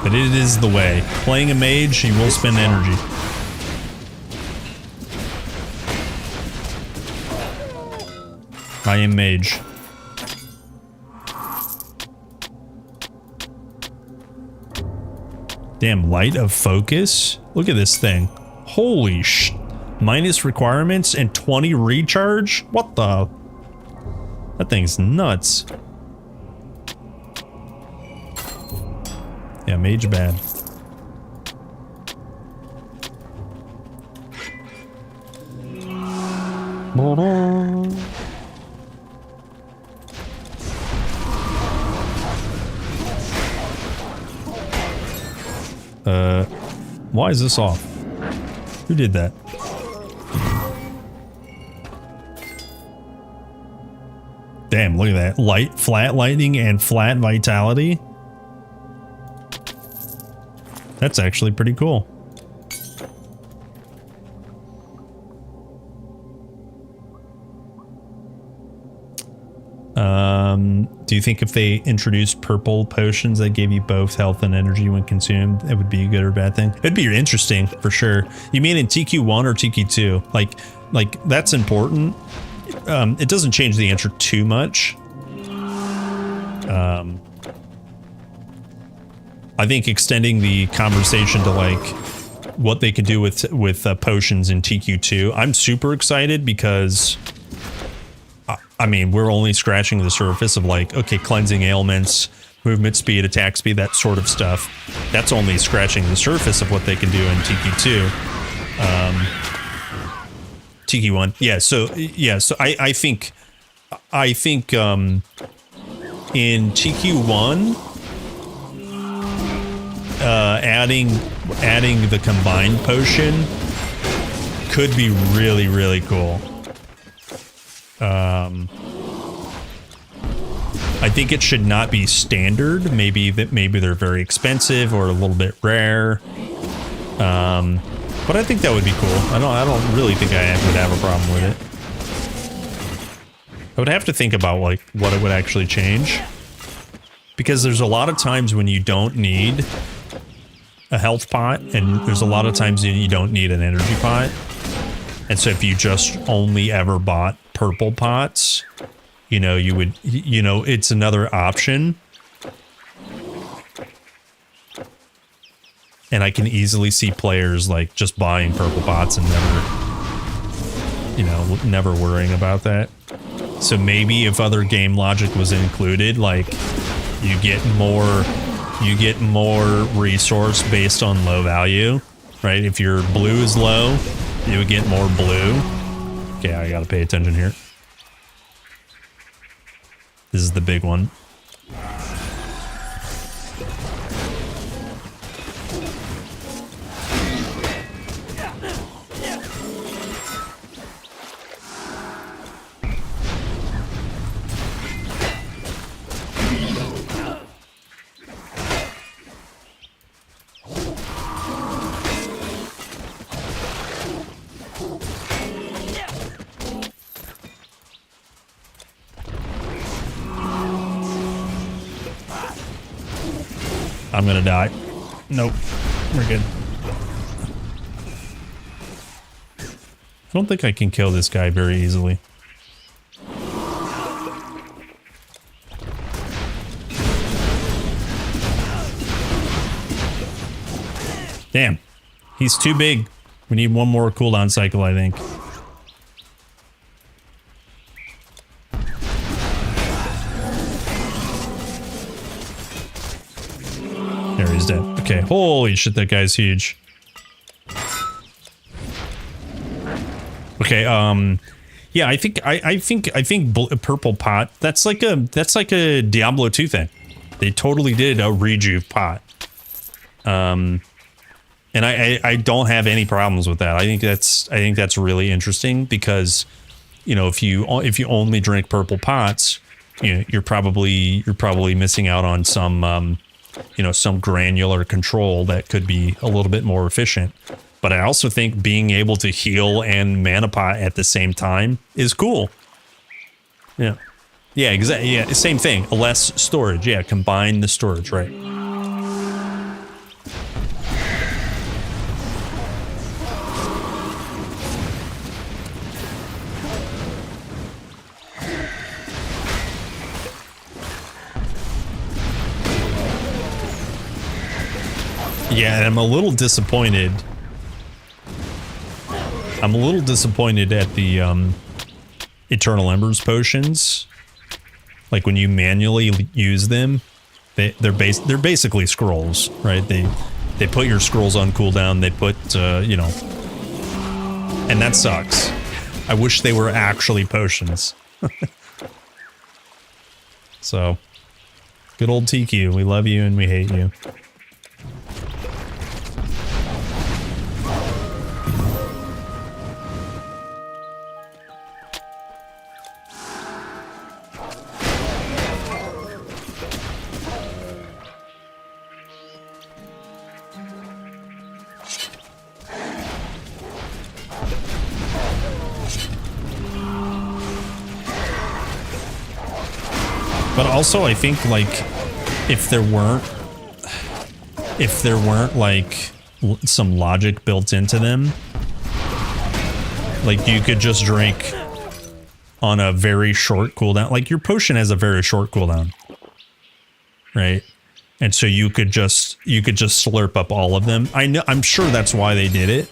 Speaker 3: But it is the way. Playing a mage, you will spend energy. I am mage. Damn, light of focus? Look at this thing. Holy sh... Minus requirements and 20 recharge? What the... That thing's nuts. Yeah, mage bad. Why is this off? Who did that? Damn, look at that. Flat lightning and flat vitality. That's actually pretty cool. Do you think if they introduced purple potions that gave you both health and energy when consumed, it would be a good or bad thing? It'd be interesting for sure. You mean in TQ1 or TQ2? Like that's important. It doesn't change the answer too much. I think extending the conversation to like what they could do with potions in TQ2. I'm super excited because I mean, we're only scratching the surface of like, okay, cleansing ailments, movement speed, attack speed, that sort of stuff. That's only scratching the surface of what they can do in TQ2. TQ1. Yeah, so I think in TQ1 adding the combined potion could be really, really cool. I think it should not be standard. Maybe they're very expensive or a little bit rare. But I think that would be cool. I don't really think I would have a problem with it. I would have to think about like what it would actually change. Because there's a lot of times when you don't need a health pot, and there's a lot of times you don't need an energy pot. And so if you just only ever bought purple pots, you know, you would, you know, it's another option. And I can easily see players like just buying purple pots and never worrying about that. So maybe if other game logic was included, like you get more resource based on low value, right? If your blue is low, you would get more blue. Okay, I gotta pay attention here. This is the big one. I'm gonna die. Nope. We're good. I don't think I can kill this guy very easily. Damn. He's too big. We need one more cooldown cycle, I think. There, he's dead. Okay, holy shit, that guy's huge. Yeah, I think purple pot. That's like a Diablo 2 thing. They totally did a rejuve pot. And I don't have any problems with that. I think that's really interesting because, you know, if you only drink purple pots, you know, you're probably missing out on some some granular control that could be a little bit more efficient. But I also think being able to heal and mana pot at the same time is cool. Yeah. Yeah, exactly. Yeah, same thing. Less storage. Yeah, combine the storage, right? Yeah, and I'm a little disappointed. I'm a little disappointed at the Eternal Embers potions. Like when you manually use them, they're basically scrolls, right? They put your scrolls on cooldown. They put and that sucks. I wish they were actually potions. So, good old TQ. We love you and we hate you. But also, I think, like, if there weren't like some logic built into them, like you could just drink on a very short cooldown. Like your potion has a very short cooldown, right? And so you could just slurp up all of them. I'm sure that's why they did it.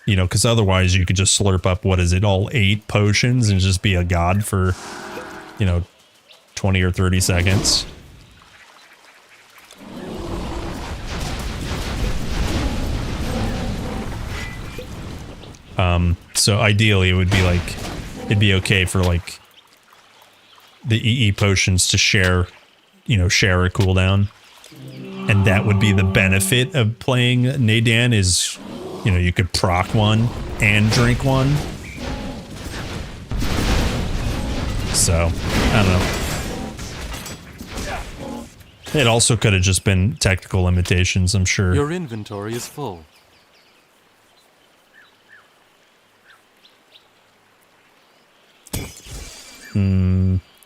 Speaker 3: You know, because otherwise you could just slurp up, what is it, all 8 potions and just be a god for, 20 or 30 seconds. So ideally it would be like, it'd be okay for like the EE potions to share a cooldown. And that would be the benefit of playing Nadan is, you could proc one and drink one. So, I don't know. It also could have just been technical limitations, I'm sure.
Speaker 11: Your inventory is full.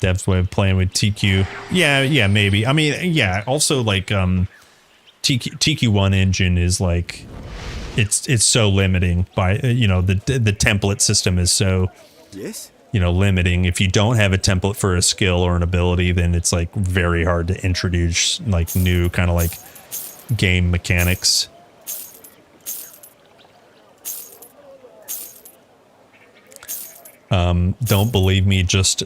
Speaker 3: Dev's way of playing with TQ. Yeah, maybe. I mean, yeah, also like TQ1 engine is like it's so limiting by the template system is so limiting. If you don't have a template for a skill or an ability, then it's like very hard to introduce like new kind of like game mechanics. Don't believe me, just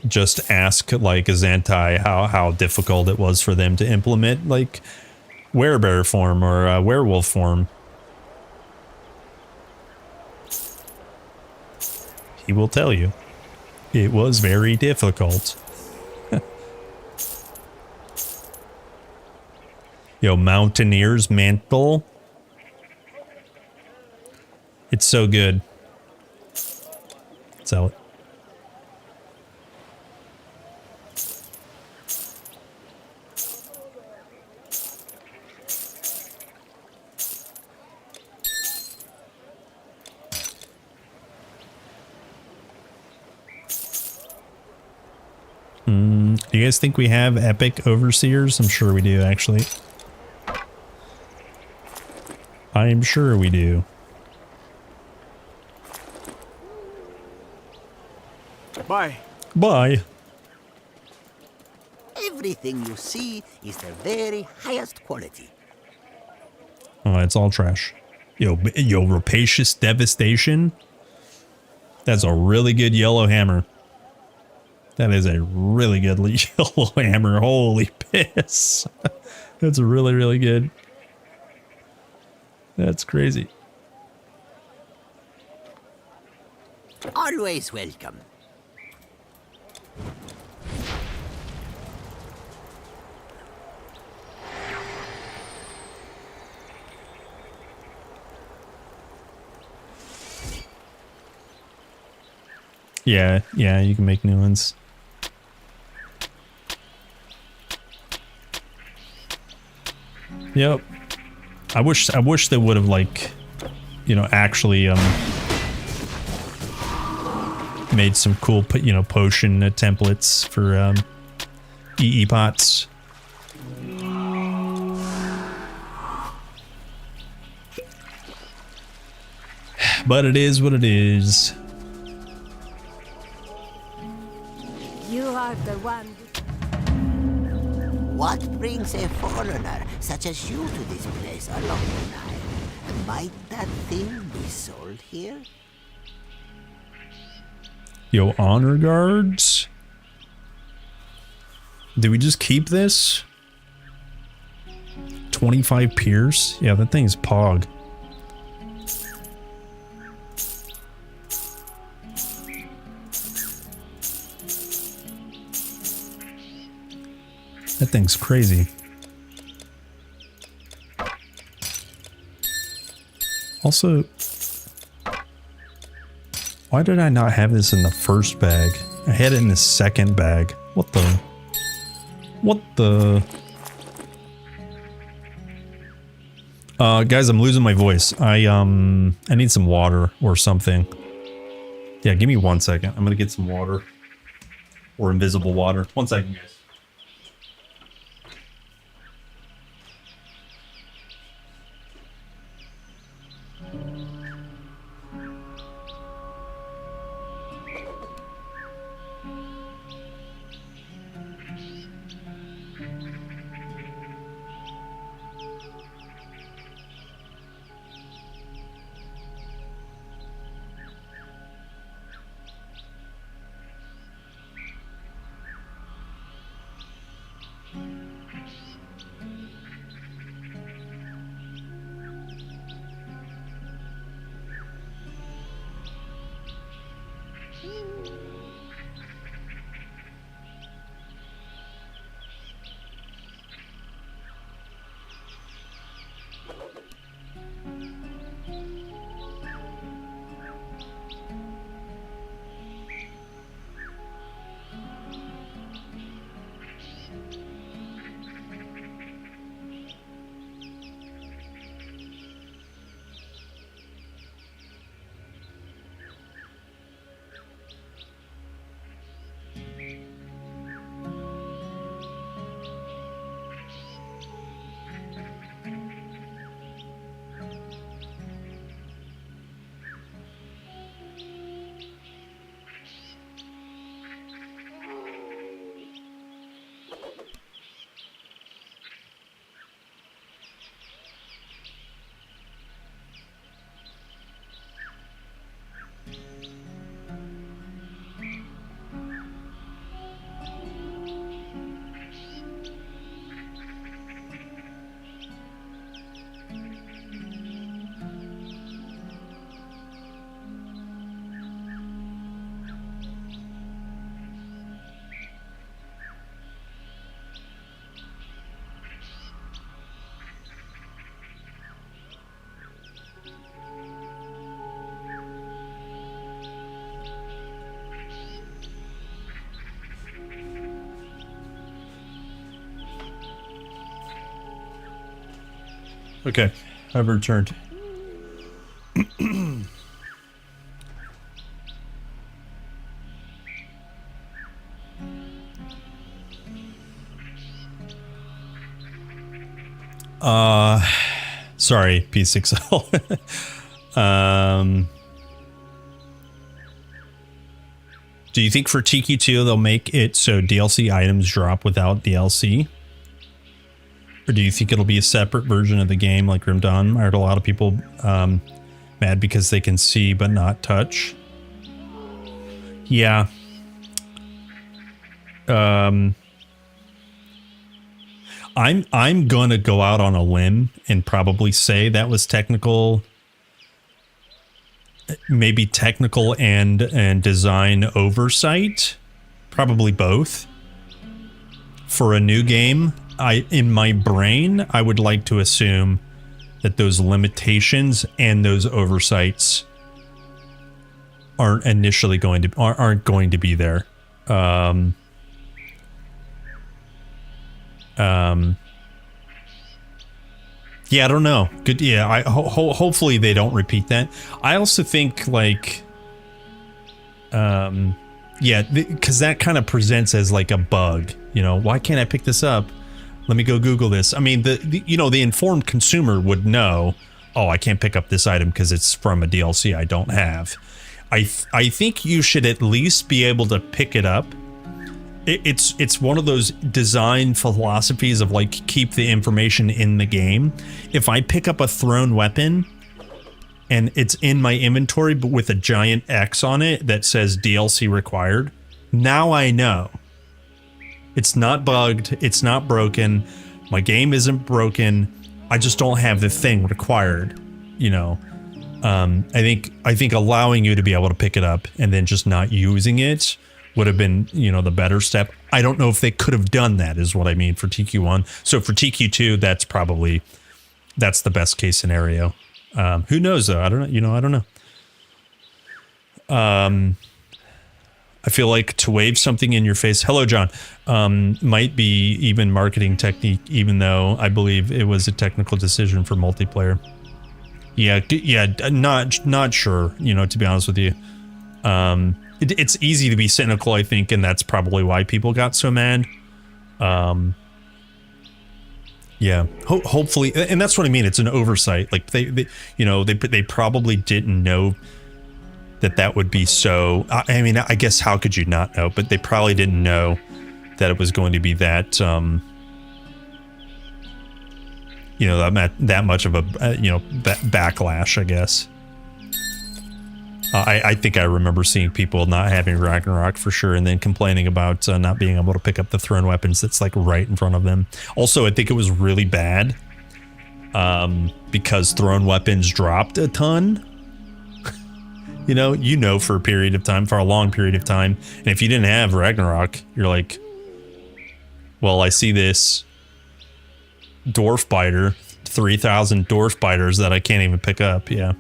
Speaker 3: ask like Azantai how difficult it was for them to implement like werebear form or werewolf form. He will tell you it was very difficult. Yo, Mountaineer's Mantle. It's so good. Sell it. Do you guys think we have epic overseers? I'm sure we do, actually. I'm sure we do.
Speaker 7: Bye.
Speaker 3: Bye.
Speaker 16: Everything you see is the very highest quality.
Speaker 3: Oh, it's all trash. Yo, Rapacious Devastation. That's a really good yellow hammer. That is a really good yellow hammer. Holy piss. That's really, really good. That's crazy.
Speaker 16: Always welcome.
Speaker 3: Yeah, you can make new ones. Yep. I wish they would have, like, you know, actually made some cool, potion templates for EE pots. But it is what it is.
Speaker 18: You are the one.
Speaker 16: What brings a foreigner such as you to this place along the Nile? Might that thing be sold here?
Speaker 3: Yo, honor guards? Did we just keep this? 25 Pierce? Yeah, that thing's pog. That thing's crazy. Also, why did I not have this in the first bag? I had it in the second bag. What the? What the? Guys, I'm losing my voice. I need some water or something. Yeah, give me 1 second. I'm gonna get some water. Or invisible water. 1 second, guys. Okay, I've returned. Sorry, P6L. Do you think for Tiki 2 they'll make it so DLC items drop without DLC? Or do you think it'll be a separate version of the game like Grim Dawn? I heard a lot of people mad because they can see but not touch. Yeah. I'm gonna go out on a limb and probably say that was technical. maybe technical and design oversight, probably both. For a new game, in my brain, I would like to assume that those limitations and those oversights aren't going to be there. Yeah, I don't know. Good. Yeah, hopefully they don't repeat that. I also think like, yeah, because that kind of presents as like a bug. You know, why can't I pick this up? Let me go Google this. I mean, the informed consumer would know. Oh, I can't pick up this item because it's from a DLC I don't have. I think you should at least be able to pick it up. It's one of those design philosophies of like keep the information in the game. If I pick up a thrown weapon and it's in my inventory but with a giant X on it that says DLC required, now I know. It's not bugged, it's not broken, my game isn't broken, I just don't have the thing required, you know. I think allowing you to be able to pick it up and then just not using it would have been, you know, the better step. I don't know if they could have done that, is what I mean for TQ1. So for TQ2, that's the best case scenario. Who knows though? I don't know. You know, I don't know. I feel like to wave something in your face, hello John, might be even marketing technique, even though I believe it was a technical decision for multiplayer. Yeah, not sure, you know, to be honest with you. It's easy to be cynical, I think, and that's probably why people got so mad. Yeah, hopefully, and that's what I mean. It's an oversight. Like they probably didn't know that would be so. I mean, I guess how could you not know? But they probably didn't know that it was going to be that. You know, that much of a backlash, I guess. I think I remember seeing people not having Ragnarok for sure, and then complaining about not being able to pick up the thrown weapons that's like right in front of them. Also, I think it was really bad because thrown weapons dropped a ton. you know, for a period of time, for a long period of time. And if you didn't have Ragnarok, you're like, well, I see this dwarf biter, 3,000 dwarf biters that I can't even pick up. Yeah.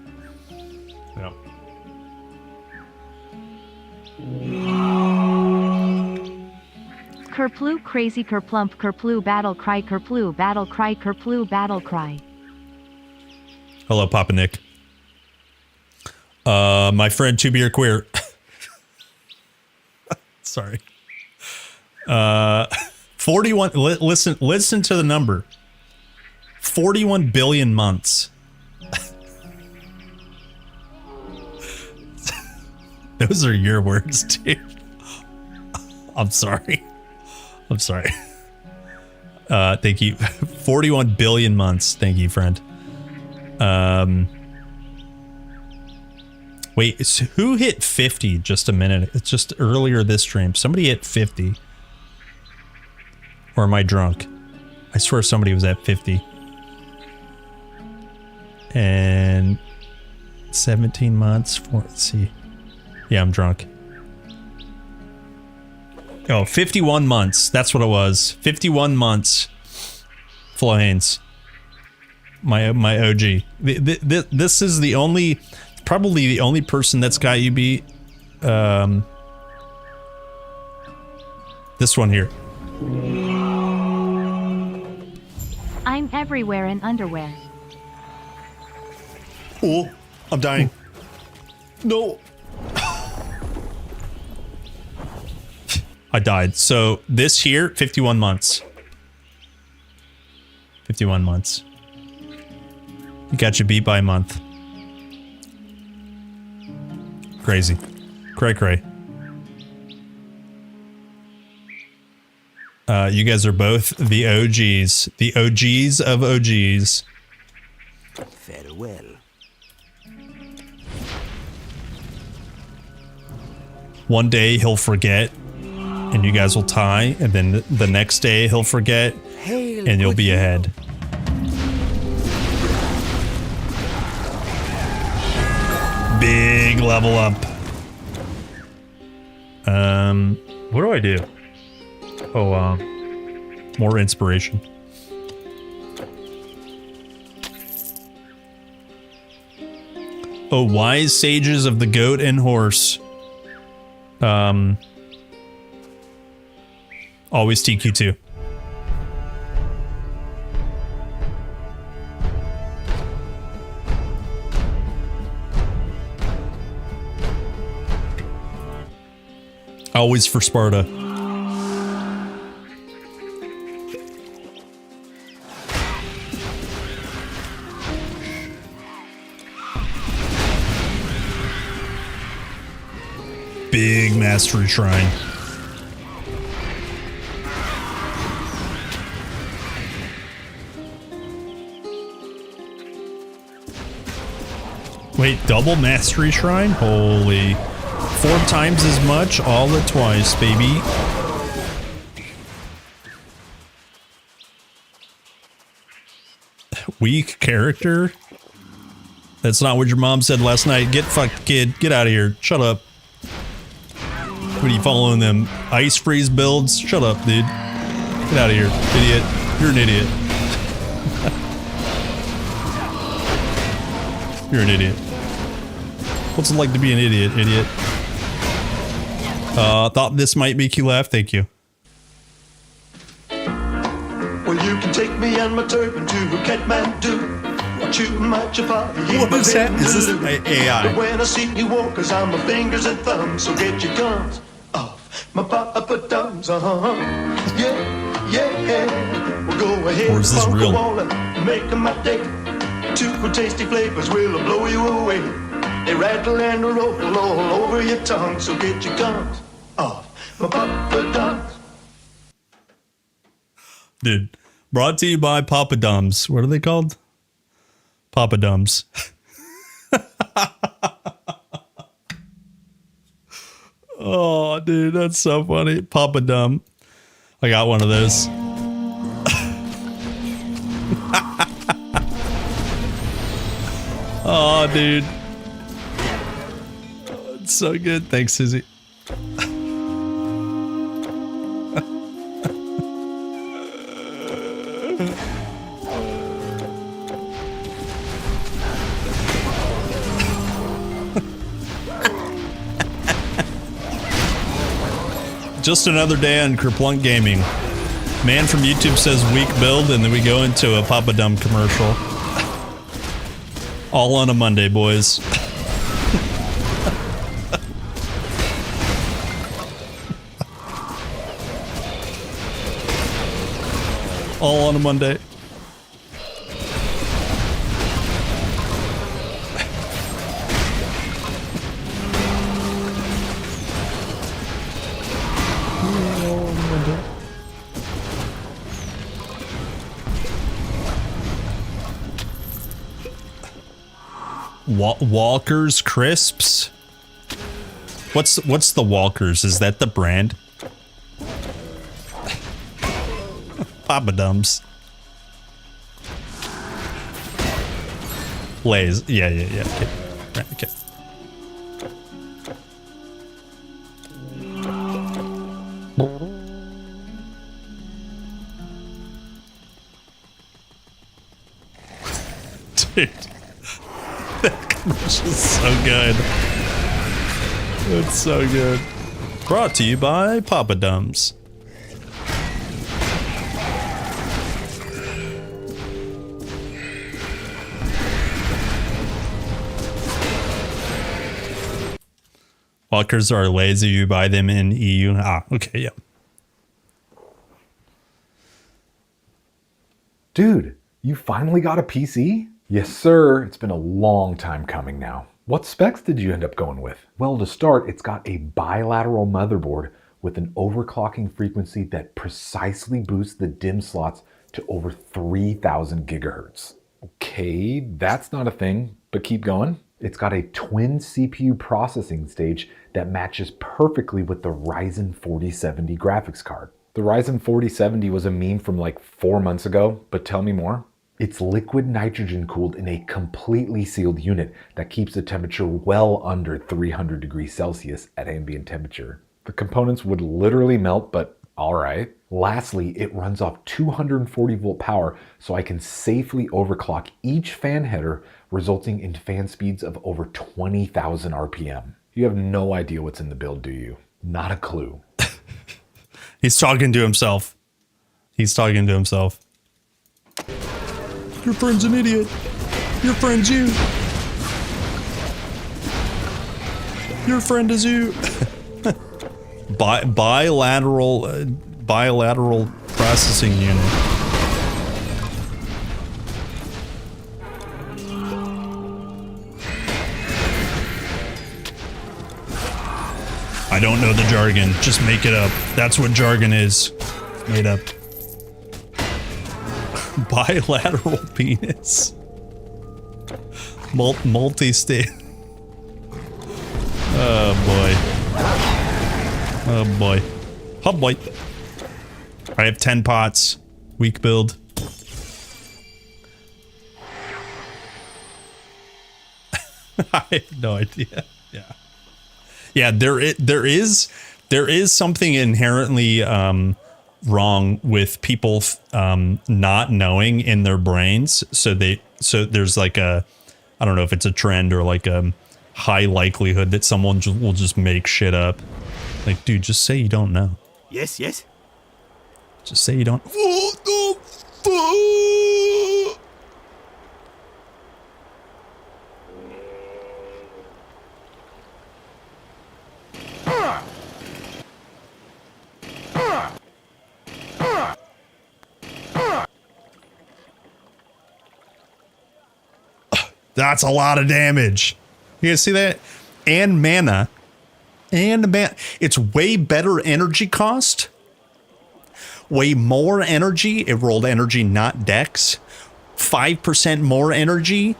Speaker 4: Kerplu crazy kerplump kerplu battle cry kerplu battle cry kerplu battle cry.
Speaker 3: Hello, Papa Nick. My friend To Be or Queer. Sorry. 41. Listen to the number. 41 billion months. Those are your words, dude. I'm sorry. Thank you. 41 billion months. Thank you, friend. Wait, so who hit 50 just a minute? It's just earlier this stream. Somebody hit 50. Or am I drunk? I swear somebody was at 50. And 17 months for, let's see. Yeah, I'm drunk. Oh, 51 months. That's what it was. 51 months. Flahanes. My OG. This is the only, probably the only person that's got you beat. This one here.
Speaker 4: I'm everywhere in underwear.
Speaker 3: Oh, I'm dying. No. I died. So this here, 51 months. 51 months. You got you beat by a month. Crazy. Cray. You guys are both the OGs. The OGs of OGs.
Speaker 16: Farewell.
Speaker 3: One day he'll forget, and you guys will tie, and then the next day he'll forget, and you'll be ahead. Big Big level up. What do I do? Oh, more inspiration. Oh, wise sages of the goat and horse. Always TQ2. Always for Sparta. Big mastery shrine. Wait, double mastery shrine? Holy. 4 times as much, all at twice, baby. Weak character? That's not what your mom said last night. Get fucked, kid. Get out of here. Shut up. What are you following them? Ice freeze builds? Shut up, dude. Get out of here, idiot. You're an idiot. You're an idiot. What's it like to be an idiot, idiot? Thought this might make you laugh. Thank you.
Speaker 20: Well, you can take me and my turban to Kathmandu. Watch you match your father.
Speaker 3: What is that? Is this AI?
Speaker 20: But when I see you walk, 'cause I'm my fingers and thumbs, so get your guns off my papa thumbs. Yeah, yeah. Well, go ahead.
Speaker 3: Or is this real?
Speaker 20: Make my day. 2 tasty flavors will blow you away. They rattle and roll all over your tongue, so get your guns off my papa thumbs.
Speaker 3: Dude, brought to you by Papa Dums. What are they called? Papa Dums. Oh, dude, that's so funny. Papa Dum. I got one of those. Oh, dude. Oh, it's so good. Thanks, Susie. Just another day on Kerplunk Gaming. Man from YouTube says weak build, and then we go into a Papa Dumb commercial. All on a Monday, boys. All on a Monday. Walker's Crisps? What's the Walker's? Is that the brand? Papa Dums. Lay's. Yeah. Okay. Right, okay. Dude. That commercial's so good. It's so good. Brought to you by Papa Dums. Walkers are lazy. You buy them in EU. Ah, okay, yeah.
Speaker 10: Dude, you finally got a PC? Yes, sir. It's been a long time coming now. What specs did you end up going with? Well, to start, it's got a bilateral motherboard with an overclocking frequency that precisely boosts the DIMM slots to over 3,000 gigahertz. Okay, that's not a thing, but keep going. It's got a twin CPU processing stage that matches perfectly with the Ryzen 4070 graphics card. The Ryzen 4070 was a meme from like 4 months ago, but tell me more. It's liquid nitrogen cooled in a completely sealed unit that keeps the temperature well under 300 degrees Celsius at ambient temperature. The components would literally melt, but alright. Lastly, it runs off 240 volt power, so I can safely overclock each fan header, resulting in fan speeds of over 20,000 RPM. You have no idea what's in the build, do you? Not a clue.
Speaker 3: He's talking to himself. He's talking to himself. Your friend's an idiot. Your friend's you. Your friend is you. Bilateral processing unit. I don't know the jargon. Just make it up. That's what jargon is. It's made up. Bilateral penis. Multi-state. Oh boy. Oh boy. Oh boy. I have 10 pots. Weak build. I have no idea. Yeah. Yeah, there is something inherently wrong with people not knowing in their brains. So there's like a, I don't know if it's a trend or like a high likelihood that someone will just make shit up. Like, dude, just say you don't know.
Speaker 6: Yes, yes.
Speaker 3: Just say you don't.
Speaker 5: What the fuck?
Speaker 3: That's a lot of damage. You guys see that? And mana. It's way better energy cost. Way more energy. It rolled energy, not dex. 5% more energy.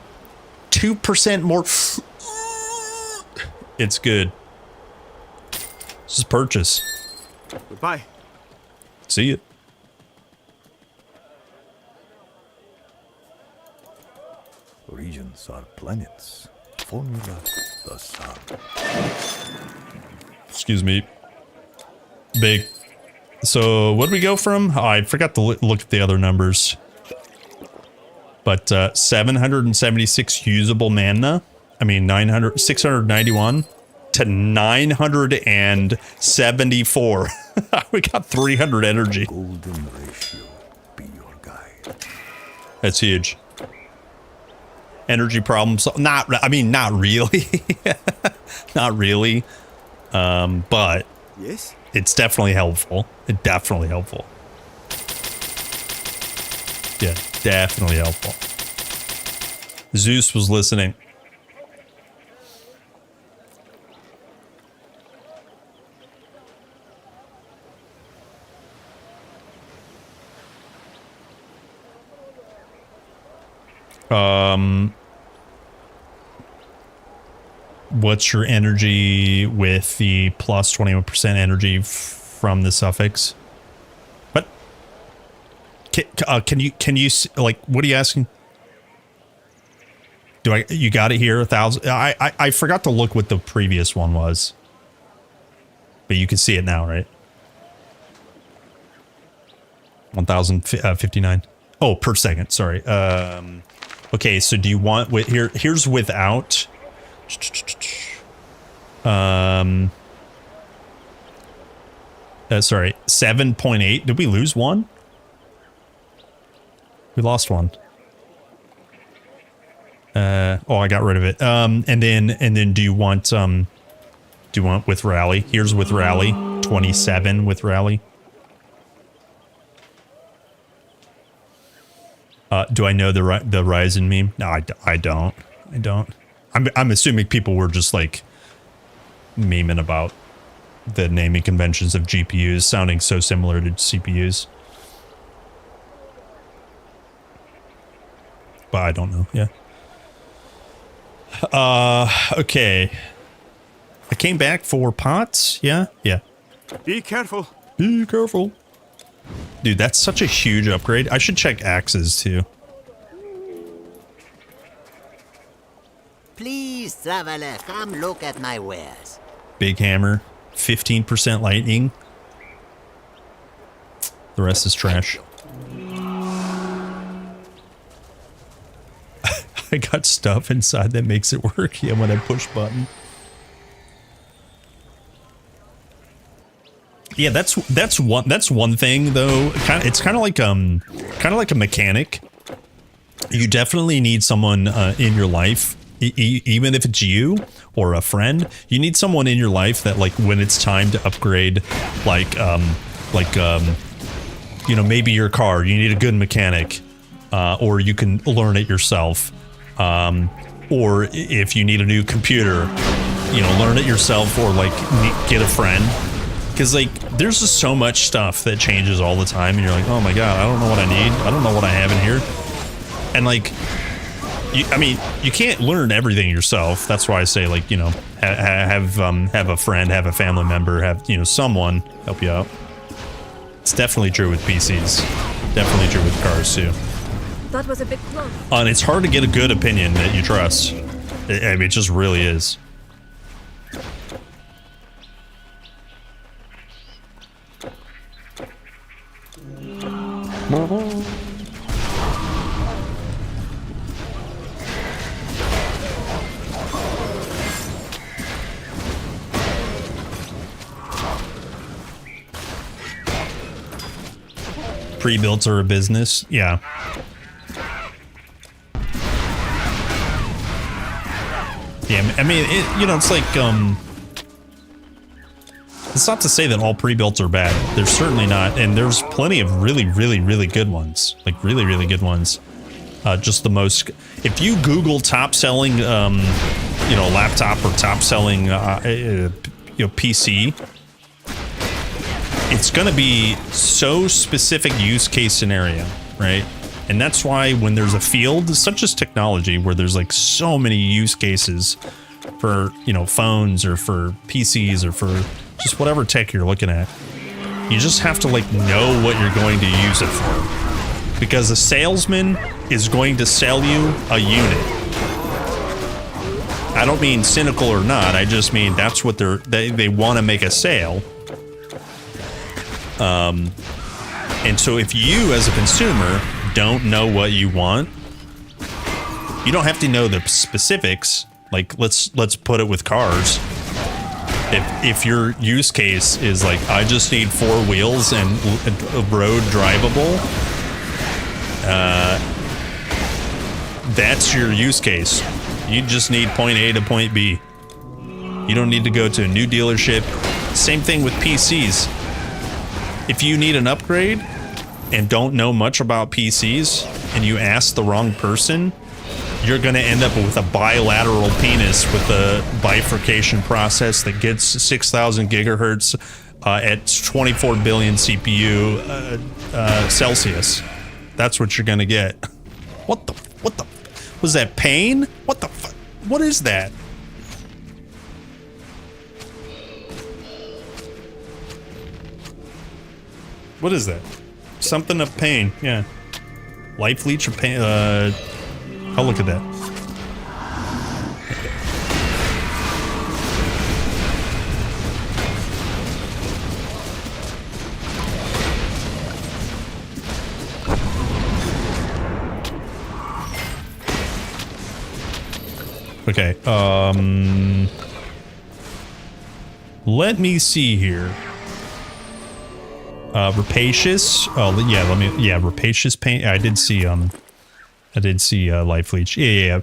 Speaker 3: 2% more. It's good. This is purchase.
Speaker 6: Goodbye.
Speaker 3: See you.
Speaker 7: Regions are planets. Formula the sun.
Speaker 3: Excuse me. Big. So what did we go from? Oh, I forgot to look at the other numbers. But 776 usable mana. I mean 691 to 974. We got 300 energy.
Speaker 7: Golden ratio be your guide.
Speaker 3: That's huge. Energy problems. Not really. Not really. But
Speaker 6: yes,
Speaker 3: it's definitely helpful. Yeah, definitely helpful. Zeus was listening. What's your energy with the plus 21% energy from the suffix? What? Can you like, what are you asking? You got it here, 1,000? I forgot to look what the previous one was. But you can see it now, right? 1,059. Oh, per second, sorry. Okay, so do you want here's without sorry, 7.8. Did we lose one? We lost one. Oh, I got rid of it. And then do you want with rally? Here's with rally. 27 with rally. Do I know the Ryzen meme? No, I don't. I'm assuming people were just like memeing about the naming conventions of GPUs sounding so similar to CPUs. But I don't know. Yeah. Okay. I came back for pots. Yeah. Yeah.
Speaker 6: Be careful.
Speaker 3: Be careful. Dude, that's such a huge upgrade. I should check axes too.
Speaker 16: Traveler, come look at my wares.
Speaker 3: Big hammer, 15% lightning. The rest is trash. I got stuff inside that makes it work. Yeah, when I push button. Yeah, that's one thing though. It's kind of like a mechanic. You definitely need someone in your life, even if it's you or a friend. You need someone in your life that, like, when it's time to upgrade, you know, maybe your car, you need a good mechanic, or you can learn it yourself. Or if you need a new computer, you know, learn it yourself, or like get a friend. Because, like, there's just so much stuff that changes all the time, and you're like, oh my god, I don't know what I need. I don't know what I have in here. And, like, I mean, you can't learn everything yourself. That's why I say, like, you know, have a friend, have a family member, have, you know, someone help you out. It's definitely true with PCs. Definitely true with cars, too.
Speaker 18: That was a bit close.
Speaker 3: And it's hard to get a good opinion that you trust. I mean, it just really is. Pre-built are a business, yeah. Yeah, I mean, you know, it's like, it's not to say that all pre-builts are bad. They're certainly not, and there's plenty of really, really, really good ones. Like, really, really good ones. Just the most... If you Google top-selling, you know, laptop or top-selling, you know, PC, it's going to be so specific use case scenario, right? And that's why when there's a field, such as technology, where there's like so many use cases for, you know, phones or for PCs or for just whatever tech you're looking at, you just have to, like, know what you're going to use it for. Because a salesman is going to sell you a unit. I don't mean cynical or not, I just mean that's what they want to make a sale. And so if you as a consumer don't know what you want, you don't have to know the specifics. Like, let's put it with cars. If your use case is like, I just need 4 wheels and road drivable, that's your use case. You just need point A to point B. You don't need to go to a new dealership. Same thing with PCs. If you need an upgrade and don't know much about PCs and you ask the wrong person, you're going to end up with a bilateral penis with a bifurcation process that gets 6,000 gigahertz at 24 billion CPU Celsius. That's what you're going to get. What the was that pain? What the fuck? What is that? What is that? Something of pain, yeah. Life leech of pain, I'll look at that. Okay, let me see here. Rapacious. Oh, yeah, rapacious pain. I did see, life leech. Yeah.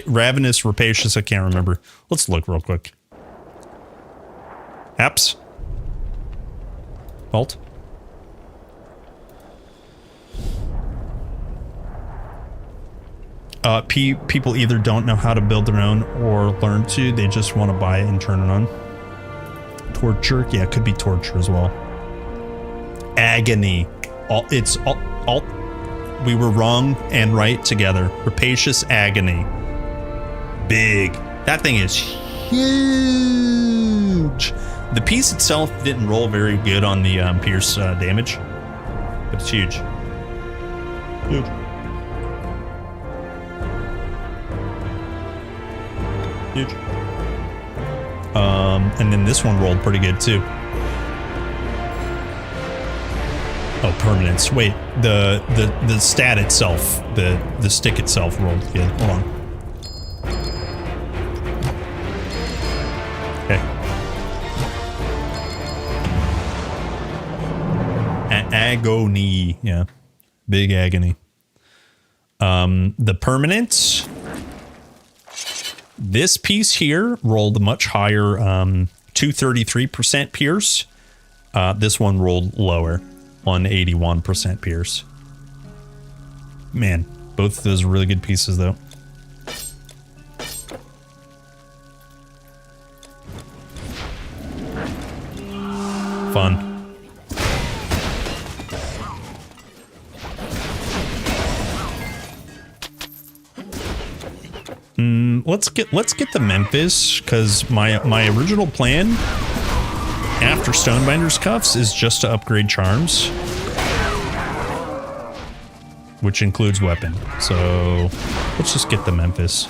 Speaker 3: Ravenous, rapacious. I can't remember. Let's look real quick. Apps. Alt. People either don't know how to build their own or learn to. They just want to buy it and turn it on. Torture. Yeah, it could be torture as well. Agony. Alt. We were wrong and right together. Rapacious agony. Big. That thing is huge. The piece itself didn't roll very good on the pierce damage, but it's huge. Huge. Huge. And then this one rolled pretty good too. Oh, permanence. Wait, the stat itself, the stick itself rolled good. Hold on. Okay. Agony. Yeah. Big agony. The permanence. This piece here rolled much higher, 233% pierce. This one rolled lower, 181% pierce. Man, both of those are really good pieces though. Fun. Let's get the Memphis, because my original plan after Stonebinder's Cuffs is just to upgrade charms, which includes weapon. So let's just get the Memphis.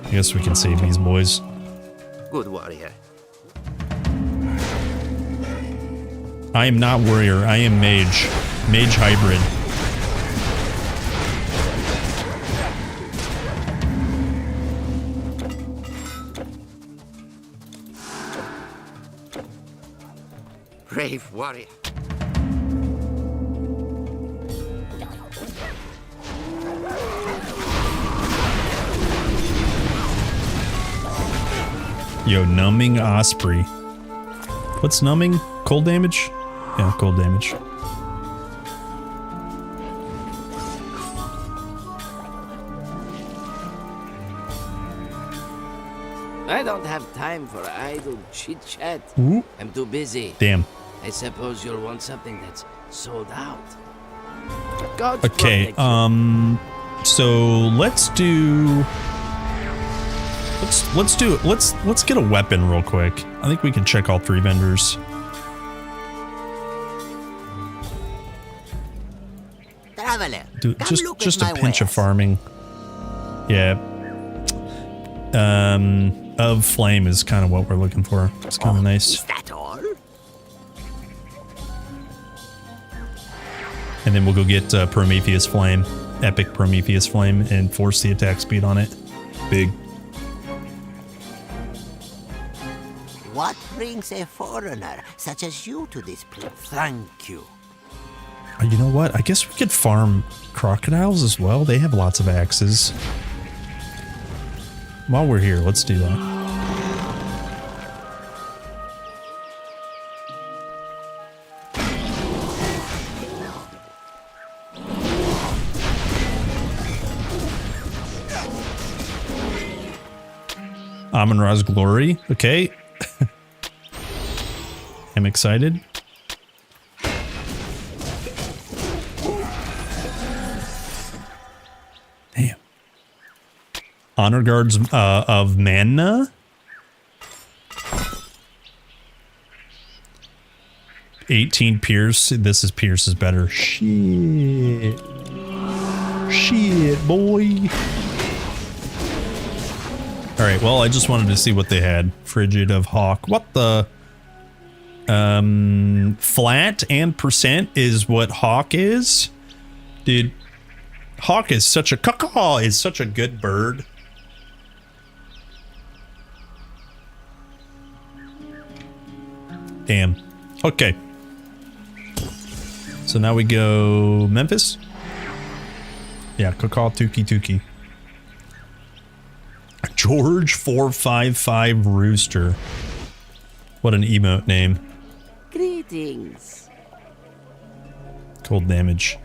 Speaker 3: I guess we can save these boys.
Speaker 9: Good warrior.
Speaker 3: I am not warrior, I am mage. Mage hybrid.
Speaker 9: Brave warrior.
Speaker 3: Yo, numbing Osprey. What's numbing? Cold damage? Yeah, cold damage.
Speaker 12: I don't have time for idle chit-chat.
Speaker 3: Ooh.
Speaker 12: I'm too busy.
Speaker 3: Damn.
Speaker 12: I suppose you'll want something that's sold out. God
Speaker 3: Okay, so let's get a weapon real quick. I think we can check all 3 vendors.
Speaker 16: Traveler,
Speaker 3: Dude,
Speaker 16: come
Speaker 3: just
Speaker 16: look
Speaker 3: a
Speaker 16: at
Speaker 3: pinch
Speaker 16: my
Speaker 3: of farming. Yeah. Of flame is kind of what we're looking for. It's kind of nice.
Speaker 16: Is that all?
Speaker 3: And then we'll go get Prometheus Flame, Epic Prometheus Flame, and force the attack speed on it. Big.
Speaker 16: What brings a foreigner such as you to this place?
Speaker 9: Thank you.
Speaker 3: You know what? I guess we could farm crocodiles as well. They have lots of axes. While we're here, let's do that. Amon-Ra's Glory. Okay. I'm excited. Damn. Honor Guards of Manna. 18 Pierce. This is Pierce is better. Shit. Shit, boy. Alright, well, I just wanted to see what they had. Frigid of Hawk. What the? Flat and percent is what Hawk is? Dude, Hawk is such a caw is such a good bird. Damn. Okay. So now we go Memphis? Yeah, caw Tuki. George 455 Rooster. What an emote name.
Speaker 12: Greetings.
Speaker 3: Cold damage.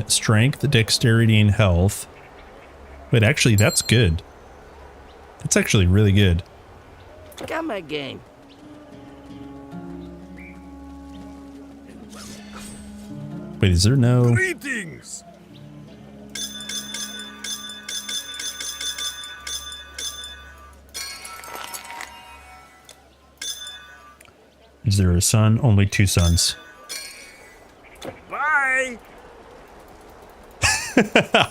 Speaker 3: Strength, dexterity, and health. Wait, actually, that's good. That's actually really good.
Speaker 12: Come again.
Speaker 3: Wait, is there no...
Speaker 15: Greetings.
Speaker 3: Is there a son? Only 2 sons.
Speaker 21: Bye.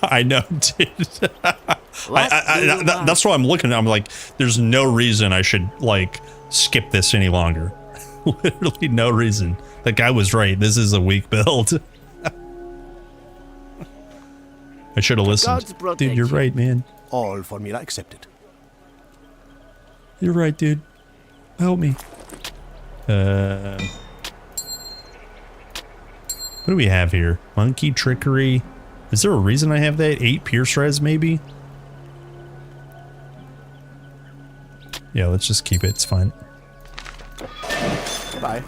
Speaker 3: I know, dude. That's what I'm looking at. I'm like, there's no reason I should, like, skip this any longer. Literally no reason. That guy was right. This is a weak build. I should have listened. Dude, you're right, man.
Speaker 7: All formula accepted.
Speaker 3: You're right, dude. Help me. What do we have here? Monkey trickery. Is there a reason I have that? 8 pierce res, maybe? Yeah, let's just keep it. It's fine.
Speaker 7: Bye.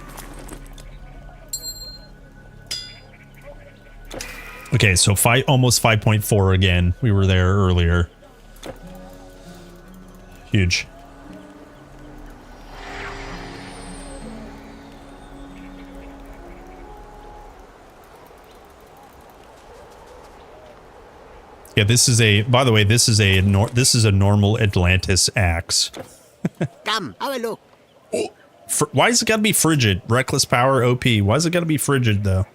Speaker 3: Okay, so almost 5.4 again. We were there earlier. Huge. Yeah, this is a, by the way, this is a normal Atlantis axe.
Speaker 16: Come, have a look.
Speaker 3: Why is it gotta be frigid? Reckless power OP. Why is it gotta be frigid though?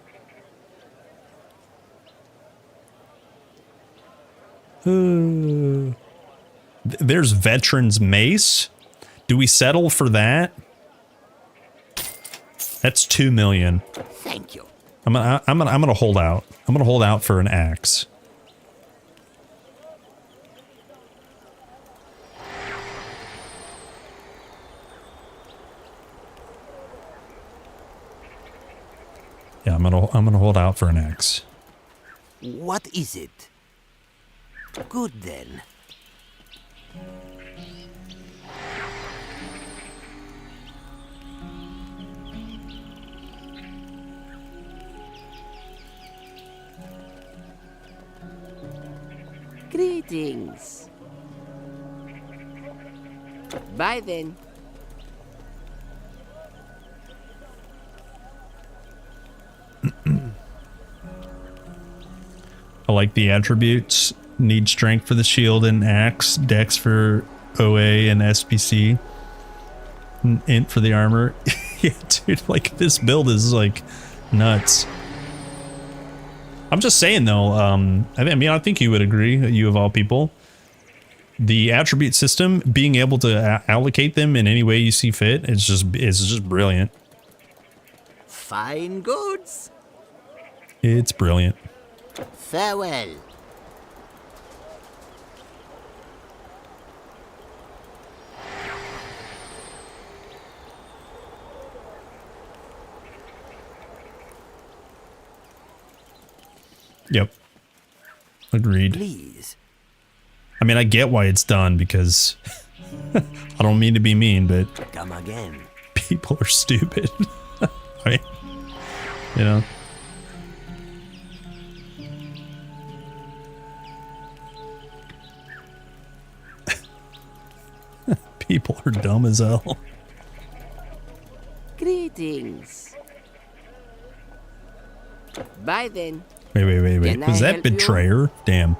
Speaker 3: There's Veteran's Mace. Do we settle for that? That's 2 million.
Speaker 16: Thank you.
Speaker 3: I'm gonna hold out. I'm gonna hold out for an axe. Yeah, I'm gonna hold out for an axe.
Speaker 16: What is it? Good then. Greetings. Bye then.
Speaker 3: I like the attributes. Need strength for the shield and axe, dex for OA and SPC, and int for the armor. Yeah, dude, like this build is like nuts. I'm just saying though, I mean, I think you would agree, you of all people. The attribute system, being able to allocate them in any way you see fit, it's just brilliant.
Speaker 16: Fine goods.
Speaker 3: It's brilliant.
Speaker 16: Farewell.
Speaker 3: Yep. Agreed.
Speaker 16: Please.
Speaker 3: I mean, I get why it's done because I don't mean to be mean, but
Speaker 16: come again.
Speaker 3: People are stupid. Right? You know. People are dumb as hell.
Speaker 16: Greetings. Bye then.
Speaker 3: Wait. Was that betrayer? Damn.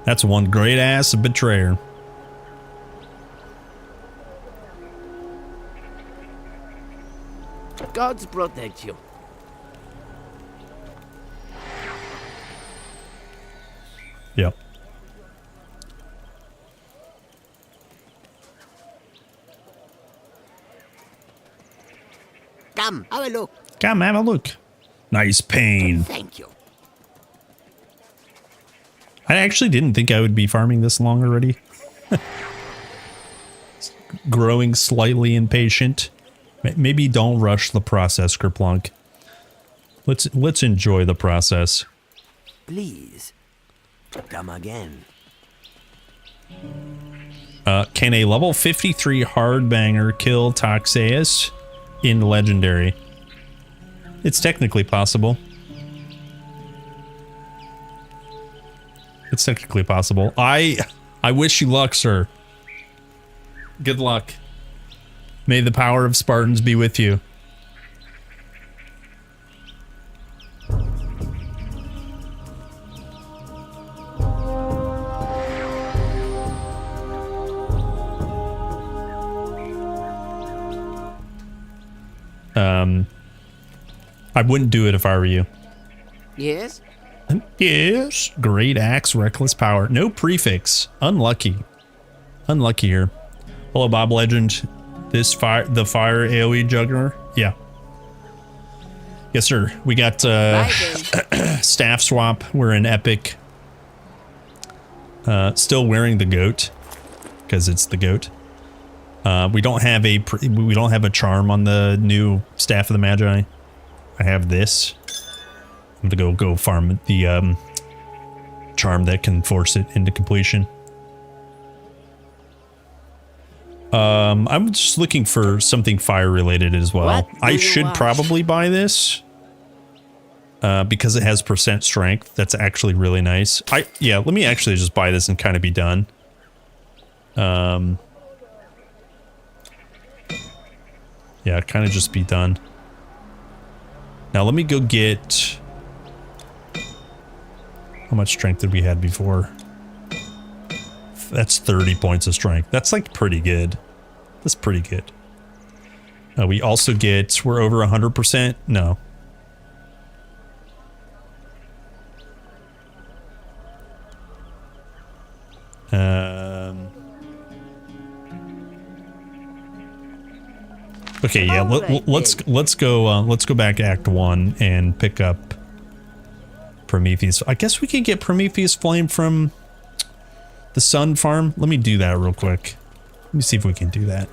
Speaker 3: That's one great ass betrayer.
Speaker 16: Gods protect you.
Speaker 3: Yep.
Speaker 16: Come, have a look.
Speaker 3: Come have a look. Nice pain.
Speaker 16: Thank you.
Speaker 3: I actually didn't think I would be farming this long already. Growing slightly impatient. Maybe don't rush the process, Kerplunk. Let's enjoy the process.
Speaker 16: Please, come again.
Speaker 3: Can a level 53 hardbanger kill Toxeus in Legendary? It's technically possible. It's technically possible. I wish you luck, sir. Good luck. May the power of Spartans be with you. I wouldn't do it if I were you.
Speaker 12: Yes?
Speaker 3: Yes. Great axe, reckless power. No prefix. Unlucky. Unlucky here. Hello, Bob Legend. The fire AoE Juggernaut. Yeah. Yes, sir. We got staff swap. We're in epic. Still wearing the goat because it's the goat. We don't have a charm on the new Staff of the Magi. I have this. I'm gonna go farm the charm that can force it into completion. I'm just looking for something fire related as well. I should probably buy this because it has % strength. That's actually really nice. Yeah, let me actually just buy this and kind of be done. Yeah, kind of just be done. Now let me go get... How much strength did we have before? That's 30 points of strength. That's like pretty good. That's pretty good. We also get... We're over 100%? No. Okay, yeah. Let's go back to Act 1 and pick up Prometheus. I guess we can get Prometheus Flame from the Sun Farm. Let me do that real quick. Let me see if we can do that.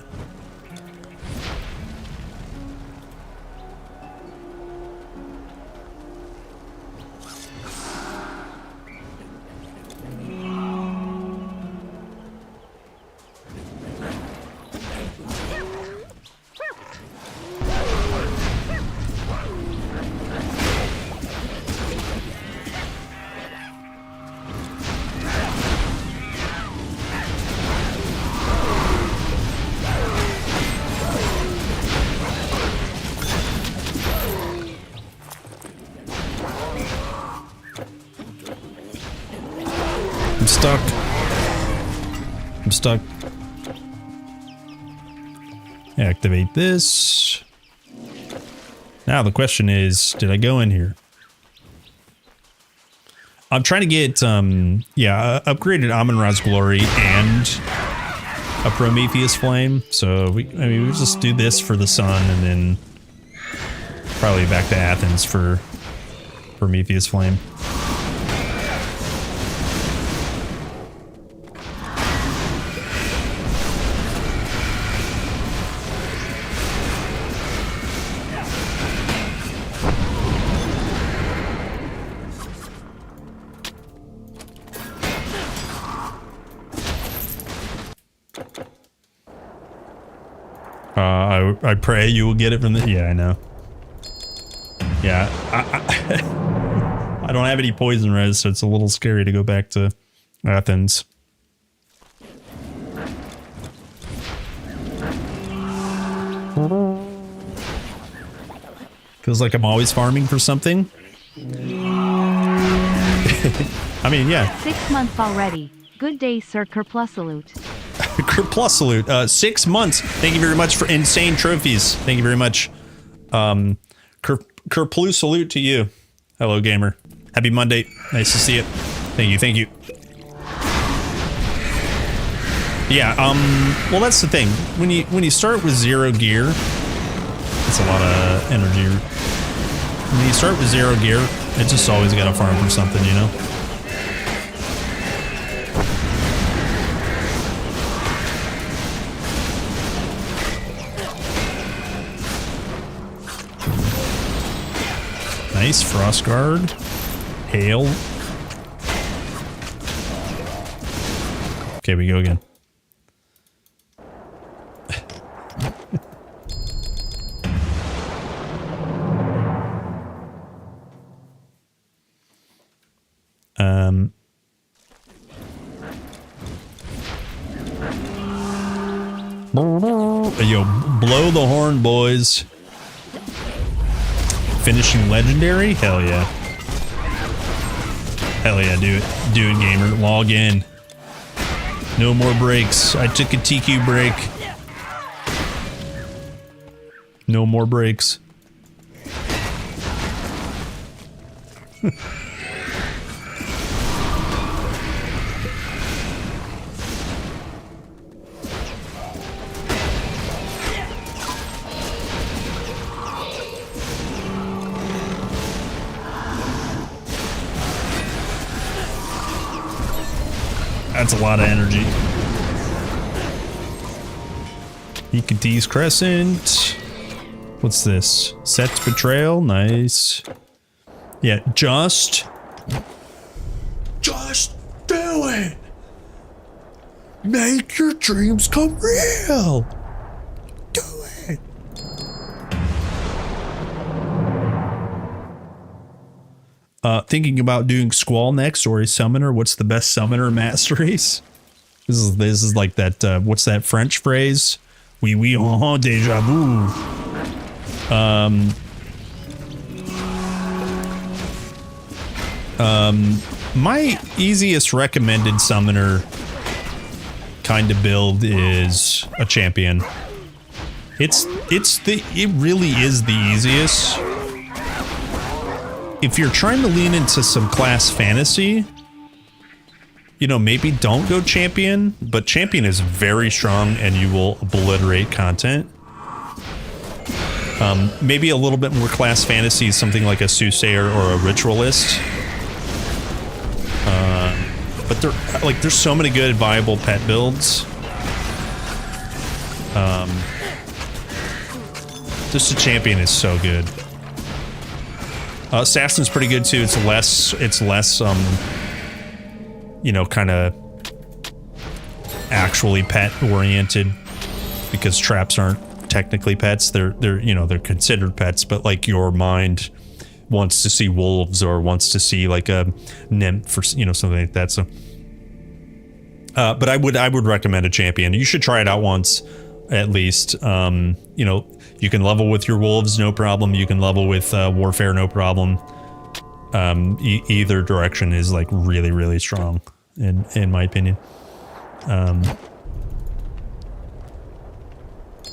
Speaker 3: I'm stuck. Activate this. Now the question is, did I go in here? I'm trying to get, upgraded Amun-Ra's Glory and a Prometheus Flame. So we just do this for the sun and then probably back to Athens for Prometheus Flame. I pray you will get it from the... Yeah, I know. Yeah, I don't have any poison res, so it's a little scary to go back to Athens. Feels like I'm always farming for something. I mean, yeah.
Speaker 4: 6 months already. Good day, Sir Kerplus salute.
Speaker 3: Kerplus salute. 6 months. Thank you very much for insane trophies. Thank you very much. Kerplus salute to you. Hello, gamer. Happy Monday. Nice to see you. Thank you. Thank you. Yeah. Well, that's the thing. When you start with 0 gear, it's a lot of energy. When you start with 0 gear, it's just always got to farm for something, you know. Nice frost guard. Hail. Okay, we go again. Yo, blow the horn, boys. Finishing legendary? Hell yeah. Hell yeah, do it. Do it, gamer. Log in. No more breaks. I took a TQ break. No more breaks. That's a lot of energy. Hecate's Crescent. What's this? Set's Betrayal. Nice. Yeah, just do it. Make your dreams come real. Do it. Thinking about doing Squall next or a summoner. What's the best summoner masteries? This is like that. What's that French phrase? Oui, déjà vu. My easiest recommended summoner kind of build is a champion. It really is the easiest. If you're trying to lean into some class fantasy, you know, maybe don't go champion, but champion is very strong and you will obliterate content. Maybe a little bit more class fantasy, something like a soothsayer or a ritualist. But there's so many good viable pet builds. Just a champion is so good. Assassin's pretty good too. It's less you know, kind of actually pet oriented, because traps aren't technically pets. They're considered pets, but like your mind wants to see wolves or wants to see like a nymph or, you know, something like that. So but I would recommend a champion. You should try it out once at least. You know, you can level with your wolves, no problem. You can level with warfare, no problem. Either direction is like really, really strong in my opinion.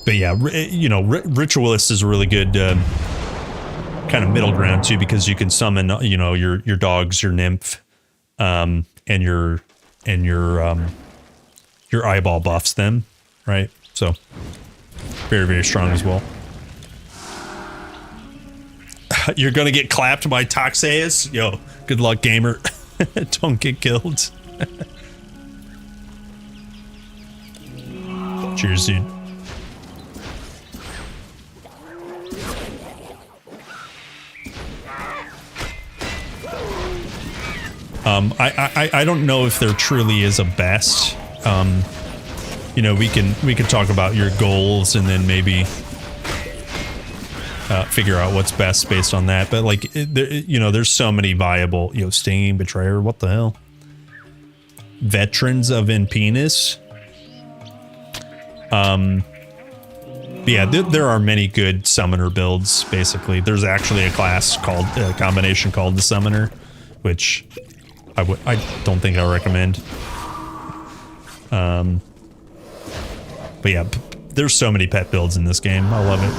Speaker 3: But yeah, you know, ritualist is a really good kind of middle ground too, because you can summon, you know, your dogs, your nymph, and your eyeball buffs them, right? So very, very strong as well. You're gonna get clapped by Toxeus? Yo, good luck, gamer. Don't get killed. Cheers, dude. I don't know if there truly is a best. You know, we can talk about your goals and then maybe figure out what's best based on that. But like, you know, there's so many viable, you know, Stinging Betrayer, what the hell? Veterans of Impenis. Yeah, there are many good summoner builds, basically. There's actually a class called, a combination called the Summoner, which I don't think I recommend. But yeah, there's so many pet builds in this game. I love it.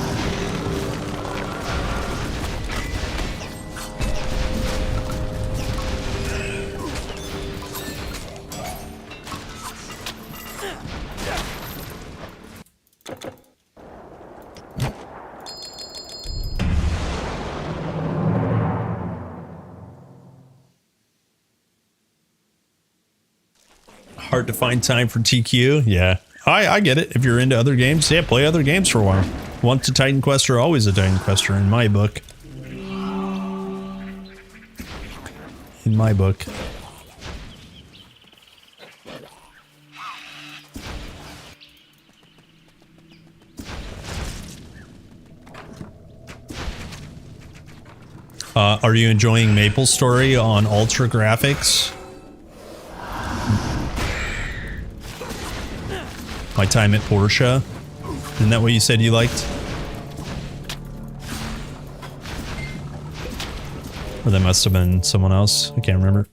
Speaker 3: Hard to find time for TQ. Yeah, I get it. If you're into other games, yeah, play other games for a while. Once a Titan Quester, always a Titan Quester in my book. In my book. Are you enjoying Maple Story on Ultra Graphics? My time at Porsche. Isn't that what you said you liked? Or that must have been someone else. I can't remember.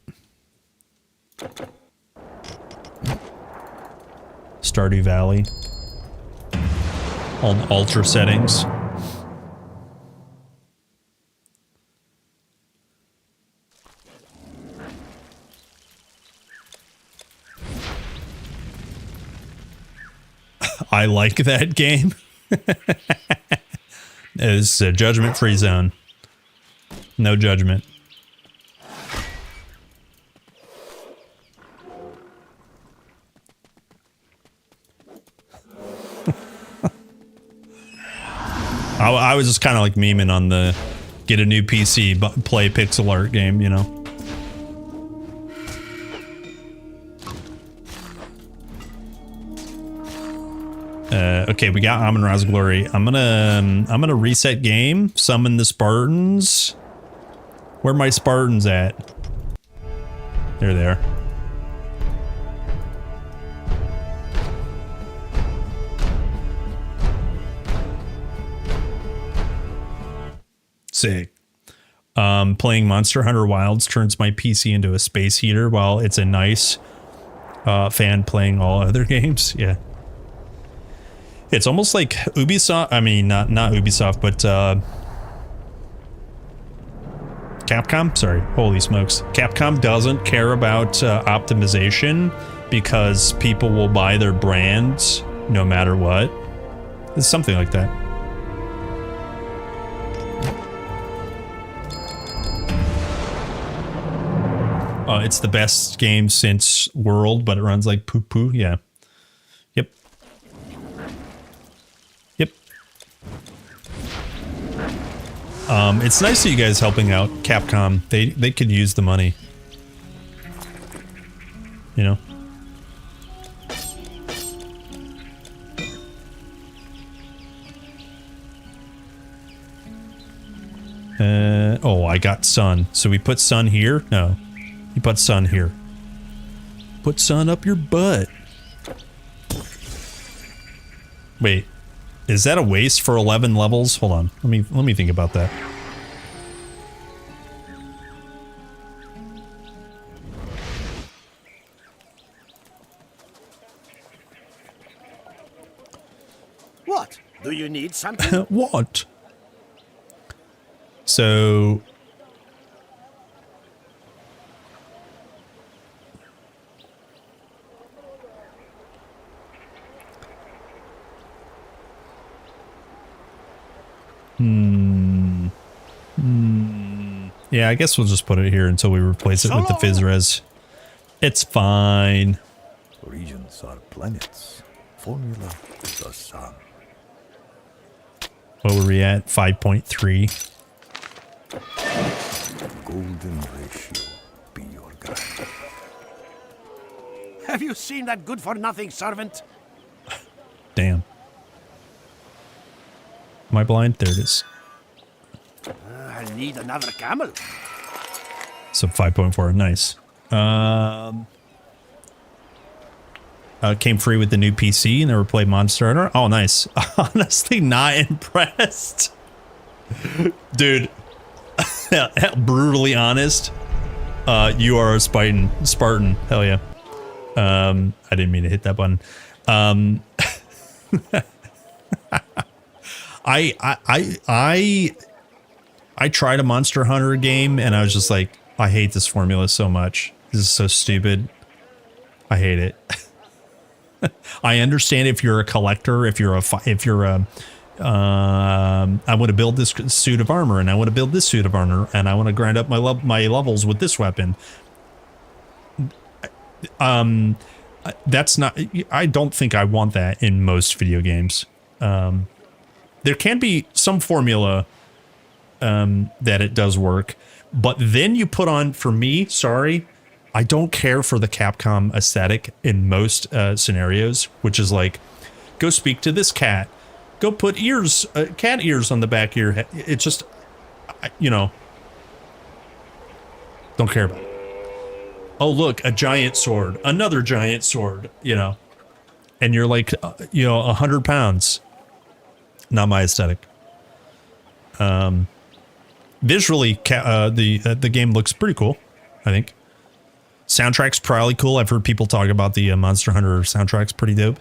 Speaker 3: Stardew Valley. On ultra settings. I like that game. It's a judgment-free zone. No judgment. I was just kind of like memeing on the get a new PC, but play pixel art game, you know. Okay, we got Amon-Ra's Glory. I'm gonna reset game, summon the Spartans. Where are my Spartans at? There they are. Sick. Playing Monster Hunter Wilds turns my PC into a space heater while it's a nice fan playing all other games. Yeah. It's almost like Ubisoft, I mean, not Ubisoft, but Capcom, sorry, holy smokes. Capcom doesn't care about optimization because people will buy their brands no matter what. It's something like that. It's the best game since World, but it runs like poo-poo, yeah. Yep. It's nice that you guys helping out Capcom. They could use the money. You know? Oh, I got sun. So we put sun here? No. You put sun here. Put sun up your butt. Wait. Is that a waste for 11 levels? Hold on. Let me think about that.
Speaker 6: What? Do you need something?
Speaker 3: What? So yeah, I guess we'll just put it here until we replace it with the Fizz-Res. It's fine.
Speaker 7: Regions are planets. Formula is the sun.
Speaker 3: What were we at? 5.3.
Speaker 7: Golden ratio be your guide.
Speaker 6: Have you seen that good-for-nothing servant?
Speaker 3: Damn. Am I blind? There it is.
Speaker 6: I'll need another camel.
Speaker 3: So 5.4, nice. Came free with the new PC and never played Monster Hunter. Oh, nice. Honestly, not impressed. Dude, brutally honest. You are a Spartan. Hell yeah. I didn't mean to hit that button. I tried a Monster Hunter game and I was just like, I hate this formula so much. This is so stupid. I hate it. I understand if you're a collector, if you're I want to build this suit of armor and I want to build this suit of armor and I want to grind up my levels with this weapon. That's not, I don't think I want that in most video games. There can be some formula that it does work, but then you put on, for me, sorry, I don't care for the Capcom aesthetic in most scenarios, which is like, go speak to this cat, go put ears, cat ears on the back of your head. It's just, you know, don't care about it. Oh, look, a giant sword, another giant sword, you know, and you're like, you know, 100 pounds. Not my aesthetic. Visually, the game looks pretty cool, I think. Soundtrack's probably cool. I've heard people talk about the Monster Hunter soundtrack's pretty dope.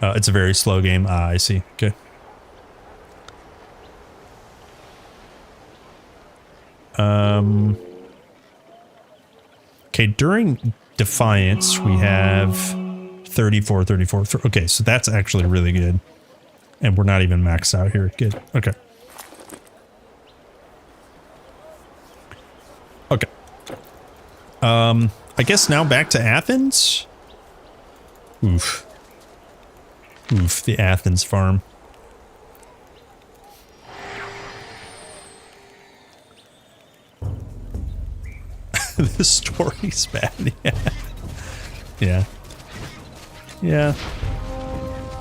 Speaker 3: It's a very slow game. Ah, I see. Okay. Okay, during Defiance, we have 34, 34. Okay, so that's actually really good. And we're not even maxed out here. Good. Okay. Okay. I guess now back to Athens. Oof. Oof, the Athens farm. The story's bad. Yeah. Yeah. Yeah.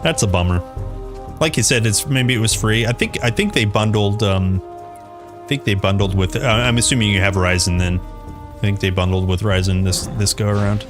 Speaker 3: That's a bummer. Like you said, maybe it was free. I think they bundled with I'm assuming you have Ryzen then. I think they bundled with Ryzen this go around.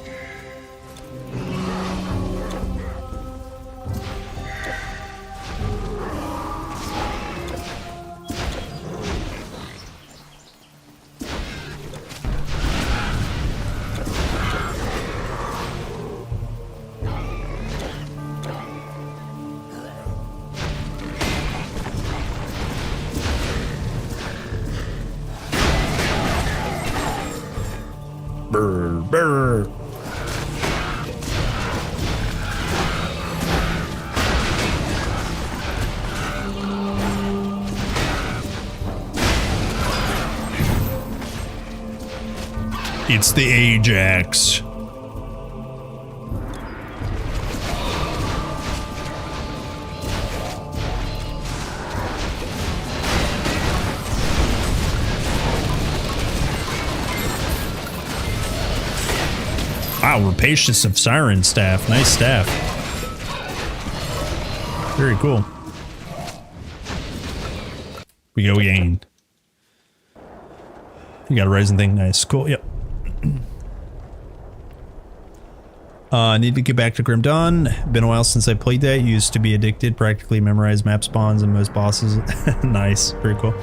Speaker 3: Brr, brr. It's the Ajax. Wow, Rapacious of Siren staff. Nice staff. Very cool. We go gain. You got a Ryzen thing. Nice. Cool. Yep. Need to get back to Grim Dawn. Been a while since I played that. Used to be addicted. Practically memorized map spawns and most bosses. Nice. Very cool.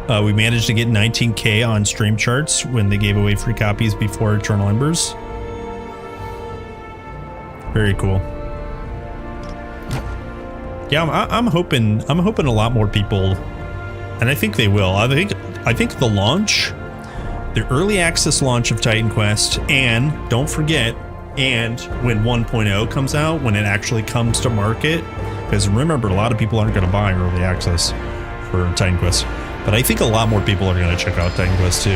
Speaker 3: We managed to get 19K on stream charts when they gave away free copies before Eternal Embers. Very cool. Yeah, I'm hoping a lot more people, and I think they will. I think the launch, the early access launch of Titan Quest, and don't forget, and when 1.0 comes out, when it actually comes to market, because remember, a lot of people aren't going to buy early access for Titan Quest. But I think a lot more people are going to check out Titan Quest 2.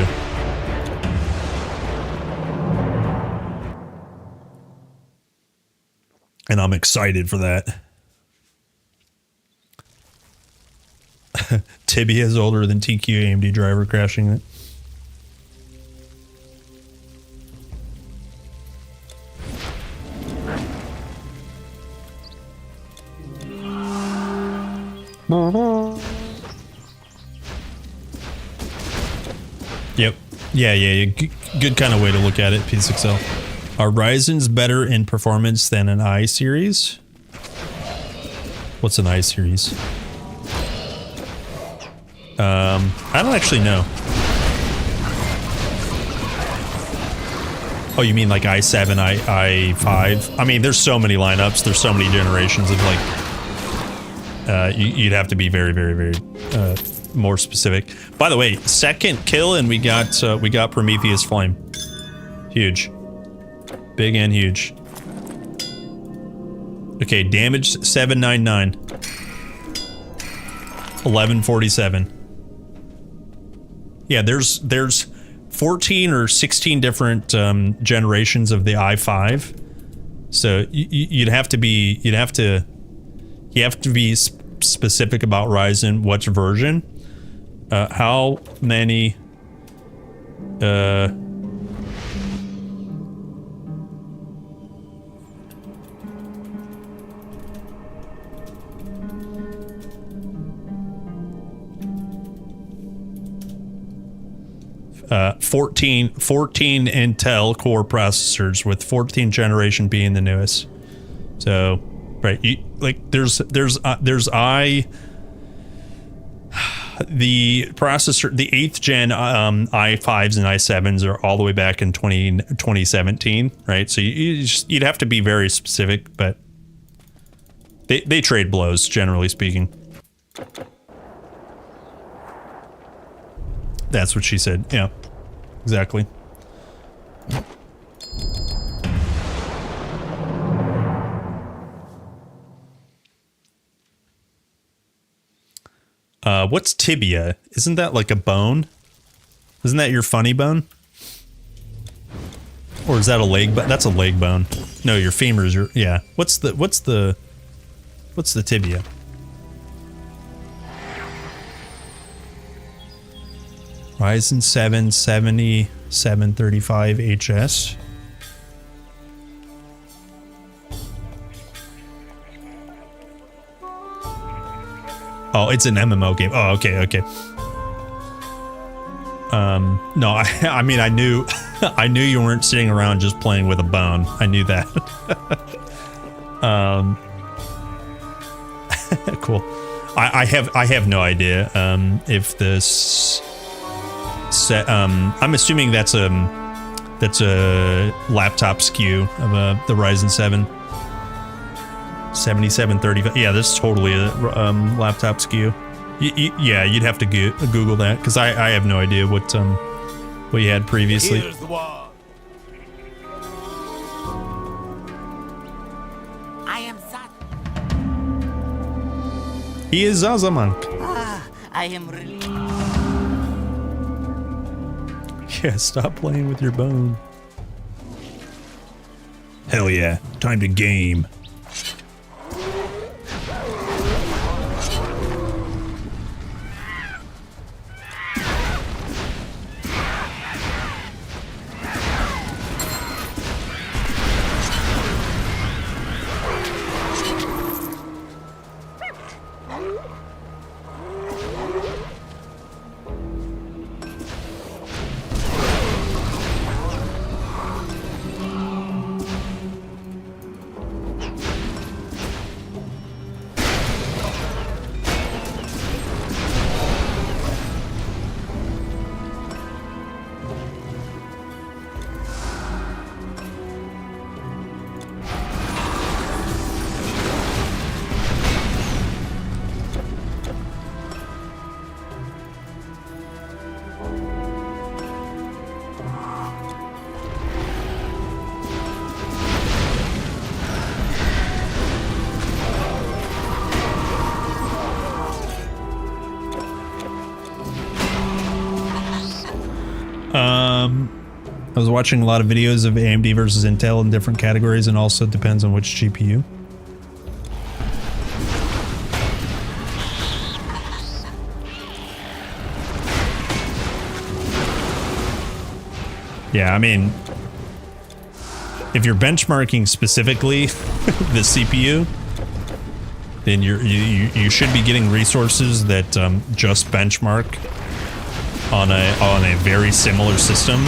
Speaker 3: And I'm excited for that. Tibia is older than TQ AMD driver crashing it. Yep. Yeah. Good kind of way to look at it, P6L. Are Ryzen's better in performance than an I series? What's an I series? I don't actually know. Oh, you mean like i7, i5? I mean, there's so many lineups. There's so many generations of like... you'd have to be very, very, very... more specific. By the way, second kill and we got Prometheus Flame. Huge. Big and huge. Okay, damage 799. 1147. Yeah, there's 14 or 16 different generations of the i5. So you have to be specific about Ryzen, which version. How many 14 Intel core processors, with 14th generation being the newest. So, right, there's the processor, the 8th gen i5s and i7s are all the way back in 2017, right? So you'd have to be very specific, but they trade blows, generally speaking. That's what she said. Yeah, exactly. What's tibia? Isn't that like a bone? Isn't that your funny bone? Or is that a leg bone? That's a leg bone. No, your femur is your, yeah. What's the tibia? Ryzen 7 7735 HS. Oh, it's an MMO game. Oh, okay, okay. No, I mean, I knew you weren't sitting around just playing with a bone. I knew that. Cool. I have no idea if this set. I'm assuming that's a laptop SKU of the Ryzen 7 7735. Yeah, this is totally a laptop SKU. Yeah, you'd have to Google that because I have no idea what you had previously.
Speaker 20: Here's the one. I am Zad.
Speaker 3: He is Zazamonk.
Speaker 20: Ah, I am really.
Speaker 3: Yeah, stop playing with your bone. Hell yeah, time to game. I was watching a lot of videos of AMD versus Intel in different categories, and also depends on which GPU. Yeah, I mean, if you're benchmarking specifically the CPU, then you should be getting resources that just benchmark on a very similar system.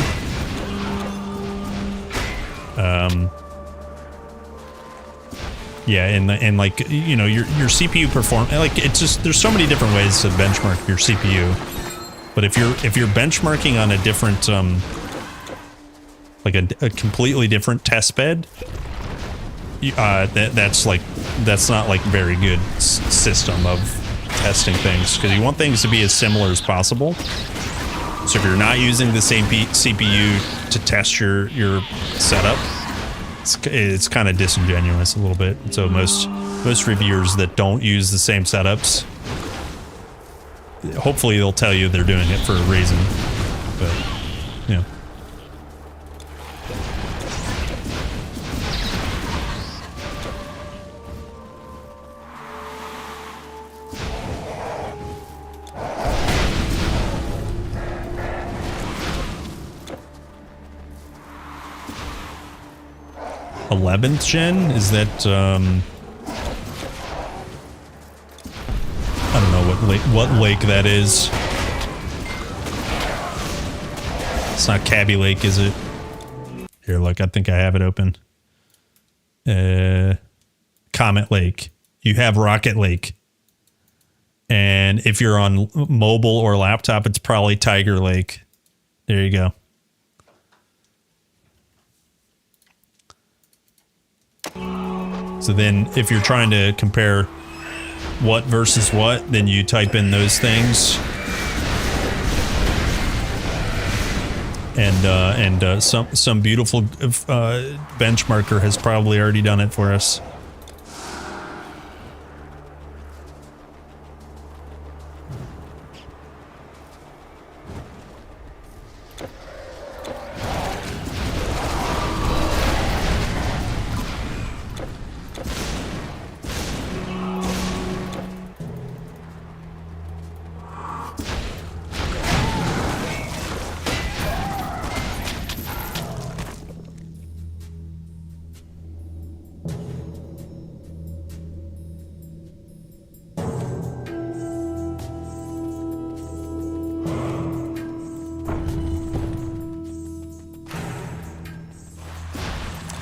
Speaker 3: Yeah, and like, you know, your CPU perform, like, it's just, there's so many different ways to benchmark your CPU. But if you're benchmarking on a different like a completely different test bed, that's not like very good system of testing things, because you want things to be as similar as possible. So if you're not using the same CPU to test your setup, it's kind of disingenuous a little bit. So most reviewers that don't use the same setups, hopefully they'll tell you they're doing it for a reason. But yeah. '11th gen? Is that I don't know what lake that is. It's not Cabby Lake, is it? Here, look, I think I have it open. Comet Lake. You have Rocket Lake. And if you're on mobile or laptop, it's probably Tiger Lake. There you go. So then if you're trying to compare what versus what, then you type in those things. And some beautiful benchmarker has probably already done it for us.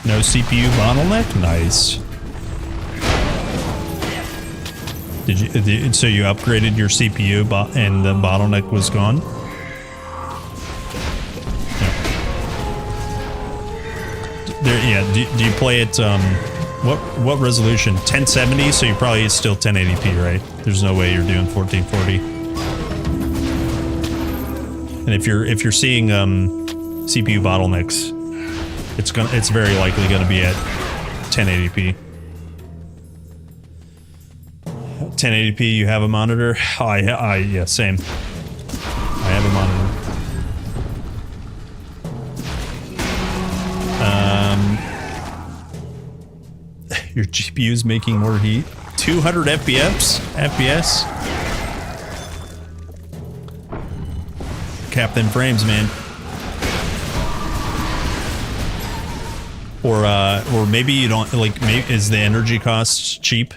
Speaker 3: No CPU bottleneck? Nice. So you upgraded your CPU and the bottleneck was gone? Yeah. Do you play it, what resolution? 1070, so you probably still 1080p, right? There's no way you're doing 1440. And if you're seeing CPU bottlenecks, it's very likely gonna be at 1080p. 1080p, you have a monitor? Yeah, same. I have a monitor. Your GPU's making more heat. 200 FPS? Cap them frames, man. Or maybe you don't like. Maybe is the energy cost cheap?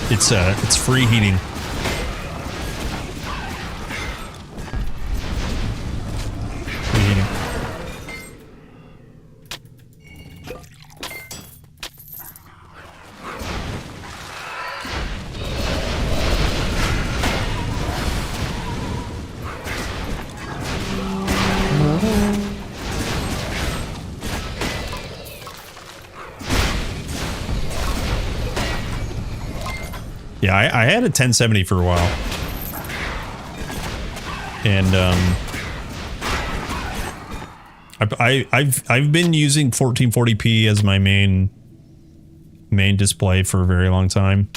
Speaker 3: It's free heating. Free heating. Yeah, I had a 1070 for a while, and I've been using 1440p as my main display for a very long time,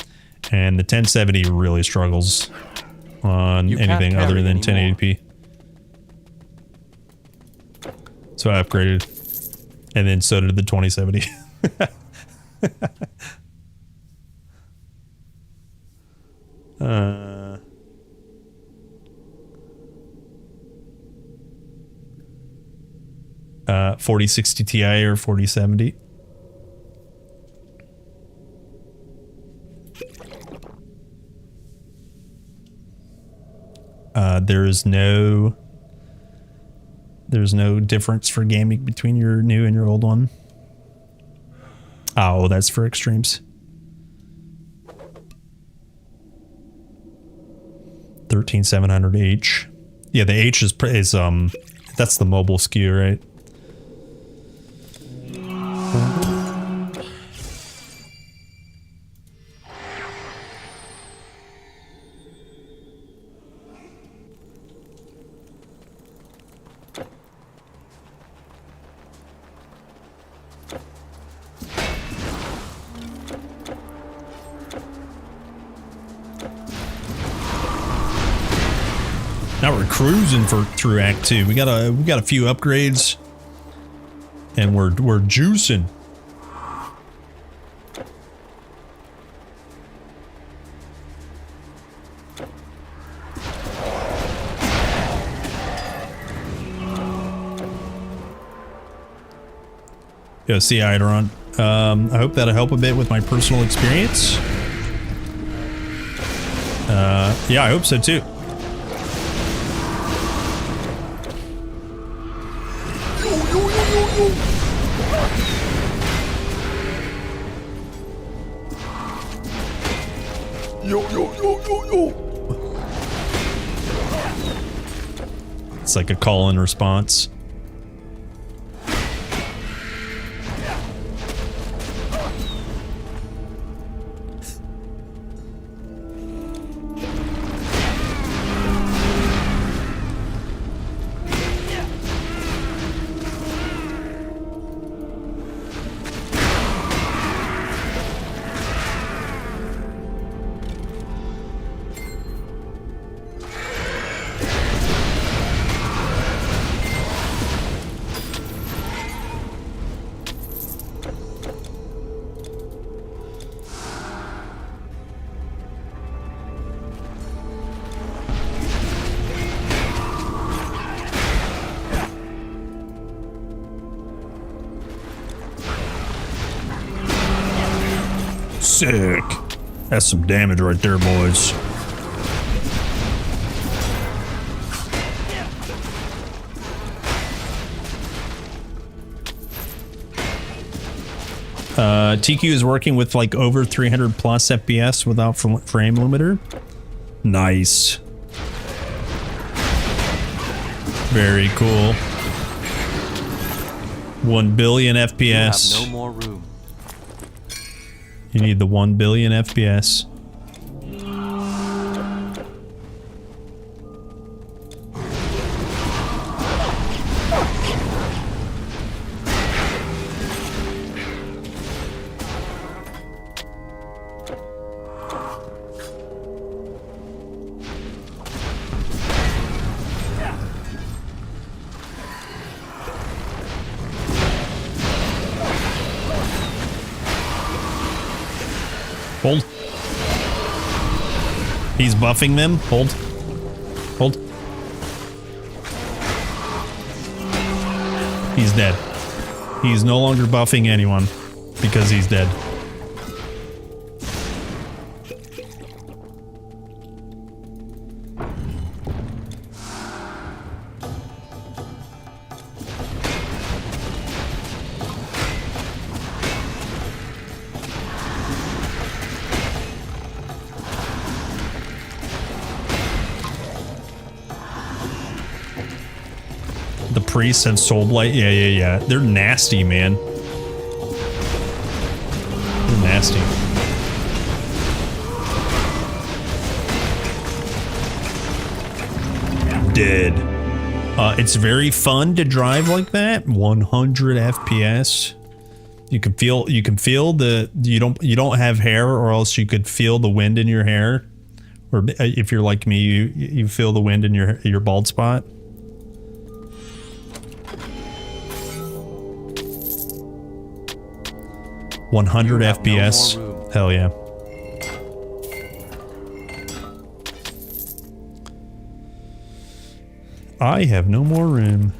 Speaker 3: and the 1070 really struggles on anything other than 1080p. So I upgraded, and then so did the 2070. 4060 Ti or 4070. There's no difference for gaming between your new and your old one. Oh, that's for extremes. 13700H. Yeah, the H is that's the mobile SKU, right? Now we're cruising through Act 2. We got a few upgrades, and we're juicing. Yo, see Eidron. I hope that'll help a bit with my personal experience. Yeah, I hope so too. It's like a call and response. Sick. That's some damage right there, boys. TQ is working with like over 300 plus FPS without frame limiter. Nice. Very cool. 1 billion FPS.
Speaker 11: You have no more room.
Speaker 3: You need the 1 billion FPS. Hold. He's buffing them. Hold. Hold. He's dead. He's no longer buffing anyone because he's dead. Priests and Soul Blight. Yeah. They're nasty, man. They're nasty. Dead. It's very fun to drive like that. 100 FPS. You can feel the you don't have hair, or else you could feel the wind in your hair. Or if you're like me, you feel the wind in your bald spot. $100 FPS.
Speaker 11: No
Speaker 3: hell yeah. I have no more room.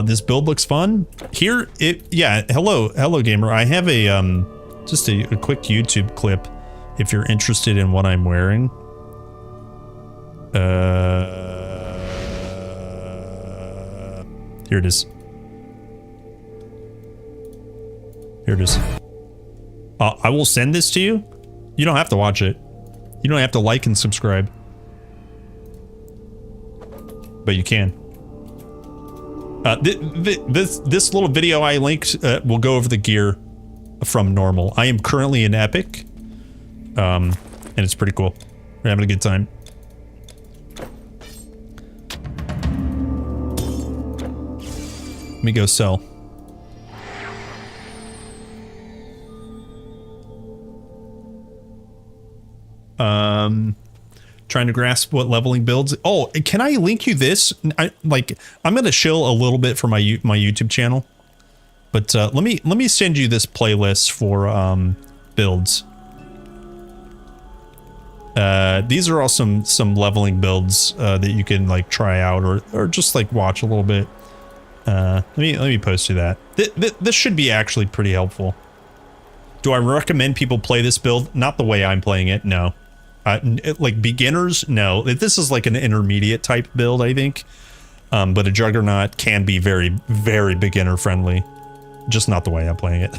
Speaker 3: This build looks fun. Here, hello gamer. I have a just a quick YouTube clip if you're interested in what I'm wearing. Here it is. Here it is. I will send this to you. You don't have to watch it. You don't have to like and subscribe. But you can. This little video I linked will go over the gear from normal. I am currently in Epic. And it's pretty cool. We're having a good time. Let me go sell. Trying to grasp what leveling builds. Oh, can I link you this? I'm gonna shill a little bit for my YouTube channel, but let me send you this playlist for builds. These are all some leveling builds that you can like try out or just like watch a little bit. Let me post you that. This should be actually pretty helpful. Do I recommend people play this build? Not the way I'm playing it, no. Like beginners, no. This is like an intermediate type build, I think. But a Juggernaut can be very, very beginner friendly. Just not the way I'm playing it.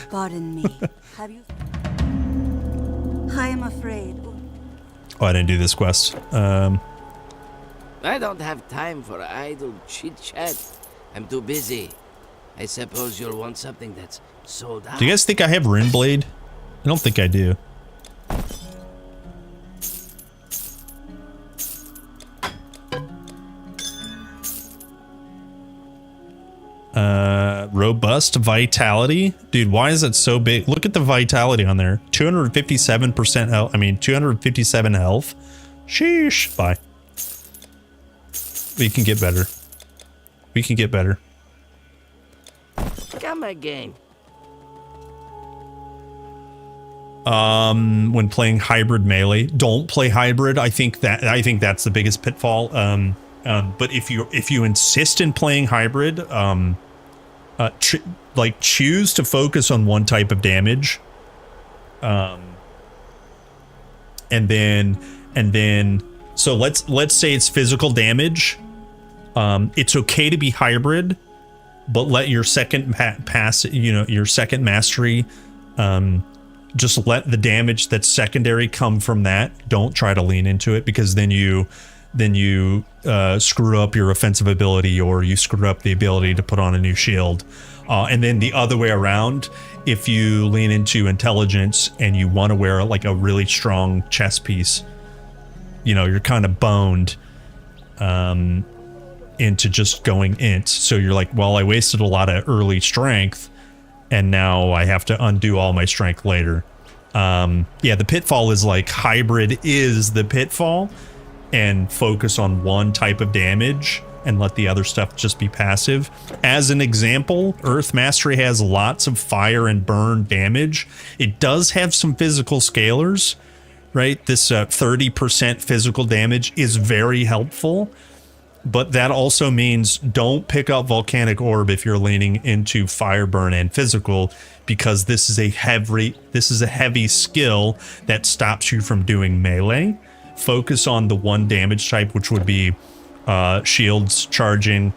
Speaker 2: Pardon me. Have you? I am afraid.
Speaker 3: Oh, I didn't do this quest.
Speaker 12: I don't have time for idle chit-chat. I'm too busy. I suppose you'll want something that's sold out.
Speaker 3: Do you guys think I have Rune Blade? I don't think I do. Robust vitality. Dude, why is it so big? Look at the vitality on there. 257% health. I mean, 257 health. Sheesh. Bye. We can get better. We can get better.
Speaker 12: Come again.
Speaker 3: When playing hybrid melee, don't play hybrid. I think that's the biggest pitfall. But if you insist in playing hybrid, like choose to focus on one type of damage. And then so let's say it's physical damage. It's okay to be hybrid, but let your second your second mastery, just let the damage that's secondary come from that. Don't try to lean into it, because then you screw up your offensive ability, or you screw up the ability to put on a new shield. And then the other way around, if you lean into intelligence and you want to wear like a really strong chest piece, you're kind of boned into just going int. So you're like, well, I wasted a lot of early strength, and now I have to undo all my strength later. Yeah, the pitfall is like hybrid is the pitfall, and focus on one type of damage and let the other stuff just be passive. As an example, Earth Mastery has lots of fire and burn damage. It does have some physical scalars, right? This 30% physical damage is very helpful, but that also means don't pick up Volcanic Orb if you're leaning into fire, burn, and physical, because this is a heavy skill that stops you from doing melee. Focus on the one damage type, which would be shields, charging,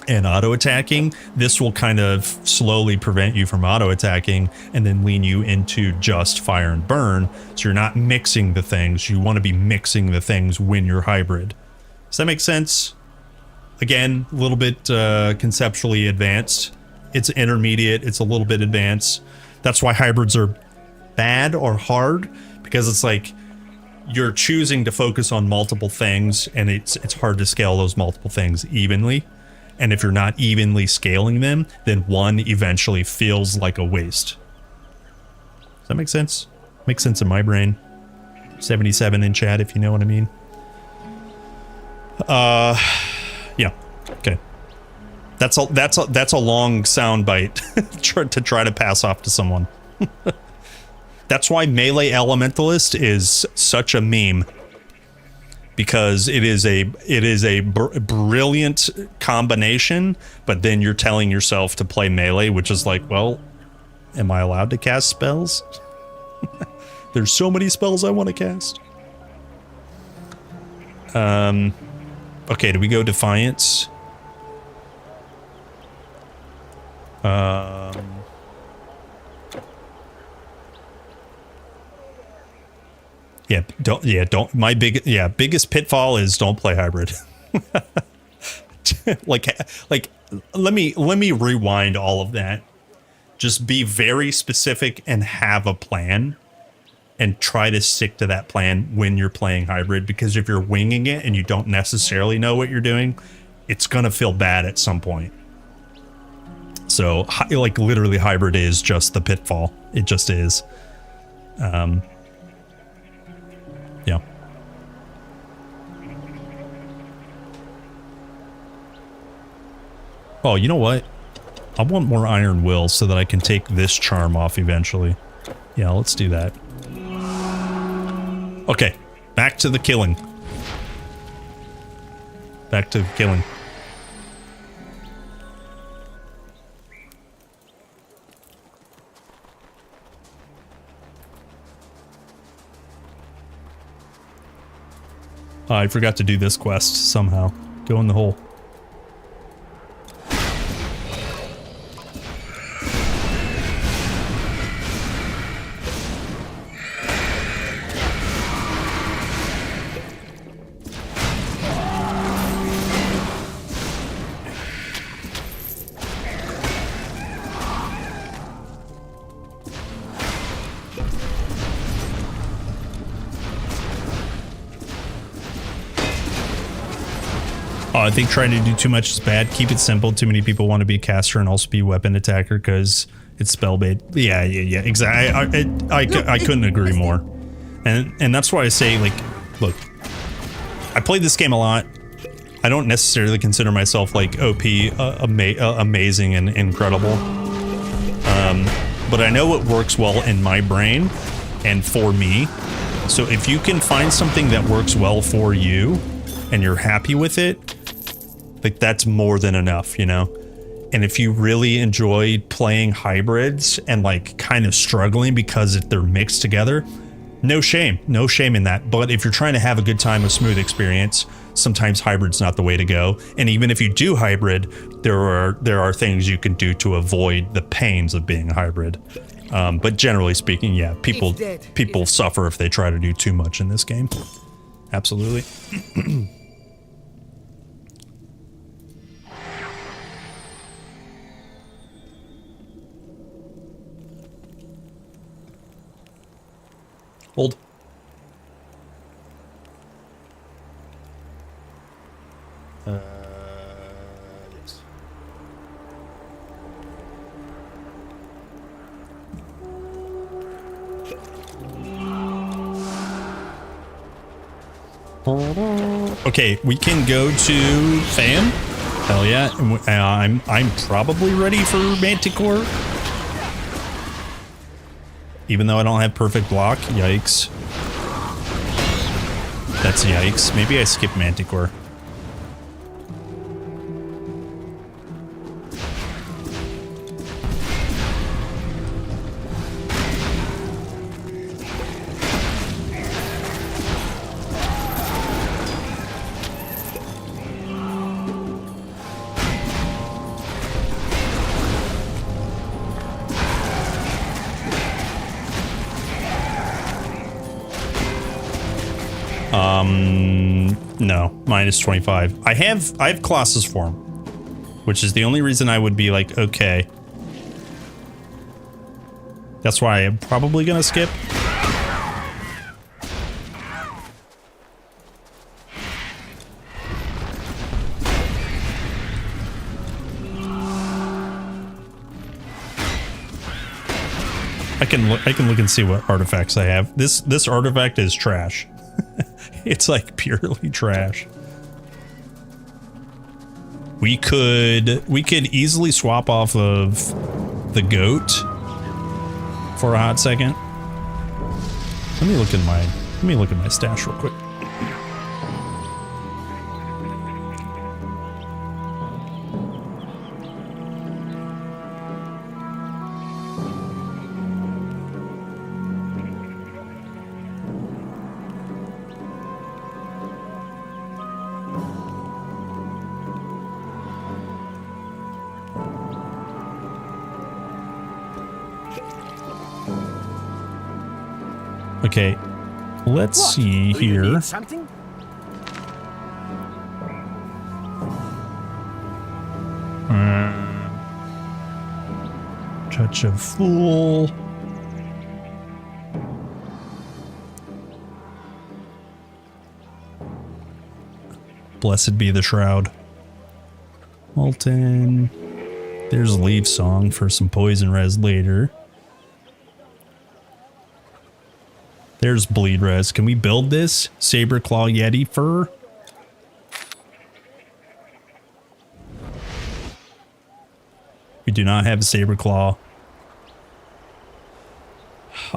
Speaker 3: and auto-attacking. This will kind of slowly prevent you from auto-attacking and then lean you into just fire and burn. So you're not mixing the things. You want to be mixing the things when you're hybrid. Does that make sense? Again, a little bit conceptually advanced. It's intermediate. It's a little bit advanced. That's why hybrids are bad or hard, because it's like you're choosing to focus on multiple things, and it's hard to scale those multiple things evenly. And if you're not evenly scaling them, then one eventually feels like a waste. Does that make sense? Makes sense in my brain. 77 in chat, if you know what I mean. Yeah. Okay. That's a long sound bite to try to pass off to someone. That's why Melee Elementalist is such a meme, because it is a brilliant combination, but then you're telling yourself to play melee, which is like, well, am I allowed to cast spells? There's so many spells I want to cast. Okay, do we go Defiance? Biggest pitfall is don't play hybrid. like let me rewind all of that. Just be very specific and have a plan, and try to stick to that plan when you're playing hybrid, because if you're winging it and you don't necessarily know what you're doing, it's gonna feel bad at some point. So like literally hybrid is just the pitfall. It just is. Yeah. Oh, you know what? I want more Iron Will so that I can take this charm off eventually. Yeah, let's do that. Okay, back to the killing. Back to the killing. I forgot to do this quest somehow. Go in the hole. I think trying to do too much is bad. Keep it simple. Too many people want to be a caster and also be a weapon attacker because it's spell-based. Yeah, exactly. I couldn't agree more. And that's why I say, like, look, I played this game a lot. I don't necessarily consider myself like OP, amazing and incredible. But I know what works well in my brain and for me. So if you can find something that works well for you and you're happy with it, like that's more than enough, you know? And if you really enjoyed playing hybrids and like kind of struggling because they're mixed together, no shame in that. But if you're trying to have a good time, a smooth experience, sometimes hybrid's not the way to go. And even if you do hybrid, there are things you can do to avoid the pains of being a hybrid. But generally speaking, yeah, people suffer if they try to do too much in this game. Absolutely. Hold. Yes. Okay, we can go to Fam. Hell yeah, I'm probably ready for Manticore. Even though I don't have perfect block, yikes. That's yikes. Maybe I skip Manticore. No, minus 25. I have Colossus form, which is the only reason I would be like, okay. That's why I'm probably gonna skip. I can look and see what artifacts I have. This artifact is trash. It's like purely trash. We could easily swap off of the goat for a hot second. Let me look at my stash real quick. Okay, let's see here.
Speaker 21: Something?
Speaker 3: Touch of Fool. Blessed be the Shroud. Molten. There's Leaf Song for some poison res later. There's bleed res. Can we build this? Saber Claw Yeti fur? We do not have a Saber Claw.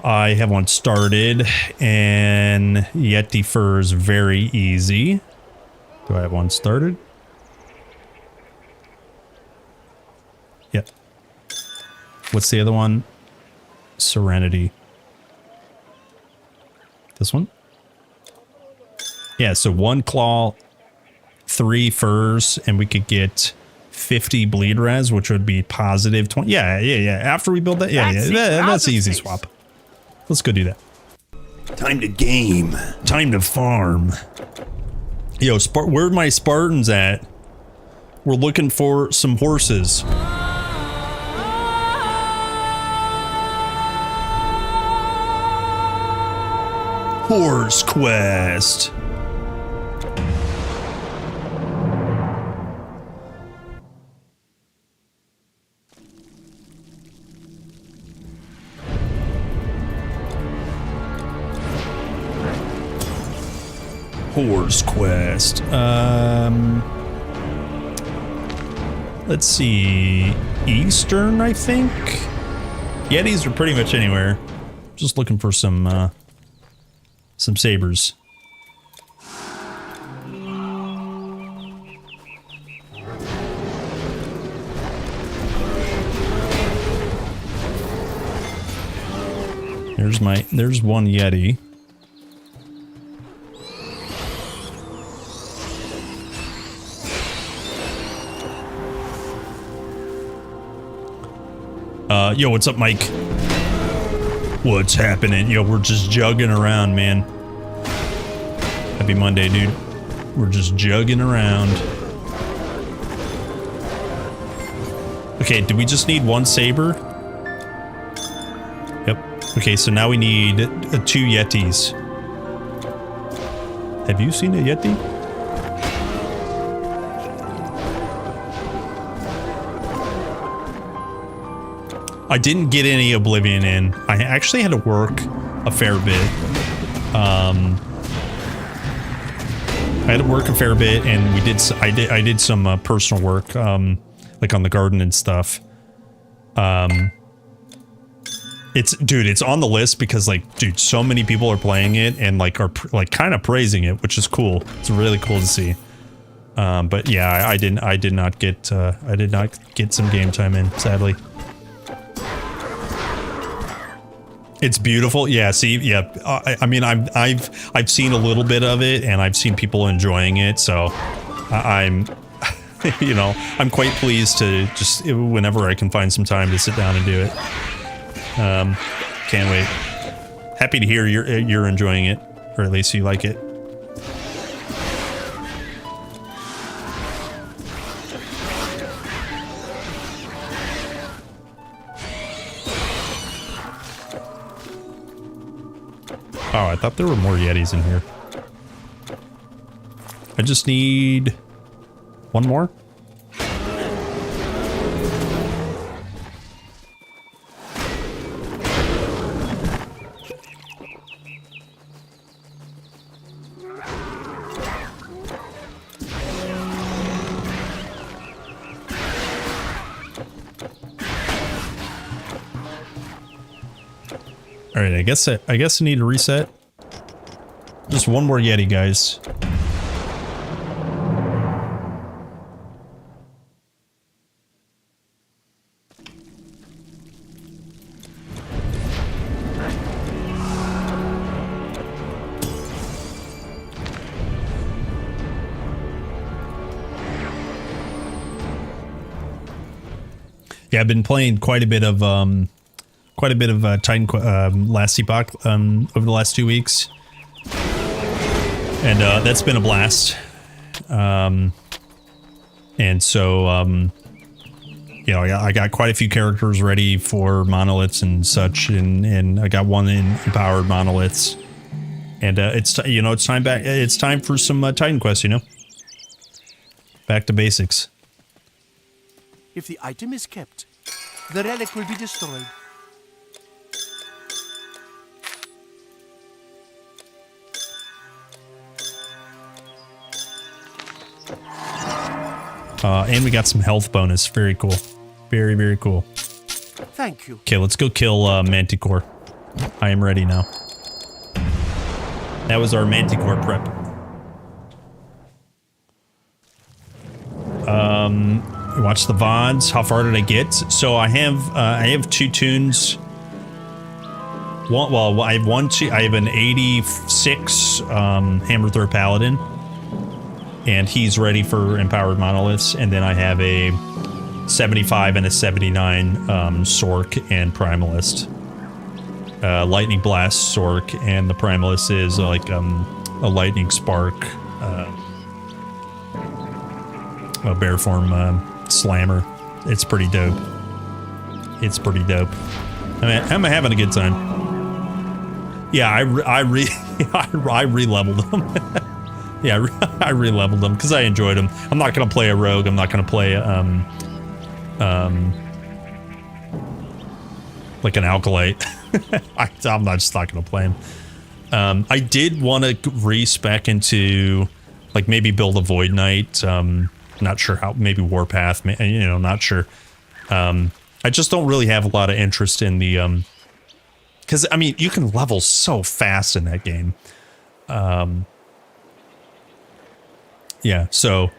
Speaker 3: I have one started, and Yeti fur is very easy. Do I have one started? Yep. What's the other one? Serenity. This one? Yeah, so 1 claw, 3 furs, and we could get 50 bleed res, which would be positive 20. Yeah. After we build that, that's an easy swap. Let's go do that. Time to game. Time to farm. Yo, where are my Spartans at? We're looking for some horses. Horse Quest. Horse Quest. Let's see. Eastern, I think. Yetis are pretty much anywhere. Just looking for some sabers. There's one Yeti. Yo, what's up, Mike? What's happening? Yo, we're just jugging around, man. Happy Monday, dude. We're just jugging around. Okay, do we just need one saber? Yep. Okay, so now we need 2 Yetis. Have you seen a Yeti? I didn't get any Oblivion in. I actually had to work a fair bit. I had to work a fair bit, and I did some personal work, like on the garden and stuff. It's on the list because, like, dude, so many people are playing it and like are kind of praising it, which is cool. It's really cool to see. But yeah, I did not get some game time in, sadly. It's beautiful. Yeah, see, yeah. I mean, I've seen a little bit of it, and I've seen people enjoying it. So, I'm, you know, I'm quite pleased to just whenever I can find some time to sit down and do it. Can't wait. Happy to hear you're enjoying it, or at least you like it. Oh, I thought there were more Yetis in here. I just need one more. All right, I guess I need to reset. Just one more Yeti, guys. Yeah, I've been playing quite a bit of Titan Last Epoch over the last 2 weeks, and that's been a blast. And so you know, I got quite a few characters ready for monoliths and such, and I got one in empowered monoliths, and it's time for some Titan Quest, you know, back to basics.
Speaker 6: If the item is kept, the relic will be destroyed.
Speaker 3: And we got some health bonus. Very cool. Very, very cool.
Speaker 6: Thank you.
Speaker 3: Okay, let's go kill Manticore. I am ready now. That was our Manticore prep. Watch the VODs. How far did I get? So I have 2 tunes. I have an 86 Hammer Throw Paladin, and he's ready for empowered monoliths. And then I have a 75 and a 79 Sork and Primalist. Lightning Blast Sork, and the Primalist is like a Lightning Spark, a bear form slammer. It's pretty dope. It's pretty dope. I'm having a good time. Yeah, I re-leveled them. Yeah, I re-leveled them because I enjoyed them. I'm not gonna play a rogue. I'm not gonna play like an alkalite. I'm just not gonna play him. I did want to respec into, like, maybe build a Void Knight. Not sure how. Maybe Warpath. You know, not sure. I just don't really have a lot of interest in the because I mean, you can level so fast in that game. Yeah. So,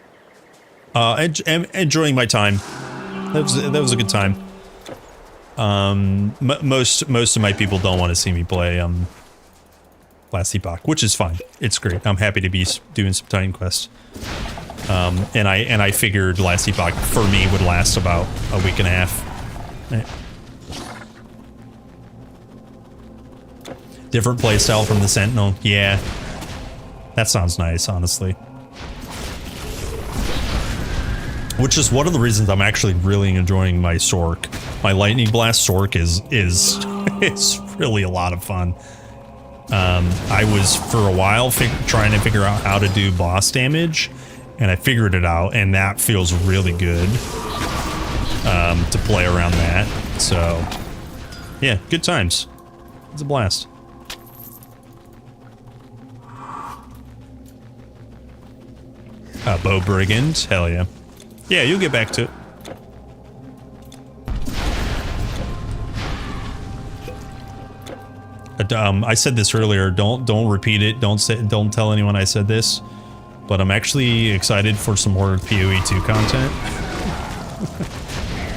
Speaker 3: enjoying my time. That was a good time. Most of my people don't want to see me play Last Epoch, which is fine. It's great. I'm happy to be doing some Titan Quest. And I figured Last Epoch for me would last about a week and a half. Different playstyle from the Sentinel. Yeah. That sounds nice, honestly. Which is one of the reasons I'm actually really enjoying my Sork. My Lightning Blast Sork is it's really a lot of fun. I was for a while trying to figure out how to do boss damage, and I figured it out, and that feels really good to play around that. So yeah, good times. It's a blast. Bow Brigand, hell yeah. Yeah, you'll get back to it. I said this earlier. Don't repeat it. Don't tell anyone I said this. But I'm actually excited for some more PoE 2 content.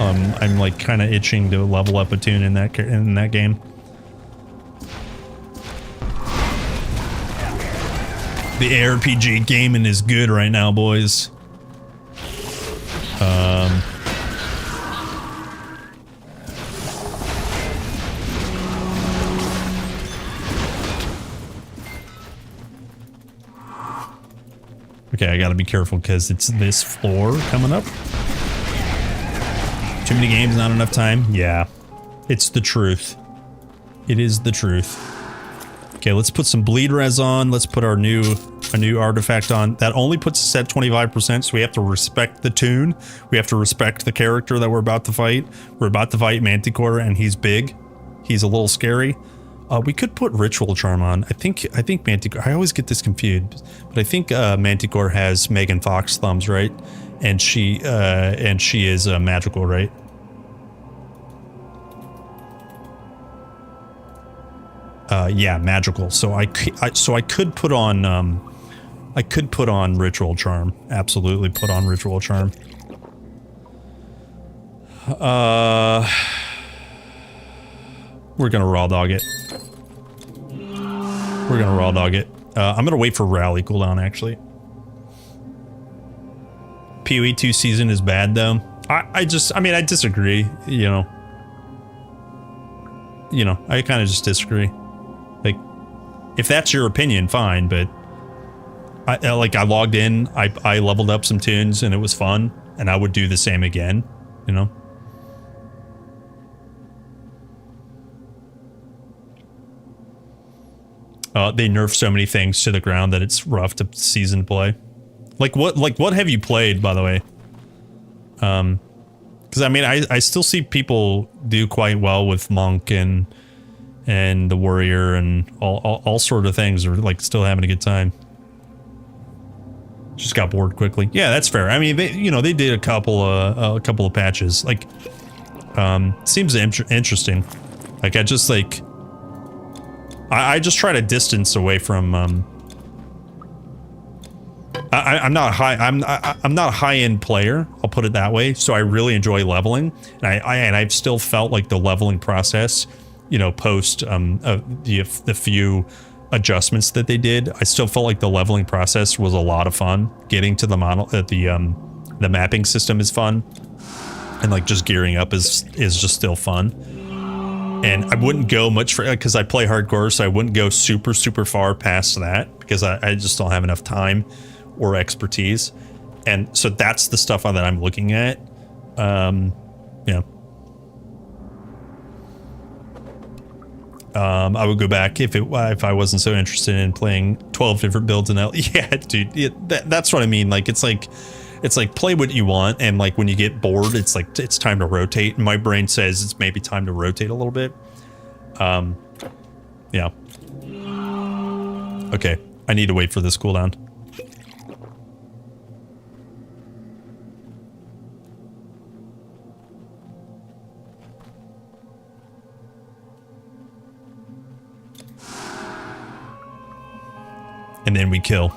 Speaker 3: I'm like kind of itching to level up a tune in that game. The ARPG gaming is good right now, boys. Okay, I gotta be careful because it's this floor coming up. Too many games, not enough time. Yeah, it's the truth. It is the truth. Okay, let's put some bleed res on. Let's put a new artifact on. That only puts us at 25%, so we have to respect the tune. We have to respect the character that we're about to fight. We're about to fight Manticore, and he's big. He's a little scary. We could put Ritual Charm on. I think Manticore. I always get this confused, but I think Manticore has Megan Fox thumbs, right? And she is magical, right? Yeah, magical. So I could put on Ritual Charm. Absolutely, put on Ritual Charm. We're gonna raw dog it. I'm gonna wait for rally cooldown, actually. PoE 2 season is bad, though. I disagree, you know. I kind of just disagree. Like, if that's your opinion, fine, but I logged in, I leveled up some tunes, and it was fun, and I would do the same again, you know? They nerf so many things to the ground that it's rough to season play. Like what have you played, by the way? Because I mean, I still see people do quite well with Monk and the Warrior and all sort of things, are like still having a good time. Just got bored quickly. Yeah, that's fair. I mean, they did a couple of patches. Like, seems interesting. Like, I just try to distance away from. I'm not a high-end player. I'll put it that way. So I really enjoy leveling, and I've still felt like the leveling process, post the few adjustments that they did, I still felt like the leveling process was a lot of fun. Getting to the the mapping system is fun, and like just gearing up is just still fun. And I wouldn't go much for, because I play hardcore, so I wouldn't go super far past that, because I just don't have enough time or expertise. And so that's the stuff that I'm looking at. Yeah. I would go back if I wasn't so interested in playing 12 different builds in L. Yeah, dude, that's what I mean. Like, it's like play what you want, and like when you get bored, it's like it's time to rotate. And my brain says it's maybe time to rotate a little bit. Yeah. Okay, I need to wait for this cooldown. And then we kill.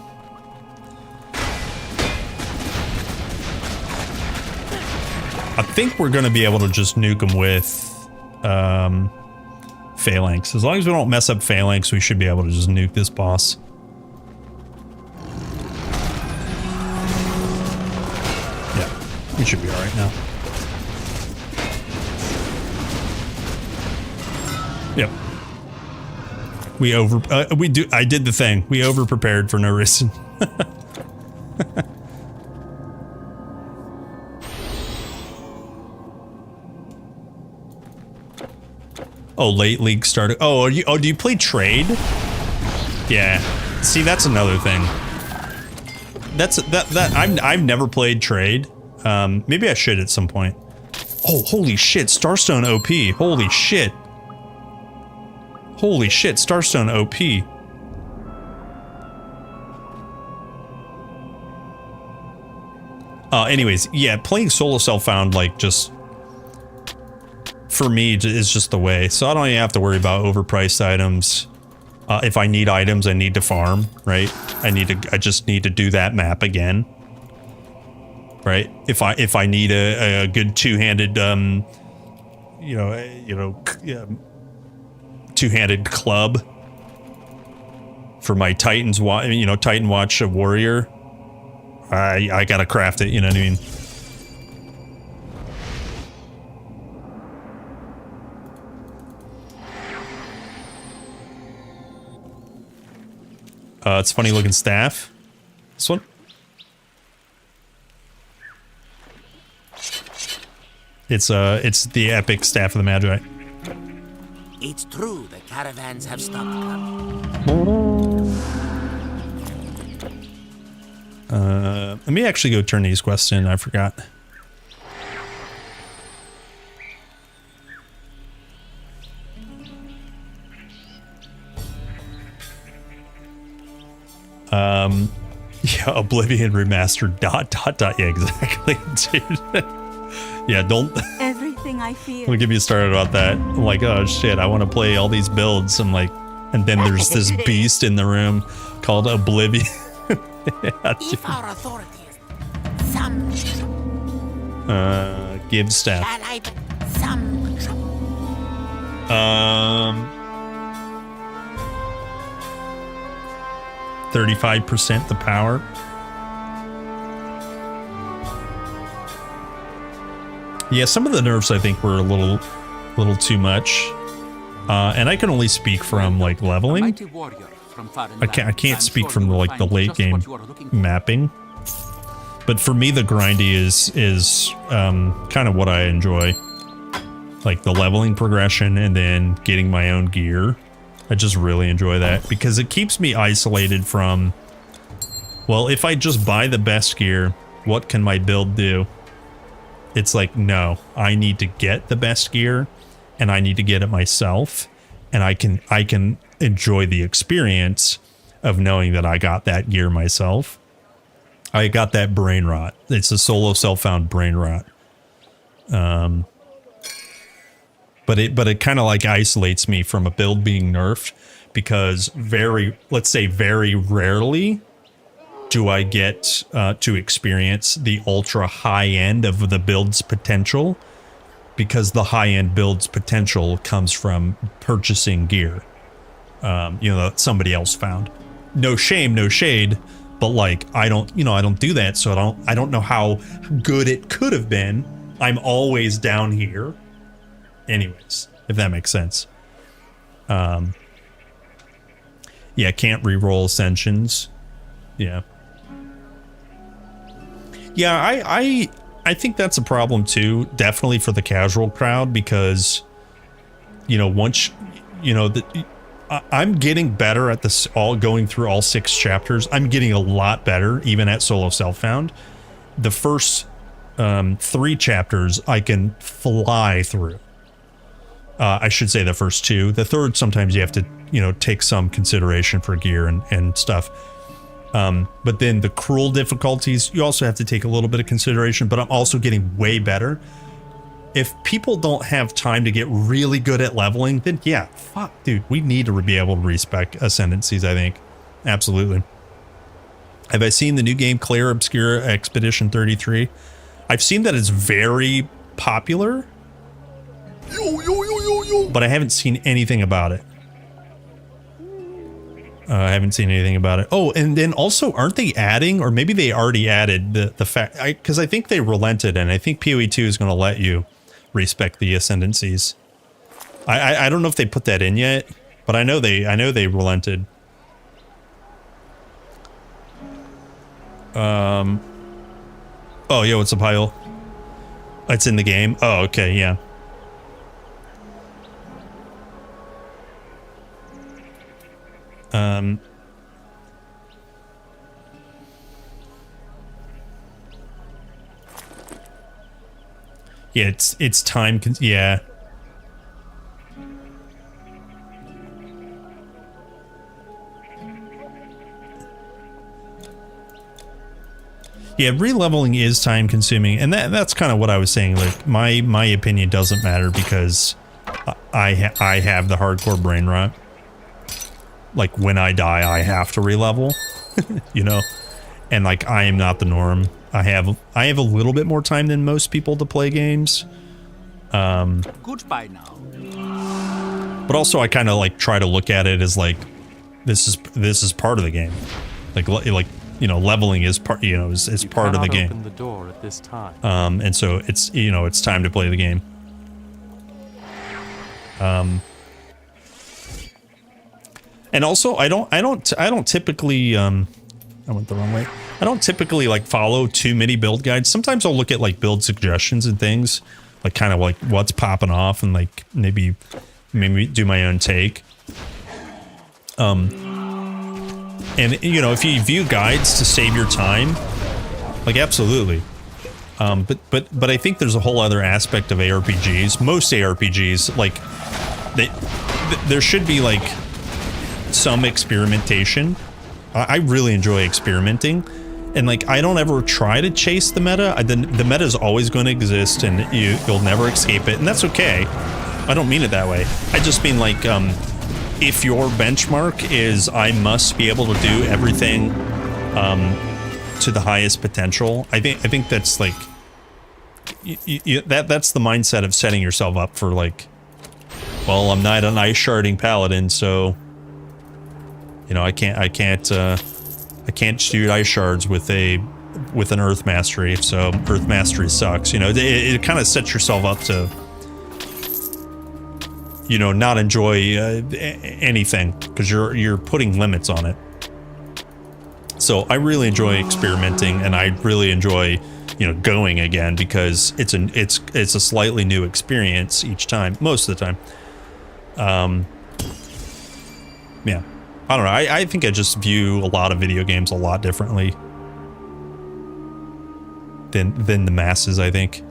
Speaker 3: I think we're going to be able to just nuke them with Phalanx. As long as we don't mess up Phalanx, we should be able to just nuke this boss. Yeah, we should be alright now. Yep. I did the thing. We over prepared for no reason. Oh, late league started. Oh, do you play trade? Yeah. See, that's another thing. I've never played trade. Maybe I should at some point. Oh, holy shit, Starstone OP. Holy shit. Holy shit, Starstone OP. Anyways, yeah, playing solo self-found, like, just... for me, is just the way. So I don't even have to worry about overpriced items. If I need items, I need to farm, right? I just need to do that map again. Right? If I need a good two-handed, two-handed club for my Titan's Titan Watch Warrior, I gotta craft it, you know what I mean? It's funny looking staff. This one. It's the epic Staff of the Magi.
Speaker 16: It's true, the caravans have stopped coming.
Speaker 3: Let me actually go turn these quests in. I forgot. Yeah, Oblivion Remastered ... Yeah, exactly, dude. Yeah, don't...
Speaker 2: Everything I feel.
Speaker 3: Don't get me started about that. I'm like, oh shit, I want to play all these builds. I'm like, and then there's this beast in the room called Oblivion. Yeah,
Speaker 16: if our authorities,
Speaker 3: give staff. 35% the power. Yeah, some of the nerfs I think were a little too much. And I can only speak from like leveling. I can't speak from the late game mapping. But for me the grindy is kind of what I enjoy. Like the leveling progression and then getting my own gear. I just really enjoy that because it keeps me isolated from, well, if I just buy the best gear, what can my build do? It's like, no, I need to get the best gear and I need to get it myself. And I can enjoy the experience of knowing that I got that gear myself. I got that brain rot. It's a solo self-found brain rot. But it kind of like isolates me from a build being nerfed because let's say very rarely do I get to experience the ultra high end of the build's potential, because the high end build's potential comes from purchasing gear, that somebody else found. No shame, no shade, but like I don't do that, so I don't know how good it could have been. I'm always down here. Anyways, if that makes sense. Yeah, can't re-roll ascensions. Yeah. Yeah, I think that's a problem too, definitely for the casual crowd, because once I'm getting better at this, going through all 6 chapters. I'm getting a lot better even at solo self-found. The first 3 chapters I can fly through. I should say the first 2. The third, sometimes you have to, take some consideration for gear and stuff. But then the cruel difficulties, you also have to take a little bit of consideration, but I'm also getting way better. If people don't have time to get really good at leveling, then yeah, fuck, dude, we need to be able to respec ascendancies, I think. Absolutely. Have I seen the new game, Clair Obscura Expedition 33? I've seen that it's very popular. But I haven't seen anything about it. I haven't seen anything about it. Oh, and then also, aren't they adding, or maybe they already added the fact, because I think they relented, and I think PoE 2 is going to let you respec the ascendancies. I don't know if they put that in yet, but I know they relented. Oh, yo, what's up, Pyle? It's in the game. Oh, okay, yeah. Yeah, it's time. Yeah. Yeah, re-leveling is time consuming, and that's kind of what I was saying. Like my opinion doesn't matter because I have the hardcore brain rot. Like when I die, I have to re-level, you know, and like I am not the norm. I have a little bit more time than most people to play games.
Speaker 6: Goodbye now.
Speaker 3: But also I kind of like try to look at it as like this is part of the game. Like you know, leveling is part, you know, is part of the game.
Speaker 11: Open the door at this time.
Speaker 3: And so it's, you know, it's time to play the game. And also I don't typically I went the wrong way. I don't typically like follow too many build guides. Sometimes I'll look at like build suggestions and things, like kind of like what's popping off, and like maybe do my own take. And you know, if you view guides to save your time, like absolutely. But I think there's a whole other aspect of ARPGs. Most ARPGs, like there should be like some experimentation. I really enjoy experimenting, and like I don't ever try to chase the meta. The meta is always going to exist, and you'll never escape it, and that's okay. I don't mean it that way. I just mean like if your benchmark is I must be able to do everything to the highest potential, I think that's like that's the mindset of setting yourself up for like, well, I'm not an ice sharding paladin, so you know I can't shoot ice shards with an earth mastery, so earth mastery sucks. You know, it kind of sets yourself up to, you know, not enjoy anything because you're putting limits on it. So I really enjoy experimenting, and I really enjoy, you know, going again because it's a slightly new experience each time, most of the time. Yeah, I don't know. I think I just view a lot of video games a lot differently than the masses, I think.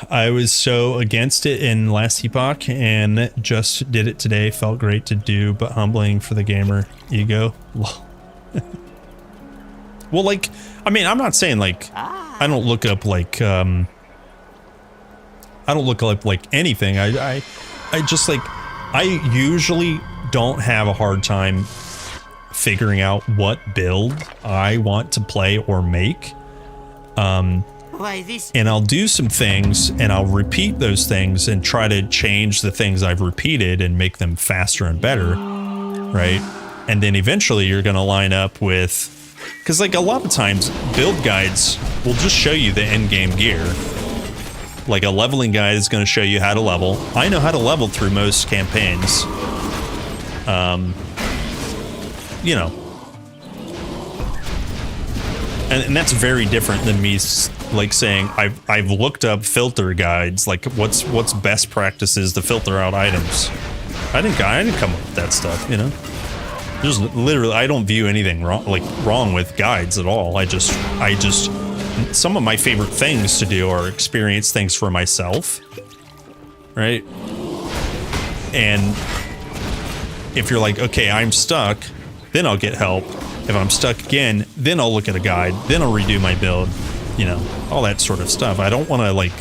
Speaker 3: I was so against it in last epoch and just did it today. Felt great to do, but humbling for the gamer ego. Well, like, I mean, I'm not saying like I don't look up like I don't look up like anything. I just like I usually don't have a hard time figuring out what build I want to play or make. And I'll do some things and I'll repeat those things and try to change the things I've repeated and make them faster and better, right? And then eventually you're going to line up with, because like a lot of times build guides will just show you the end game gear. Like a leveling guide is going to show you how to level. I know how to level through most campaigns. You know. And that's very different than me like saying I've looked up filter guides, like what's best practices to filter out items. I didn't come up with that stuff, you know. There's literally I don't view anything wrong with guides at all. I just some of my favorite things to do are experience things for myself, right? And if you're like, okay, I'm stuck, then I'll get help. If I'm stuck again, then I'll look at a guide, then I'll redo my build, you know, all that sort of stuff. I don't want to like,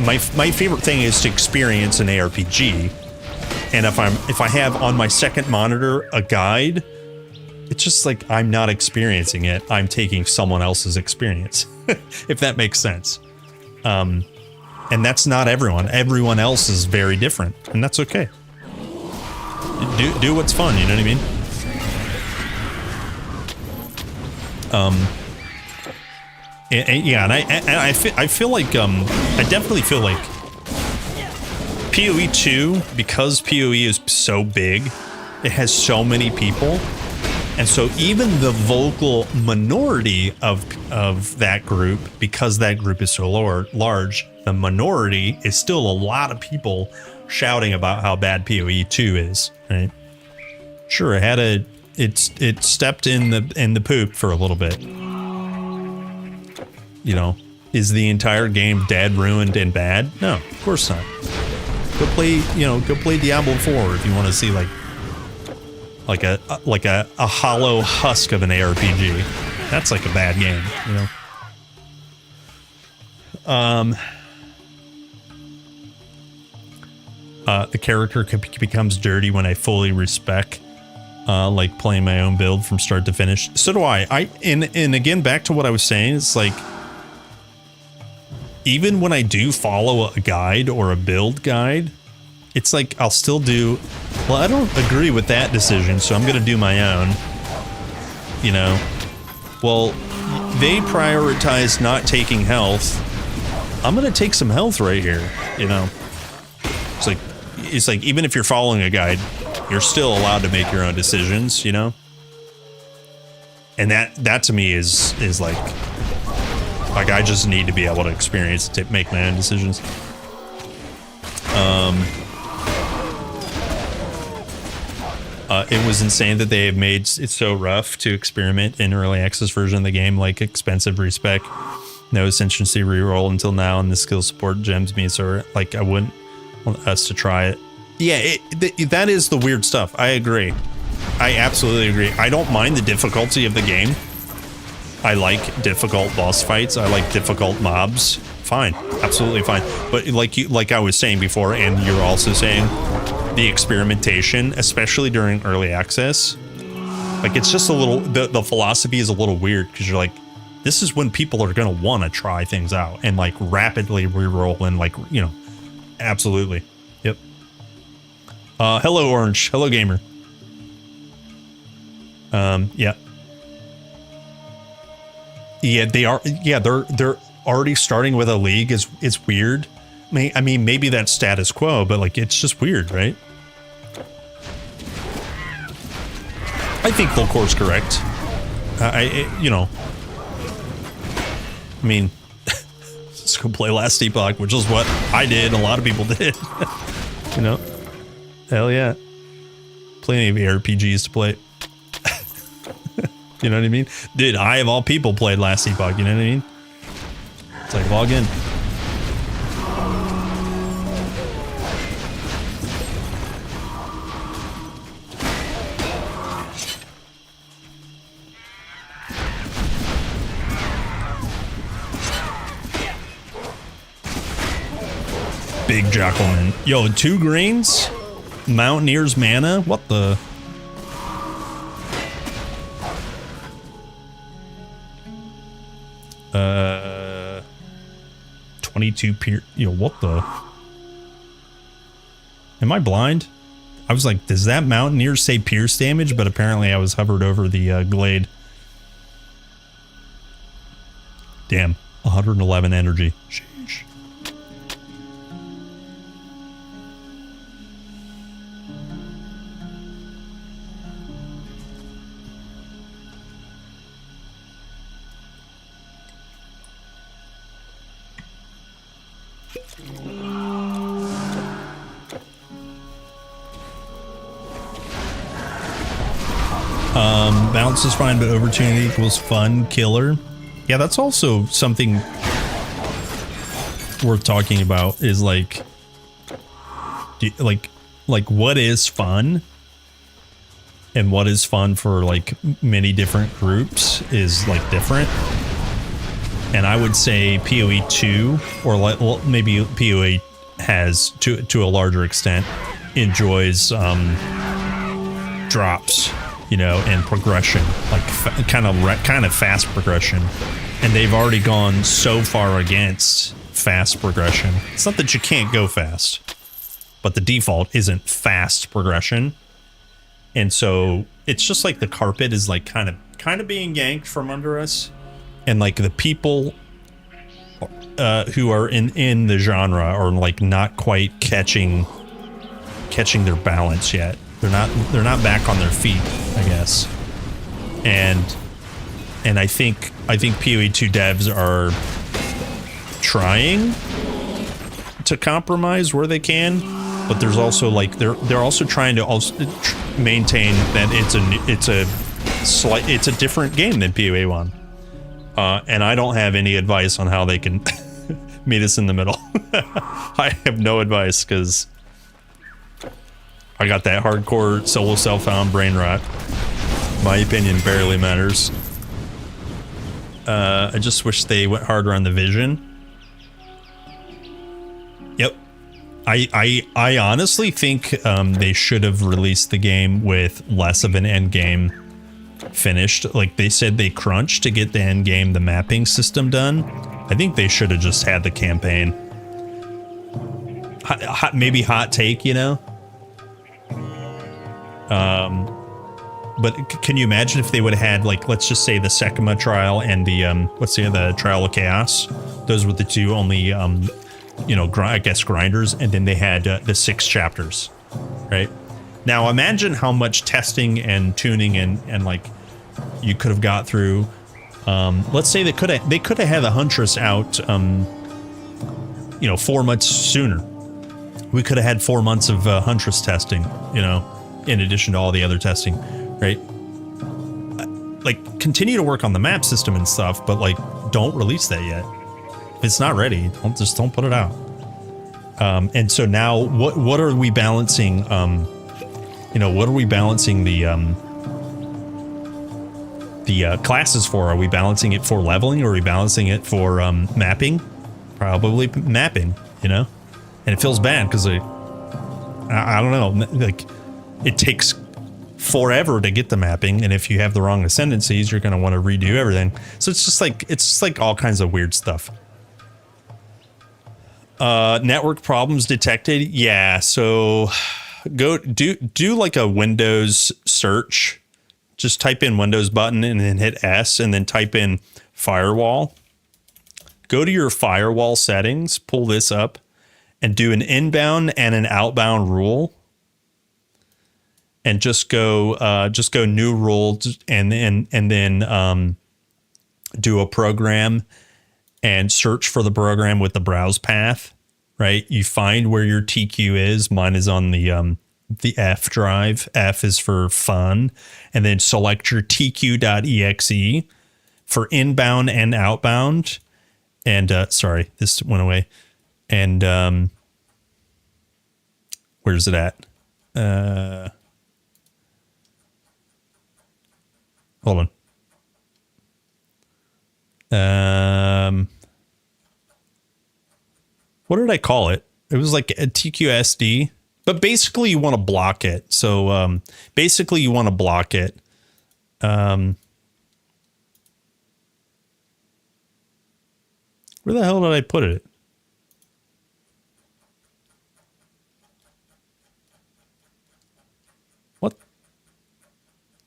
Speaker 3: my favorite thing is to experience an ARPG. And if I have on my second monitor a guide, it's just like I'm not experiencing it. I'm taking someone else's experience, if that makes sense. And that's not everyone. Everyone else is very different, and that's okay. Do what's fun, you know what I mean? And I feel like I definitely feel like PoE 2, because PoE is so big, it has so many people, and so even the vocal minority of that group, because that group is so large, the minority is still a lot of people shouting about how bad PoE 2 is, right? Sure, it stepped in the poop for a little bit. You know, is the entire game dead, ruined, and bad? No, of course not. Go play Diablo 4 if you want to see like a hollow husk of an ARPG. That's like a bad game, you know. The character becomes dirty when I fully respec, like playing my own build from start to finish. So do I. And again, back to what I was saying, it's like, even when I do follow a guide or a build guide, it's like I'll still do, well, I don't agree with that decision, so I'm going to do my own, you know. Well, they prioritize not taking health. I'm going to take some health right here, you know. It's like even if you're following a guide, you're still allowed to make your own decisions, you know. And that to me is like I just need to be able to experience to make my own decisions. It was insane that they have made it so rough to experiment in early access version of the game, like expensive respec, no ascendancy reroll until now, and the skill support gems me, so like I wouldn't want us to try it. Yeah, that is the weird stuff. I agree. I absolutely agree. I don't mind the difficulty of the game. I like difficult boss fights. I like difficult mobs. Fine, absolutely fine. But like I was saying before, and you're also saying, the experimentation, especially during early access, like it's just a little. The philosophy is a little weird because you're like, this is when people are gonna want to try things out and like rapidly reroll and like, you know, absolutely. Yep. Hello Orange. Hello Gamer. Yeah. Yeah, they are. Yeah, they're already starting with a league is weird. I mean, maybe that's status quo, but like it's just weird, right? I think they'll course correct. You know, I mean, let's go play Last Epoch, which is what I did. A lot of people did. You know, hell yeah, plenty of ARPGs to play. You know what I mean? Dude, I of all people played Last Epoch, you know what I mean? It's like, log in. Big Jackalman. Yo, 2 greens? Mountaineer's mana? What the... 22 pierce. Yo, what the? Am I blind? I was like, does that Mountaineer say pierce damage? But apparently I was hovered over the glade. Damn, 111 energy. Sheesh. Balance is fine, but opportunity equals fun killer. Yeah, that's also something worth talking about, is like what is fun and what is fun for like many different groups is like different. And I would say PoE 2, or well, maybe PoE has to a larger extent enjoys drops, you know, and progression, like kind of fast progression. And they've already gone so far against fast progression. It's not that you can't go fast, but the default isn't fast progression. And so it's just like the carpet is like kind of being yanked from under us. And like the people who are in the genre are like not quite catching their balance yet. They're not back on their feet, I guess. And I think PoE 2 devs are trying to compromise where they can, but there's also like they're also trying to also maintain that it's a different game than PoE 1. And I don't have any advice on how they can meet us in the middle. I have no advice because I got that hardcore solo self-found brain rot. My opinion barely matters. I just wish they went harder on the vision. Yep. I honestly think they should have released the game with less of an end game finished. Like they said they crunched to get the end game, the mapping system done. I think they should have just had the campaign. Maybe hot take, you know? But can you imagine if they would have had, like, let's just say the Sekima trial and the the Trial of Chaos? Those were the two only, you know, I guess grinders, and then they had the 6 chapters, right? Now imagine how much testing and tuning and like you could have got through. Let's say they could have had the Huntress out, you know, 4 months sooner. We could have had 4 months of Huntress testing, you know, in addition to all the other testing, right? Like, continue to work on the map system and stuff, but like, don't release that yet. If it's not ready, don't put it out. And so now, what are we balancing? You know, what are we balancing the classes for? Are we balancing it for leveling, or are we balancing it for mapping? Probably mapping, you know. And it feels bad because I don't know, like it takes forever to get the mapping, and if you have the wrong ascendancies, you're going to want to redo everything. So it's just like all kinds of weird stuff. Network problems detected. Yeah, so go do like a Windows search. Just type in Windows button and then hit S and then type in firewall. Go to your firewall settings, pull this up, and do an inbound and an outbound rule. And just go new rule and then do a program and search for the program with the browse path, right? You find where your TQ is. Mine is on the F drive. F is for fun. And then select your tq.exe for inbound and outbound. And sorry, this went away. And where's it at? Hold on. What did I call it? It was like a TQSD, but basically you want to block it. So basically you want to block it. Where the hell did I put it? What?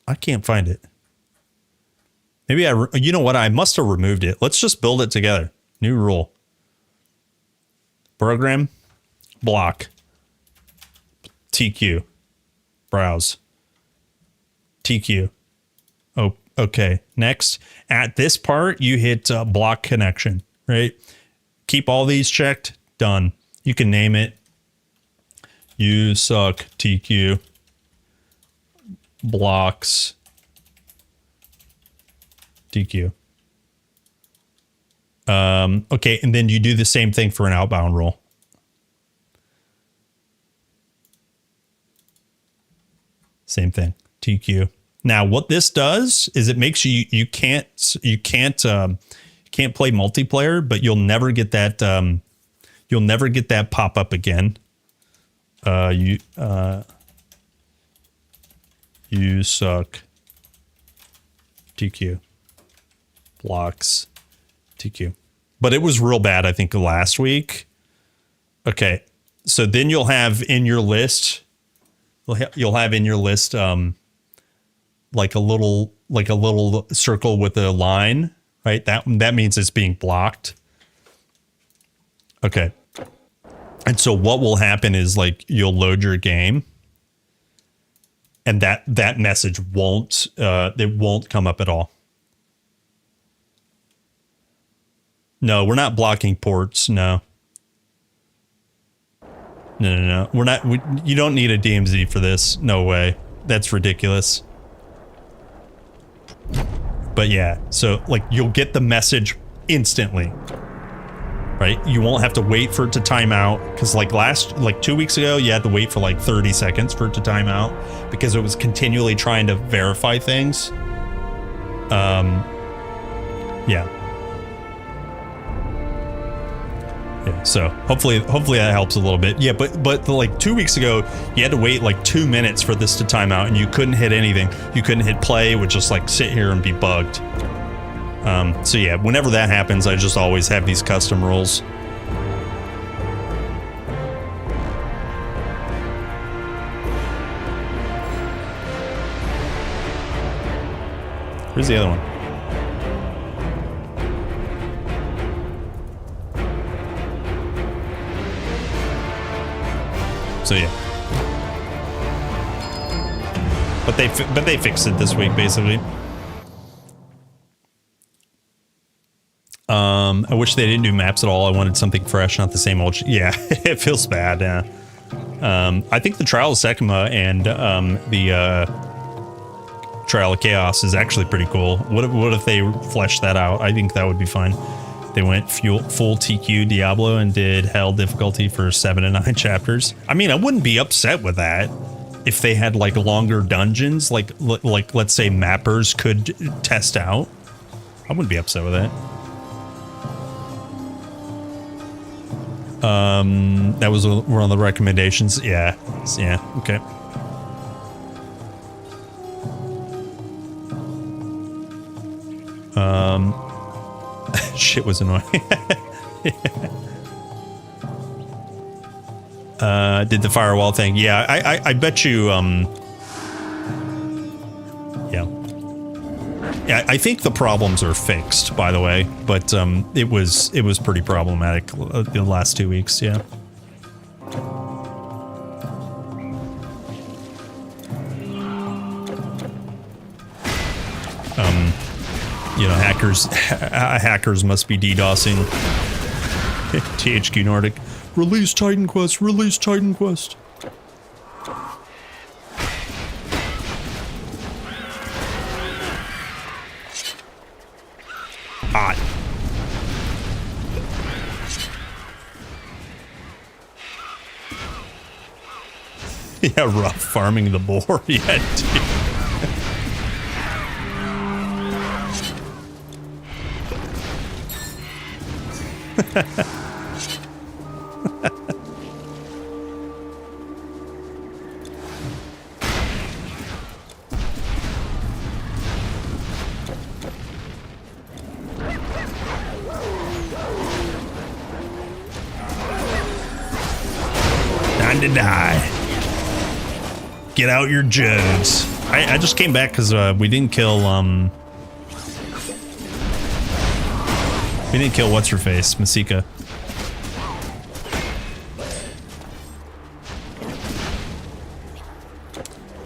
Speaker 3: I can't find it. Maybe you know what? I must have removed it. Let's just build it together. New rule. Program, block, TQ, browse, TQ. Oh, okay. Next, at this part, you hit block connection, right? Keep all these checked. Done. You can name it. You suck, TQ. Blocks. TQ. Okay, and then you do the same thing for an outbound rule. Same thing. TQ. Now, what this does is it makes you can't can't play multiplayer, but you'll never get that pop up again. You suck. TQ. Blocks. TQ. But it was real bad, I think, last week. Okay. So then you'll have in your list, like a little circle with a line, right? That means it's being blocked. Okay. And so what will happen is like you'll load your game and that message won't come up at all. No, we're not blocking ports. No. No. We're not. You don't need a DMZ for this. No way. That's ridiculous. But yeah, so like you'll get the message instantly, right? You won't have to wait for it to time out because like 2 weeks ago, you had to wait for like 30 seconds for it to time out because it was continually trying to verify things. Yeah. Yeah, so hopefully that helps a little bit. Yeah, but like 2 weeks ago, you had to wait like 2 minutes for this to time out, and you couldn't hit anything. You couldn't hit play. It would just like sit here and be bugged. So yeah, whenever that happens, I just always have these custom rules. Where's the other one? So yeah, but they fixed it this week basically. I wish they didn't do maps at all. I wanted something fresh, not the same old. Yeah, it feels bad. Yeah. I think the Trial of Sekima and the Trial of Chaos is actually pretty cool. What if they fleshed that out? I think that would be fine. They went full TQ Diablo and did hell difficulty for 7 and 9 chapters. I mean, I wouldn't be upset with that if they had like longer dungeons, like let's say mappers could test out. I wouldn't be upset with that. That was one of the recommendations. Yeah. Okay. Shit was annoying. Did the firewall thing. Yeah, I bet you, yeah, I think the problems are fixed, by the way, but it was pretty problematic the last 2 weeks, yeah. You know, hackers must be DDoSing. THQ Nordic. Release Titan Quest, release Titan Quest. Hot. Yeah, rough farming the boar. Yeah, dude. Time to die. Get out your jugs. I just came back because we didn't kill what's her face, Masika.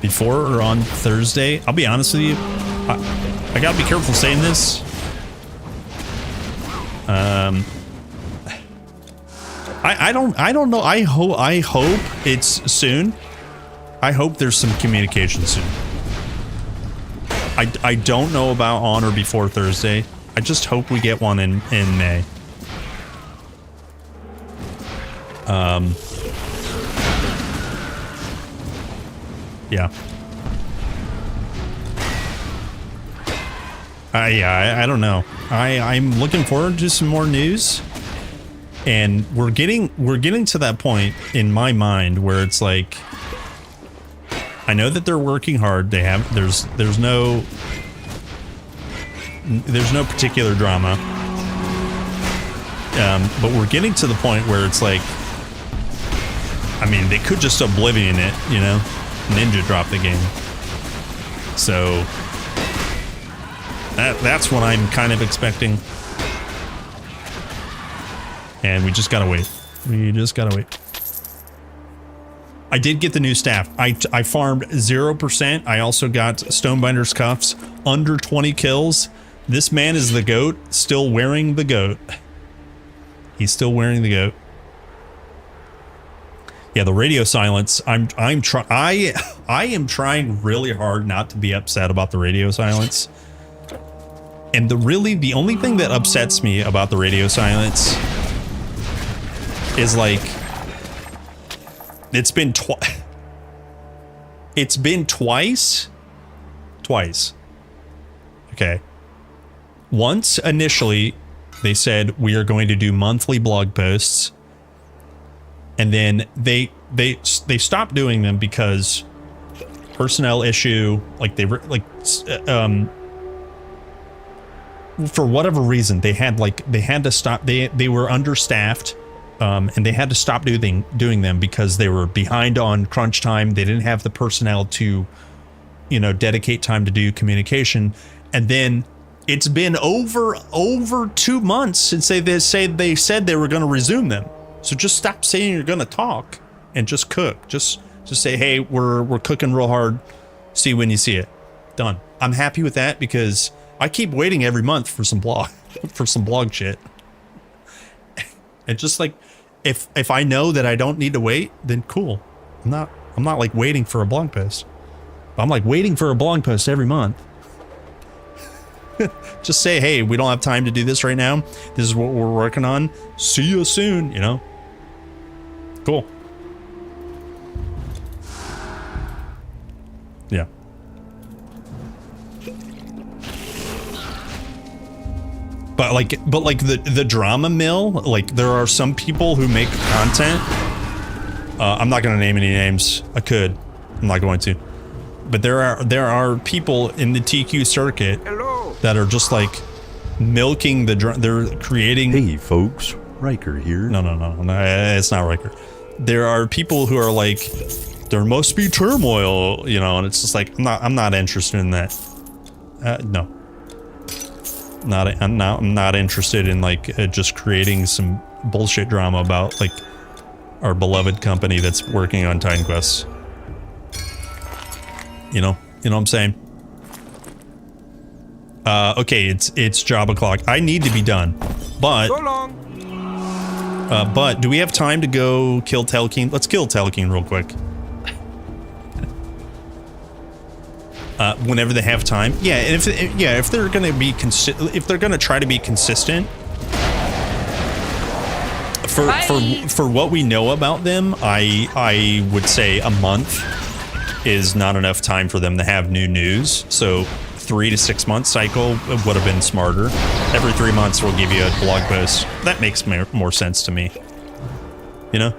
Speaker 3: Before or on Thursday, I'll be honest with you. I gotta be careful saying this. I don't know. I hope it's soon. I hope there's some communication soon. I don't know about on or before Thursday. I just hope we get one in May. Yeah. I don't know. I'm looking forward to some more news, and we're getting to that point in my mind where it's like, I know that they're working hard. There's no particular drama, but we're getting to the point where it's like, I mean, they could just Oblivion it, you know, Ninja drop the game. So that's what I'm kind of expecting. And we just gotta wait. I did get the new staff. I farmed 0%. I also got Stonebinder's cuffs, under 20 kills. This man is the goat, still wearing the goat. He's still wearing the goat. Yeah, the radio silence. I am trying really hard not to be upset about the radio silence. And the only thing that upsets me about the radio silence is like, it's been twice. Okay. Once initially they said we are going to do monthly blog posts, and then they stopped doing them because personnel issue, like for whatever reason they had to stop. They were understaffed, and they had to stop doing them because they were behind on crunch time. They didn't have the personnel to, you know, dedicate time to do communication. And then it's been over 2 months since they said they were going to resume them. So just stop saying you're going to talk and just cook. Just say, hey, we're cooking real hard. See when you see it. Done. I'm happy with that because I keep waiting every month for some blog shit. And just like, if I know that I don't need to wait, then cool. I'm not like waiting for a blog post. I'm like waiting for a blog post every month. Just say, hey, we don't have time to do this right now. This is what we're working on. See you soon, you know? Cool. Yeah. But like the drama mill, like there are some people who make content. I'm not going to name any names. I could. I'm not going to. But there are people in the TQ circuit that are just like milking they're creating.
Speaker 8: Hey folks, Riker here.
Speaker 3: No, it's not Riker. There are people who are like, there must be turmoil, you know, and it's just like, I'm not interested in that. No. I'm not interested in like just creating some bullshit drama about like our beloved company that's working on Titan Quests. You know what I'm saying? Okay, it's job o'clock. I need to be done, but
Speaker 19: So long.
Speaker 3: But do we have time to go kill Telkeen? Let's kill Telkeen real quick. Whenever they have time. Yeah, and if they're gonna be if they're gonna try to be consistent for what we know about them, I would say a month is not enough time for them to have new news. So 3 to 6 month cycle would have been smarter. Every 3 months we'll give you a blog post. That makes more sense to me. You know?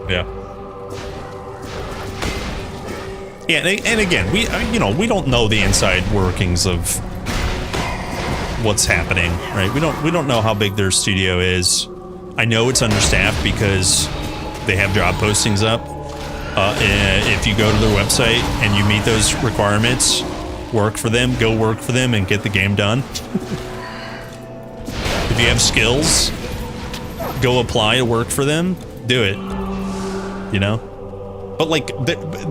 Speaker 3: Yeah. Yeah, and again, we don't know the inside workings of what's happening, right? We don't know how big their studio is. I know it's understaffed because they have job postings up. If you go to their website and you meet those requirements, work for them, go work for them, and get the game done. If you have skills, go apply to work for them. Do it. You know. But like,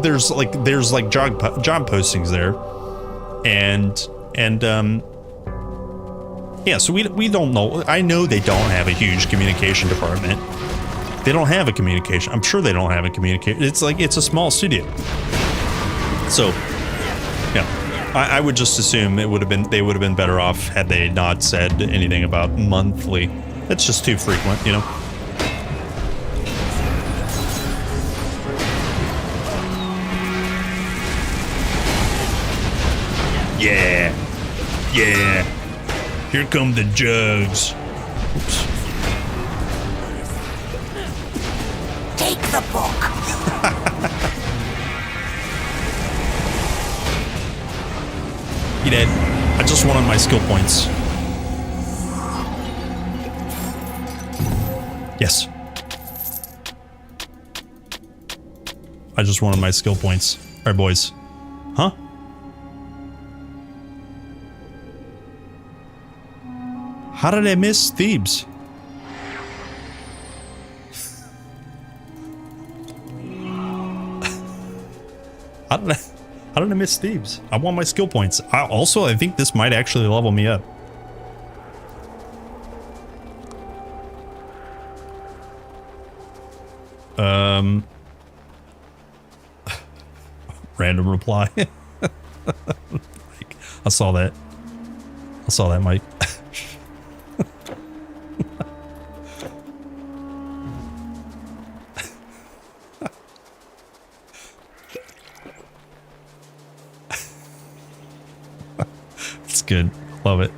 Speaker 3: there's job postings there, and yeah. So we don't know. I know they don't have a huge communication department. They don't have a communication. I'm sure they don't have a communication. It's like it's a small studio. So yeah, I would just assume they would have been better off had they not said anything about monthly. That's just too frequent, you know. Yeah. Here come the jugs. Oops.
Speaker 16: Take the book.
Speaker 3: He dead. I just wanted my skill points. Yes. I just wanted my skill points. All right, boys. Huh? How did I miss Thebes? How did I miss Thebes? I want my skill points. I think this might actually level me up. Random reply. I saw that. I saw that, Mike. It's good. Love it.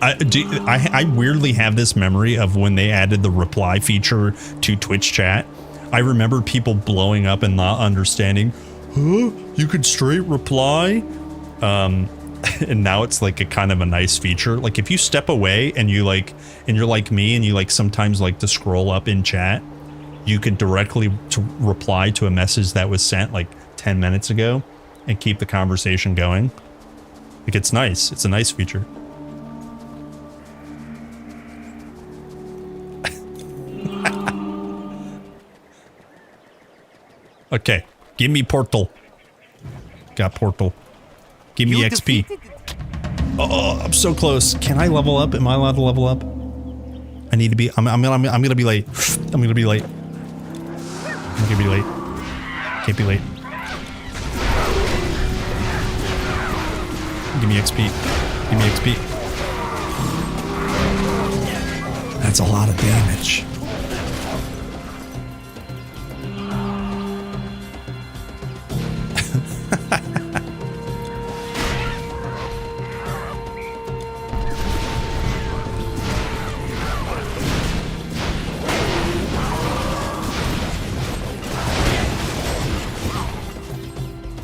Speaker 3: I weirdly have this memory of when they added the reply feature to Twitch chat. I remember people blowing up and not understanding. Huh? You could straight reply? And now it's like a kind of a nice feature. Like if you step away and you're like me and you like sometimes like to scroll up in chat, you could directly reply to a message that was sent like 10 minutes ago and keep the conversation going. Like it's nice. It's a nice feature. Okay, give me portal. Got portal. Give me XP. Oh, I'm so close. Can I level up? Am I allowed to level up? I need to be. I'm gonna be late. I'm gonna be late. I'm gonna be late. Can't be late. Give me XP. Give me XP. That's a lot of damage.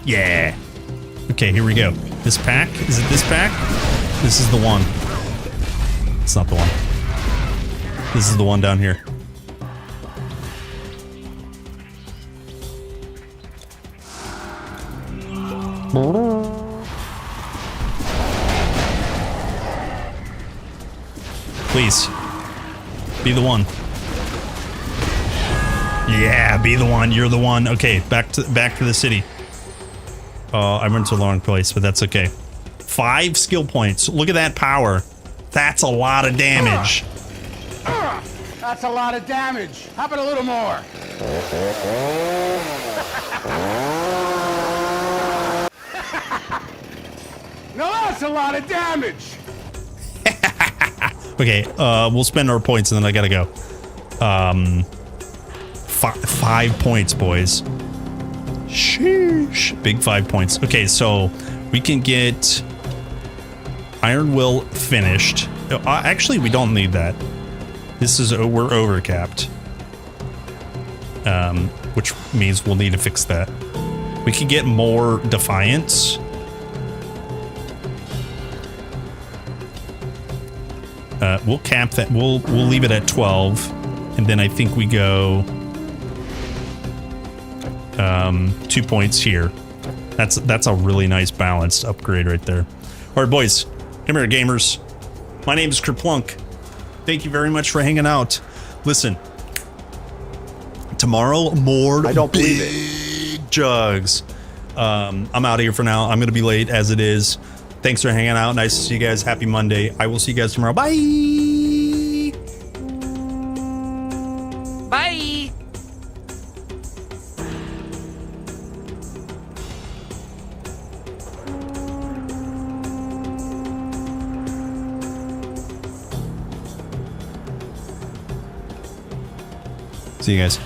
Speaker 3: Yeah. Okay, here we go. This pack? Is it this pack? This is the one. It's not the one. This is the one down here. Please. Be the one. Yeah, be the one. You're the one. Okay, back to the city. I went to the wrong place, but that's okay. 5 skill points. Look at that power. That's a lot of damage.
Speaker 21: That's a lot of damage. How about a little more? No, that's a lot of damage.
Speaker 3: Okay, we'll spend our points and then I gotta go. 5 points, boys. Sheesh. Big 5 points. Okay, so we can get Iron Will finished. Actually, we don't need that. This is, we're overcapped. Which means we'll need to fix that. We can get more Defiance. We'll cap that. We'll leave it at 12. And then I think we go 2 points here. That's a really nice balanced upgrade right there. All right, boys. Come here, gamers. My name is Kerplunk. Thank you very much for hanging out. Listen. Tomorrow, more I don't believe it. Jugs. I'm out of here for now. I'm going to be late as it is. Thanks for hanging out. Nice to see you guys. Happy Monday. I will see you guys tomorrow. Bye.
Speaker 12: Bye.
Speaker 3: See you guys.